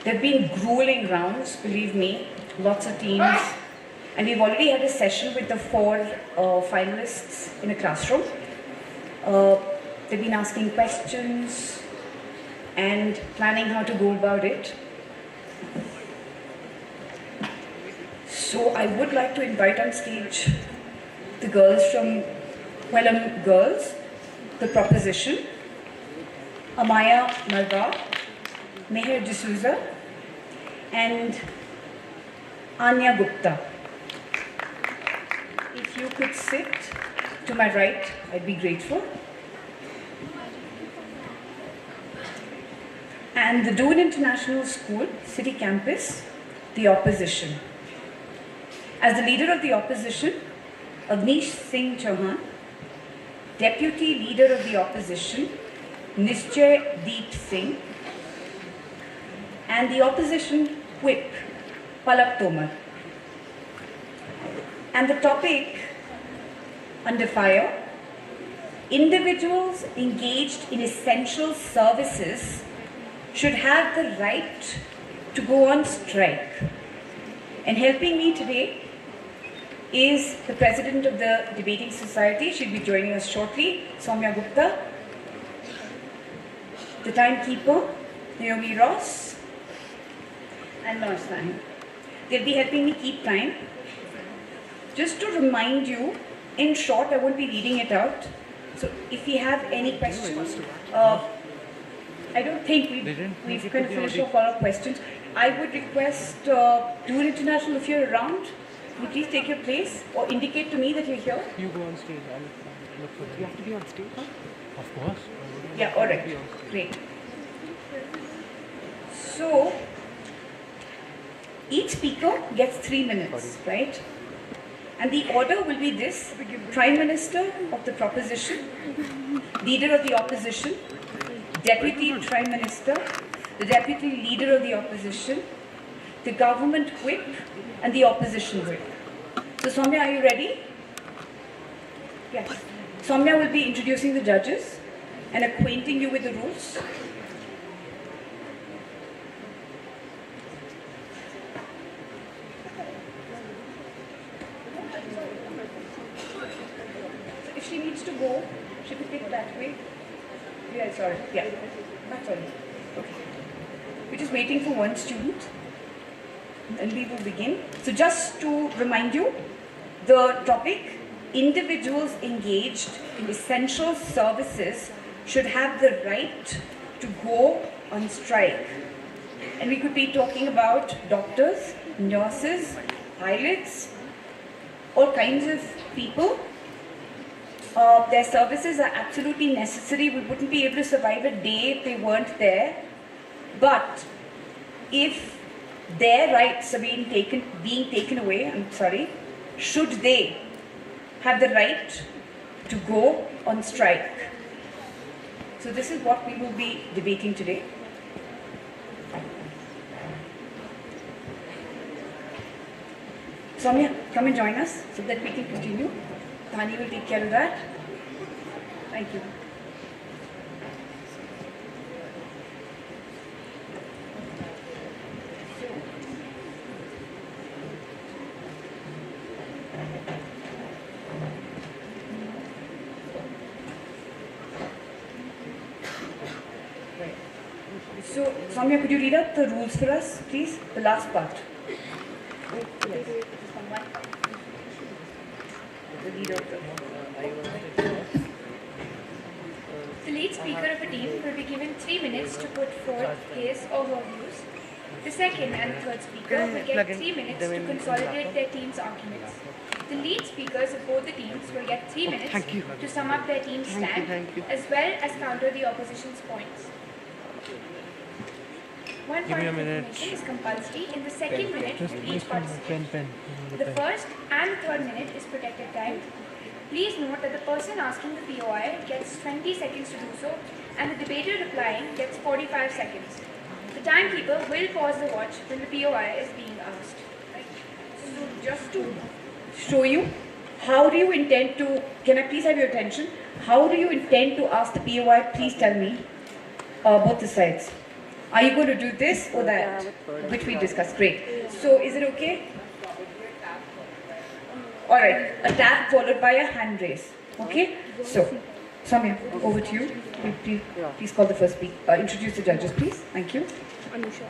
[SPEAKER 15] There have been grueling rounds, believe me, lots of teams, and we've already had a session with the 4 finalists in a classroom. They've been asking questions and planning how to go about it. So I would like to invite on stage the girls from Wellham Girls, the proposition, Amaya Marga, Meher D'Souza, and Anya Gupta. If you could sit to my right, I'd be grateful. And the Doon International School, City Campus, the opposition. As the leader of the opposition, Avnish Singh Chauhan, Deputy Leader of the Opposition, Nischay Deep Singh, and the Opposition Whip, Palak Tomar. And the topic under fire, individuals engaged in essential services should have the right to go on strike. And helping me today is the President of the Debating Society. She'll be joining us shortly, Soumya Gupta. The timekeeper, Naomi Ross, and Norstein. They'll be helping me keep time. Just to remind you, in short, I won't be reading it out. So if you have any questions, I don't think we've finished off all our questions. I would request Doon International, if you're around, can you please take your place or indicate to me that you're here?
[SPEAKER 5] You go on stage. I'll look for you. You have to be on stage? Huh? Of course.
[SPEAKER 15] Yeah, all right. Great. So, each speaker gets 3 minutes, right? And the order will be this: Prime Minister of the proposition, Leader of the opposition, Deputy Prime Minister, the Deputy Leader of the opposition, the Government Whip, and the Opposition Whip. So Soumya, are you ready? Yes. Soumya will be introducing the judges and acquainting you with the rules. If she needs to go, she could take that way. Yeah, sorry. Yeah, that's all. Okay. We're just waiting for one student and we will begin. So just to remind you, the topic, individuals engaged in essential services should have the right to go on strike. And we could be talking about doctors, nurses, pilots, all kinds of people. Their services are absolutely necessary. We wouldn't be able to survive a day if they weren't there. But if their rights are being taken away, should they have the right to go on strike? So this is what we will be debating today. Soumya, come and join us so that we can continue. Dhani will take care of that. Thank you. So, Soumya, could you read out the rules for us, please? The last part. Yes.
[SPEAKER 1] The lead speaker of a team will be given 3 minutes to put forth his or her views. The second and the third speaker will get 3 minutes to consolidate their team's arguments. The lead speakers of both the teams will get 3 minutes to sum up their team's stand, as well as counter the opposition's points. One point of information is compulsory in the second minute of each participant. The first and the third minute is protected time. Please note that the person asking the POI gets 20 seconds to do so, and the debater replying gets 45 seconds. The timekeeper will pause the watch when the POI is being asked. So just to show you
[SPEAKER 6] How do you intend to, can I please have your attention? How do you intend to ask the POI, please tell me, both the sides. Are you going to do this or that? Which we discussed, great. So is it okay? Alright, a tap followed by a hand raise. Okay? So, Samya, over to you. Please call the first speaker. Introduce the judges, please. Thank you.
[SPEAKER 11] Anusha.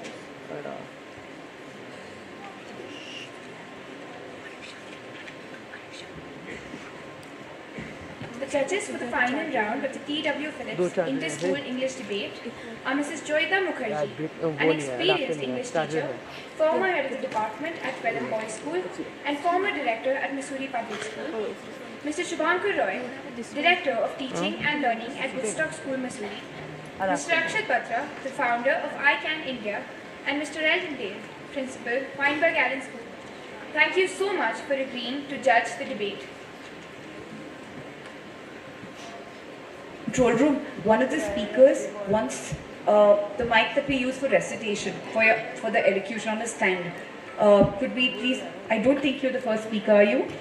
[SPEAKER 1] The judges for the final round of the T.W. Phillips Inter-School English Debate are Mrs. Joyita Mukherjee, an experienced English teacher, former head of the department at Pelham Boys School and former director at Missouri Public School, Mr. Shubhankar Roy, director of teaching and learning at Woodstock School, Missouri, Mr. Akshat Batra, the founder of ICANN India, and Mr. Elton Dale, principal, Wynberg-Allen School. Thank you so much for agreeing to judge the debate.
[SPEAKER 6] Control room, one of the speakers wants the mic that we use for recitation, for the elocution on the stand. Could we please, I don't think you're the first speaker, are you?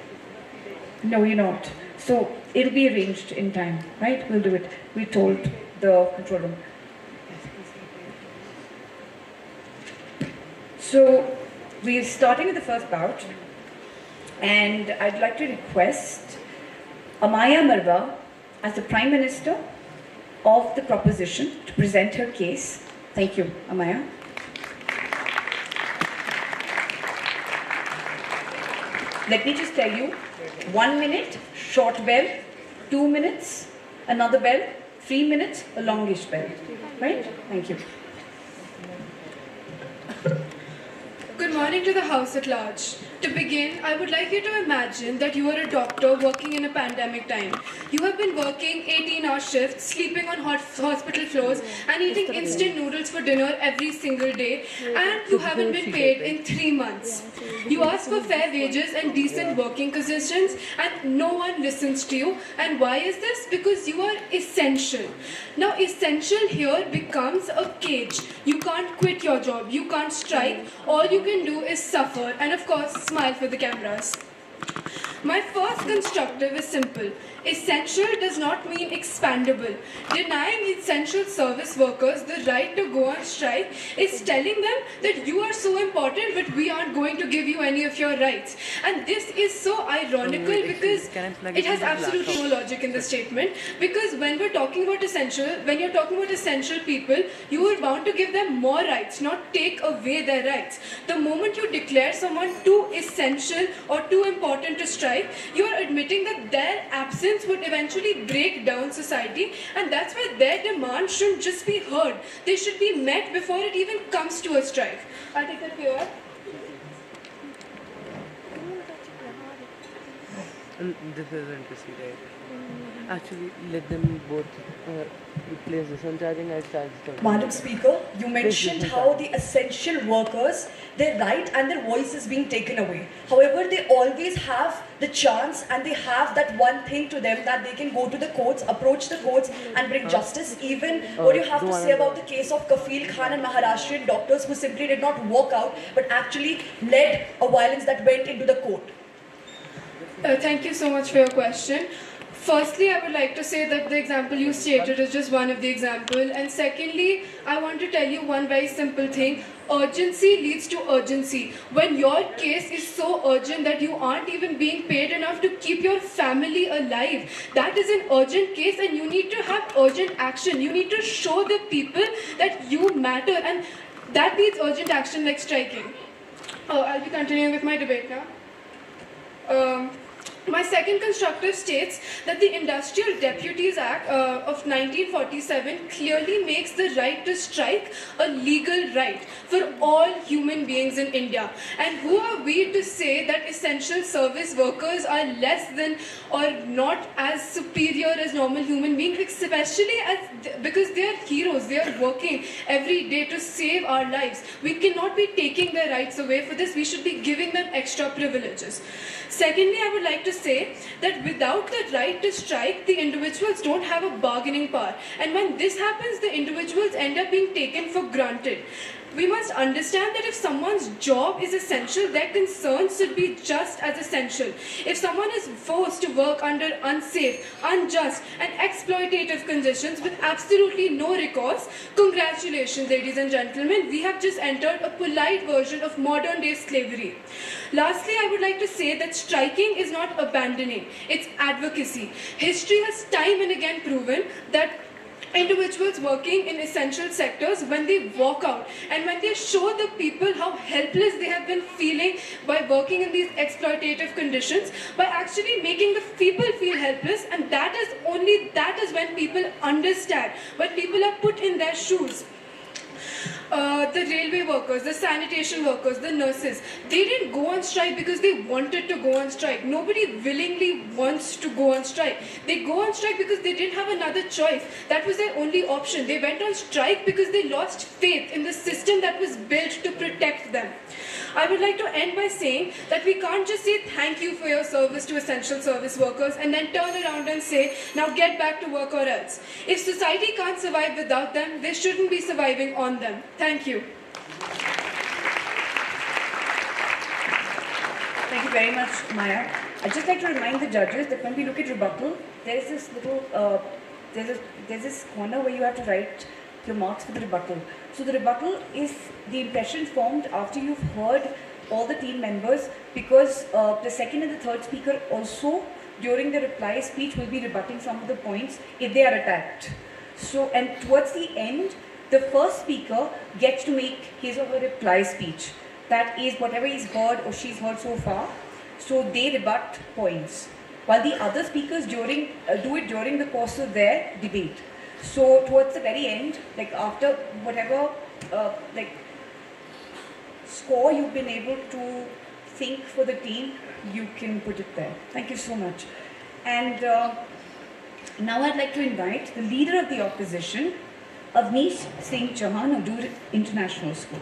[SPEAKER 6] No, you're not. So it'll be arranged in time, right? We'll do it. We told the control room. So we're starting with the first bout, and I'd like to request Amaya Marwa as the Prime Minister of the proposition to present her case. Thank you, Amaya. Let me just tell you, 1 minute, short bell, 2 minutes, another bell, 3 minutes, a longish bell. Right? Thank you.
[SPEAKER 13] Good morning to the House at large. To begin, I would like you to imagine that you are a doctor working in a pandemic time. You have been working 18-hour shifts, sleeping on hospital floors, and eating instant noodles for dinner every single day, and you haven't been paid in 3 months. You ask for fair wages and decent working conditions, and no one listens to you. And why is this? Because you are essential. Now, essential here becomes a cage. You can't quit your job, you can't strike. All you can do is suffer, and of course, smile for the cameras. My first constructive is simple. Essential does not mean expandable. Denying essential service workers the right to go on strike is telling them that you are so important but we aren't going to give you any of your rights. And this is so ironical because it has absolutely no logic in the statement, because when we're talking about when you're talking about essential people, you are bound to give them more rights, not take away their rights. The moment you declare someone too essential or too important to strike, you are admitting that their absence would eventually break down society, and that's why their demand shouldn't just be heard. They should be met before it even comes to a strike. I'll take that here.
[SPEAKER 11] This isn't to see, right? Actually, let them both replace this one charging. I charge them.
[SPEAKER 6] Madam Speaker, you mentioned how the essential workers, their right and their voice is being taken away. However, they always have the chance and they have that one thing to them that they can go to the courts, approach the courts and bring justice. Even what you have to say about the case of Kafil Khan and Maharashtrian doctors who simply did not walk out but actually led a violence that went into the court.
[SPEAKER 13] Thank you so much for your question. Firstly, I would like to say that the example you stated is just one of the examples. And secondly, I want to tell you one very simple thing. Urgency leads to urgency. When your case is so urgent that you aren't even being paid enough to keep your family alive, that is an urgent case and you need to have urgent action. You need to show the people that you matter, and that needs urgent action like striking. I'll be continuing with my debate now. My second constructive states that the Industrial Deputies Act of 1947 clearly makes the right to strike a legal right for all human beings in India. And who are we to say that essential service workers are less than or not as superior as normal human beings, especially because they are heroes. They are working every day to save our lives. We cannot be taking their rights away. For this, we should be giving them extra privileges. Secondly, I would like to say that without the right to strike, the individuals don't have a bargaining power. And when this happens, the individuals end up being taken for granted. We must understand that if someone's job is essential, their concerns should be just as essential. If someone is forced to work under unsafe, unjust, and exploitative conditions with absolutely no recourse, congratulations, ladies and gentlemen, we have just entered a polite version of modern-day slavery. Lastly, I would like to say that striking is not abandoning, it's advocacy. History has time and again proven that individuals working in essential sectors, when they walk out and when they show the people how helpless they have been feeling by working in these exploitative conditions, by actually making the people feel helpless, and that is when people understand, when people are put in their shoes. The railway workers, the sanitation workers, the nurses, they didn't go on strike because they wanted to go on strike. Nobody willingly wants to go on strike. They go on strike because they didn't have another choice. That was their only option. They went on strike because they lost faith in the system that was built to protect them. I would like to end by saying that we can't just say thank you for your service to essential service workers and then turn around and say, now get back to work or else. If society can't survive without them, they shouldn't be surviving on them. Thank you.
[SPEAKER 20] Thank you very much, Maya. I'd just like to remind the judges that when we look at rebuttal, there's this little, there's this corner where you have to write your marks for the rebuttal. So the rebuttal is the impression formed after you've heard all the team members, because the second and the third speaker also during the reply speech will be rebutting some of the points if they are attacked. So, and towards the end, the first speaker gets to make his or her reply speech. That is whatever he's heard or she's heard so far. So they rebut points, while the other speakers do it during the course of their debate. So towards the very end, like after whatever score you've been able to think for the team, you can put it there. Thank you so much. And now I'd like to invite the leader of the opposition, Avnish Singh Chauhan of Juste International School.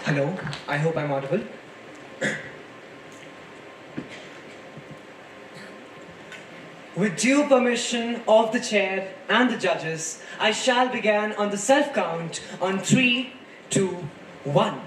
[SPEAKER 22] Hello, I hope I'm audible. With due permission of the chair and the judges, I shall begin on the self-count on 3, 2, 1.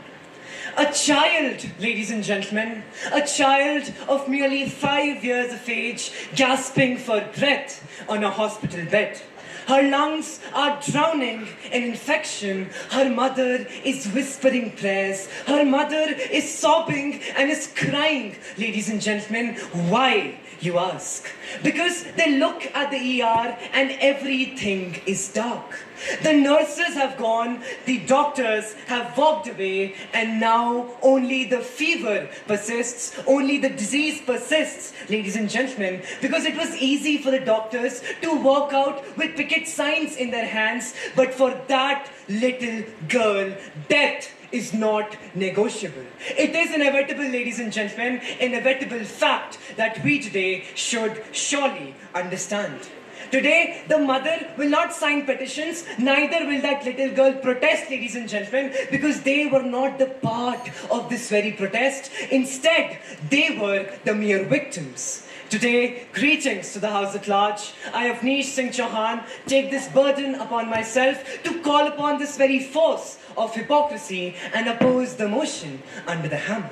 [SPEAKER 22] A child, ladies and gentlemen, a child of merely 5 years of age, gasping for breath on a hospital bed. Her lungs are drowning in infection. Her mother is whispering prayers. Her mother is sobbing and is crying. Ladies and gentlemen, why, you ask? Because they look at the ER and everything is dark. The nurses have gone, the doctors have walked away, and now only the fever persists, only the disease persists, ladies and gentlemen, because it was easy for the doctors to walk out with picket signs in their hands, but for that little girl, death is not negotiable. It is inevitable, ladies and gentlemen, inevitable fact that we today should surely understand. Today, the mother will not sign petitions, neither will that little girl protest, ladies and gentlemen, because they were not the part of this very protest. Instead, they were the mere victims. Today, greetings to the House at large. I, Avnish Singh Chauhan, take this burden upon myself to call upon this very force of hypocrisy and oppose the motion under the hammer.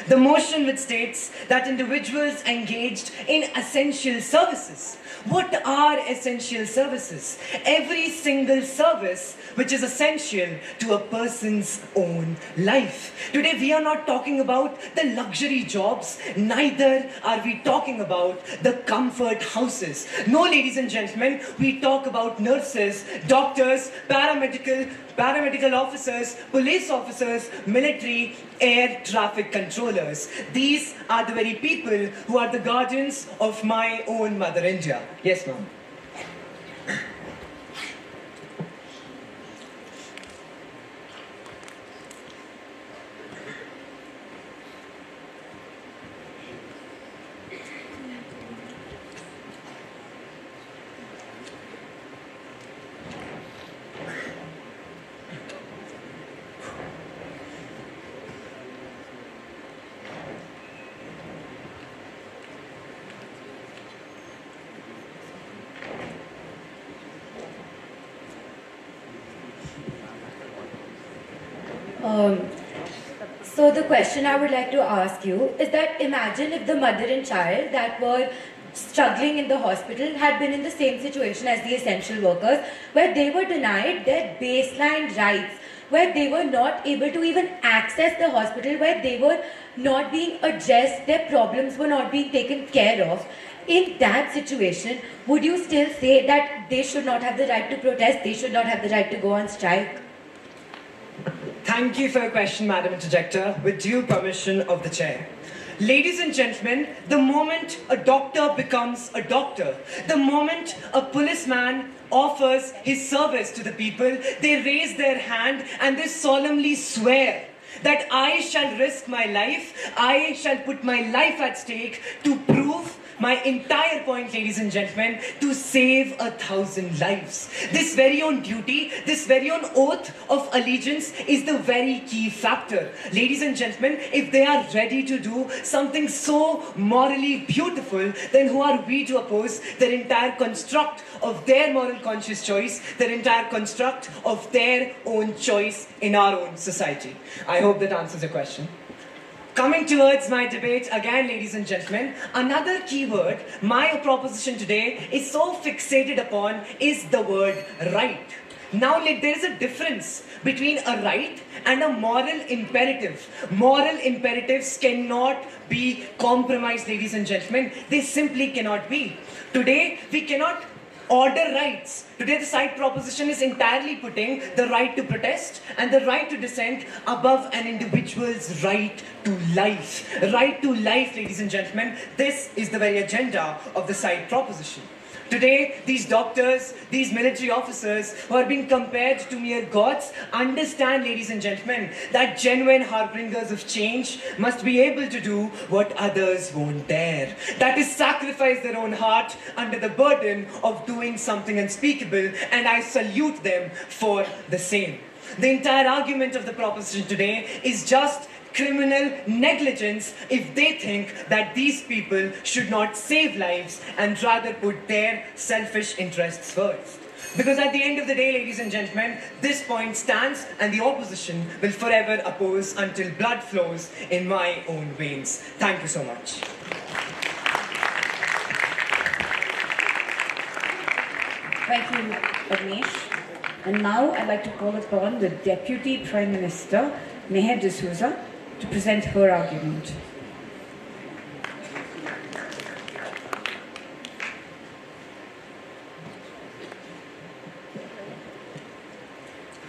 [SPEAKER 22] The motion which states that individuals engaged in essential services. What are essential services? Every single service which is essential to a person's own life. Today we are not talking about the luxury jobs, neither are we talking about the comfort houses. No, ladies and gentlemen, we talk about nurses, doctors, paramedical officers, police officers, military, air traffic controllers. These are the very people who are the guardians of my own mother India. Yes, ma'am.
[SPEAKER 2] Um, so the question I would like to ask you is that imagine if the mother and child that were struggling in the hospital had been in the same situation as the essential workers, where they were denied their baseline rights, where they were not able to even access the hospital, where they were not being addressed, their problems were not being taken care of. In that situation, would you still say that they should not have the right to protest, they should not have the right to go on strike?
[SPEAKER 22] Thank you for your question, Madam Interjector, with due permission of the chair. Ladies and gentlemen, the moment a doctor becomes a doctor, the moment a policeman offers his service to the people, they raise their hand and they solemnly swear that I shall risk my life, I shall put my life at stake to prove my entire point, ladies and gentlemen, to save 1,000 lives. This very own duty, this very own oath of allegiance is the very key factor. Ladies and gentlemen, if they are ready to do something so morally beautiful, then who are we to oppose their entire construct of their moral conscious choice, their entire construct of their own choice in our own society? I hope that answers your question. Coming towards my debate again, ladies and gentlemen, another key word my proposition today is so fixated upon is the word right. Now, there is a difference between a right and a moral imperative. Moral imperatives cannot be compromised, ladies and gentlemen. They simply cannot be. Today, we cannot order rights. Today the side proposition is entirely putting the right to protest and the right to dissent above an individual's right to life. Right to life, ladies and gentlemen, this is the very agenda of the side proposition. Today, these doctors, these military officers who are being compared to mere gods, understand, ladies and gentlemen, that genuine harbingers of change must be able to do what others won't dare. That is, sacrifice their own heart under the burden of doing something unspeakable, and I salute them for the same. The entire argument of the proposition today is just criminal negligence if they think that these people should not save lives and rather put their selfish interests first. Because at the end of the day, ladies and gentlemen, this point stands and the opposition will forever oppose until blood flows in my own veins. Thank you so much.
[SPEAKER 20] Thank you, Agnish. And now I'd like to call upon the Deputy Prime Minister, Meher D'Souza, to present her argument.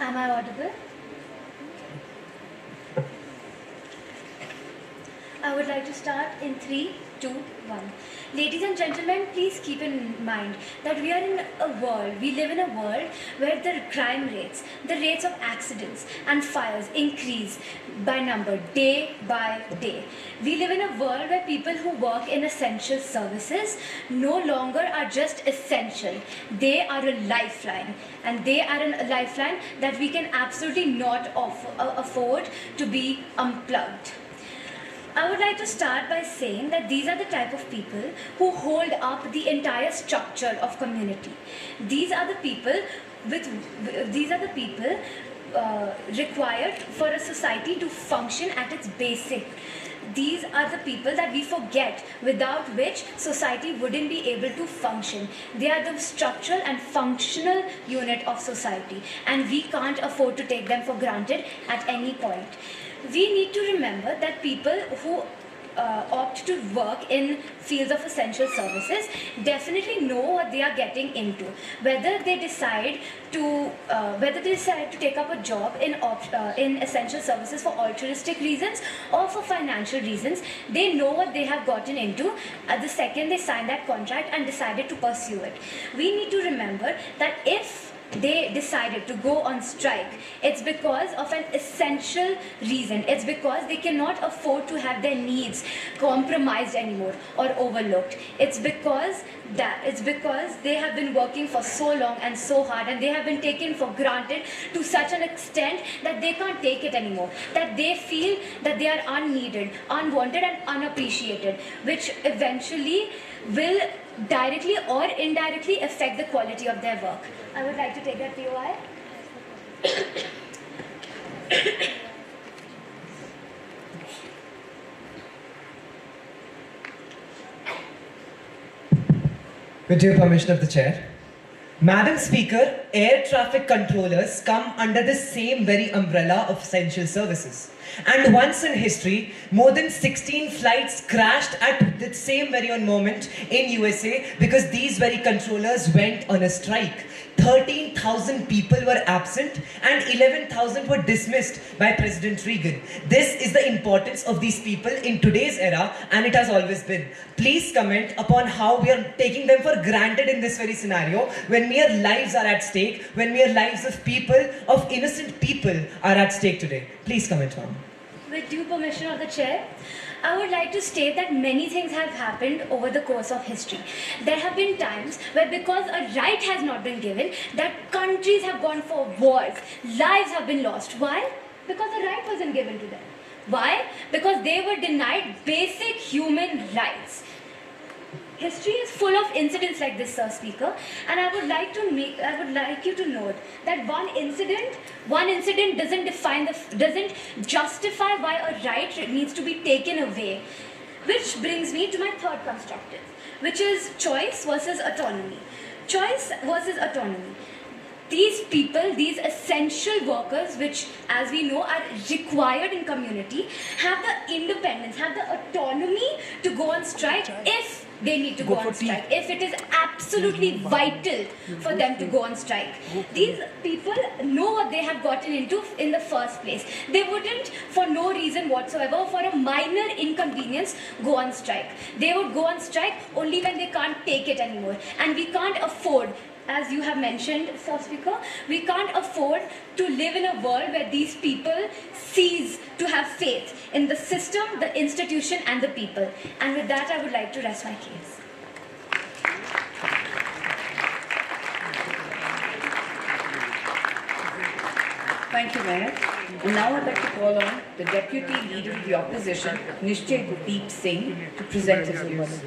[SPEAKER 12] Am I audible? I would like to start in 3, 2, 1. Ladies and gentlemen, please keep in mind that we are in a world, we live in a world where the crime rates, the rates of accidents and fires increase by number day by day. We live in a world where people who work in essential services no longer are just essential. They are a lifeline, and they are a lifeline that we can absolutely not afford to be unplugged. I would like to start by saying that these are the type of people who hold up the entire structure of community. These are the people required for a society to function at its basic. These are the people that we forget, without which society wouldn't be able to function. They are the structural and functional unit of society, and we can't afford to take them for granted at any point. We need to remember that people who opt to work in fields of essential services definitely know what they are getting into. Whether they decide to take up a job in essential services for altruistic reasons or for financial reasons, they know what they have gotten into at the second they sign that contract and decided to pursue it. We need to remember that if they decided to go on strike, it's because of an essential reason. It's because they cannot afford to have their needs compromised anymore or overlooked. It's because they have been working for so long and so hard, and they have been taken for granted to such an extent that they can't take it anymore, that they feel that they are unneeded, unwanted and unappreciated, which eventually will directly or indirectly affect the quality of their work. I would like to take that POI.
[SPEAKER 22] With due permission of the chair. Madam Speaker, air traffic controllers come under the same very umbrella of essential services. And once in history, more than 16 flights crashed at the same very moment in USA because these very controllers went on a strike. 13,000 people were absent and 11,000 were dismissed by President Reagan. This is the importance of these people in today's era, and it has always been. Please comment upon how we are taking them for granted in this very scenario when mere lives are at stake, when mere lives of people, of innocent people are at stake today. Please comment, ma'am.
[SPEAKER 12] With due permission of the chair, I would like to state that many things have happened over the course of history. There have been times where because a right has not been given, that countries have gone for wars, lives have been lost. Why? Because the right wasn't given to them. Why? Because they were denied basic human rights. History is full of incidents like this, Sir Speaker, and I would like you to note that one incident doesn't justify why a right needs to be taken away. Which brings me to my third constructive, which is choice versus autonomy. Choice versus autonomy. These people, these essential workers, which as we know are required in community, have the independence, have the autonomy to go on strike if they need to go on strike, if it is absolutely vital for them to go on strike. These people know what they have gotten into in the first place. They wouldn't, for no reason whatsoever, for a minor inconvenience, go on strike. They would go on strike only when they can't take it anymore. And we can't afford, as you have mentioned, Sir Speaker, we can't afford to live in a world where these people cease to have faith in the system, the institution and the people. And with that, I would like to rest my case.
[SPEAKER 20] Thank you, Mayor. And now I'd like to call on the Deputy Leader of the Opposition, Juste Singh, to present his remarks.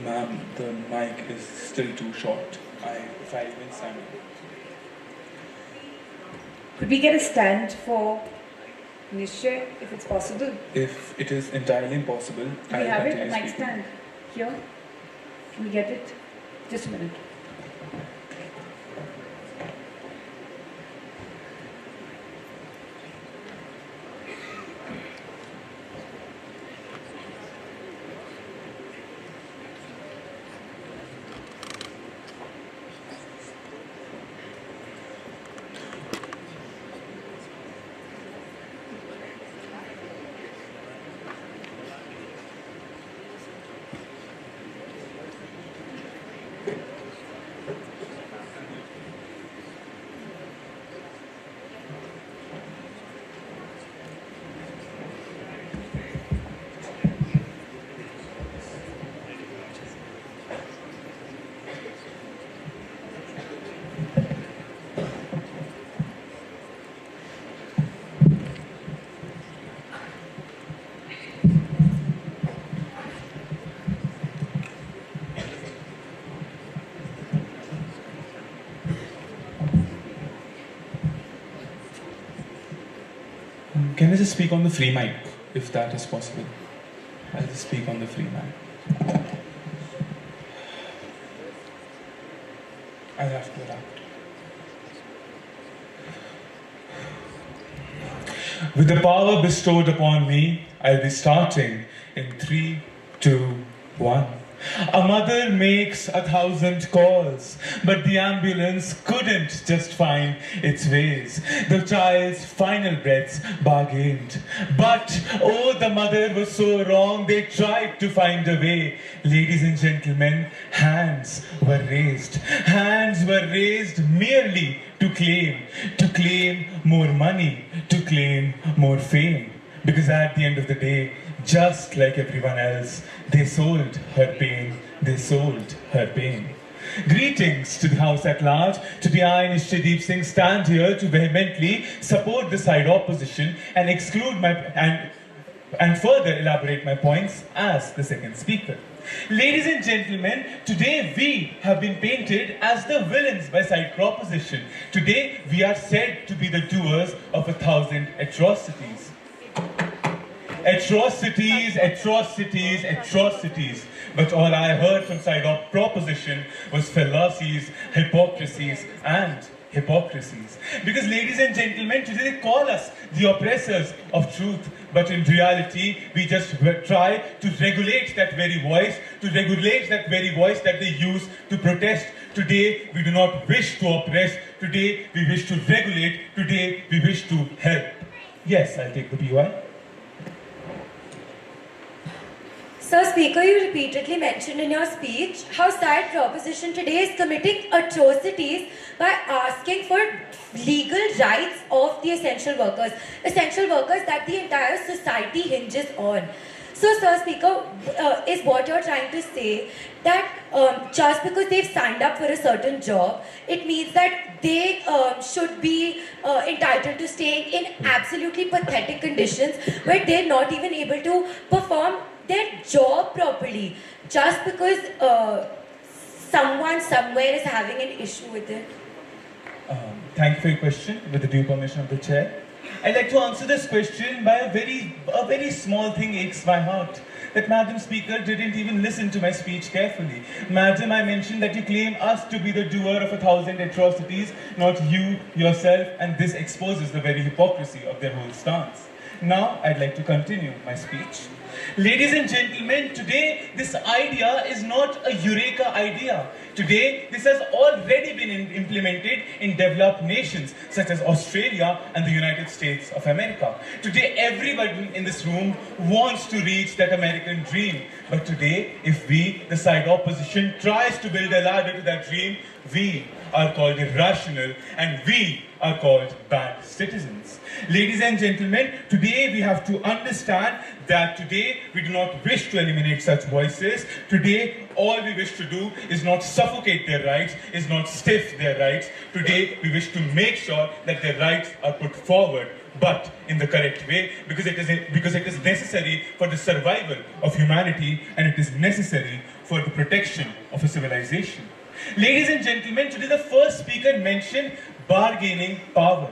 [SPEAKER 5] Ma'am, the mic is still too short. I 5 minutes time.
[SPEAKER 20] Could we get a stand for Nishchay, if it's possible?
[SPEAKER 5] If it is entirely impossible,
[SPEAKER 20] Do we have it? A mic stand here? Can we get it? Just a minute.
[SPEAKER 5] Can I just speak on the free mic, if that is possible? I'll just speak on the free mic. I'll have to adapt. With the power bestowed upon me, I'll be starting in 3, 2, 1. A mother makes 1,000 calls, but the ambulance couldn't just find its ways. The child's final breaths bargained. But, oh, the mother was so wrong, they tried to find a way. Ladies and gentlemen, hands were raised. Hands were raised merely to claim more money, to claim more fame. Because at the end of the day, just like everyone else, they sold her pain, they sold her pain. Greetings to the House at large. Today I, Juste Singh, stand here to vehemently support the side opposition and exclude and further elaborate my points as the second speaker. Ladies and gentlemen, today we have been painted as the villains by side proposition. Today we are said to be the doers of 1,000 atrocities.
[SPEAKER 8] Atrocities, atrocities, atrocities. But all I heard from side of proposition was fallacies, hypocrisies, and hypocrisies. Because ladies and gentlemen, today they call us the oppressors of truth. But in reality, we just try to regulate that very voice, that they use to protest. Today, we do not wish to oppress. Today, we wish to regulate. Today, we wish to help. Yes, I'll take the PY.
[SPEAKER 2] So, Speaker, you repeatedly mentioned in your speech how side proposition today is committing atrocities by asking for legal rights of the essential workers that the entire society hinges on. So, Sir Speaker, is what you're trying to say that just because they've signed up for a certain job, it means that they should be entitled to stay in absolutely pathetic conditions where they're not even able to perform their job properly, just because someone somewhere is having an issue with it?
[SPEAKER 8] Thank you for your question. With the due permission of the chair, I'd like to answer this question by a very small thing aches my heart. That Madam Speaker didn't even listen to my speech carefully. Madam, I mentioned that you claim us to be the doer of 1,000 atrocities, not you, yourself, and this exposes the very hypocrisy of their whole stance. Now, I'd like to continue my speech. Ladies and gentlemen, today this idea is not a eureka idea. Today, this has already been implemented in developed nations such as Australia and the United States of America. Today, everybody in this room wants to reach that American dream. But today, if we, the side opposition, tries to build a ladder to that dream, we are called irrational and we are called bad citizens. Ladies and gentlemen, today we have to understand that today we do not wish to eliminate such voices. Today, all we wish to do is not suffocate their rights, is not stiff their rights. Today, we wish to make sure that their rights are put forward, but in the correct way, because it is necessary for the survival of humanity and it is necessary for the protection of a civilization. Ladies and gentlemen, today the first speaker mentioned bargaining power.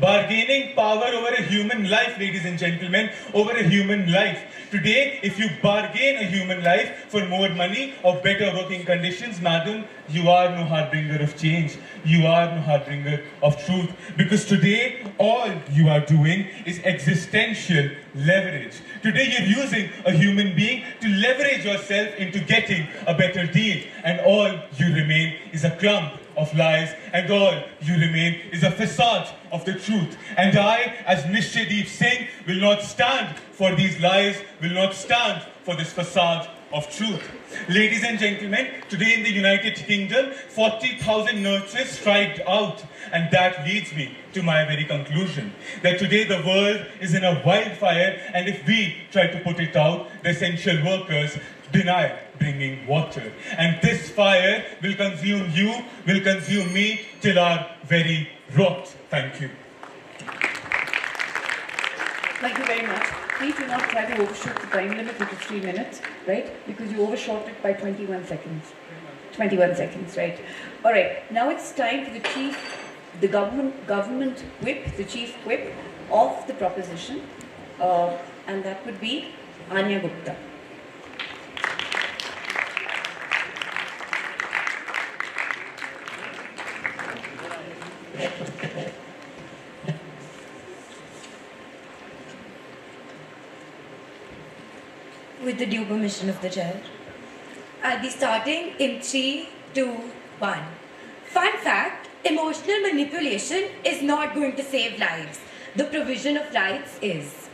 [SPEAKER 8] Bargaining power over a human life, ladies and gentlemen, over a human life. Today, if you bargain a human life for more money or better working conditions, madam, you are no harbinger of change. You are no harbinger of truth. Because today, all you are doing is existential leverage. Today, you're using a human being to leverage yourself into getting a better deal. And all you remain is a clump of lies, and all you remain is a facade of the truth. And I, as Nishyadeep Singh, will not stand for these lies, will not stand for this facade of truth. Ladies and gentlemen, today in the United Kingdom, 40,000 nurses striked out. And that leads me to my very conclusion, that today the world is in a wildfire, and if we try to put it out, the essential workers deny bringing water. And this fire will consume you, will consume me, till our very rot. Thank you.
[SPEAKER 20] Thank you very much. Please do not try to overshoot the time limit, which is 3 minutes, right? Because you overshot it by 21 seconds. 21 seconds, right? All right, now it's time for the government whip, the chief whip of the proposition, and that would be Anya Gupta.
[SPEAKER 2] With the due permission of the chair, I'll be starting in 3, 2, 1. Fun fact, emotional manipulation is not going to save lives. The provision of rights is.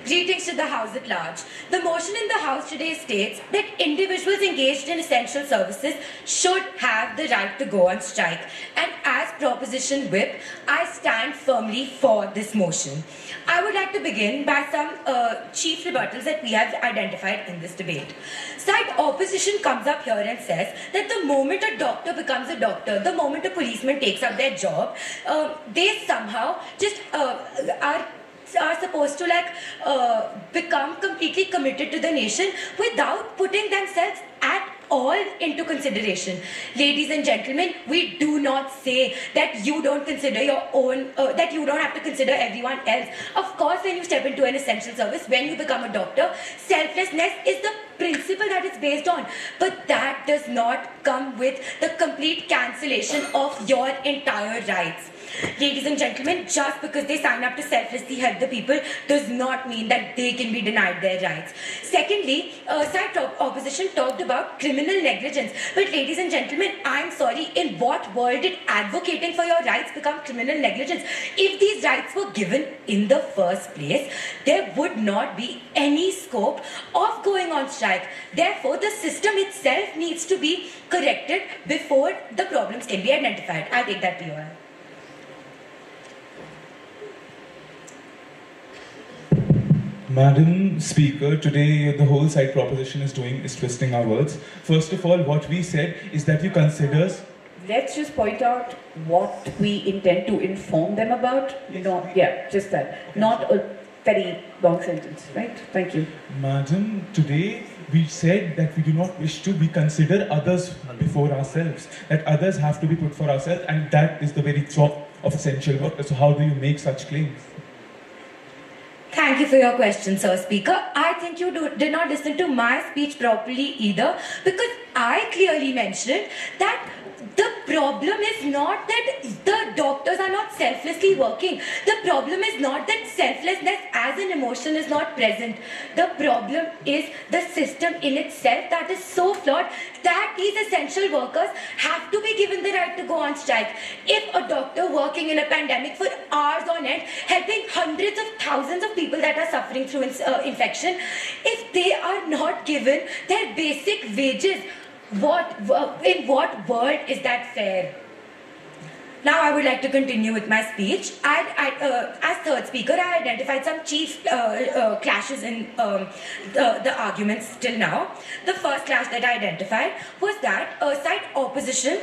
[SPEAKER 2] Greetings to the House at large. The motion in the House today states that individuals engaged in essential services should have the right to go on strike. And as Proposition Whip, I stand firmly for this motion. I would like to begin by some chief rebuttals that we have identified in this debate. Side opposition comes up here and says that the moment a doctor becomes a doctor, the moment a policeman takes up their job, they somehow just are supposed to become completely committed to the nation without putting themselves at all into consideration. Ladies and gentlemen, we do not say that you don't consider your own, that you don't have to consider everyone else. Of course, when you step into an essential service, when you become a doctor, selflessness is the principle that it's based on. But that does not come with the complete cancellation of your entire rights. Ladies and gentlemen, just because they sign up to selflessly help the people does not mean that they can be denied their rights. Secondly, side opposition talked about criminal negligence. But ladies and gentlemen, I'm sorry, in what world did advocating for your rights become criminal negligence? If these rights were given in the first place, there would not be any scope of going on strike. Therefore, the system itself needs to be corrected before the problems can be identified. I take that POI.
[SPEAKER 8] Madam Speaker, today the whole side proposition is twisting our words. First of all, what we said is that you consider...
[SPEAKER 20] Let's just point out what we intend to inform them about. Just that. Okay. Not a very long sentence, right? Thank you.
[SPEAKER 8] Madam, today we said that we do not wish to, we consider others before ourselves. That others have to be put for ourselves, and that is the very thought of essential work. So how do you make such claims?
[SPEAKER 2] Thank you for your question, Sir Speaker. I think you did not listen to my speech properly either, because I clearly mentioned that the problem is not that the doctors are not selflessly working. The problem is not that selflessness as an emotion is not present. The problem is the system in itself that is so flawed that these essential workers have to be given the right to go on strike. If a doctor working in a pandemic for hours on end, helping hundreds of thousands of people that are suffering through infection, if they are not given their basic wages, in what world is that fair? Now I would like to continue with my speech. As third speaker, I identified some chief clashes in the arguments till now. The first clash that I identified was that side opposition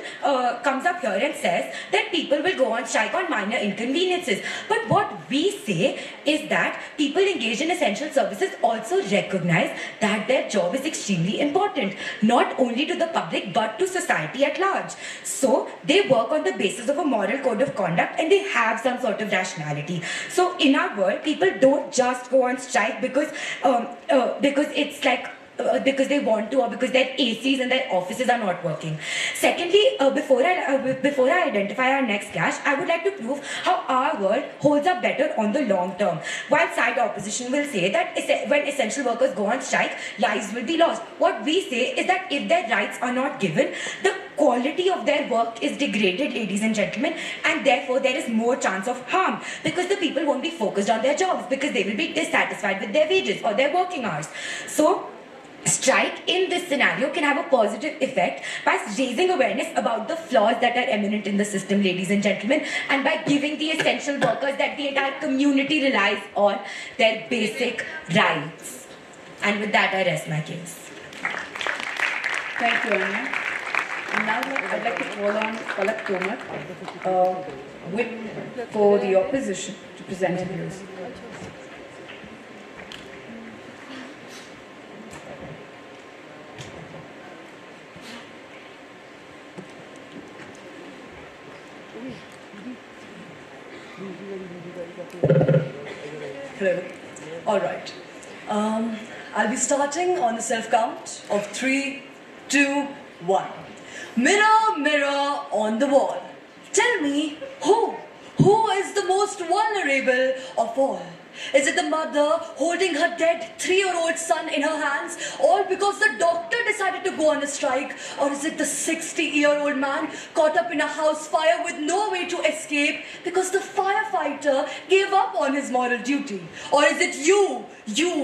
[SPEAKER 2] comes up here and says that people will go on strike on minor inconveniences. But what we say is that people engaged in essential services also recognize that their job is extremely important, not only to the public but to society at large. So they work on the basis of a moral code of conduct and they have some sort of rationality. So in our world, people don't just go on strike because it's like because they want to, or because their ACs and their offices are not working. Secondly, before I identify our next clash, I would like to prove how our world holds up better on the long term. While side opposition will say that when essential workers go on strike, lives will be lost. What we say is that if their rights are not given, the quality of their work is degraded, ladies and gentlemen, and therefore there is more chance of harm, because the people won't be focused on their jobs, because they will be dissatisfied with their wages or their working hours. So strike in this scenario can have a positive effect by raising awareness about the flaws that are eminent in the system, ladies and gentlemen, and by giving the essential workers that the entire community relies on their basic rights. And with that, I rest my case.
[SPEAKER 20] Thank you, Anya. And now I'd like to call on Palak Tomar for the opposition to present her views.
[SPEAKER 6] Hello. All right. I'll be starting on the self count of 3, 2, 1. Mirror, mirror on the wall, tell me who is the most vulnerable of all? Is it the mother holding her dead 3-year-old son in her hands, all because the doctor decided to go on a strike? Or is it the 60-year-old man caught up in a house fire with no way to escape because the firefighter gave up on his moral duty? Or is it you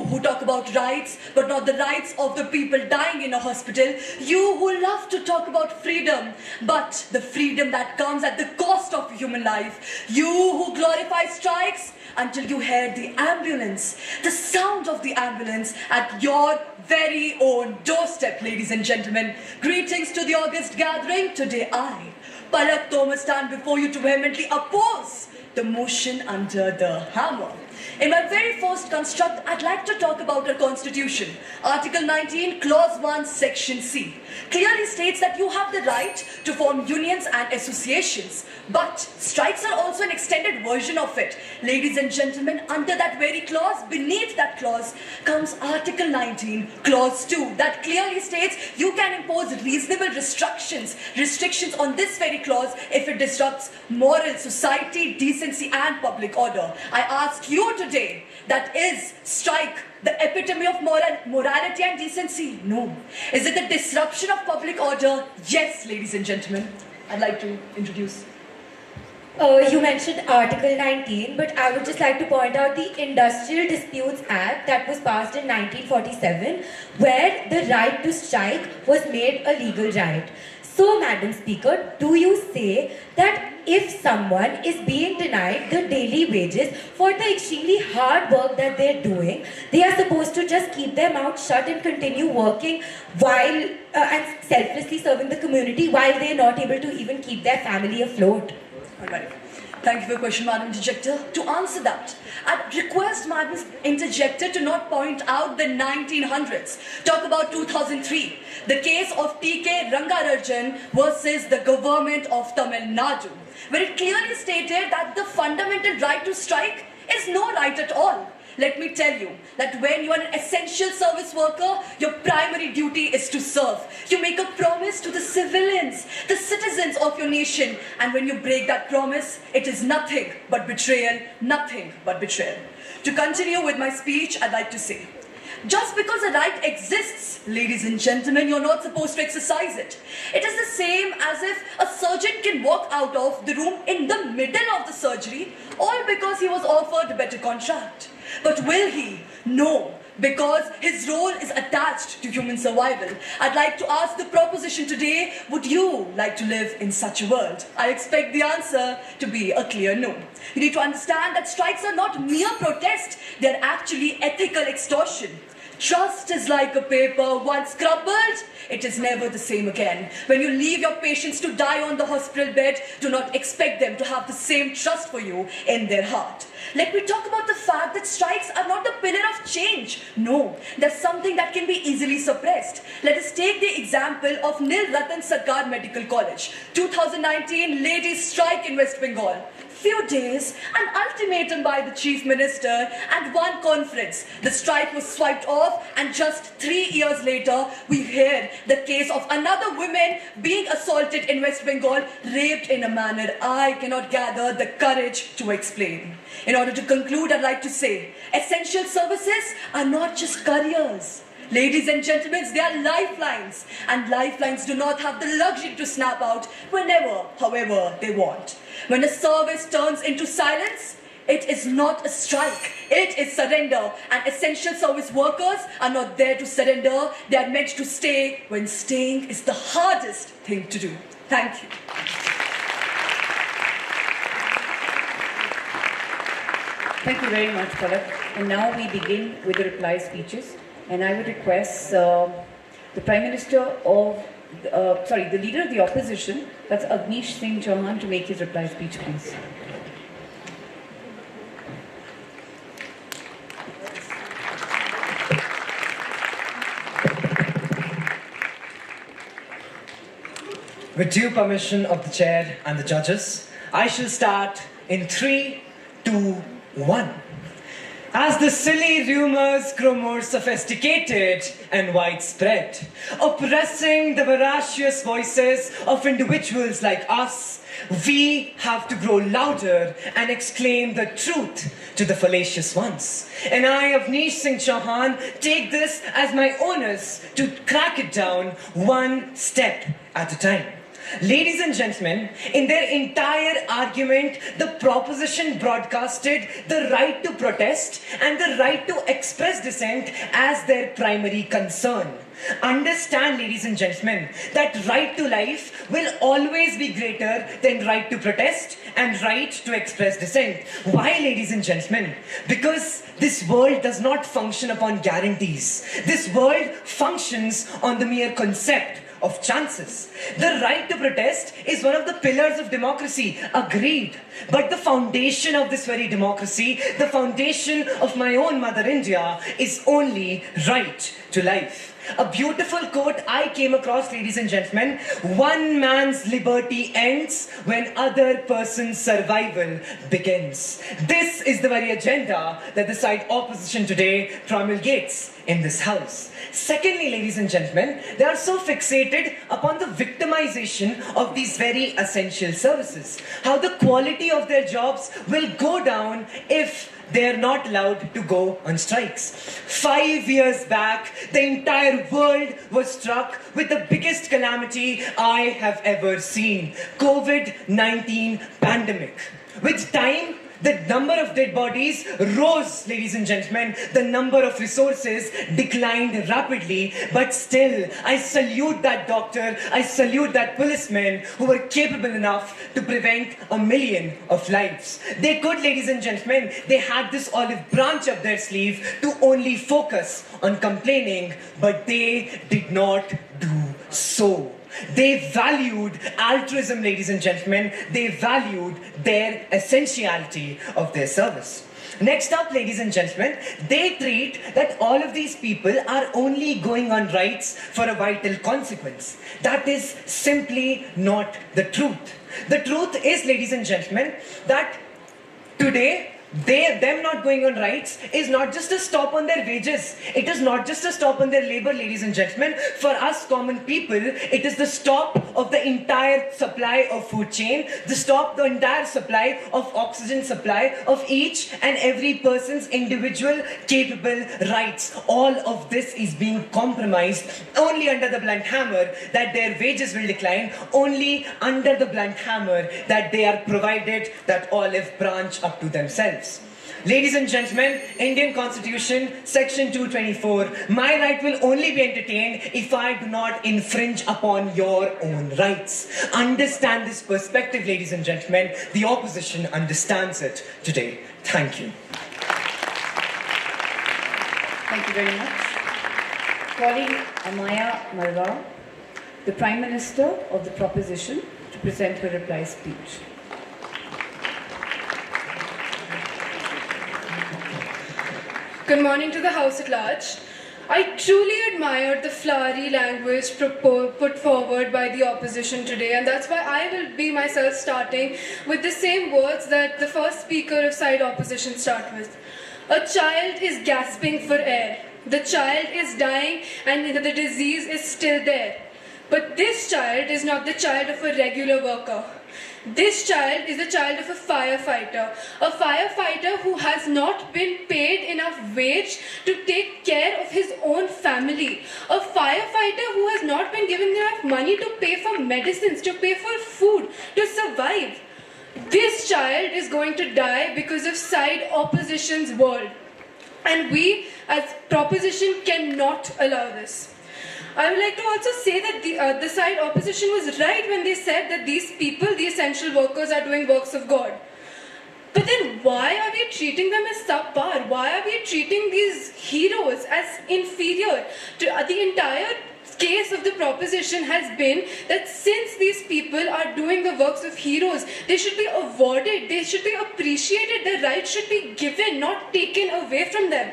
[SPEAKER 6] who talk about rights, but not the rights of the people dying in a hospital? You who love to talk about freedom, but the freedom that comes at the cost of human life. You who glorify strikes until you hear the ambulance, the sound of the ambulance at your very own doorstep, ladies and gentlemen. Greetings to the August gathering. Today I, Palak Tomar, stand before you to vehemently oppose the motion under the hammer. In my very first construct, I'd like to talk about our Constitution. Article 19, Clause 1, Section C clearly states that you have the right to form unions and associations. But strikes are also an extended version of it. Ladies and gentlemen, under that very clause, beneath that clause, comes Article 19, Clause 2, that clearly states you can impose reasonable restrictions on this very clause if it disrupts moral, society, decency and public order. I ask you today, that is strike the epitome of morality and decency? No. Is it the disruption of public order? Yes, ladies and gentlemen. I'd like to introduce.
[SPEAKER 2] You mentioned Article 19, but I would just like to point out the Industrial Disputes Act that was passed in 1947, where the right to strike was made a legal right. So, Madam Speaker, do you say that if someone is being denied the daily wages for the extremely hard work that they're doing, they are supposed to just keep their mouth shut and continue working while and selflessly serving the community while they're not able to even keep their family afloat?
[SPEAKER 6] All right. Thank you for your question, Madam Interjector. To answer that, I'd request Madam Interjector to not point out the 1900s. Talk about 2003, the case of T.K. Rangarajan versus the government of Tamil Nadu, where it clearly stated that the fundamental right to strike is no right at all. Let me tell you that when you are an essential service worker, your primary duty is to serve. You make a promise to the civilians, the citizens of your nation, and when you break that promise, it is nothing but betrayal, nothing but betrayal. To continue with my speech, I'd like to say, just because a right exists, ladies and gentlemen, you're not supposed to exercise it. It is the same as if a surgeon can walk out of the room in the middle of the surgery, all because he was offered a better contract. But will he? No, because his role is attached to human survival. I'd like to ask the proposition today, would you like to live in such a world? I expect the answer to be a clear no. You need to understand that strikes are not mere protest, they're actually ethical extortion. Trust is like a paper, once crumbled, it is never the same again. When you leave your patients to die on the hospital bed, do not expect them to have the same trust for you in their heart. Let me talk about the fact that strikes are not the pillar of change. No, they're something that can be easily suppressed. Let us take the example of Nil Ratan Sarkar Medical College. 2019 ladies strike in West Bengal. Few days, an ultimatum by the Chief Minister and one conference. The strike was swiped off and just 3 years later, we hear the case of another woman being assaulted in West Bengal, raped in a manner I cannot gather the courage to explain. In order to conclude, I'd like to say, essential services are not just careers. Ladies and gentlemen, they are lifelines, and lifelines do not have the luxury to snap out whenever, however they want. When a service turns into silence, it is not a strike, it is surrender, and essential service workers are not there to surrender, they are meant to stay when staying is the hardest thing to do. Thank you.
[SPEAKER 20] Thank you very much, Palak. And now we begin with the reply speeches. And I would request the Prime Minister of, the Leader of the Opposition, that's Agnish Singh Chauhan, to make his reply speech, please.
[SPEAKER 22] With due permission of the chair and the judges, I shall start in 3, 2, 1. As the silly rumors grow more sophisticated and widespread, oppressing the voracious voices of individuals like us, we have to grow louder and exclaim the truth to the fallacious ones. And I, Agnish Singh Chauhan, take this as my onus to crack it down one step at a time. Ladies and gentlemen, in their entire argument, the proposition broadcasted the right to protest and the right to express dissent as their primary concern. Understand, ladies and gentlemen, that right to life will always be greater than right to protest and right to express dissent. Why, ladies and gentlemen? Because this world does not function upon guarantees. This world functions on the mere concept of chances. The right to protest is one of the pillars of democracy. Agreed. But the foundation of this very democracy, the foundation of my own mother India, is only right to life. A beautiful quote I came across, ladies and gentlemen: one man's liberty ends when other person's survival begins. This is the very agenda that the side opposition today promulgates in this house. Secondly, ladies and gentlemen, they are so fixated upon the victimization of these very essential services. How the quality of their jobs will go down if they are not allowed to go on strikes. 5 years back, the entire world was struck with the biggest calamity I have ever seen: COVID-19 pandemic. With time, the number of dead bodies rose, ladies and gentlemen. The number of resources declined rapidly. But still, I salute that doctor, I salute that policeman who were capable enough to prevent 1 million of lives. They could, ladies and gentlemen, they had this olive branch up their sleeve to only focus on complaining, but they did not do so. They valued altruism, ladies and gentlemen. They valued their essentiality of their service. Next up, ladies and gentlemen, they treat that all of these people are only going on rights for a vital consequence. That is simply not the truth. The truth is, ladies and gentlemen, that today, them not going on rights is not just a stop on their wages. It is not just a stop on their labor, ladies and gentlemen. For us common people, it is the stop of the entire supply of food chain, the entire supply of oxygen supply of each and every person's individual capable rights. All of this is being compromised only under the blunt hammer that their wages will decline, only under the blunt hammer that they are provided that olive branch up to themselves. Ladies and gentlemen, Indian Constitution, Section 224, my right will only be entertained if I do not infringe upon your own rights. Understand this perspective, ladies and gentlemen. The opposition understands it today. Thank you.
[SPEAKER 20] Thank you very much. Calling Amaya Marwa, the Prime Minister of the Proposition, to present her reply speech.
[SPEAKER 13] Good morning to the House at large. I truly admired the flowery language put forward by the opposition today, and that's why I will be myself starting with the same words that the first speaker of side opposition started with. A child is gasping for air. The child is dying and the disease is still there. But this child is not the child of a regular worker. This child is the child of a firefighter who has not been paid enough wage to take care of his own family, a firefighter who has not been given enough money to pay for medicines, to pay for food, to survive. This child is going to die because of side opposition's world. And we as proposition cannot allow this. I would like to also say that the side opposition was right when they said that these people, the essential workers, are doing works of God. But then why are we treating them as subpar? Why are we treating these heroes as inferior? The entire case of the proposition has been that since these people are doing the works of heroes, they should be awarded, they should be appreciated, their rights should be given, not taken away from them.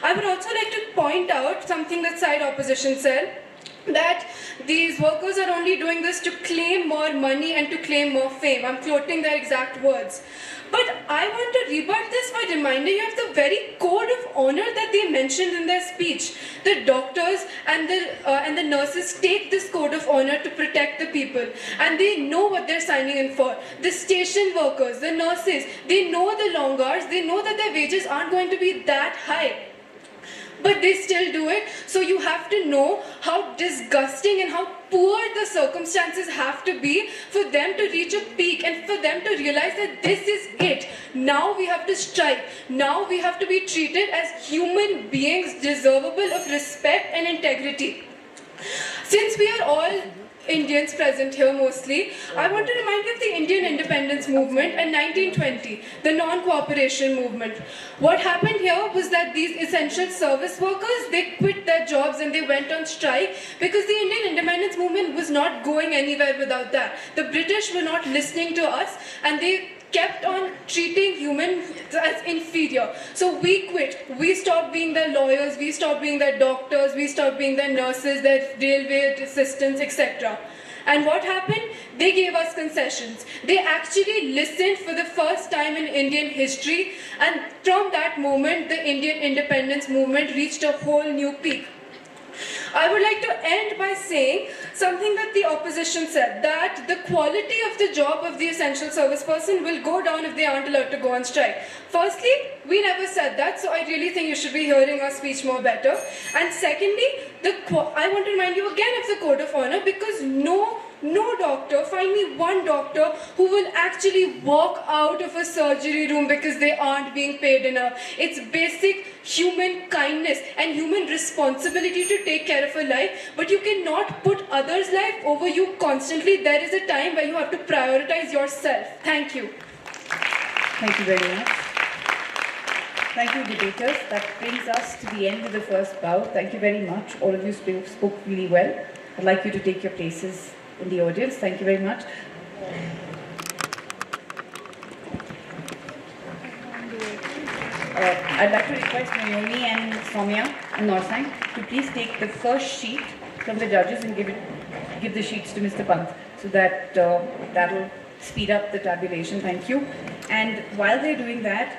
[SPEAKER 13] I would also like to point out something that side opposition said, that these workers are only doing this to claim more money and to claim more fame. I'm quoting their exact words. But I want to rebut this by reminding you of the very code of honor that they mentioned in their speech. The doctors and the nurses take this code of honor to protect the people, and they know what they're signing in for. The station workers, the nurses, they know the long hours, they know that their wages aren't going to be that high. But they still do it, so you have to know how disgusting and how poor the circumstances have to be for them to reach a peak and for them to realize that this is it. Now we have to strike. Now we have to be treated as human beings deservable of respect and integrity. Since we are all Indians present here mostly, I want to remind you of the Indian independence movement in 1920, the non-cooperation movement. What happened here was that these essential service workers, they quit their jobs and they went on strike because the Indian independence movement was not going anywhere without that. The British were not listening to us and they kept on treating humans as inferior. So we quit. We stopped being their lawyers, we stopped being their doctors, we stopped being their nurses, their railway assistants, etc. And what happened? They gave us concessions. They actually listened for the first time in Indian history, and from that moment, the Indian independence movement reached a whole new peak. I would like to end by saying something that the opposition said, that the quality of the job of the essential service person will go down if they aren't allowed to go on strike. Firstly, we never said that, so I really think you should be hearing our speech more better. And secondly, I want to remind you again of the code of honor, because no doctor, find me one doctor who will actually walk out of a surgery room because they aren't being paid enough. It's basic human kindness and human responsibility to take care of a life, but you cannot put others' life over you constantly. There is a time where you have to prioritize yourself. Thank you.
[SPEAKER 20] Thank you very much. Thank you, debaters. That brings us to the end of the first bout. Thank you very much. All of you spoke really well. I'd like you to take your places in the audience. Thank you very much. I'd like to request Naomi and Soumya and Norsang to please take the first sheet from the judges and give the sheets to Mr. Pant, so that that'll speed up the tabulation. Thank you. And while they're doing that,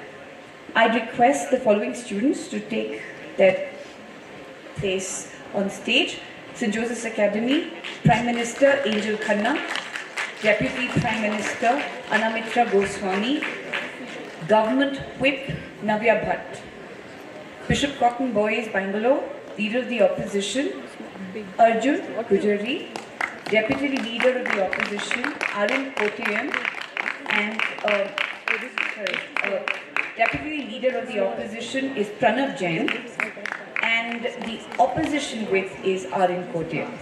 [SPEAKER 20] I request the following students to take their place on stage. St. Joseph's Academy, Prime Minister Angel Khanna, Deputy Prime Minister Anamitra Goswami, Government Whip Navya Bhatt, Bishop Cotton Boys Bangalore, Leader of the Opposition Arjun Gujari, Deputy Leader of the Opposition Arun Kottayam, and Deputy Leader of the Opposition is Pranav Jain, and the opposition whip is Arun Kottayam.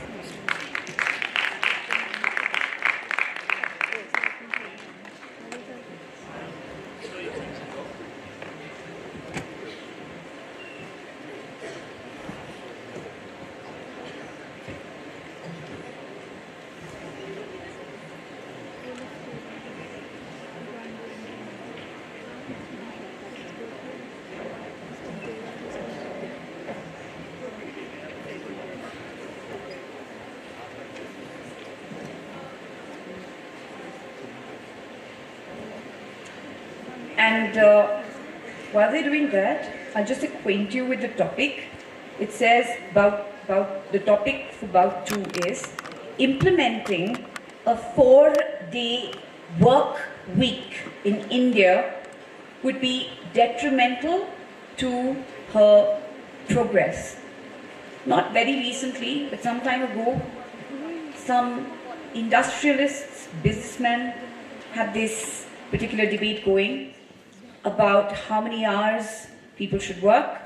[SPEAKER 20] And while they're doing that, I'll just acquaint you with the topic. It says about the topic for bout 2 is implementing a 4-day work week in India would be detrimental to her progress. Not very recently, but some time ago, some industrialists, businessmen had this particular debate going about how many hours people should work.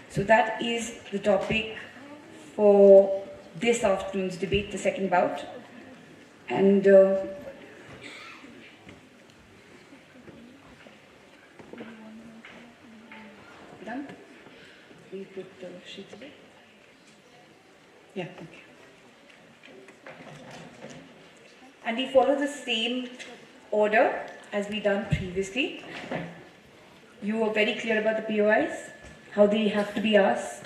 [SPEAKER 20] So that is the topic for this afternoon's debate, the second bout. And done? We put the sheets away? Yeah, okay. And we follow the same order as we done previously. You were very clear about the POIs, how they have to be asked,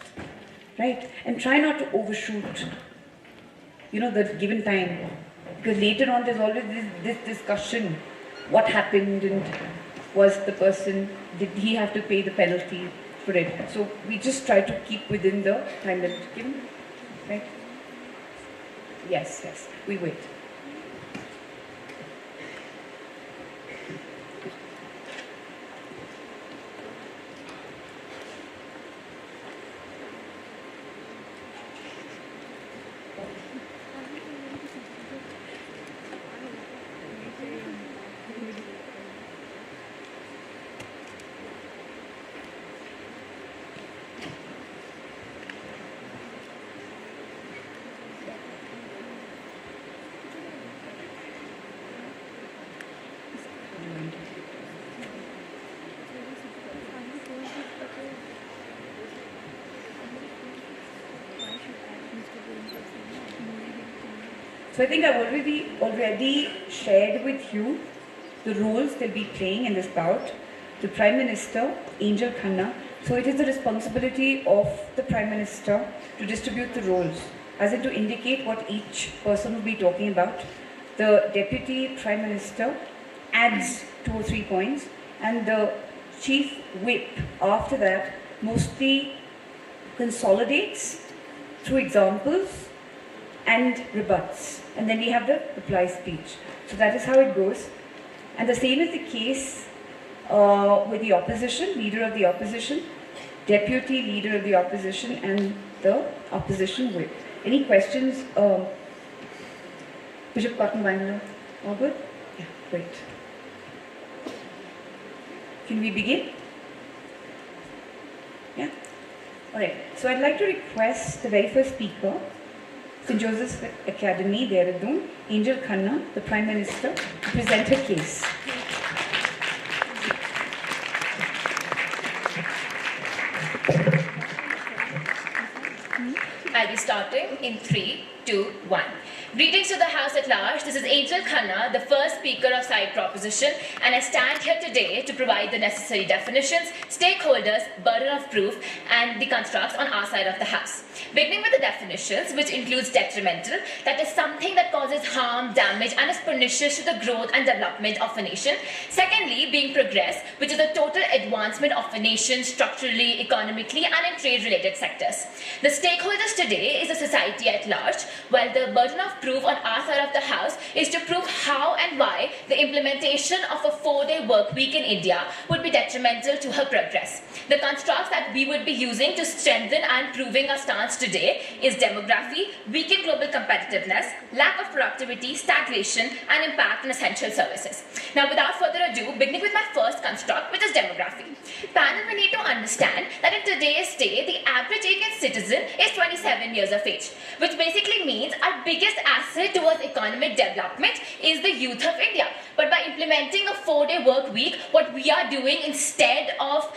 [SPEAKER 20] right? And try not to overshoot, the given time. Because later on there's always this discussion, what happened and did he have to pay the penalty for it? So we just try to keep within the time limit given, right? Yes, we wait. So I think I've already shared with you the roles they'll be playing in this bout. The Prime Minister, Angel Khanna. So it is the responsibility of the Prime Minister to distribute the roles, as in to indicate what each person will be talking about. The Deputy Prime Minister adds 2 or 3 points, and the Chief Whip after that mostly consolidates through examples and rebuts. And then we have the reply speech. So that is how it goes. And the same is the case with the opposition, leader of the opposition, deputy leader of the opposition, and the opposition whip. Any questions? Bishop Cotton Wangler, all good? Yeah, great. Can we begin? Yeah? Alright, so I'd like to request the very first speaker, St. Joseph's Academy, Dehradun, Angel Khanna, the Prime Minister, to present her case.
[SPEAKER 14] I'll be starting in 3, 2, 1. Greetings to the House at large. This is Angel Khanna, the first speaker of side proposition, and I stand here today to provide the necessary definitions, stakeholders, burden of proof, and the constructs on our side of the House. Beginning with the definitions, which includes detrimental, that is something that causes harm, damage, and is pernicious to the growth and development of a nation. Secondly, being progress, which is the total advancement of a nation structurally, economically, and in trade-related sectors. The stakeholders today is the society at large, while the burden of proof on our side of the House is to prove how and why the implementation of a 4-day work week in India would be detrimental to her progress. The constructs that we would be using to strengthen and proving our stance today is demography, weakened global competitiveness, lack of productivity, stagnation, and impact on essential services. Now, without further ado, beginning with my first construct, which is demography. Panel, we need to understand that in today's day, the average Indian citizen is 27 years of age, which basically means our biggest asset towards economic development is the youth of India. But by implementing a 4-day work week, what we are doing instead of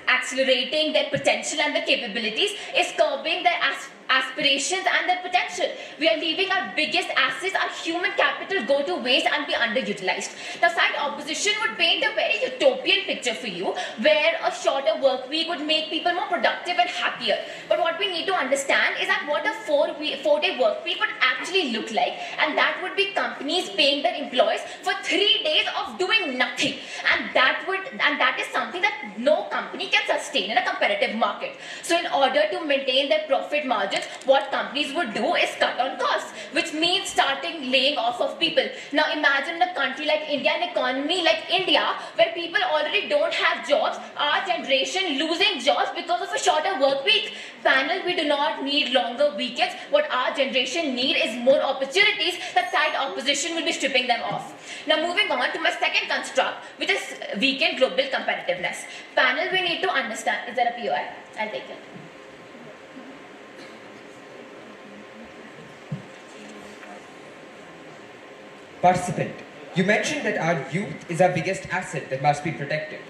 [SPEAKER 14] accelerating their potential and their capabilities is curbing their aspirations and their potential. We are leaving our biggest assets, our human capital, go to waste and be underutilized. Now, side opposition would paint a very utopian picture for you, where a shorter work week would make people more productive and happier. But what we need to understand is that what a 4-day work week would actually look like, and that would be companies paying their employees for 3 days of doing nothing, and that is something that no company can sustain in a competitive market. So, in order to maintain their profit margins, what companies would do is cut on costs, which means starting laying off of people. Now imagine a country like India, an economy like India, where people already don't have jobs, our generation losing jobs because of a shorter work week. Panel, we do not need longer weekends. What our generation need is more opportunities that side opposition will be stripping them off. Now moving on to my second construct, which is weakened global competitiveness. Panel, we need to understand, is there a POI? I'll take it.
[SPEAKER 16] Participant, you mentioned that our youth is our biggest asset that must be protected.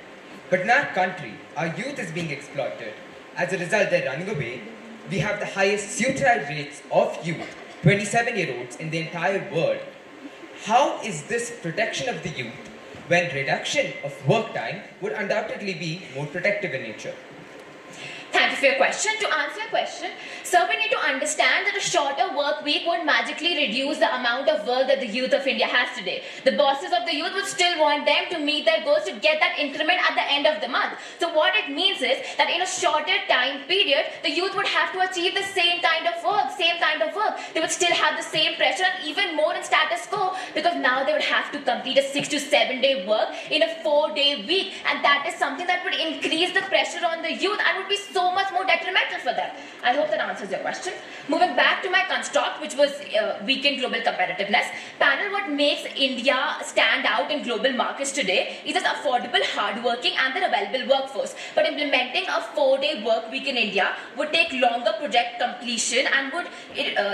[SPEAKER 16] But in our country, our youth is being exploited. As a result, they're running away. We have the highest suicide rates of youth, 27-year-olds in the entire world. How is this protection of the youth when reduction of work time would undoubtedly be more protective in nature?
[SPEAKER 14] Thank you for your question. To answer your question, sir, we need to understand that a shorter work week would magically reduce the amount of work that the youth of India has today. The bosses of the youth would still want them to meet their goals, to get that increment at the end of the month. So what it means is that in a shorter time period, the youth would have to achieve the same kind of work, They would still have the same pressure and even more in status quo, because now they would have to complete a 6 to 7 day work in a 4-day week, and that is something that would increase the pressure on the youth and would be so much more detrimental for them. I hope that answers your question. Moving back to my construct, which was weakened global competitiveness. Panel, what makes India stand out in global markets today is its affordable, hardworking and their available workforce. But implementing a 4-day work week in India would take longer project completion and would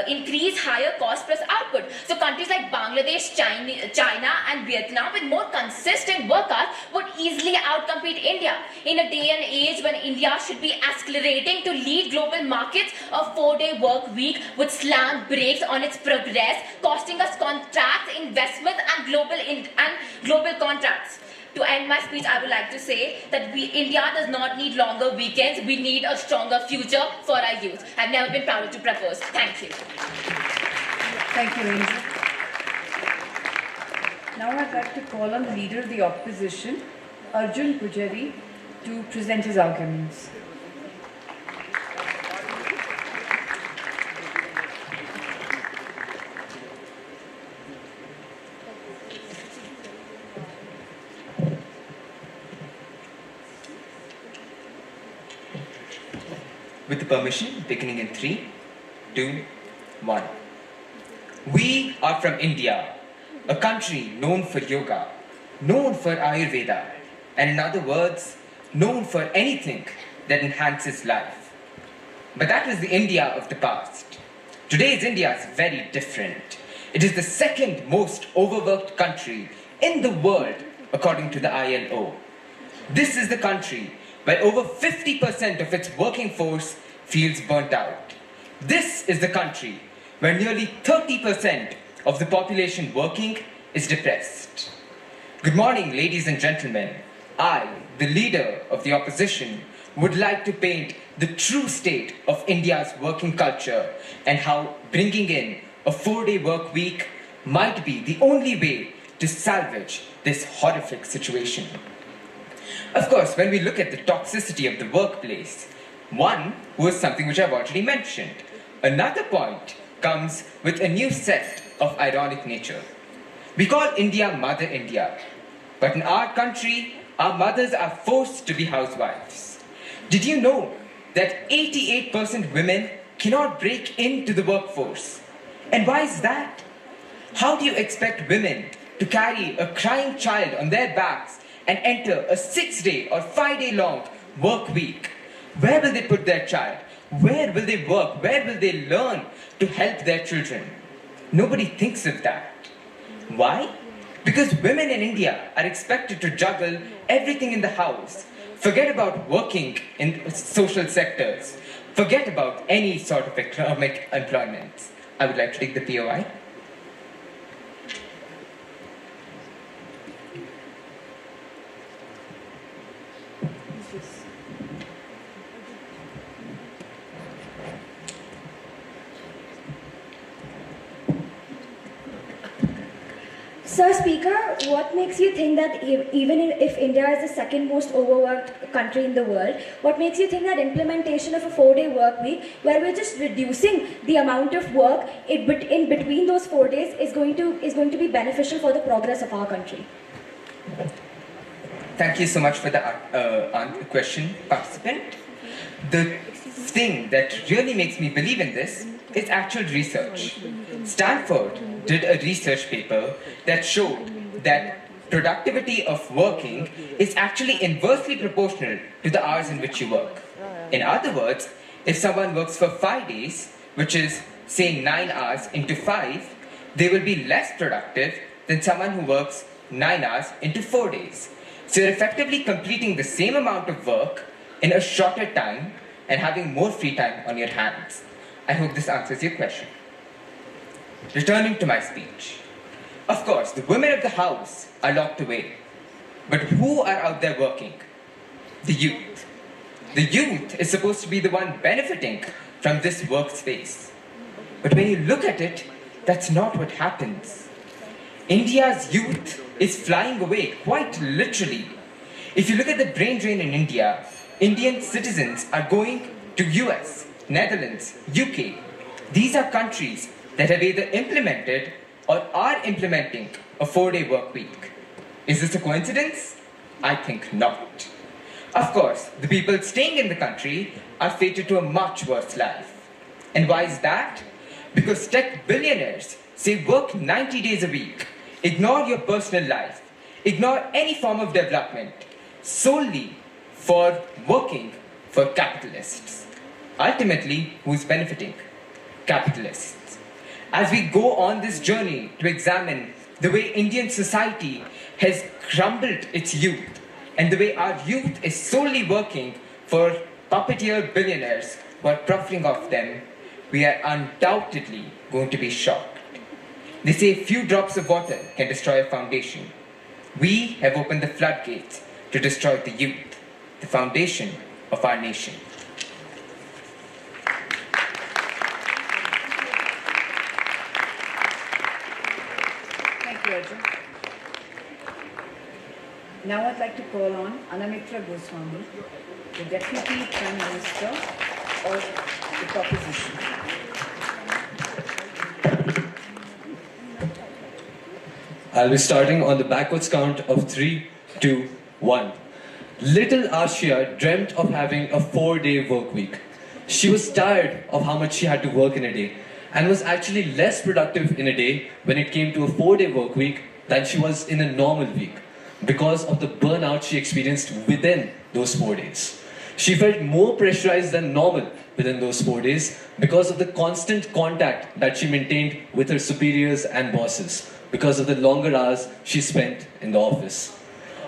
[SPEAKER 14] increase higher cost plus output. So countries like Bangladesh, China and Vietnam with more consistent work hours would easily outcompete India. In a day and age when India should be accelerating accelerating to lead global markets, a 4-day work week would slam brakes on its progress, costing us contracts, investments, and global contracts. To end my speech, I would like to say that India does not need longer weekends. We need a stronger future for our youth. I've never been prouder to propose. Thank you.
[SPEAKER 20] Thank you, Angel. Now I'd like to call on the leader of the opposition, Arjun Pujari, to present his arguments.
[SPEAKER 16] With the permission, beginning in 3, 2, 1. We are from India, a country known for yoga, known for Ayurveda, and in other words, known for anything that enhances life. But that was the India of the past. Today's India is very different. It is the second most overworked country in the world, according to the ILO. This is the country where over 50% of its working force feels burnt out. This is the country where nearly 30% of the population working is depressed. Good morning, ladies and gentlemen. I, the leader of the opposition, would like to paint the true state of India's working culture and how bringing in a 4-day work week might be the only way to salvage this horrific situation. Of course, when we look at the toxicity of the workplace, one was something which I've already mentioned. Another point comes with a new set of ironic nature. We call India Mother India, but in our country, our mothers are forced to be housewives. Did you know that 88% women cannot break into the workforce? And why is that? How do you expect women to carry a crying child on their backs and enter a 6-day or 5-day long work week? Where will they put their child? Where will they work? Where will they learn to help their children? Nobody thinks of that. Why? Because women in India are expected to juggle everything in the house. Forget about working in social sectors. Forget about any sort of economic employment. I would like to take the POI.
[SPEAKER 12] Sir Speaker, what makes you think that even if India is the second most overworked country in the world, what makes you think that implementation of a 4-day work week, where we're just reducing the amount of work in between those 4 days, is going to be beneficial for the progress of our country?
[SPEAKER 16] Thank you so much for the question, participant. The thing that really makes me believe in this is actual research. Stanford did a research paper that showed that productivity of working is actually inversely proportional to the hours in which you work. In other words, if someone works for 5 days, which is say 9 hours into 5, they will be less productive than someone who works 9 hours into 4 days. So you're effectively completing the same amount of work in a shorter time and having more free time on your hands. I hope this answers your question. Returning to my speech. Of course, the women of the house are locked away. But who are out there working? The youth. The youth is supposed to be the one benefiting from this workspace. But when you look at it, that's not what happens. India's youth is flying away, quite literally. If you look at the brain drain in India, Indian citizens are going to US, Netherlands, UK. These are countries that have either implemented or are implementing a 4-day work week. Is this a coincidence? I think not. Of course, the people staying in the country are fated to a much worse life. And why is that? Because tech billionaires say work 90 days a week, ignore your personal life, ignore any form of development, solely for working for capitalists. Ultimately, who's benefiting? Capitalists. As we go on this journey to examine the way Indian society has crumbled its youth and the way our youth is solely working for puppeteer billionaires who are profiting off them, we are undoubtedly going to be shocked. They say few drops of water can destroy a foundation. We have opened the floodgates to destroy the youth, the foundation of our nation.
[SPEAKER 20] Thank you, Arjun. Now I'd like to call on Anamitra Goswami, the Deputy Prime Minister of the proposition.
[SPEAKER 3] I'll be starting on the backwards count of 3, 2, 1. Little Ashia dreamt of having a 4-day work week. She was tired of how much she had to work in a day and was actually less productive in a day when it came to a 4-day work week than she was in a normal week because of the burnout she experienced within those 4 days. She felt more pressurized than normal within those 4 days because of the constant contact that she maintained with her superiors and bosses, because of the longer hours she spent in the office.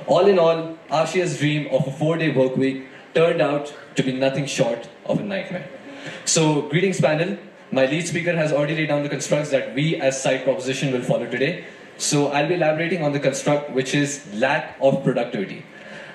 [SPEAKER 3] All in all, Ashia's dream of a 4-day work week turned out to be nothing short of a nightmare. So, greetings panel. My lead speaker has already laid down the constructs that we as side proposition will follow today. So, I'll be elaborating on the construct which is lack of productivity.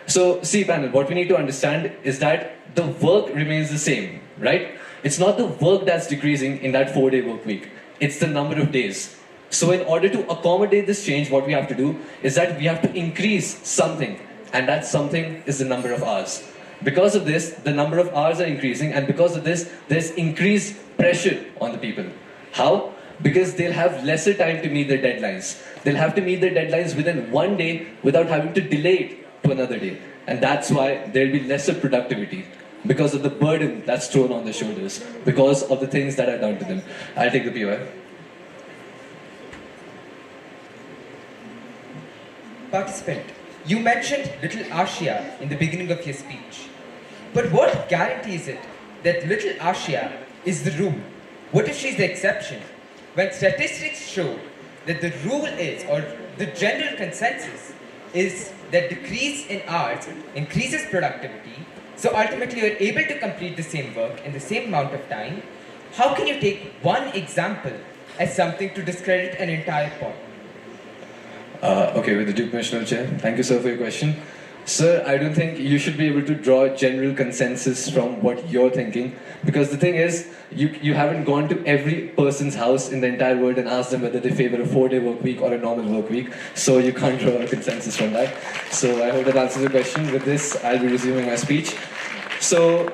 [SPEAKER 3] So, see panel, what we need to understand is that the work remains the same, right? It's not the work that's decreasing in that 4-day work week. It's the number of days. So in order to accommodate this change, what we have to do is that we have to increase something, and that something is the number of hours. Because of this, the number of hours are increasing, and because of this, there's increased pressure on the people. How? Because they'll have lesser time to meet their deadlines. They'll have to meet their deadlines within 1 day without having to delay it to another day. And that's why there'll be lesser productivity, because of the burden that's thrown on their shoulders, because of the things that are done to them. I'll take the POI.
[SPEAKER 16] Participant, you mentioned little Ashia in the beginning of your speech. But what guarantees it that little Ashia is the rule? What if she's the exception? When statistics show that the rule is, or the general consensus is, that decrease in hours increases productivity, so ultimately you're able to complete the same work in the same amount of time, how can you take one example as something to discredit an entire point?
[SPEAKER 3] Okay, with the due permission of the Chair. Thank you, sir, for your question. Sir, I don't think you should be able to draw a general consensus from what you're thinking, because the thing is, you haven't gone to every person's house in the entire world and asked them whether they favor a 4-day work week or a normal work week, so you can't draw a consensus from that. So I hope that answers your question. With this, I'll be resuming my speech. So,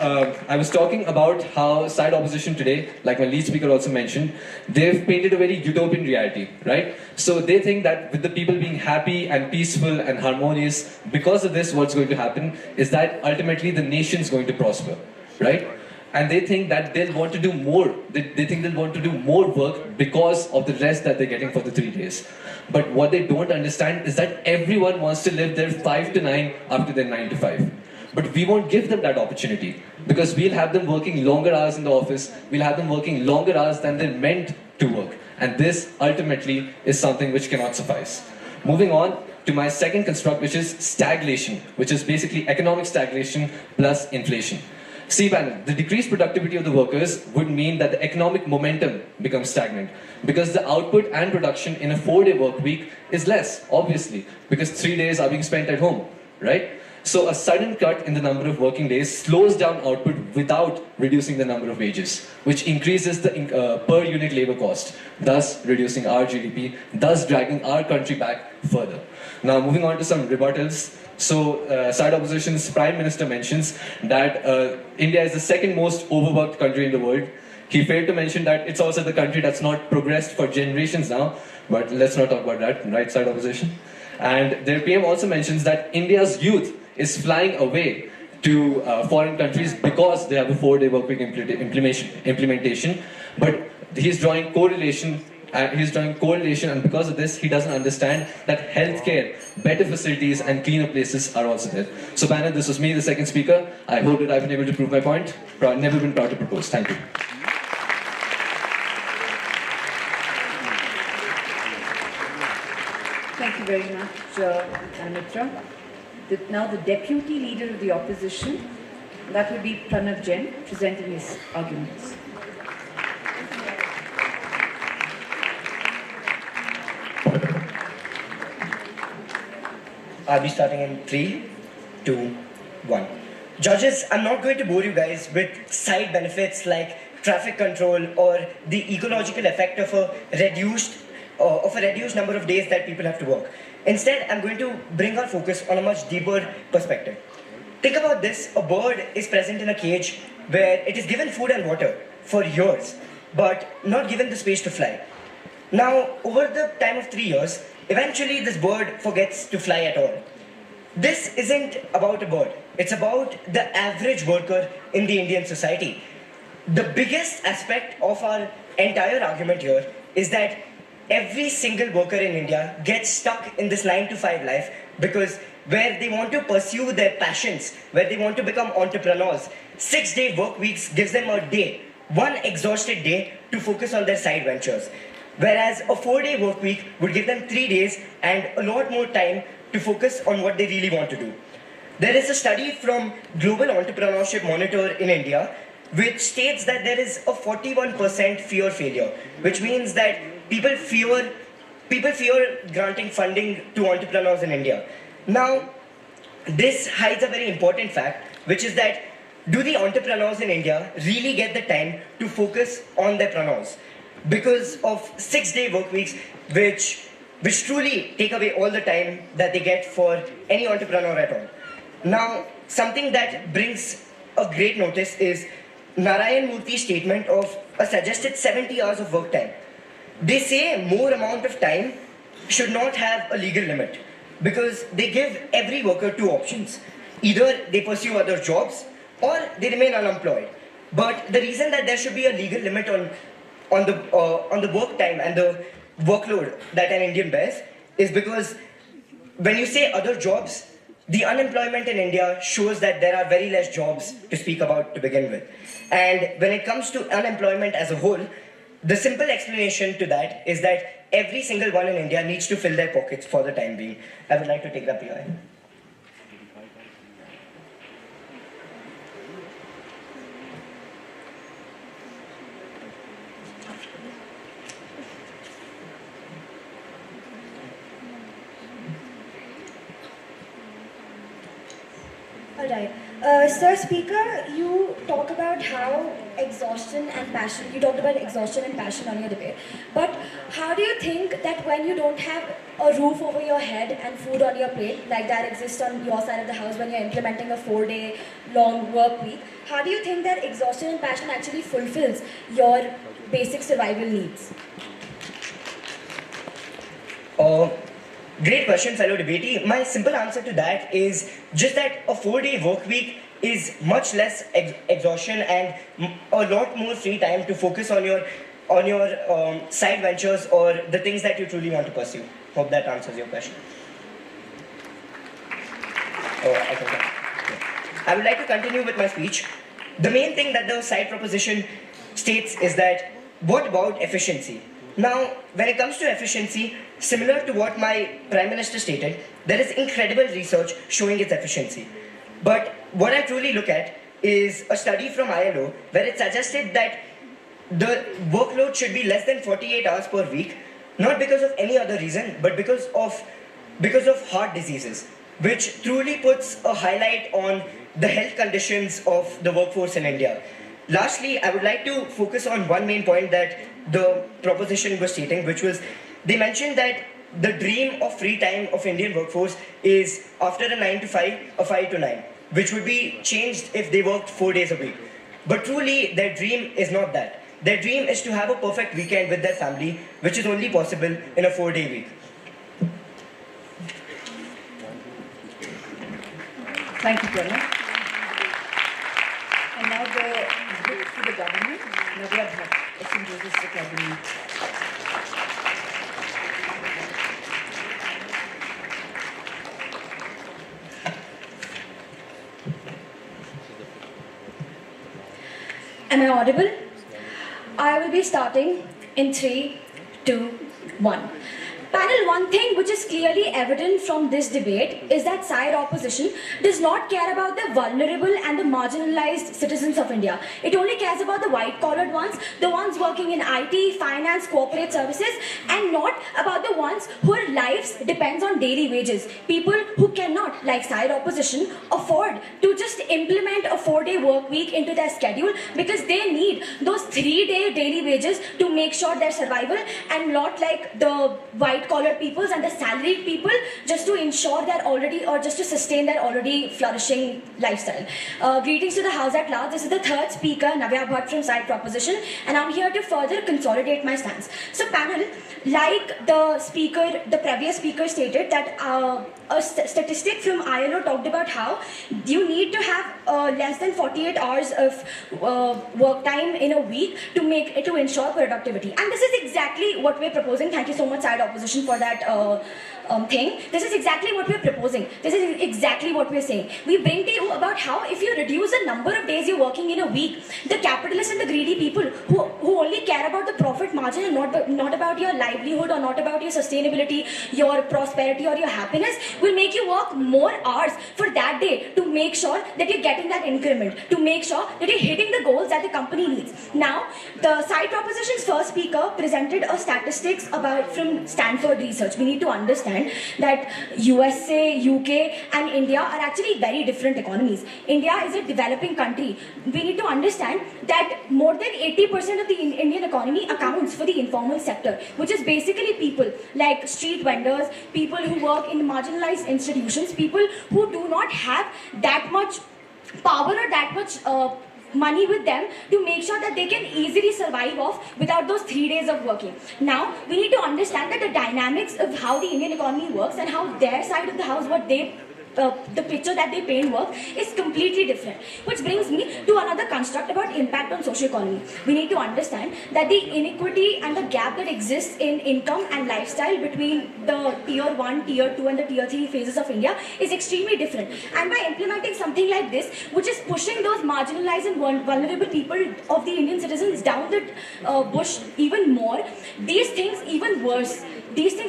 [SPEAKER 3] I was talking about how side opposition today, like my lead speaker also mentioned, they've painted a very utopian reality, right? So they think that with the people being happy and peaceful and harmonious, because of this, what's going to happen is that ultimately the nation's going to prosper, right? And they think that they'll want to do more. They think they'll want to do more work because of the rest that they're getting for the 3 days. But what they don't understand is that everyone wants to live their 5 to 9 after their 9 to 5. But we won't give them that opportunity, because we'll have them working longer hours in the office, we'll have them working longer hours than they're meant to work. And this ultimately is something which cannot suffice. Moving on to my second construct, which is stagflation, which is basically economic stagnation plus inflation. See panel, the decreased productivity of the workers would mean that the economic momentum becomes stagnant, because the output and production in a 4-day work week is less, obviously, because 3 days are being spent at home, right? So a sudden cut in the number of working days slows down output without reducing the number of wages, which increases the per unit labor cost, thus reducing our GDP, thus dragging our country back further. Now moving on to some rebuttals. So side opposition's Prime Minister mentions that India is the second most overworked country in the world. He failed to mention that it's also the country that's not progressed for generations now, but let's not talk about that, right, side opposition. And their PM also mentions that India's youth is flying away to foreign countries because they have a 4-day work week implementation. But he's drawing correlation, and because of this, he doesn't understand that healthcare, better facilities, and cleaner places are also there. So, panel, this was me, the second speaker. I hope that I've been able to prove my point. Never been proud to propose. Thank you.
[SPEAKER 20] Thank you very much, Anamitra. Now the Deputy Leader of the Opposition, That would be Pranav Jain presenting his arguments.
[SPEAKER 4] I'll be starting in 3, 2, 1. Judges, I'm not going to bore you guys with side benefits like traffic control or the ecological effect of a reduced number of days that people have to work. Instead, I'm going to bring our focus on a much deeper perspective. Think about this: a bird is present in a cage where it is given food and water for years, but not given the space to fly. Now, over the time of 3 years, eventually this bird forgets to fly at all. This isn't about a bird. It's about the average worker in the Indian society. The biggest aspect of our entire argument here is that every single worker in India gets stuck in this 9 to 5 life because where they want to pursue their passions, where they want to become entrepreneurs, 6-day work weeks gives them a day, one exhausted day to focus on their side ventures. Whereas a 4-day work week would give them 3 days and a lot more time to focus on what they really want to do. There is a study from Global Entrepreneurship Monitor in India which states that there is a 41% fear failure, which means that people fear granting funding to entrepreneurs in India. Now, this hides a very important fact, which is that do the entrepreneurs in India really get the time to focus on their preneurs? Because of 6-day work weeks, which truly take away all the time that they get for any entrepreneur at all. Now, something that brings a great notice is Narayan Murthy's statement of a suggested 70 hours of work time. They say more amount of time should not have a legal limit because they give every worker 2 options. Either they pursue other jobs or they remain unemployed. But the reason that there should be a legal limit on the work time and the workload that an Indian bears is because when you say other jobs, the unemployment in India shows that there are very less jobs to speak about to begin with. And when it comes to unemployment as a whole, the simple explanation to that is that every single one in India needs to fill their pockets for the time being. I would like to take that PI.
[SPEAKER 12] Alright. Sir Speaker, you talk about how exhaustion and passion, you talked about exhaustion and passion on your debate, but how do you think that when you don't have a roof over your head and food on your plate, like that exists on your side of the house when you're implementing a 4-day long work week, how do you think that exhaustion and passion actually fulfills your basic survival needs?
[SPEAKER 4] Great question, fellow debatee. My simple answer to that is just that a 4-day work week is much less exhaustion and a lot more free time to focus on your side ventures or the things that you truly want to pursue. Hope that answers your question. I would like to continue with my speech. The main thing that the side proposition states is that what about efficiency? Now, when it comes to efficiency, similar to what my Prime Minister stated, there is incredible research showing its efficiency. But what I truly look at is a study from ILO where it suggested that the workload should be less than 48 hours per week, not because of any other reason, but because of heart diseases, which truly puts a highlight on the health conditions of the workforce in India. Lastly, I would like to focus on one main point that the proposition was stating, which was they mentioned that the dream of free time of Indian workforce is after a 9 to 5, a 5 to 9, which would be changed if they worked 4 days a week. But truly, their dream is not that. Their dream is to have a perfect weekend with their family, which is only possible in a 4-day week.
[SPEAKER 20] Thank you, Pranav. And now the look to the government. Navya Bhatt, St. Joseph's Academy.
[SPEAKER 12] Am I audible? I will be starting in 3, 2, 1.
[SPEAKER 9] Panel, one thing which is clearly evident from this debate is that side opposition does not care about the vulnerable and the marginalized citizens of India. It only cares about the white-collared ones, the ones working in IT, finance, corporate services, and not about the ones whose lives depends on daily wages. People who cannot, like side opposition, afford to just implement a 4-day work week into their schedule because they need those 3-day daily wages to make sure their survival, and not like the white-collar peoples and the salaried people just to ensure their already, or just to sustain their already flourishing lifestyle. Greetings to the House at large. This is the third speaker, Navya Bhatt from Side Proposition, and I'm here to further consolidate my stance. So panel, like the previous speaker stated that a statistic from ILO talked about how you need to have less than 48 hours of work time in a week to ensure productivity. And this is exactly what we're proposing. Thank you so much, Side Opposition, for that thing. This is exactly what we're proposing. This is exactly what we're saying. We bring to you about how if you reduce the number of days you're working in a week, the capitalists and the greedy people who only care about the profit margin and not about your livelihood or not about your sustainability, your prosperity or your happiness, will make you work more hours for that day to make sure that you're getting that increment, to make sure that you're hitting the goals that the company needs. Now, the Side Proposition's first speaker presented a statistics from Stanford research. We need to understand that USA, UK and India are actually very different economies. India is a developing country. We need to understand that more than 80% of the Indian economy accounts for the informal sector, which is basically people like street vendors, people who work in marginalized institutions, people who do not have that much power or that much money with them to make sure that they can easily survive off without those 3 days of working. Now, we need to understand that the dynamics of how the Indian economy works and how their side of the house, the picture that they paint work is completely different. Which brings me to another construct about impact on social economy. We need to understand that the inequity and the gap that exists in income and lifestyle between the tier 1, tier 2 and the tier 3 phases of India is extremely different. And by implementing something like this, which is pushing those marginalized and vulnerable people of the Indian citizens down the bush even more, these things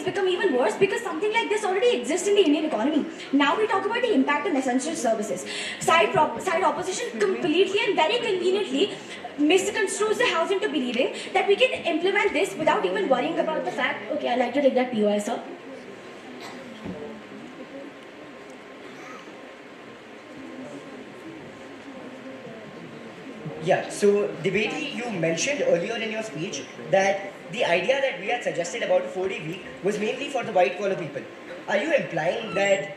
[SPEAKER 9] become even worse because something like this already exists in the Indian economy. Now we talk about the impact on essential services. Side opposition completely and very conveniently misconstrues the House into believing that we can implement this without even worrying about the fact, okay, I'd like to take that POI, sir.
[SPEAKER 4] Yeah, so Deveti, you mentioned earlier in your speech that the idea that we had suggested about a 4-day week was mainly for the white collar people. Are you implying that,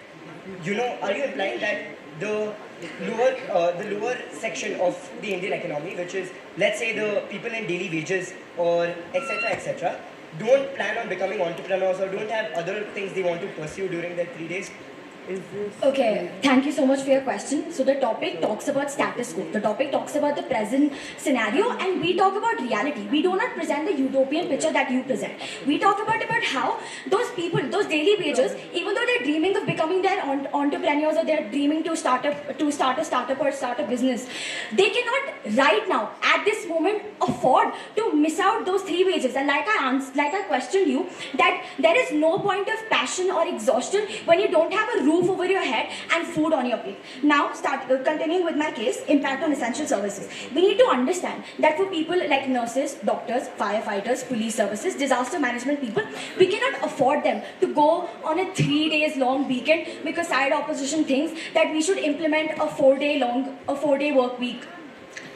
[SPEAKER 4] the lower section of the Indian economy, which is, let's say, the people in daily wages or etc., don't plan on becoming entrepreneurs or don't have other things they want to pursue during their 3 days?
[SPEAKER 9] Okay, thank you so much for your question. So the topic talks about status quo. The topic talks about the present scenario and we talk about reality. We do not present the utopian picture that you present. We talk about how those people, those daily wages, even though they're dreaming of becoming their entrepreneurs or they're dreaming to start a startup or start a business, they cannot right now, at this moment, afford to miss out those 3 wages. And like I questioned you, that there is no point of passion or exhaustion when you don't have a roof over your head and food on your plate. Now, continuing with my case, impact on essential services. We need to understand that for people like nurses, doctors, firefighters, police services, disaster management people, we cannot afford them to go on a 3 days long weekend because side opposition thinks that we should implement a 4-day work week.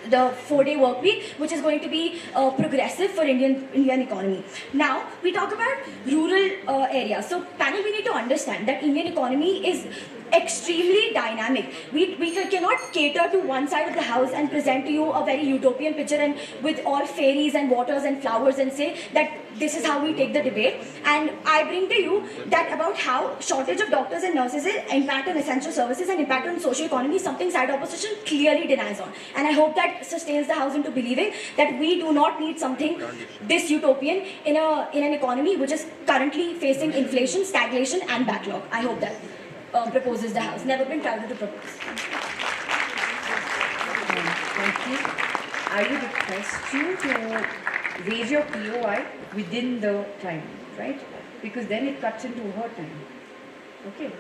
[SPEAKER 9] The 4-day work week, which is going to be progressive for Indian economy. Now, we talk about rural areas. So, panel, we need to understand that Indian economy is extremely dynamic. We cannot cater to one side of the house and present to you a very utopian picture and with all fairies and waters and flowers and say that this is how we take the debate. And I bring to you that about how shortage of doctors and nurses is impact on essential services and impact on social economy is something side opposition clearly denies on. And I hope that sustains the house into believing that we do not need something this utopian in an economy which is currently facing inflation, stagnation and backlog. I hope that proposes the house. Never been proud to propose.
[SPEAKER 20] Thank you. I would request you to raise your POI within the time, right? because then it cuts into her time. Okay,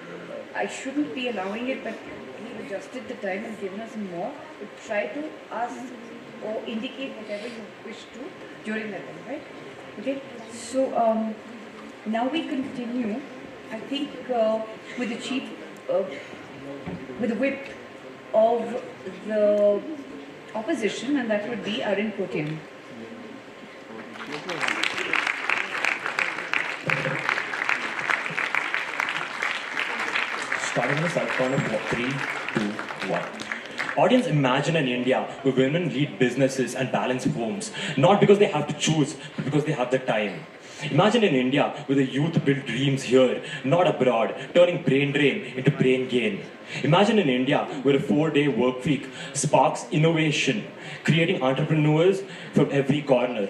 [SPEAKER 20] I shouldn't be allowing it, but we've adjusted the time and given us more. But try to ask or indicate whatever you wish to during that time, right? Okay, so now we continue, I think, with the chief, with the whip of the opposition, and that would be Arun Kotiam.
[SPEAKER 17] Starting on the side count of 3, 2, 1. Audience, imagine an India where women lead businesses and balance homes, not because they have to choose, but because they have the time. Imagine an India where the youth build dreams here, not abroad, turning brain drain into brain gain. Imagine an India where a 4-day work week sparks innovation, creating entrepreneurs from every corner.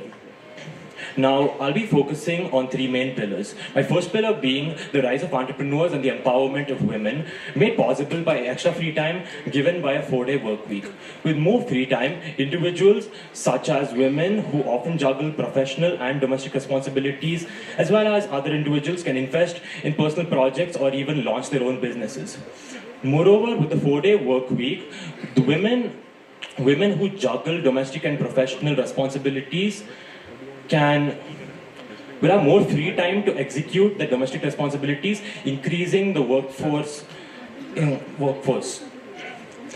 [SPEAKER 17] Now, I'll be focusing on 3 main pillars. My first pillar being the rise of entrepreneurs and the empowerment of women, made possible by extra free time given by a 4-day work week. With more free time, individuals such as women who often juggle professional and domestic responsibilities, as well as other individuals, can invest in personal projects or even launch their own businesses. Moreover, with the 4-day work week, the women who juggle domestic and professional responsibilities will have more free time to execute the domestic responsibilities, increasing the workforce.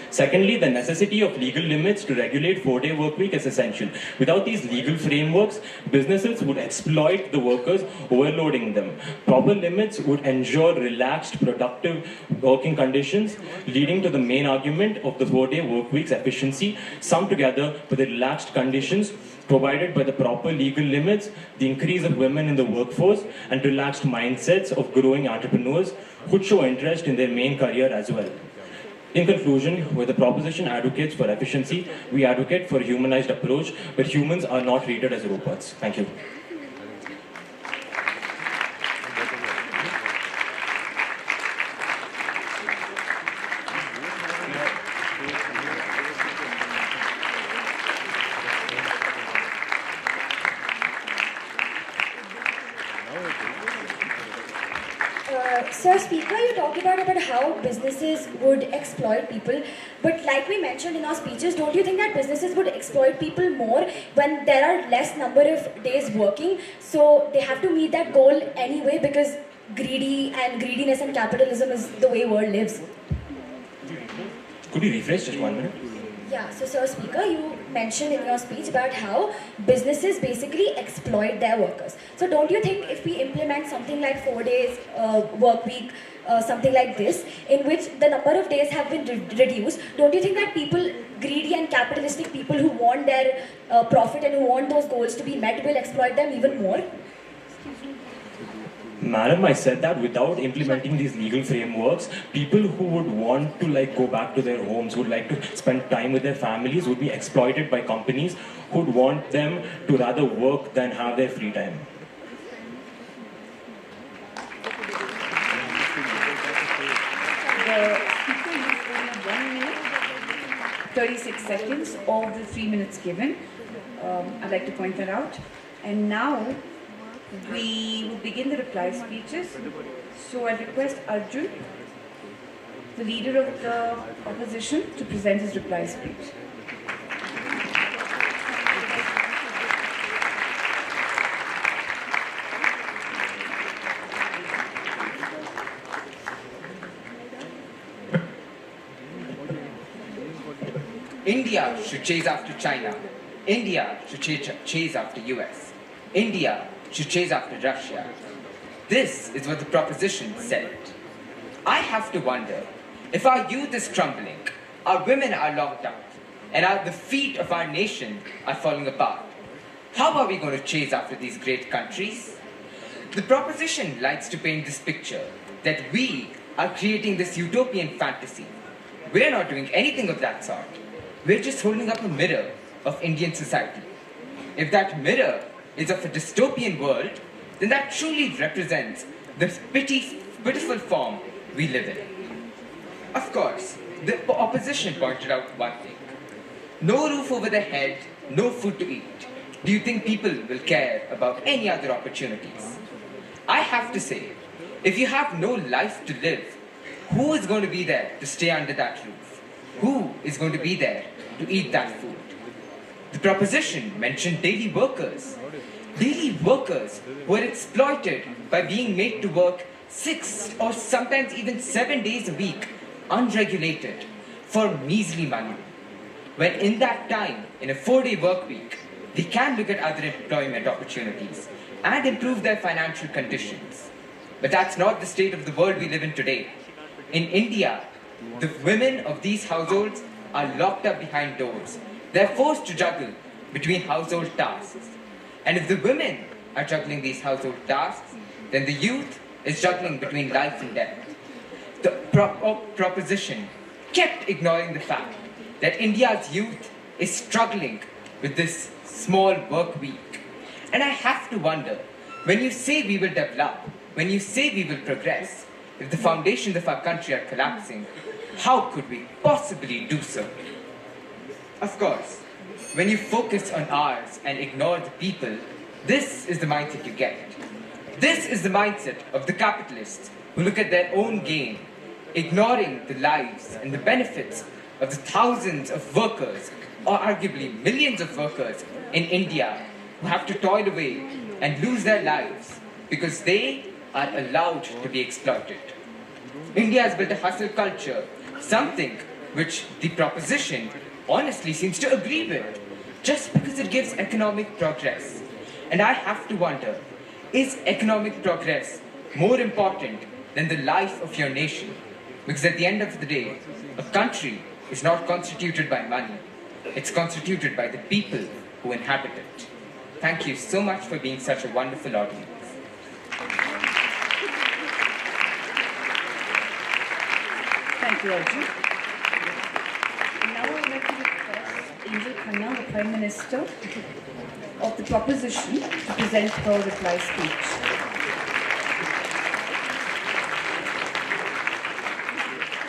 [SPEAKER 17] Secondly, the necessity of legal limits to regulate 4-day work week is essential. Without these legal frameworks, businesses would exploit the workers, overloading them. Proper limits would ensure relaxed, productive working conditions, leading to the main argument of the 4-day work week's efficiency, summed together with the relaxed conditions provided by the proper legal limits, the increase of women in the workforce, and relaxed mindsets of growing entrepreneurs who show interest in their main career as well. In conclusion, where the proposition advocates for efficiency, we advocate for a humanized approach where humans are not treated as robots. Thank you.
[SPEAKER 12] Sir Speaker, you talked about how businesses would exploit people, but like we mentioned in our speeches, don't you think that businesses would exploit people more when there are less number of days working, so they have to meet that goal anyway because greediness and capitalism is the way world lives?
[SPEAKER 17] Could you rephrase just 1 minute?
[SPEAKER 12] Yeah, so Sir Speaker, you mentioned in your speech about how businesses basically exploit their workers. So don't you think if we implement something like 4 days work week, something like this, in which the number of days have been reduced, don't you think that people, greedy and capitalistic people who want their profit and who want those goals to be met will exploit them even more?
[SPEAKER 17] Madam, I said that without implementing these legal frameworks, people who would want to go back to their homes, would like to spend time with their families, would be exploited by companies who would want them to rather work than have their free time.
[SPEAKER 20] The speaker used only 1 minute, 36 seconds of the 3 minutes given. I'd like to point that out. And now, we will begin the reply speeches. So I request Arjun, the leader of the opposition, to present his reply speech.
[SPEAKER 16] India should chase after China. India should chase after US. India should chase after Russia. This is what the proposition said. I have to wonder, if our youth is crumbling, our women are locked up, and the feet of our nation are falling apart, how are we going to chase after these great countries? The proposition likes to paint this picture that we are creating this utopian fantasy. We're not doing anything of that sort. We're just holding up a mirror of Indian society. If that mirror is of a dystopian world, then that truly represents the pitiful form we live in. Of course, the opposition pointed out one thing. No roof over their head, no food to eat. Do you think people will care about any other opportunities? I have to say, if you have no life to live, who is going to be there to stay under that roof? Who is going to be there to eat that food? The proposition mentioned daily workers. Daily workers who are exploited by being made to work 6 or sometimes even 7 days a week, unregulated, for measly money. When in that time, in a 4-day work week, they can look at other employment opportunities and improve their financial conditions. But that's not the state of the world we live in today. In India, the women of these households are locked up behind doors. They're forced to juggle between household tasks. And if the women are juggling these household tasks, then the youth is juggling between life and death. The proposition kept ignoring the fact that India's youth is struggling with this small work week. And I have to wonder, when you say we will develop, when you say we will progress, if the foundations of our country are collapsing, how could we possibly do so? Of course, when you focus on ours and ignore the people, this is the mindset you get. This is the mindset of the capitalists who look at their own gain, ignoring the lives and the benefits of the thousands of workers, or arguably millions of workers in India who have to toil away and lose their lives because they are allowed to be exploited. India has built a hustle culture, something which the proposition honestly seems to agree with, just because it gives economic progress. And I have to wonder, is economic progress more important than the life of your nation? Because at the end of the day, a country is not constituted by money. It's constituted by the people who inhabit it. Thank you so much for being such a wonderful audience.
[SPEAKER 20] Thank you, Arjun. Now I would like to request Angel Khanna, the Prime Minister of the proposition, to present her reply speech.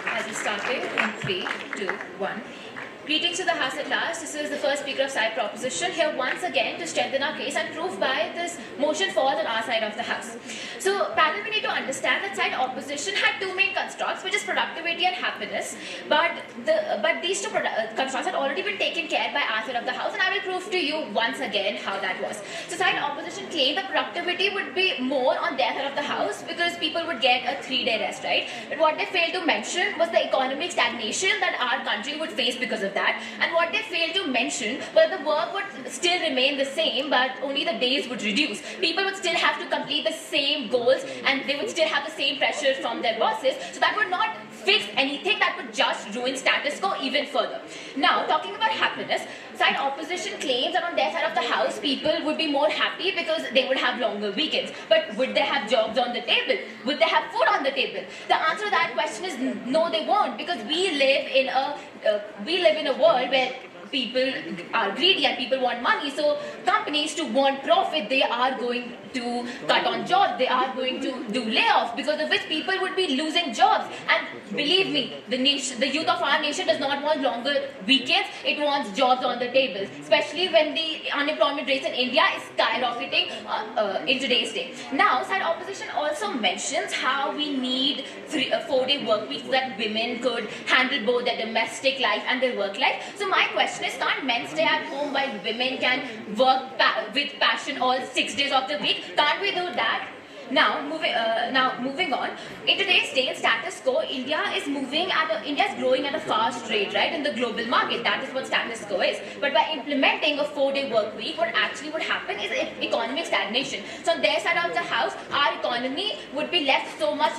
[SPEAKER 14] As we started in 3, 2, 1. Greetings to the House at large. This is the first speaker of side proposition, here once again to strengthen our case and prove why this motion falls on our side of the House. So, panel, we need to understand that side opposition had two main constructs, which is productivity and happiness. But these two constructs had already been taken care by our side of the House, and I will prove to you once again how that was. So, side opposition claimed that productivity would be more on their side of the House because people would get a 3-day rest, right? But what they failed to mention was the economic stagnation that our country would face because of that, and what they failed to mention was the work would still remain the same, but only the days would reduce. People would still have to complete the same goals, and they would still have the same pressure from their bosses, so that would not fix anything, that would just ruin status quo even further. Now, talking about happiness, side opposition claims that on their side of the House, people would be more happy because they would have longer weekends. But would they have jobs on the table? Would they have food on the table? The answer to that question is no, they won't, because we live in a world where people are greedy and people want money. So companies, to want profit, they are going to cut on jobs, they are going to do layoffs, because of which people would be losing jobs. And believe me, the youth of our nation does not want longer weekends, it wants jobs on the table, especially when the unemployment rates in India is skyrocketing in today's day. Now, side opposition also mentions how we need 4-day work weeks so that women could handle both their domestic life and their work life. So my question is, can't men stay at home while women can work with passion all 6 days of the week? Can't we do that? Now moving on. In today's day, in status quo, India is growing at a fast rate, right, in the global market. That is what status quo is. But by implementing a 4-day work week, what actually would happen is economic stagnation. So on their side of the House, our economy would be left so much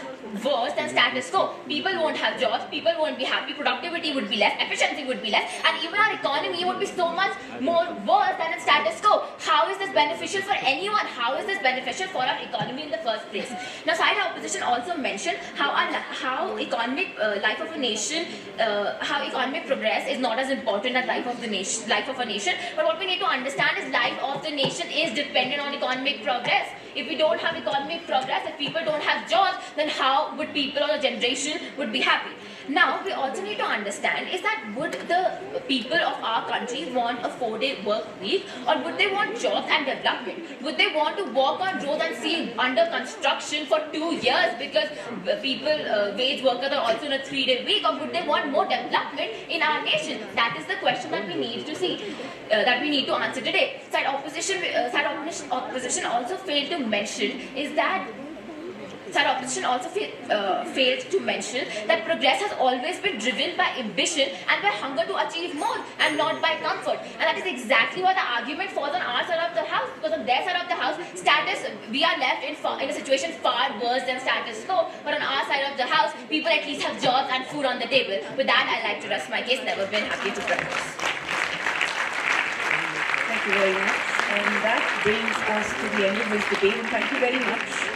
[SPEAKER 14] worse than status quo. People won't have jobs, people won't be happy, productivity would be less, efficiency would be less, and even our economy would be so much more worse than in status quo. How is this beneficial for anyone? How is this beneficial for our economy in the first place? Now, side opposition also mentioned how economic life of a nation, how economic progress is not as important as life of a nation. But what we need to understand is life of the nation is dependent on economic progress. If we don't have economic progress, if people don't have jobs, then how would people or a generation would be happy? Now, we also need to understand is that would the people of our country want a 4-day work week, or would they want jobs and development? Would they want to walk on roads and see under construction for 2 years because wage workers are also in a 3-day week, or would they want more development in our nation? That is the question that we need to see, that we need to answer today. Side opposition also failed to mention is that failed to mention that progress has always been driven by ambition and by hunger to achieve more and not by comfort. And that is exactly why the argument falls on our side of the house, because on their side of the house, we are left in a situation far worse than status quo. But on our side of the house, people at least have jobs and food on the table. With that, I'd like to rest my case. Never been happy to practice.
[SPEAKER 20] Thank you very much. And that brings us to the end of this debate. And thank you very much.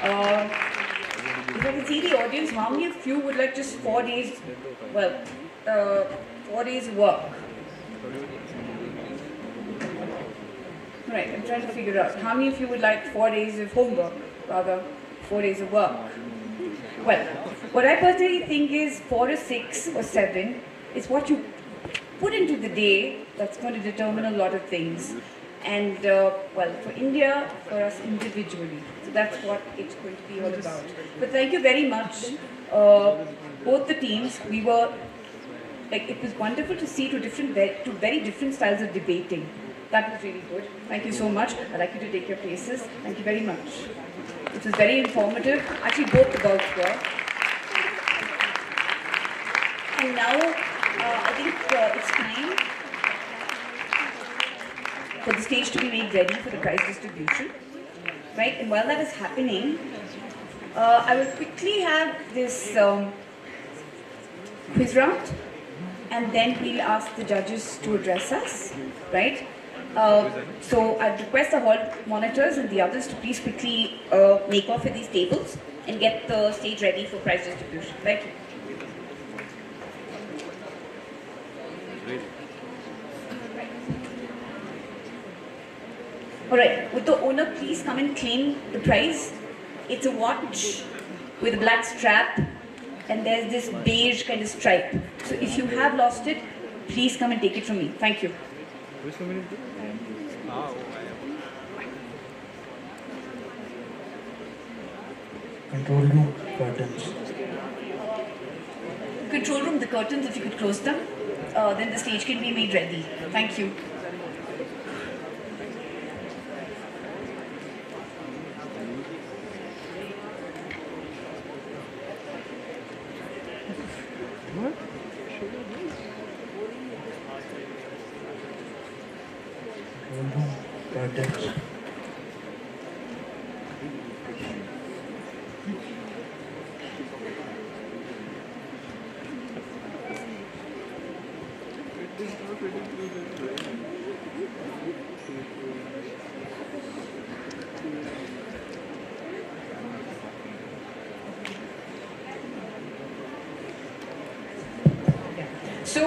[SPEAKER 20] If I can see the audience, how many of you would like just 4 days, 4 days work? Right, I'm trying to figure out. How many of you would like 4 days of homework, rather 4 days of work? Well, what I personally think is 4 or 6 or 7 is what you put into the day that's going to determine a lot of things. And for India, for us individually. So that's what it's going to be all about. But thank you very much, both the teams. We were, it was wonderful to see two very different styles of debating. That was really good. Thank you so much. I'd like you to take your places. Thank you very much. It was very informative. Actually, both the bouts were. And now, I think it's time for the stage to be made ready for the prize distribution, right? And while that is happening, I will quickly have this quiz round, and then we'll ask the judges to address us, right? So I'd request the hall monitors and the others to please quickly make off with these tables and get the stage ready for prize distribution. Thank you. Alright, would the owner please come and claim the prize? It's a watch with a black strap and there's this beige kind of stripe. So if you have lost it, please come and take it from me. Thank you.
[SPEAKER 18] Control room curtains.
[SPEAKER 20] Control room, the curtains, if you could close them, then the stage can be made ready. Thank you. So,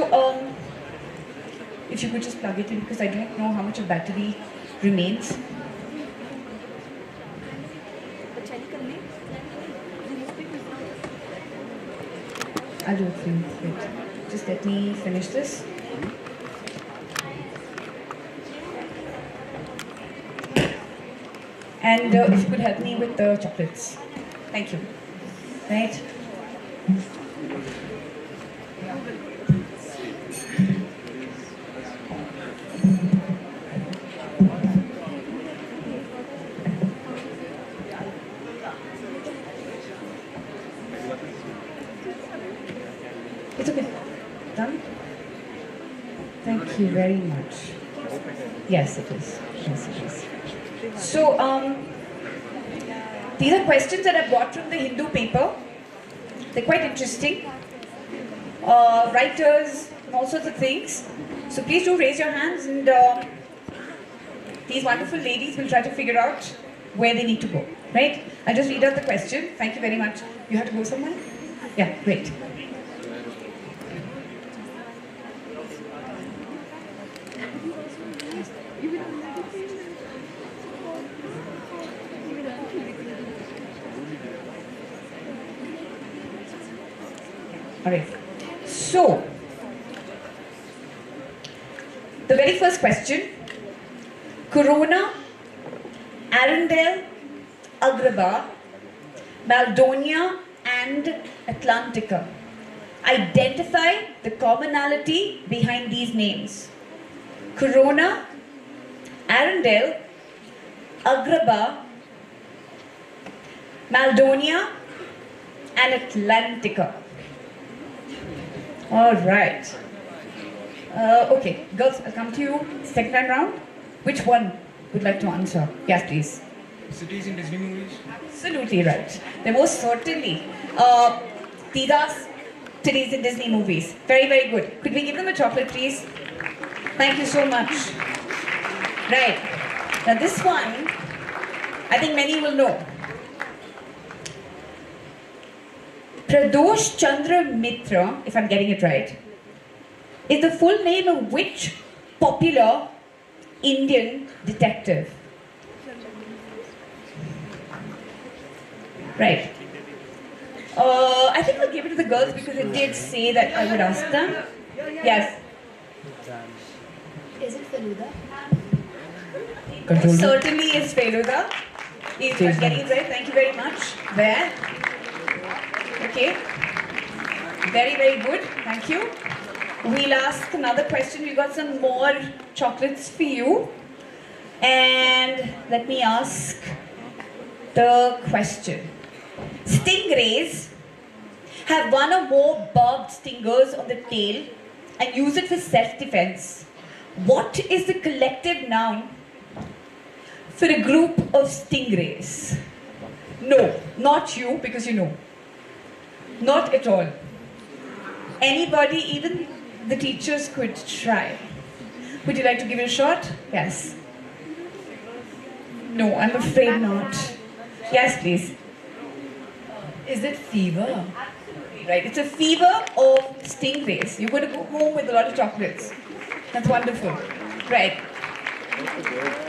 [SPEAKER 20] if you could just plug it in, because I don't know how much of battery remains. I'll do it for you. Wait. Just let me finish this. And if you could help me with the chocolates. Thank you. Right? It's okay. Done? Thank you very much. Yes, it is. Yes, it is. So, these are questions that I bought from the Hindu paper. They're quite interesting. Writers and all sorts of things. So please do raise your hands, and these wonderful ladies will try to figure out where they need to go. Right? I'll just read out the question. Thank you very much. You have to go somewhere? Yeah, great. Alright. So, the very first question. Corona, Arundel, Agrabah, Maldonia and Atlantica. Identify the commonality behind these names. Corona, Arundel, Agrabah, Maldonia and Atlantica. Alright. Okay, girls, I'll come to you. Second round. Which one would like to answer? Yes, please.
[SPEAKER 5] Cities in Disney movies?
[SPEAKER 20] Absolutely right. They most certainly. These are cities in Disney movies. Very, very good. Could we give them a chocolate, please? Thank you so much. Right. Now this one, I think many will know. Pradosh Chandra Mitra, if I'm getting it right, is the full name of which popular Indian detective? Right. I think I'll give it to the girls because it did say that I would ask them. Yes.
[SPEAKER 12] Is it Faluda?
[SPEAKER 20] It certainly is Feluda. If I'm getting it right, thank you very much. There. Okay. Very, very good. Thank you. We'll ask another question. We've got some more chocolates for you. And let me ask the question. Stingrays have one or more barbed stingers on the tail and use it for self-defense. What is the collective noun for a group of stingrays? No, not you, because you know. Not at all. Anybody, even the teachers could try. Would you like to give it a shot? Yes. No, I'm afraid not. Yes, please.
[SPEAKER 2] Is it fever?
[SPEAKER 20] Right, it's a fever of stingrays. You're going to go home with a lot of chocolates. That's wonderful. Right.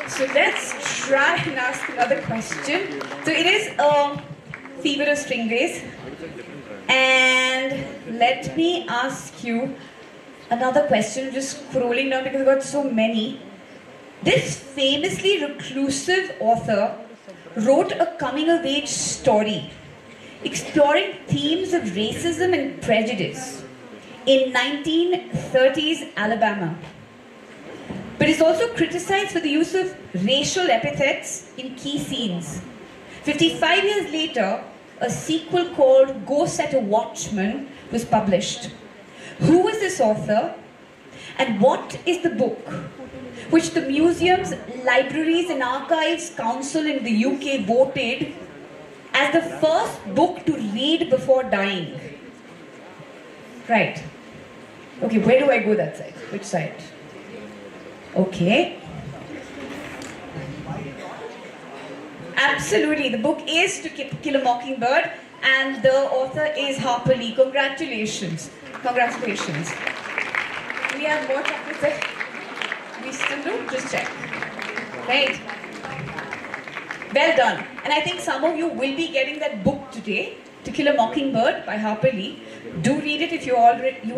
[SPEAKER 20] So let's try and ask another question. So it is a fever of stingrays. And let me ask you another question. I'm just scrolling down because I've got so many. This famously reclusive author wrote a coming-of-age story exploring themes of racism and prejudice in 1930s Alabama. But is also criticized for the use of racial epithets in key scenes. 55 years later, a sequel called Go Set a Watchman was published. Who was this author? And what is the book which the Museums, Libraries and Archives Council in the UK voted as the first book to read before dying? Right. Okay, where do I go that side? Which side? Okay. Absolutely, the book is To Kill a Mockingbird and the author is Harper Lee. Congratulations. Congratulations. Do we have more chocolates there? We still do? Just check. Right. Well done. And I think some of you will be getting that book today, To Kill a Mockingbird by Harper Lee. Do read it if you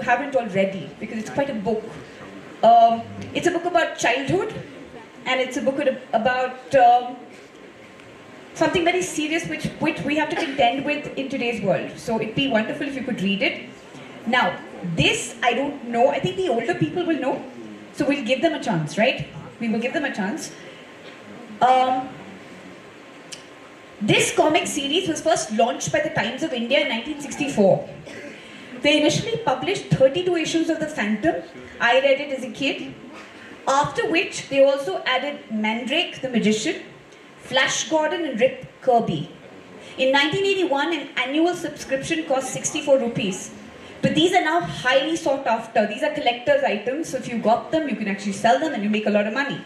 [SPEAKER 20] haven't already, because it's quite a book. It's a book about childhood, and it's a book about something very serious which we have to contend with in today's world. So it'd be wonderful if you could read it. Now, this I don't know. I think the older people will know. So we'll give them a chance, right? We will give them a chance. This comic series was first launched by the Times of India in 1964. They initially published 32 issues of The Phantom. I read it as a kid. After which, they also added Mandrake the Magician, Flash Gordon and Rip Kirby. In 1981, an annual subscription cost 64 rupees. But these are now highly sought after. These are collector's items, so if you got them, you can actually sell them and you make a lot of money.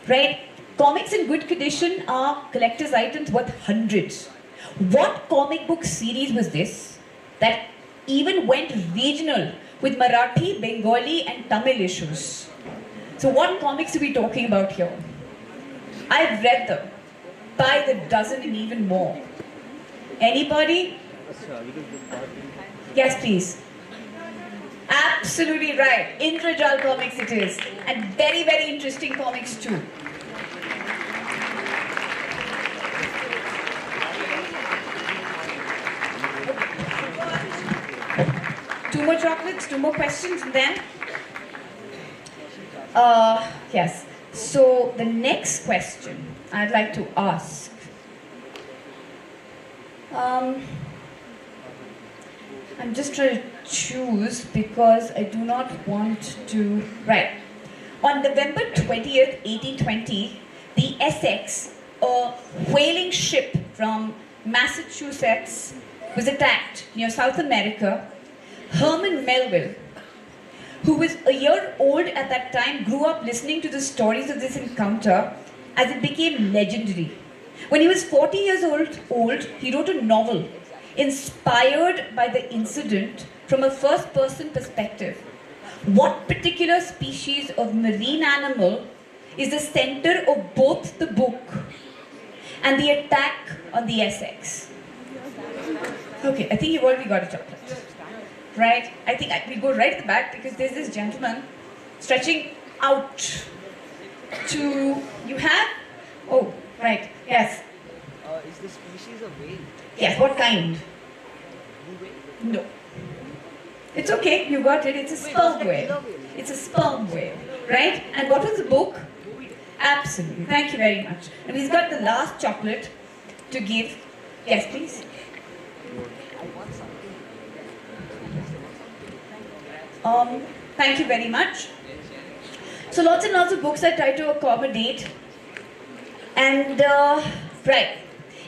[SPEAKER 20] Right? Comics in good condition are collector's items worth hundreds. What comic book series was this that even went regional with Marathi, Bengali and Tamil issues? So what comics are we talking about here? I've read them by the dozen and even more. Anybody? Yes, please.
[SPEAKER 7] Absolutely right. Intrajal comics it is. And very, very interesting comics too. Two more chocolates, two more questions, and then. Yes. So the next question I'd like to ask. I'm just trying to choose because I do not want to. Right. On November 20th, 1820, the Essex, a whaling ship from Massachusetts, was attacked near South America. Herman Melville, who was a year old at that time, grew up listening to the stories of this encounter as it became legendary. When he was 40 years old, he wrote a novel inspired by the incident from a first-person perspective. What particular species of marine animal is the center of both the book and the attack on the Essex? Okay, I think you've already got a chocolate. Right? I think we go right at the back because there's this gentleman stretching out to... You have? Oh, right. Yes.
[SPEAKER 11] Is the species a whale?
[SPEAKER 7] Yes, what kind? No. It's okay, you got it. It's a sperm whale. It's a sperm whale. Right? And what was the book? Absolutely. Thank you very much. And he's got the last chocolate to give. Yes, please. Thank you very much. So lots and lots of books I try to accommodate. And, right.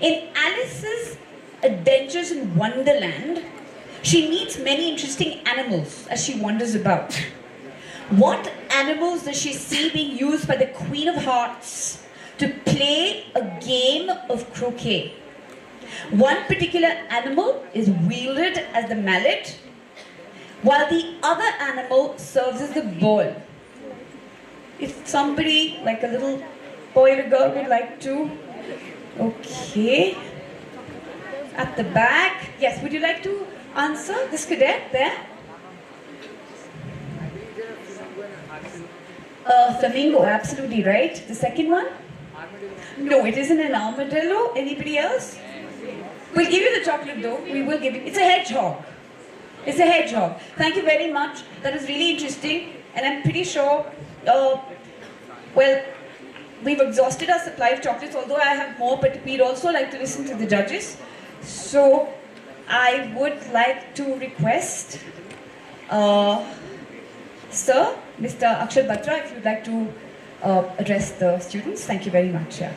[SPEAKER 7] In Alice's Adventures in Wonderland, she meets many interesting animals as she wanders about. What animals does she see being used by the Queen of Hearts to play a game of croquet? One particular animal is wielded as the mallet, while the other animal serves as the ball. If somebody, like a little boy or a girl, would like to. Okay. At the back. Yes, would you like to answer this cadet there? Flamingo, absolutely right. The second one? No, it isn't an armadillo. Anybody else? We'll give you the chocolate though. We will give you. It's a hedgehog. It's a hedgehog. Thank you very much. That was really interesting. And I'm pretty sure, well, we've exhausted our supply of chocolates, although I have more, but we'd also like to listen to the judges. So, I would like to request, Sir, Mr. Akshay Batra, if you'd like to address the students. Thank you very much. Yeah.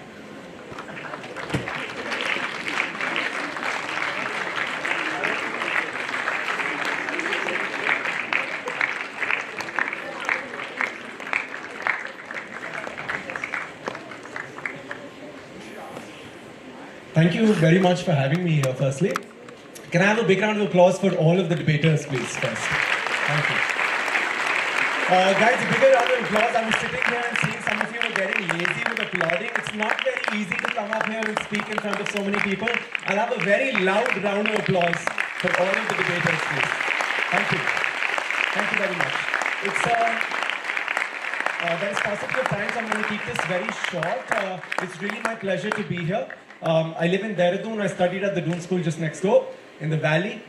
[SPEAKER 21] Thank you very much for having me here, firstly. Can I have a big round of applause for all of the debaters, please, first? Thank you. Guys, a bigger round of applause. I was sitting here and seeing some of you were getting lazy with applauding. It's not very easy to come up here and speak in front of so many people. I'll have a very loud round of applause for all of the debaters, please. Thank you. Thank you very much. There's paucity of time, so I'm going to keep this very short. It's really my pleasure to be here. I live in Dehradun. I studied at the Doon School just next door in the valley.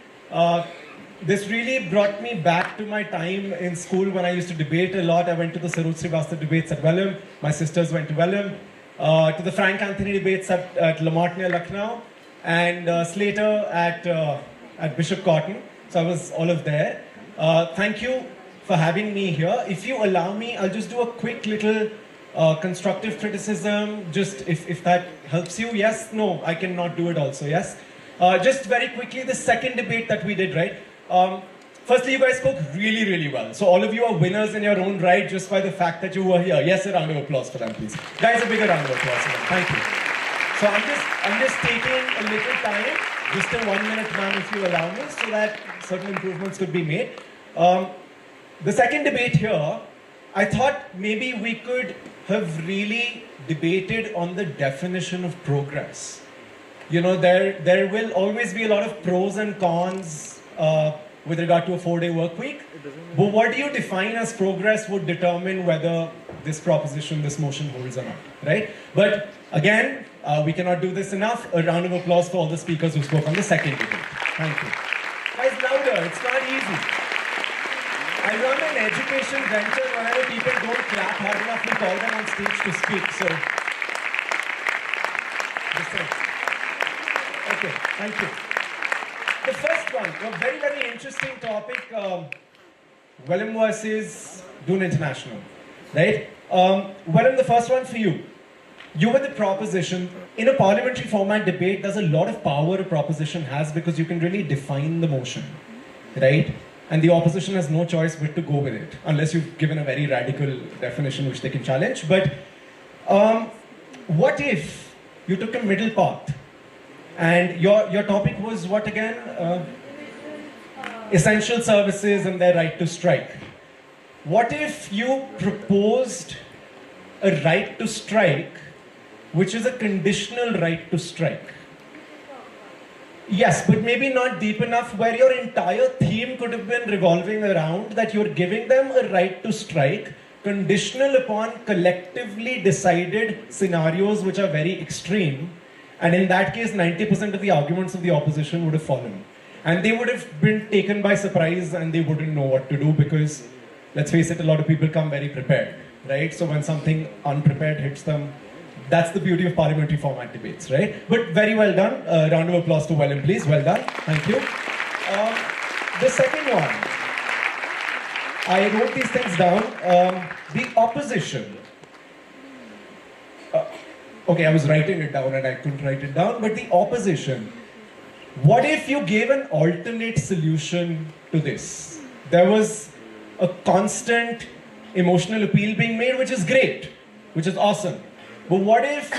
[SPEAKER 21] This really brought me back to my time in school when I used to debate a lot. I went to the Saroj Srivastava debates at Welham. My sisters went to Welham. To the Frank Anthony debates at Lamont near Lucknow. And Slater at Bishop Cotton. So I was all of there. Thank you for having me here. If you allow me, I'll just do a quick little constructive criticism, just if that helps you. Yes, no, I cannot do it also, yes? Just very quickly, the second debate that we did, right? Firstly, you guys spoke really, really well. So all of you are winners in your own right just by the fact that you were here. Yes, a round of applause for them, please. Guys, a bigger round of applause for them. Thank you. So I'm just taking a little time, just a 1 minute, ma'am, if you allow me, so that certain improvements could be made. The second debate here, I thought maybe we could have really debated on the definition of progress. You know, there will always be a lot of pros and cons with regard to a 4-day work week. But what do you define as progress would determine whether this proposition, this motion holds or not, right? But again, we cannot do this enough. A round of applause for all the speakers who spoke on the second debate. Thank you. Guys, louder, it's not easy. I run an education venture. Whenever people don't clap hard enough, we call them on stage to speak. So, okay, thank you. The first one, a very, very interesting topic, Wellham versus Dune International, right? Wellham, the first one for you. You were the proposition. In a parliamentary format debate, there's a lot of power a proposition has because you can really define the motion, right? And the opposition has no choice but to go with it, unless you've given a very radical definition which they can challenge. But what if you took a middle path? And your topic was what again? Essential services and their right to strike. What if you proposed a right to strike, which is a conditional right to strike? Yes, but maybe not deep enough where your entire theme could have been revolving around that you're giving them a right to strike, conditional upon collectively decided scenarios which are very extreme. And in that case, 90% of the arguments of the opposition would have fallen. And they would have been taken by surprise and they wouldn't know what to do because, let's face it, a lot of people come very prepared, right? So when something unprepared hits them, that's the beauty of parliamentary format debates, right? But very well done. Round of applause to Wellham, please. Well done. Thank you. The second one. I wrote these things down. The opposition. Okay, I was writing it down and I couldn't write it down, but the opposition. What if you gave an alternate solution to this? There was a constant emotional appeal being made, which is great, which is awesome. But what if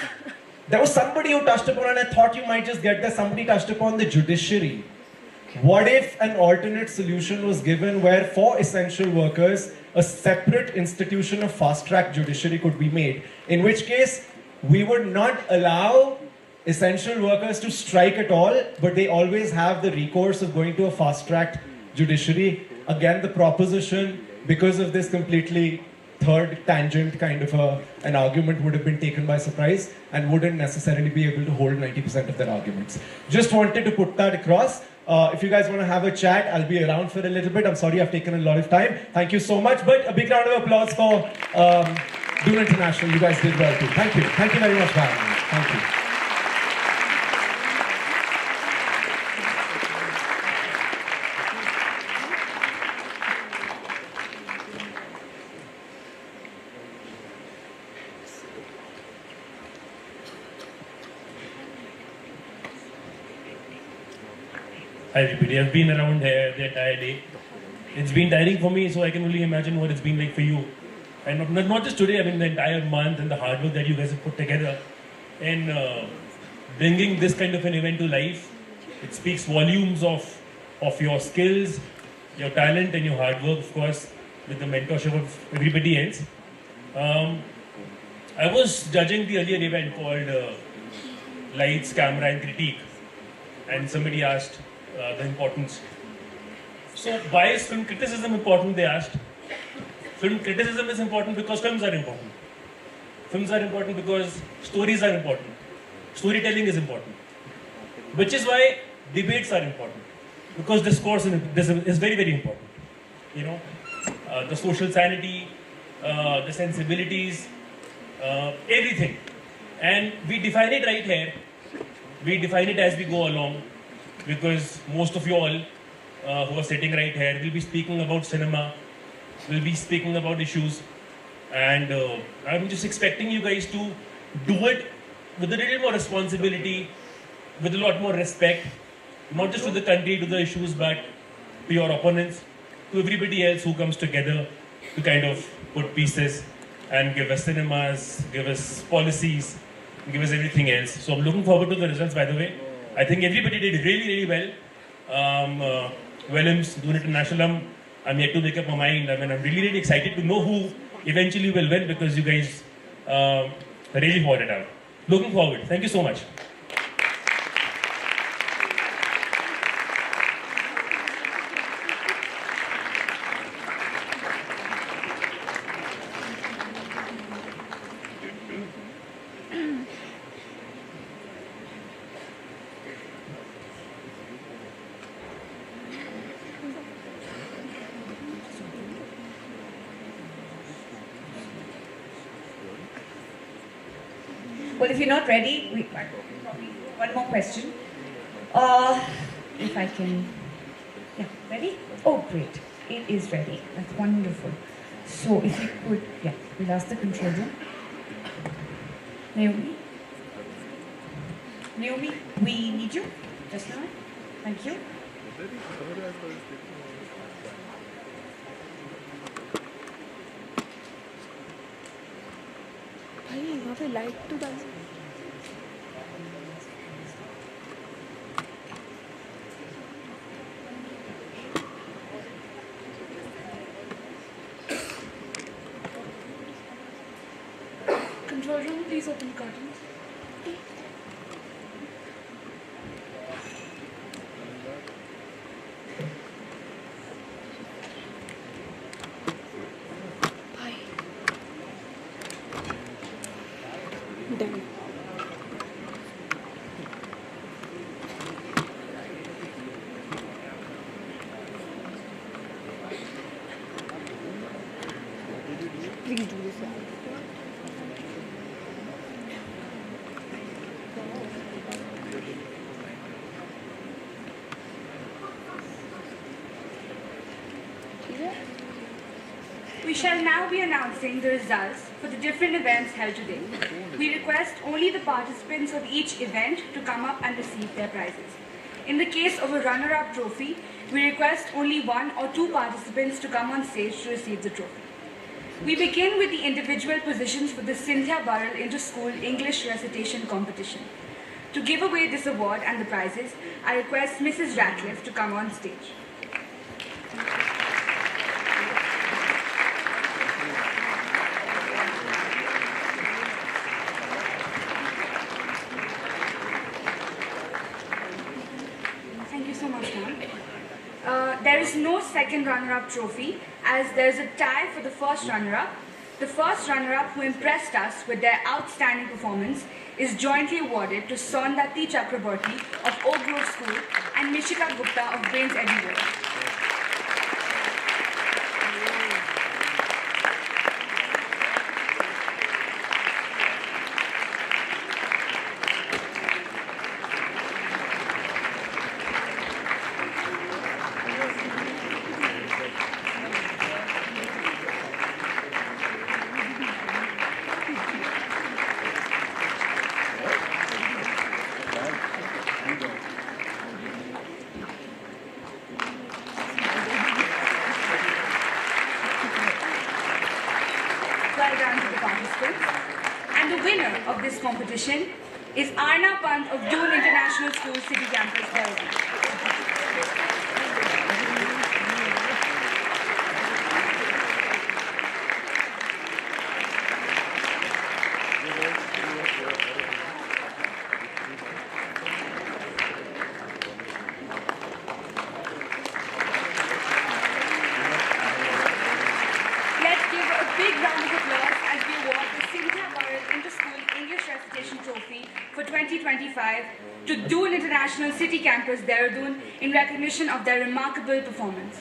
[SPEAKER 21] there was somebody who touched upon, and I thought you might just get there, somebody touched upon the judiciary. What if an alternate solution was given where for essential workers, a separate institution of fast-track judiciary could be made? In which case, we would not allow essential workers to strike at all, but they always have the recourse of going to a fast-track judiciary. Again, the proposition, because of this completely third tangent kind of an argument, would have been taken by surprise and wouldn't necessarily be able to hold 90% of their arguments. Just wanted to put that across. If you guys want to have a chat, I'll be around for a little bit. I'm sorry I've taken a lot of time. Thank you so much. But a big round of applause for Dune International. You guys did well too. Thank you. Thank you very much for having me. Thank you.
[SPEAKER 10] Hi everybody, I've been around here the entire day. It's been tiring for me, so I can only imagine what it's been like for you. And not just today, I mean the entire month and the hard work that you guys have put together in bringing this kind of an event to life. It speaks volumes of your skills, your talent and your hard work, of course, with the mentorship of everybody else. I was judging the earlier event called Lights, Camera and Critique, and somebody asked the importance. So why is film criticism important, they asked. Film criticism is important because films are important. Films are important because stories are important. Storytelling is important. Which is why debates are important. Because discourse is very, very important. You know, the social sanity, the sensibilities, everything. And we define it right here. We define it as we go along. Because most of you all who are sitting right here will be speaking about cinema, will be speaking about issues, and I'm just expecting you guys to do it with a little more responsibility, with a lot more respect, not just to the country, to the issues, but to your opponents, to everybody else who comes together to kind of put pieces and give us cinemas, give us policies, give us everything else. So I'm looking forward to the results, by the way. I think everybody did really, really well. Wellham's, Dune International, I'm yet to make up my mind. I mean, I'm really, really excited to know who eventually will win because you guys really fought it out. Looking forward. Thank you so much.
[SPEAKER 20] Well, if you're not ready, one more question. If I can, yeah, ready? Oh, great. It is ready. That's wonderful. So if you could, yeah, we'll ask the control room. Naomi? Naomi, we need you just now. Thank you.
[SPEAKER 13] भाई यहाँ पे light तो डाल Control room, please open the curtains. Bye. Done. Please do this.
[SPEAKER 1] We shall now be announcing the results for the different events held today. We request only the participants of each event to come up and receive their prizes. In the case of a runner-up trophy, we request only 1 or 2 participants to come on stage to receive the trophy. We begin with the individual positions for the Cynthia Burrell Inter-School English Recitation Competition. To give away this award and the prizes, I request Mrs. Ratcliffe to come on stage. Thank you so much, ma'am. There is no second runner-up trophy, as there is a tie for the first runner-up. The first runner-up who impressed us with their outstanding performance is jointly awarded to Sondati Chakraborty of Oak Grove School and Mishika Gupta of Brains Everywhere. Well done to the participants. And the winner of this competition is Arna Pant of Doon International School City Campus, Delhi. Let's give a big round of applause as we award the Cynthia Burrell Inter-School English Recitation Trophy for 2025 to Doon International City Campus, Dehradun, in recognition of their remarkable performance.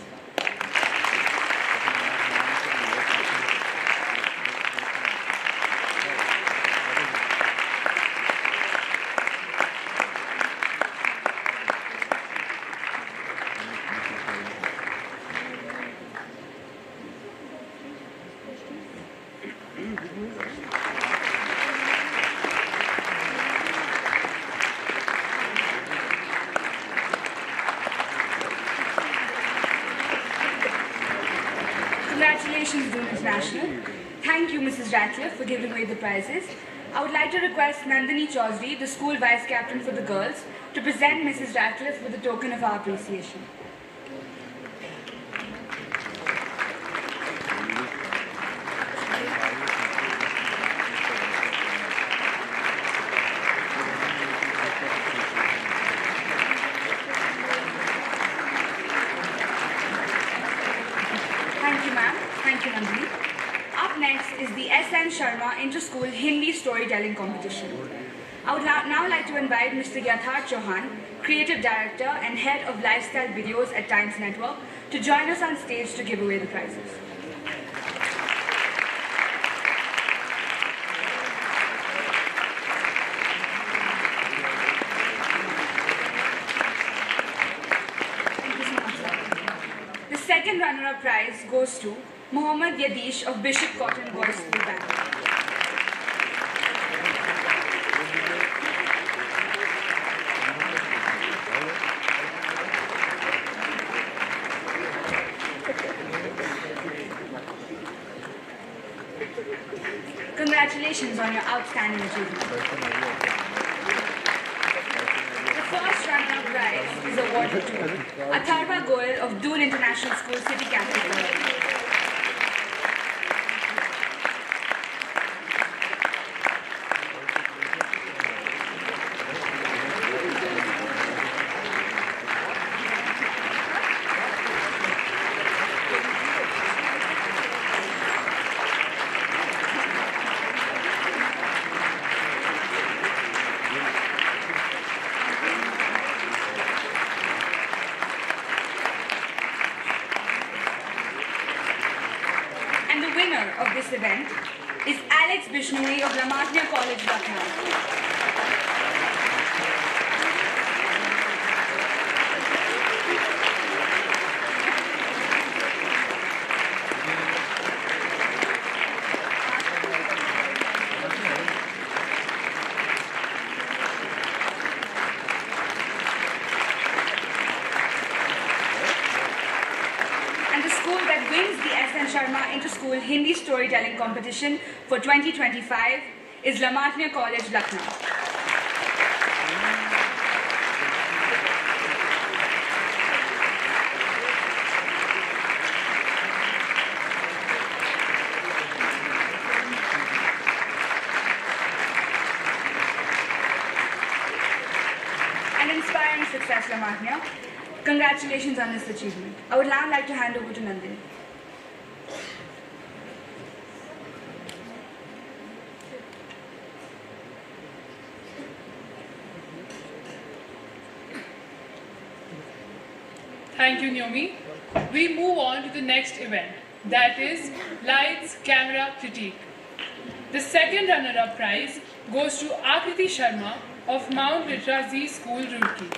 [SPEAKER 1] Congratulations, Doon International. Thank you, Mrs. Ratcliffe, for giving away the prizes. I would like to request Nandini Chaudhary, the school vice captain for the girls, to present Mrs. Ratcliffe with a token of our appreciation. Thank you, ma'am. Thank you, Nandini. Up next is the S.N. Sharma Inter-School Hindi Storytelling Competition. I would now like to invite Mr. Yatharth Chauhan, Creative Director and Head of Lifestyle Videos at Times Network, to join us on stage to give away the prizes. second runner-up prize goes to Mohammad Yadish of Bishop Cotton Boys School, Bangalore. Congratulations on your outstanding achievement. The first runner-up prize is awarded to Atharva Goyal of Doon International School, City Campus. And the winner of this event is Alex Bishnoi of Ramatnya College, Lucknow. And the school that wins the S.N. Sharma Inter-School Hindi Storytelling Competition for 2025 is Lamatnya College, Lucknow. An inspiring success, Lamatnya. Congratulations on this achievement. I would now like to hand over to Nandini.
[SPEAKER 15] Thank you, Naomi. We move on to the next event, that is Lights, Camera, Critique. The second runner-up prize goes to Akriti Sharma of Mount Literacy School, Roorkee.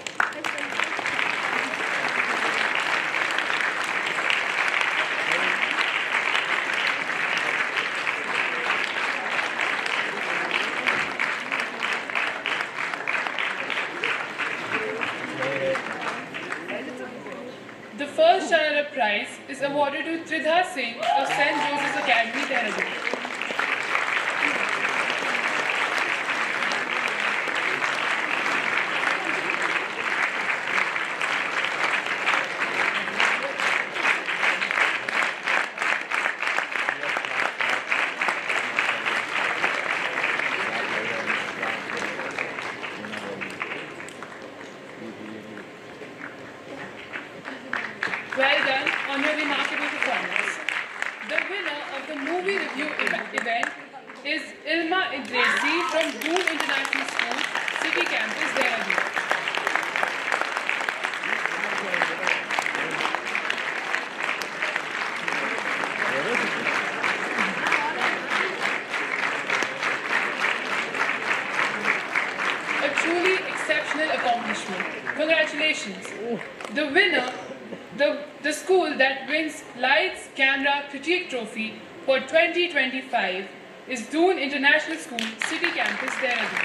[SPEAKER 15] The first runner-up prize is awarded to Tridhar Singh of St. Joseph's Academy, Dehradun. Well done on your remarkable performance. The winner of the movie review event is Ilma Idrisi from Doon International School, City Campus, Dehradun. A truly exceptional accomplishment. Congratulations. The winner, the school that wins Lights, Camera, Critique Trophy for 2025 is Doon International School, City Campus, Dehradun.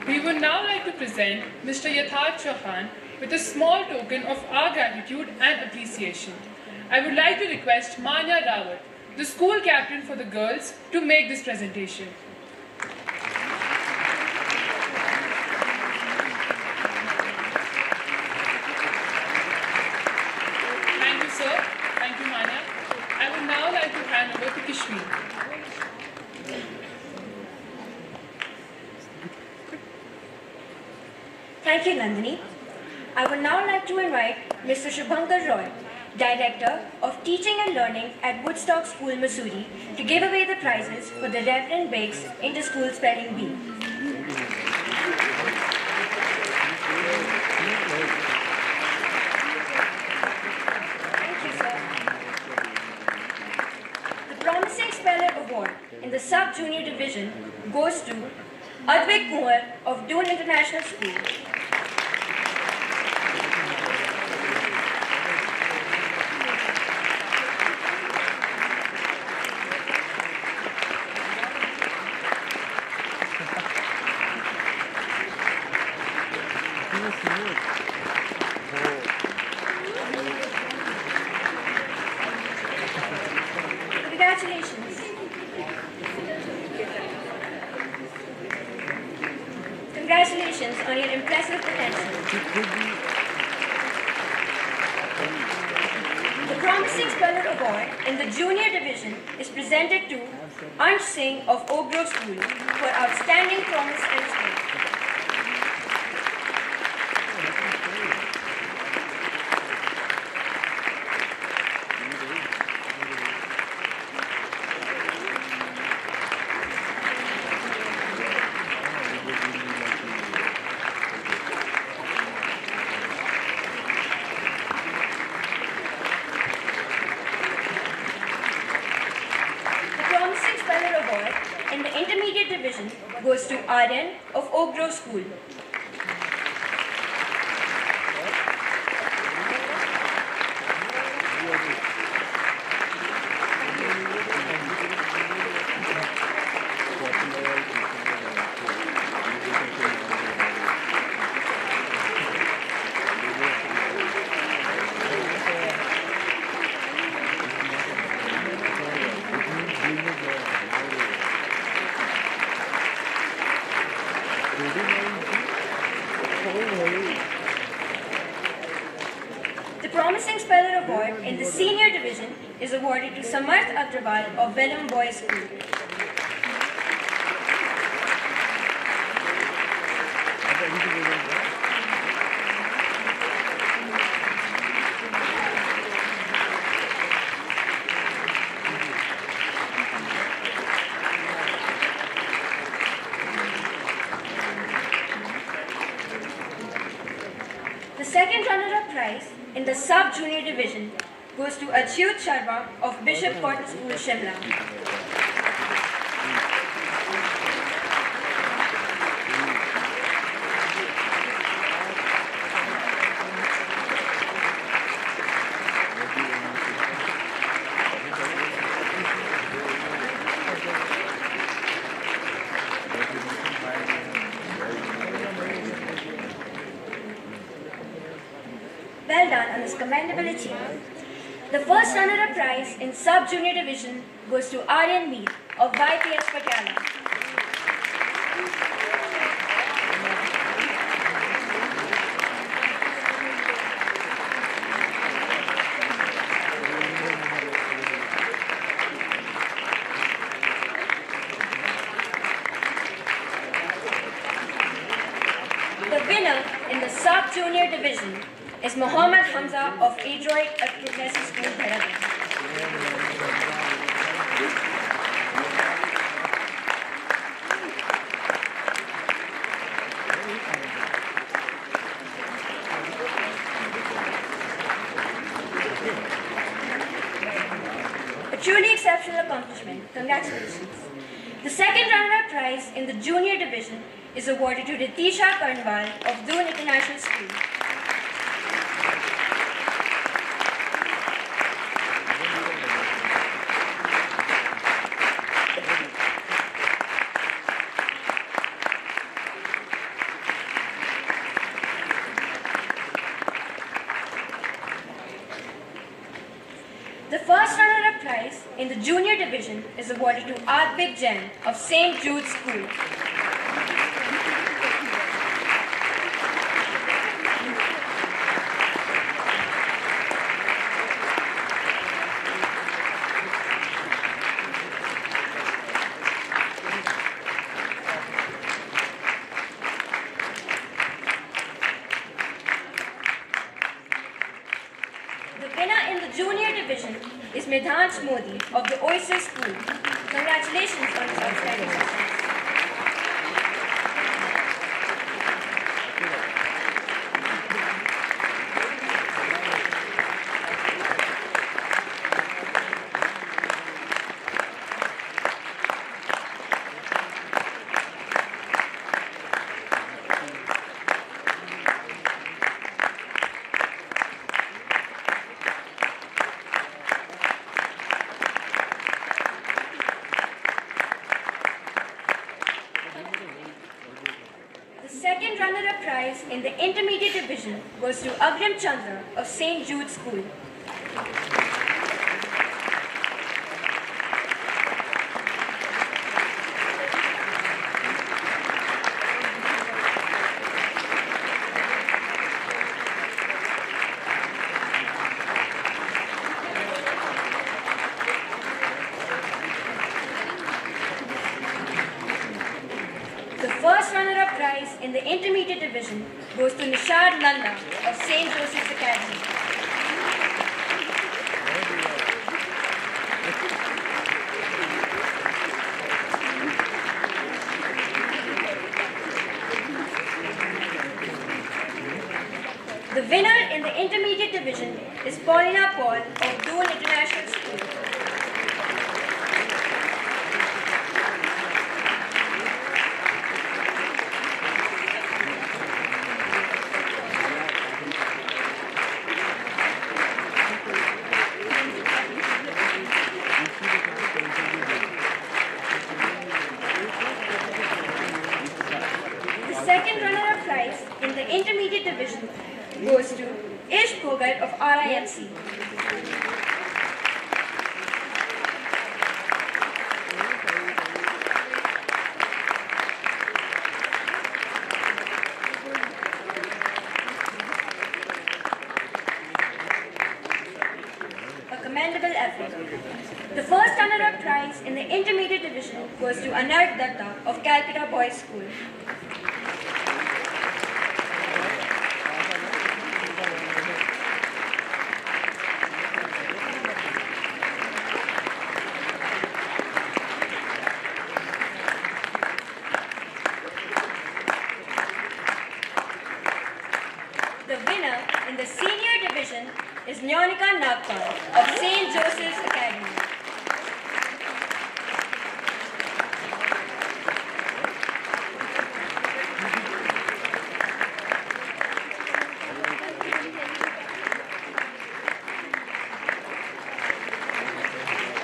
[SPEAKER 15] We would now like to present Mr. Yatharth Chauhan with a small token of our gratitude and appreciation. I would like to request Manya Rawat, the school captain for the girls, to make this presentation. Thank you, sir. Thank you, Manya. I would now like to hand over to Kishmir.
[SPEAKER 19] Thank you, Nandini. I would now like to invite Mr. Shubhankar Roy, Director of Teaching and Learning at Woodstock School, Missouri, to give away the prizes for the Reverend Biggs Inter-School Spelling Bee. Thank you, sir. in the sub-junior division goes to Advik Kumar of Doon International School. Congratulations. Congratulations on your impressive potential. The Promising Speller Award in the Junior Division is presented to Ansh Singh of Oak Grove School for outstanding promise and strength. In the intermediate division goes to Aryan of Oak Grove School. The Promising Speller Award in the Senior Division is awarded to Samarth Agrawal of Vellum Boys School. The second runner-up prize in the sub-junior division goes to Achyut Sharma of Bishop Cotton School, Shimla. Well done on this commendable achievement. The first runner-up prize in sub-junior division goes to Aryan Meet of YPS Patiala. The winner in the sub-junior division is Mohammad Hamza of Adroit at Progressive School, Dehradun. A truly exceptional accomplishment. Congratulations. The second runner-up prize in the junior division is awarded to Ritisha Karnwal of Doon International School. The first runner-up prize in the junior division is awarded to Advik Jain of St. Jude's School. The winner in the junior division is Medhansh Modi of the Oyster School. Congratulations on this outstanding success. in the intermediate division goes to Agrim Chandra of St. Jude's School. The first runner-up prize in the intermediate division goes to Nishad Nanda of St. Joseph's Academy. The winner in the intermediate division is Paulina Paul of Doon International School. The second runner-up prize in the intermediate division goes to Ish Bhogat of RIMC. A commendable effort. The first runner-up prize in the intermediate division goes to Anarg Datta of Calcutta Boys School. The winner in the senior division is Nyonika Nagpal of St. Joseph's Academy.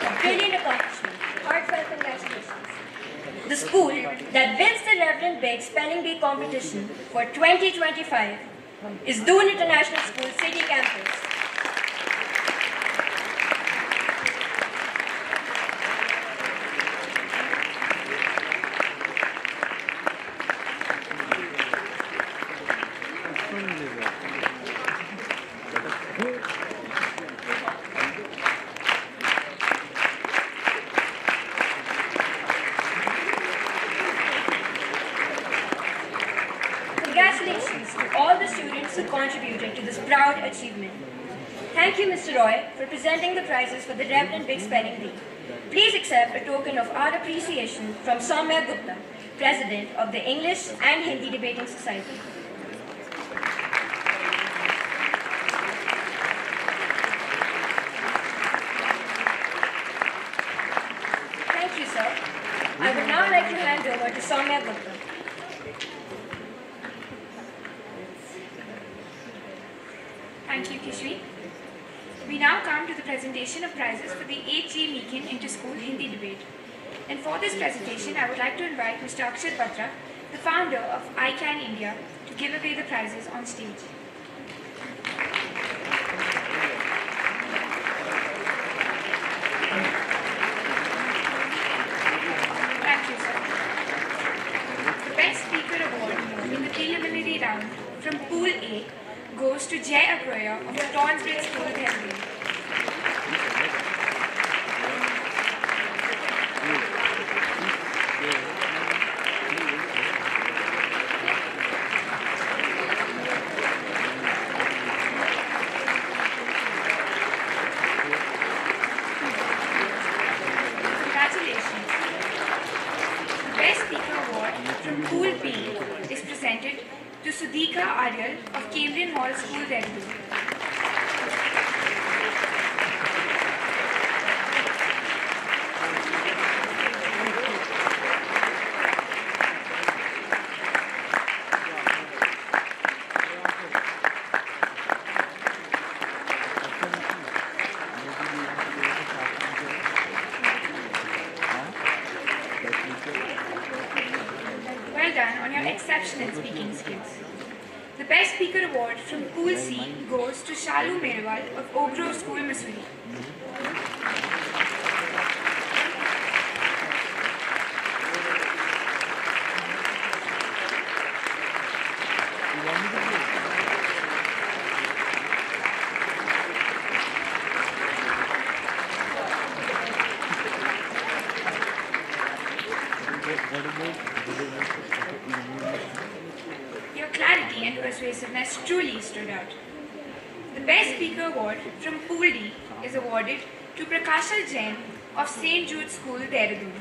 [SPEAKER 19] A brilliant accomplishment. Heartfelt congratulations. The school that wins the Reverend Big Spelling Bee competition for 2025 is Doon International School City Campus. Congratulations to all the students who contributed to this proud achievement. Thank you, Mr. Roy, for presenting the prizes for the Reverend Big Spelling Bee. Please accept a token of our appreciation from Soumya Gupta, President of the English and Hindi Debating Society. Thank you, sir. I would now like to hand over to Soumya Gupta.
[SPEAKER 1] Thank you, Kishri. We now come to the presentation of prizes for the H.G. Meekin Inter-School Hindi Debate. And for this presentation, I would like to invite Mr. Akshat Batra, the founder of ICANN India, to give away the prizes on stage. Thank you, sir. The Best Speaker Award in the preliminary round from Pool A goes to Jay Abroya of the Tonsbridge School, Delhi. Congratulations. The Best Speaker Award from Pool B is presented to Sudhika Aryal of Cambrian Hall School, Delhi. Well done on your exceptional speaking skills. The Best Speaker Award from Pool C goes to Shalu Merwal of Oak Grove School, Missouri. Your clarity and persuasiveness truly stood out. The Best Speaker Award from Pool D is awarded to Prakashal Jain of St. Jude School, Dehradun.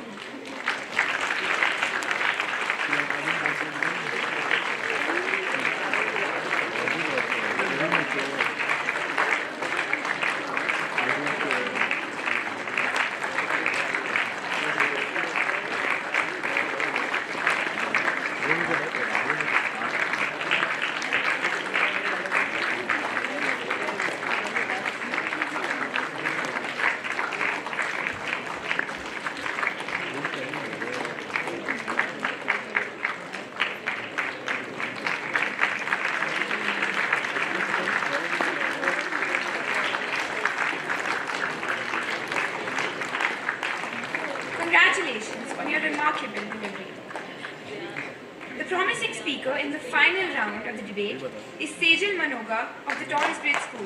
[SPEAKER 1] Congratulations on your remarkable delivery. The promising speaker in the final round of the debate is Sejal Manoga of the Torres Bridge School.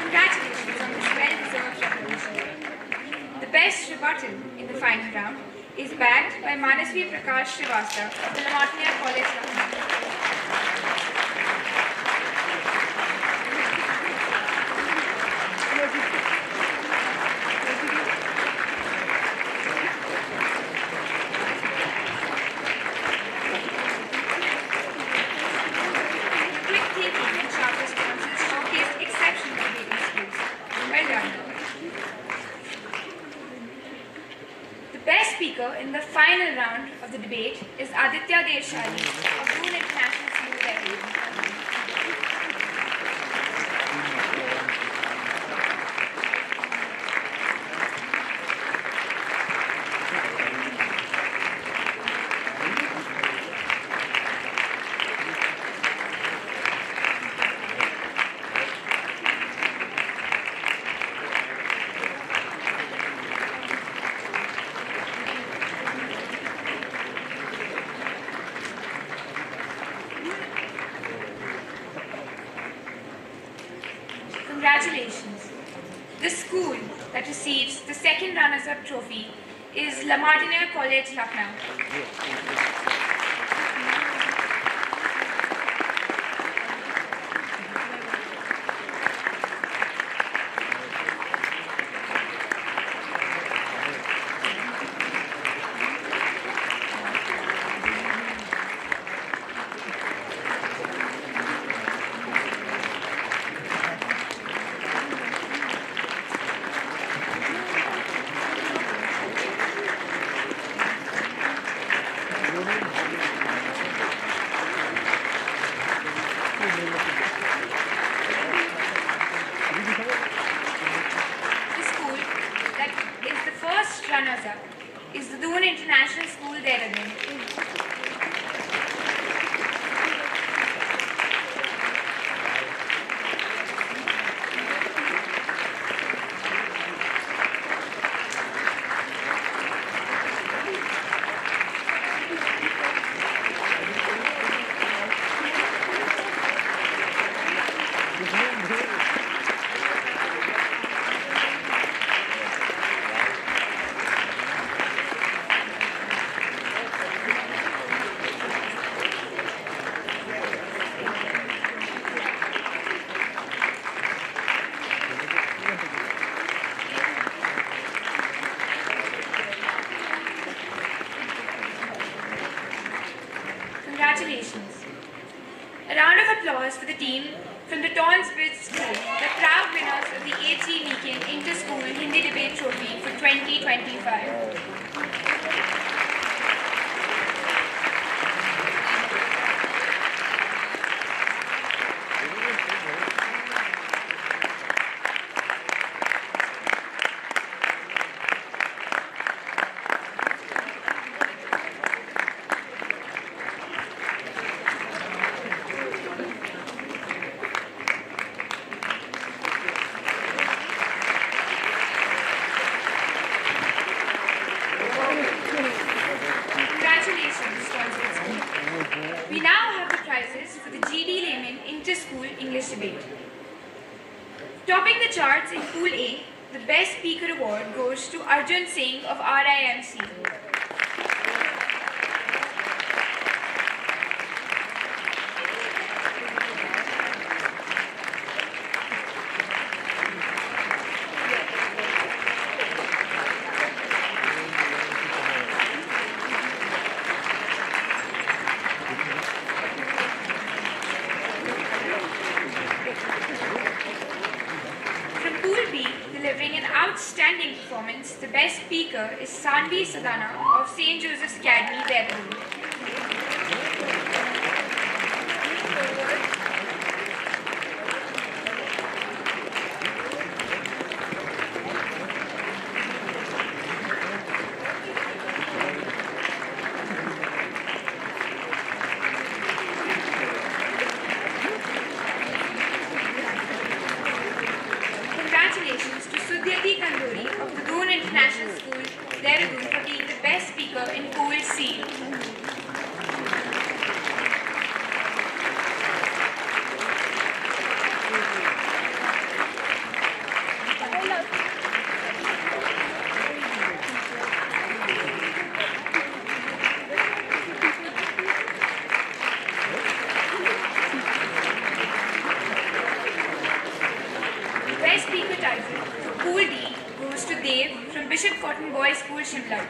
[SPEAKER 1] Congratulations on this well-deserved recognition. The best rebuttal in the final round is bagged by Manasvi Prakash Srivastava of the Lamartine College, Lucknow. Quick thinking and sharp responses showcased exceptional debating skills. Well done. The best speaker in the final round of the debate is Aditya Devshali of Doon International School, Dehradun. Congratulations. The school that receives the second runners-up trophy is Lamartine College, Lucknow. The school that is the first runners-up is the Doon International School, Dehradun. Congratulations. A round of applause for the team from the Torres Bridge School, the proud winners of the A.G. Meekin Inter-School Hindi Debate Trophy for 2025. Topping the charts in Pool A, the Best Speaker Award goes to Arjun Singh of RIMC. From Pool B, delivering an outstanding performance, the best speaker is Sanvi Sadana of St. Joseph's Academy, Dehradun. Congratulations to Sudyati Kanduri of the Doon International School, Dehradun, for being the best speaker in Pool C. The best speaker title for Pool D goes to Dev from Bishop Cotton Boys School, Shimla.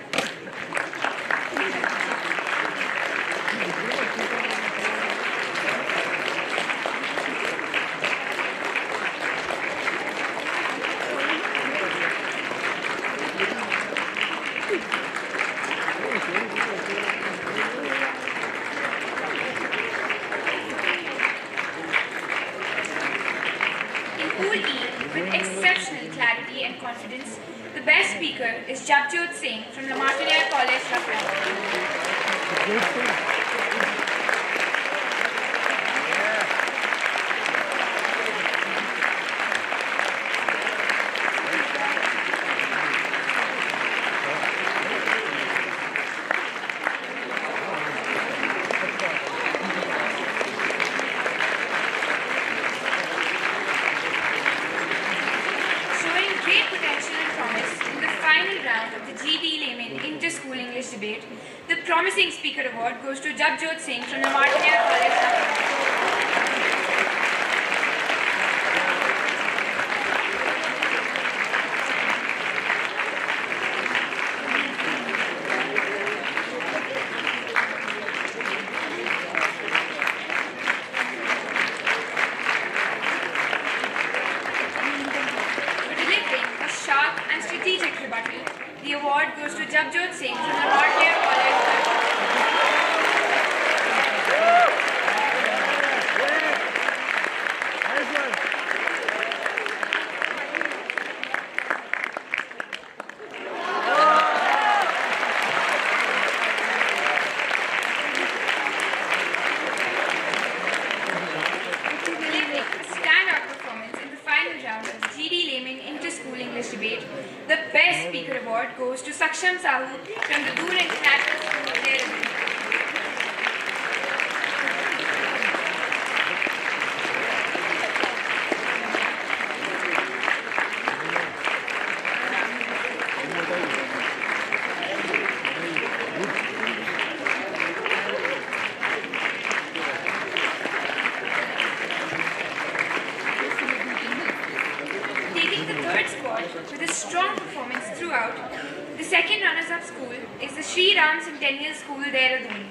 [SPEAKER 1] In Pool E, with exceptional clarity and confidence, the best speaker is Japjot Singh from La Martiniere College, Showing great potential and promise in the final round of the GD Layman Inter-School English Debate, the Promising Speaker Award goes to Japjot Singh from La Martiniere College, For delivering a sharp and strategic rebuttal, the award goes to Japjot Singh from the Martiniere College. Delivering a standout performance in the final round of the GD Layman Inter-School English Debate, the Best Speaker Award goes to Saksham Sahu from the Doon International School, Dehradun. Taking the third spot with a strong performance throughout, the second runners-up school is the Sri Ram Centennial School, Dehradun.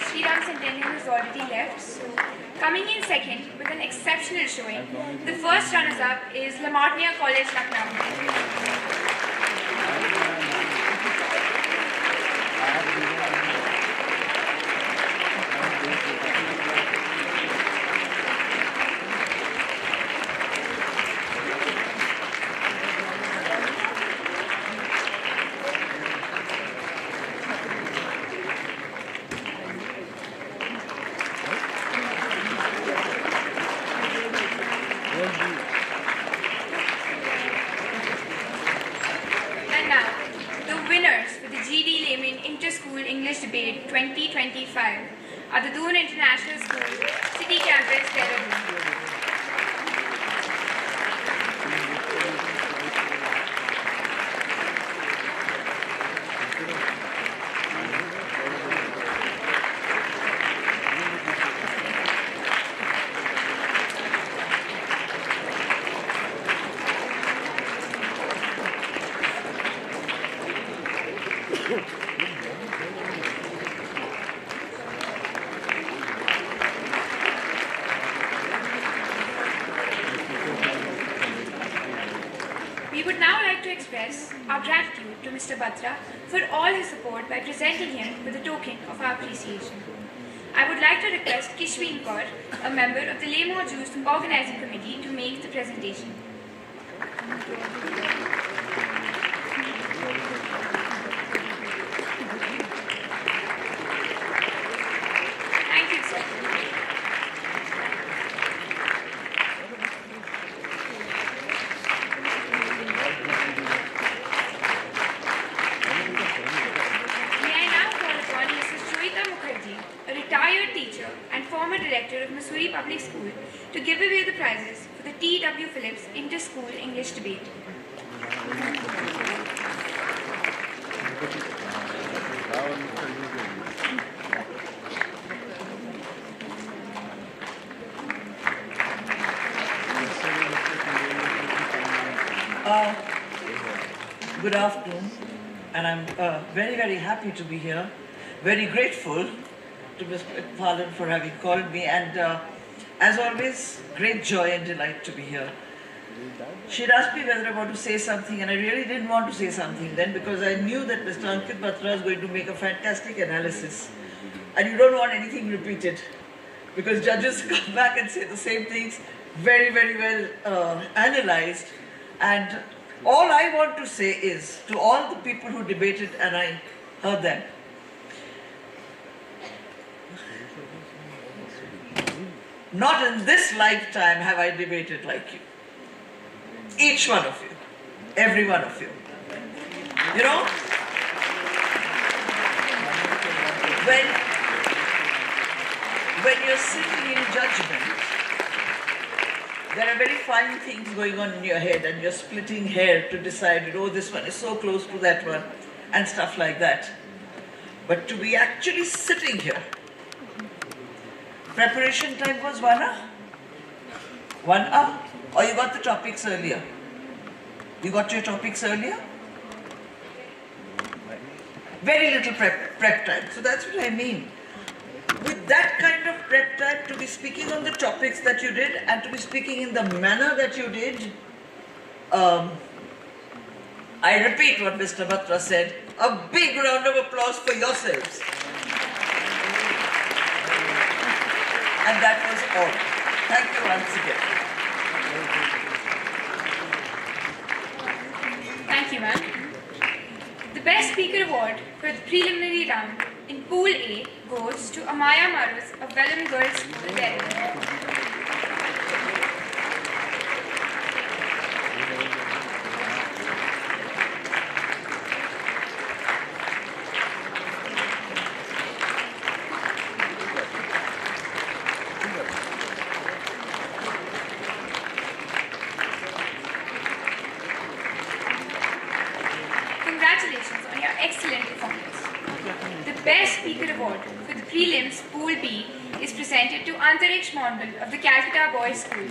[SPEAKER 1] Sri Ram Centennial has already left, so coming in second with an exceptional showing, the first runners-up is La Martiniere College, Lucknow. And now, the winners for the GD Layman Inter-School English Debate 2025 are the Doon International School, City Campus, Dehradun. We would now like to express our gratitude to Mr. Batra for all his support by presenting him with a token of our appreciation. I would like to request Kishween Kaur, a member of the Layman Juste Organizing Committee, to make the presentation. Thank you, sir. A retired teacher and former director of Missouri Public School, to give away the prizes for the T.W. Phillips Inter-School English Debate.
[SPEAKER 6] Good afternoon, and I'm very, very happy to be here. Very grateful to Ms. Phalan for having called me, and as always, great joy and delight to be here. She'd asked me whether I want to say something, and I really didn't want to say something then because I knew that Mr. Ankit Batra is going to make a fantastic analysis, and you don't want anything repeated because judges come back and say the same things, very, very well analyzed. And all I want to say is to all the people who debated, and I heard them, not in this lifetime have I debated like you. Each one of you. Every one of you. You know, when you're sitting in judgment, there are very fine things going on in your head and you're splitting hair to decide, oh, this one is so close to that one and stuff like that. But to be actually sitting here, preparation time was 1 hour? 1 hour? Or you got the topics earlier? You got your topics earlier? Very little prep time. So that's what I mean. With that kind of prep time, to be speaking on the topics that you did and to be speaking in the manner that you did, I repeat what Mr. Batra said, a big round of applause for yourselves. And that was all. Thank you once again.
[SPEAKER 1] Thank you, ma'am. The Best Speaker Award for the preliminary round in Pool A goes to Amaya Marus of Welland Girls School, Dehradun. Congratulations on your excellent performance. The Best Speaker Award for the prelims Pool B is presented to Antariksh Mondal of the Calcutta Boys School.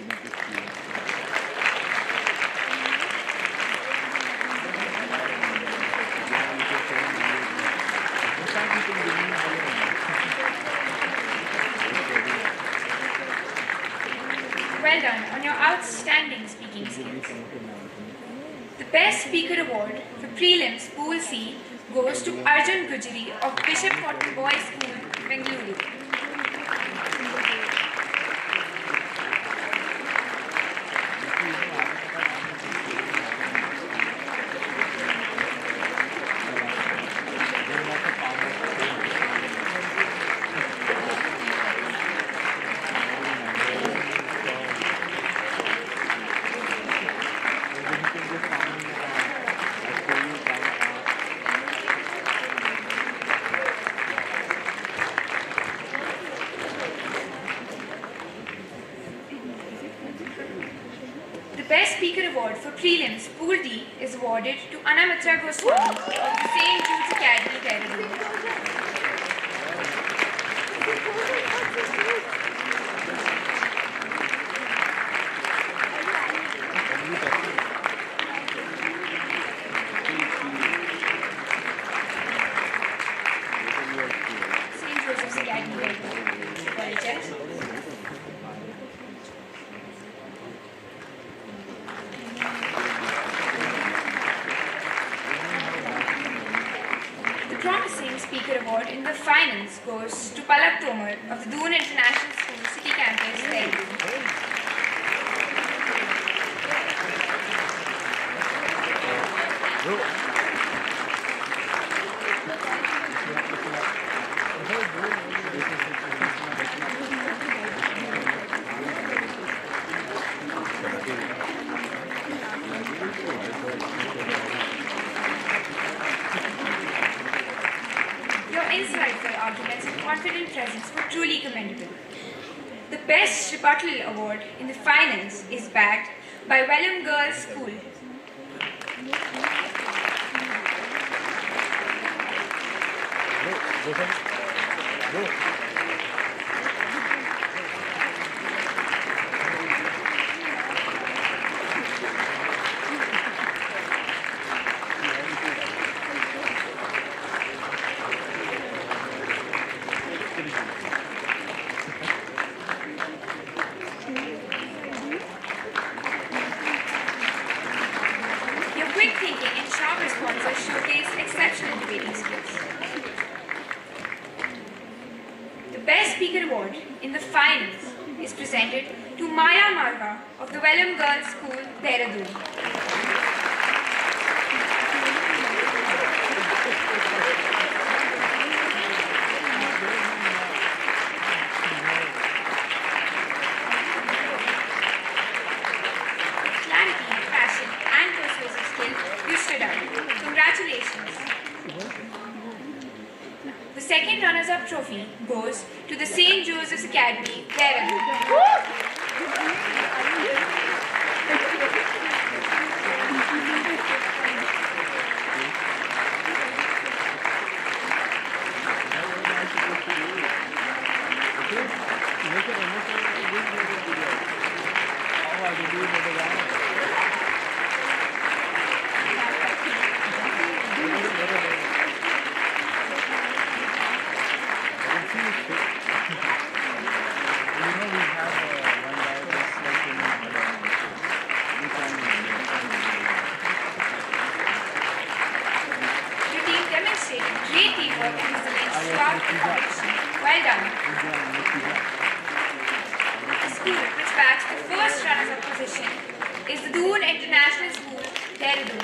[SPEAKER 1] Well done on your outstanding speaking skills. The Best Speaker Award for prelims Pool C goes to Arjun Gujari of Bishop Cotton Boys School, Bengaluru. Best Speaker Award for Prelims Pool D is awarded to Anamitra Goswami of the St. Jude's Academy, Dehradun. St. Joseph's Academy, Dehradun. Apologize. The Promising Speaker Award in the finals goes to Palak Tomar of the Doon International School City Campus, Dehradun. Your insightful arguments and confident presence were truly commendable. The Best Rebuttal Award in the finals is bagged by Welham Girls School. Your quick thinking and sharp responses showcase exceptional debating skills. The Best Speaker Award in the finals is presented to Maya Marva of the Welham Girls School, Dehradun. Clarity, passion, and persuasive skill, you stood out. Congratulations. The second runners-up trophy goes to the St. Joseph's Academy, Dehradun. Your team demonstrated great teamwork and resilience throughout the competition. Well done. The school which bags the first runners-up position is the Doon International School, Dehradun.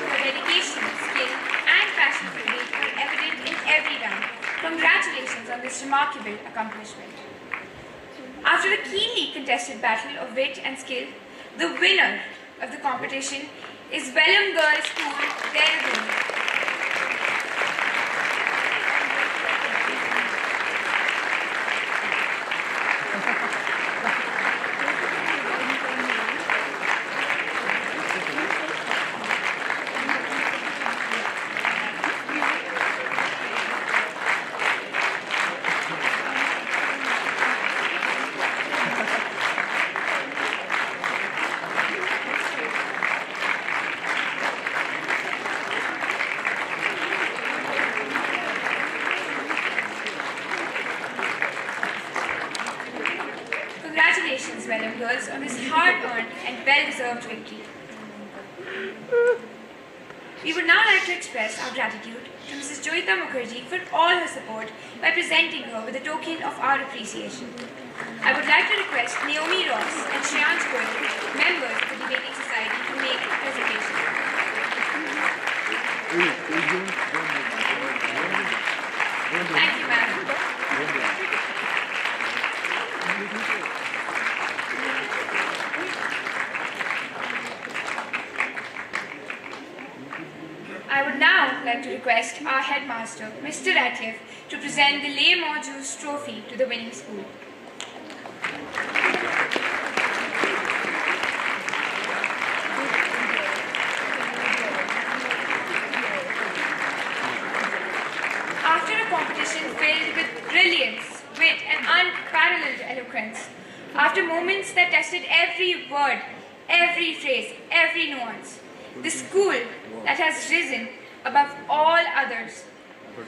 [SPEAKER 1] Your dedication, skill, and passion for debate are evident in every round. Congratulations on this remarkable accomplishment. After a keenly contested battle of wit and skill, the winner of the competition is Welham Girls School, Dehradun. Congratulations, Welham Girls, on this hard-earned and well-deserved victory. We would now like to express our gratitude to Mrs. Joyita Mukherjee for all her support by presenting her with a token of our appreciation. I would like to request Naomi Ross and Shreyansh Goyal, members of the Debating Society, to make a presentation. Thank you, madam. I would now like to request our headmaster, Mr. Ratcliffe, to present the Les Juste trophy to the winning school. After a competition filled with brilliance, wit, and unparalleled eloquence, after moments that tested every word, every phrase, every nuance, the school that has risen above all others,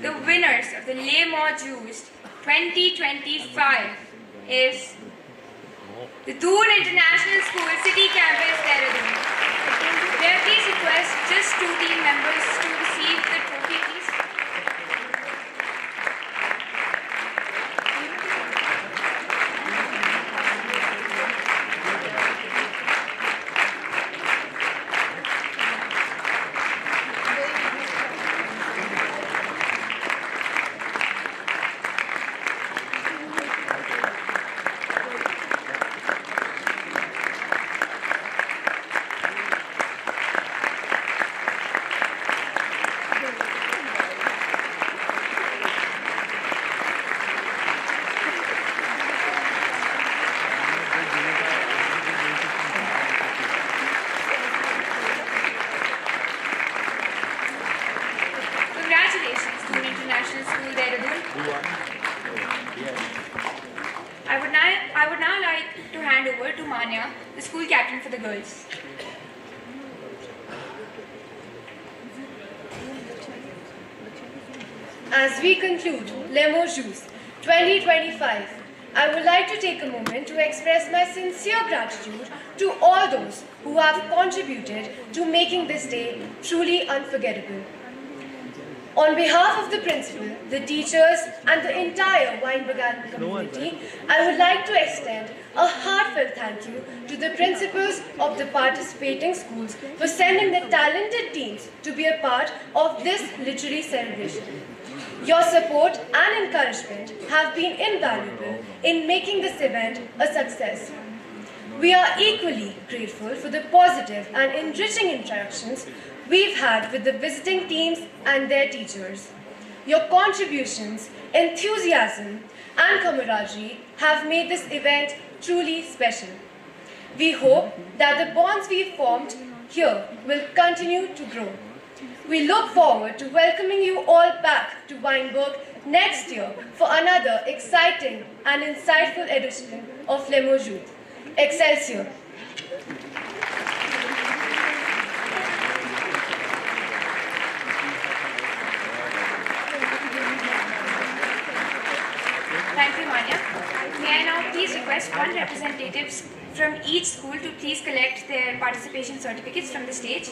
[SPEAKER 1] the winners of the Les Juste 2025 is the Doon International School City Campus, Dehradun. May I please request just 2 team members to receive the trophy, please? Congratulations, Doon International School, Dehradun. I would now like to hand over to Manya, the school captain for the girls.
[SPEAKER 8] As we conclude Les Juste 2025, I would like to take a moment to express my sincere gratitude to all those who have contributed to making this day truly unforgettable. On behalf of the principal, the teachers, and the entire Wynberg-Allen community, I would like to extend a heartfelt thank you to the principals of the participating schools for sending their talented teams to be a part of this literary celebration. Your support and encouragement have been invaluable in making this event a success. We are equally grateful for the positive and enriching interactions we've had with the visiting teams and their teachers. Your contributions, enthusiasm, and camaraderie have made this event truly special. We hope that the bonds we've formed here will continue to grow. We look forward to welcoming you all back to Wynberg next year for another exciting and insightful edition of Les Juste. Excelsior!
[SPEAKER 1] Thank you, Manya. May I now please request one representative from each school to please collect their participation certificates from the stage.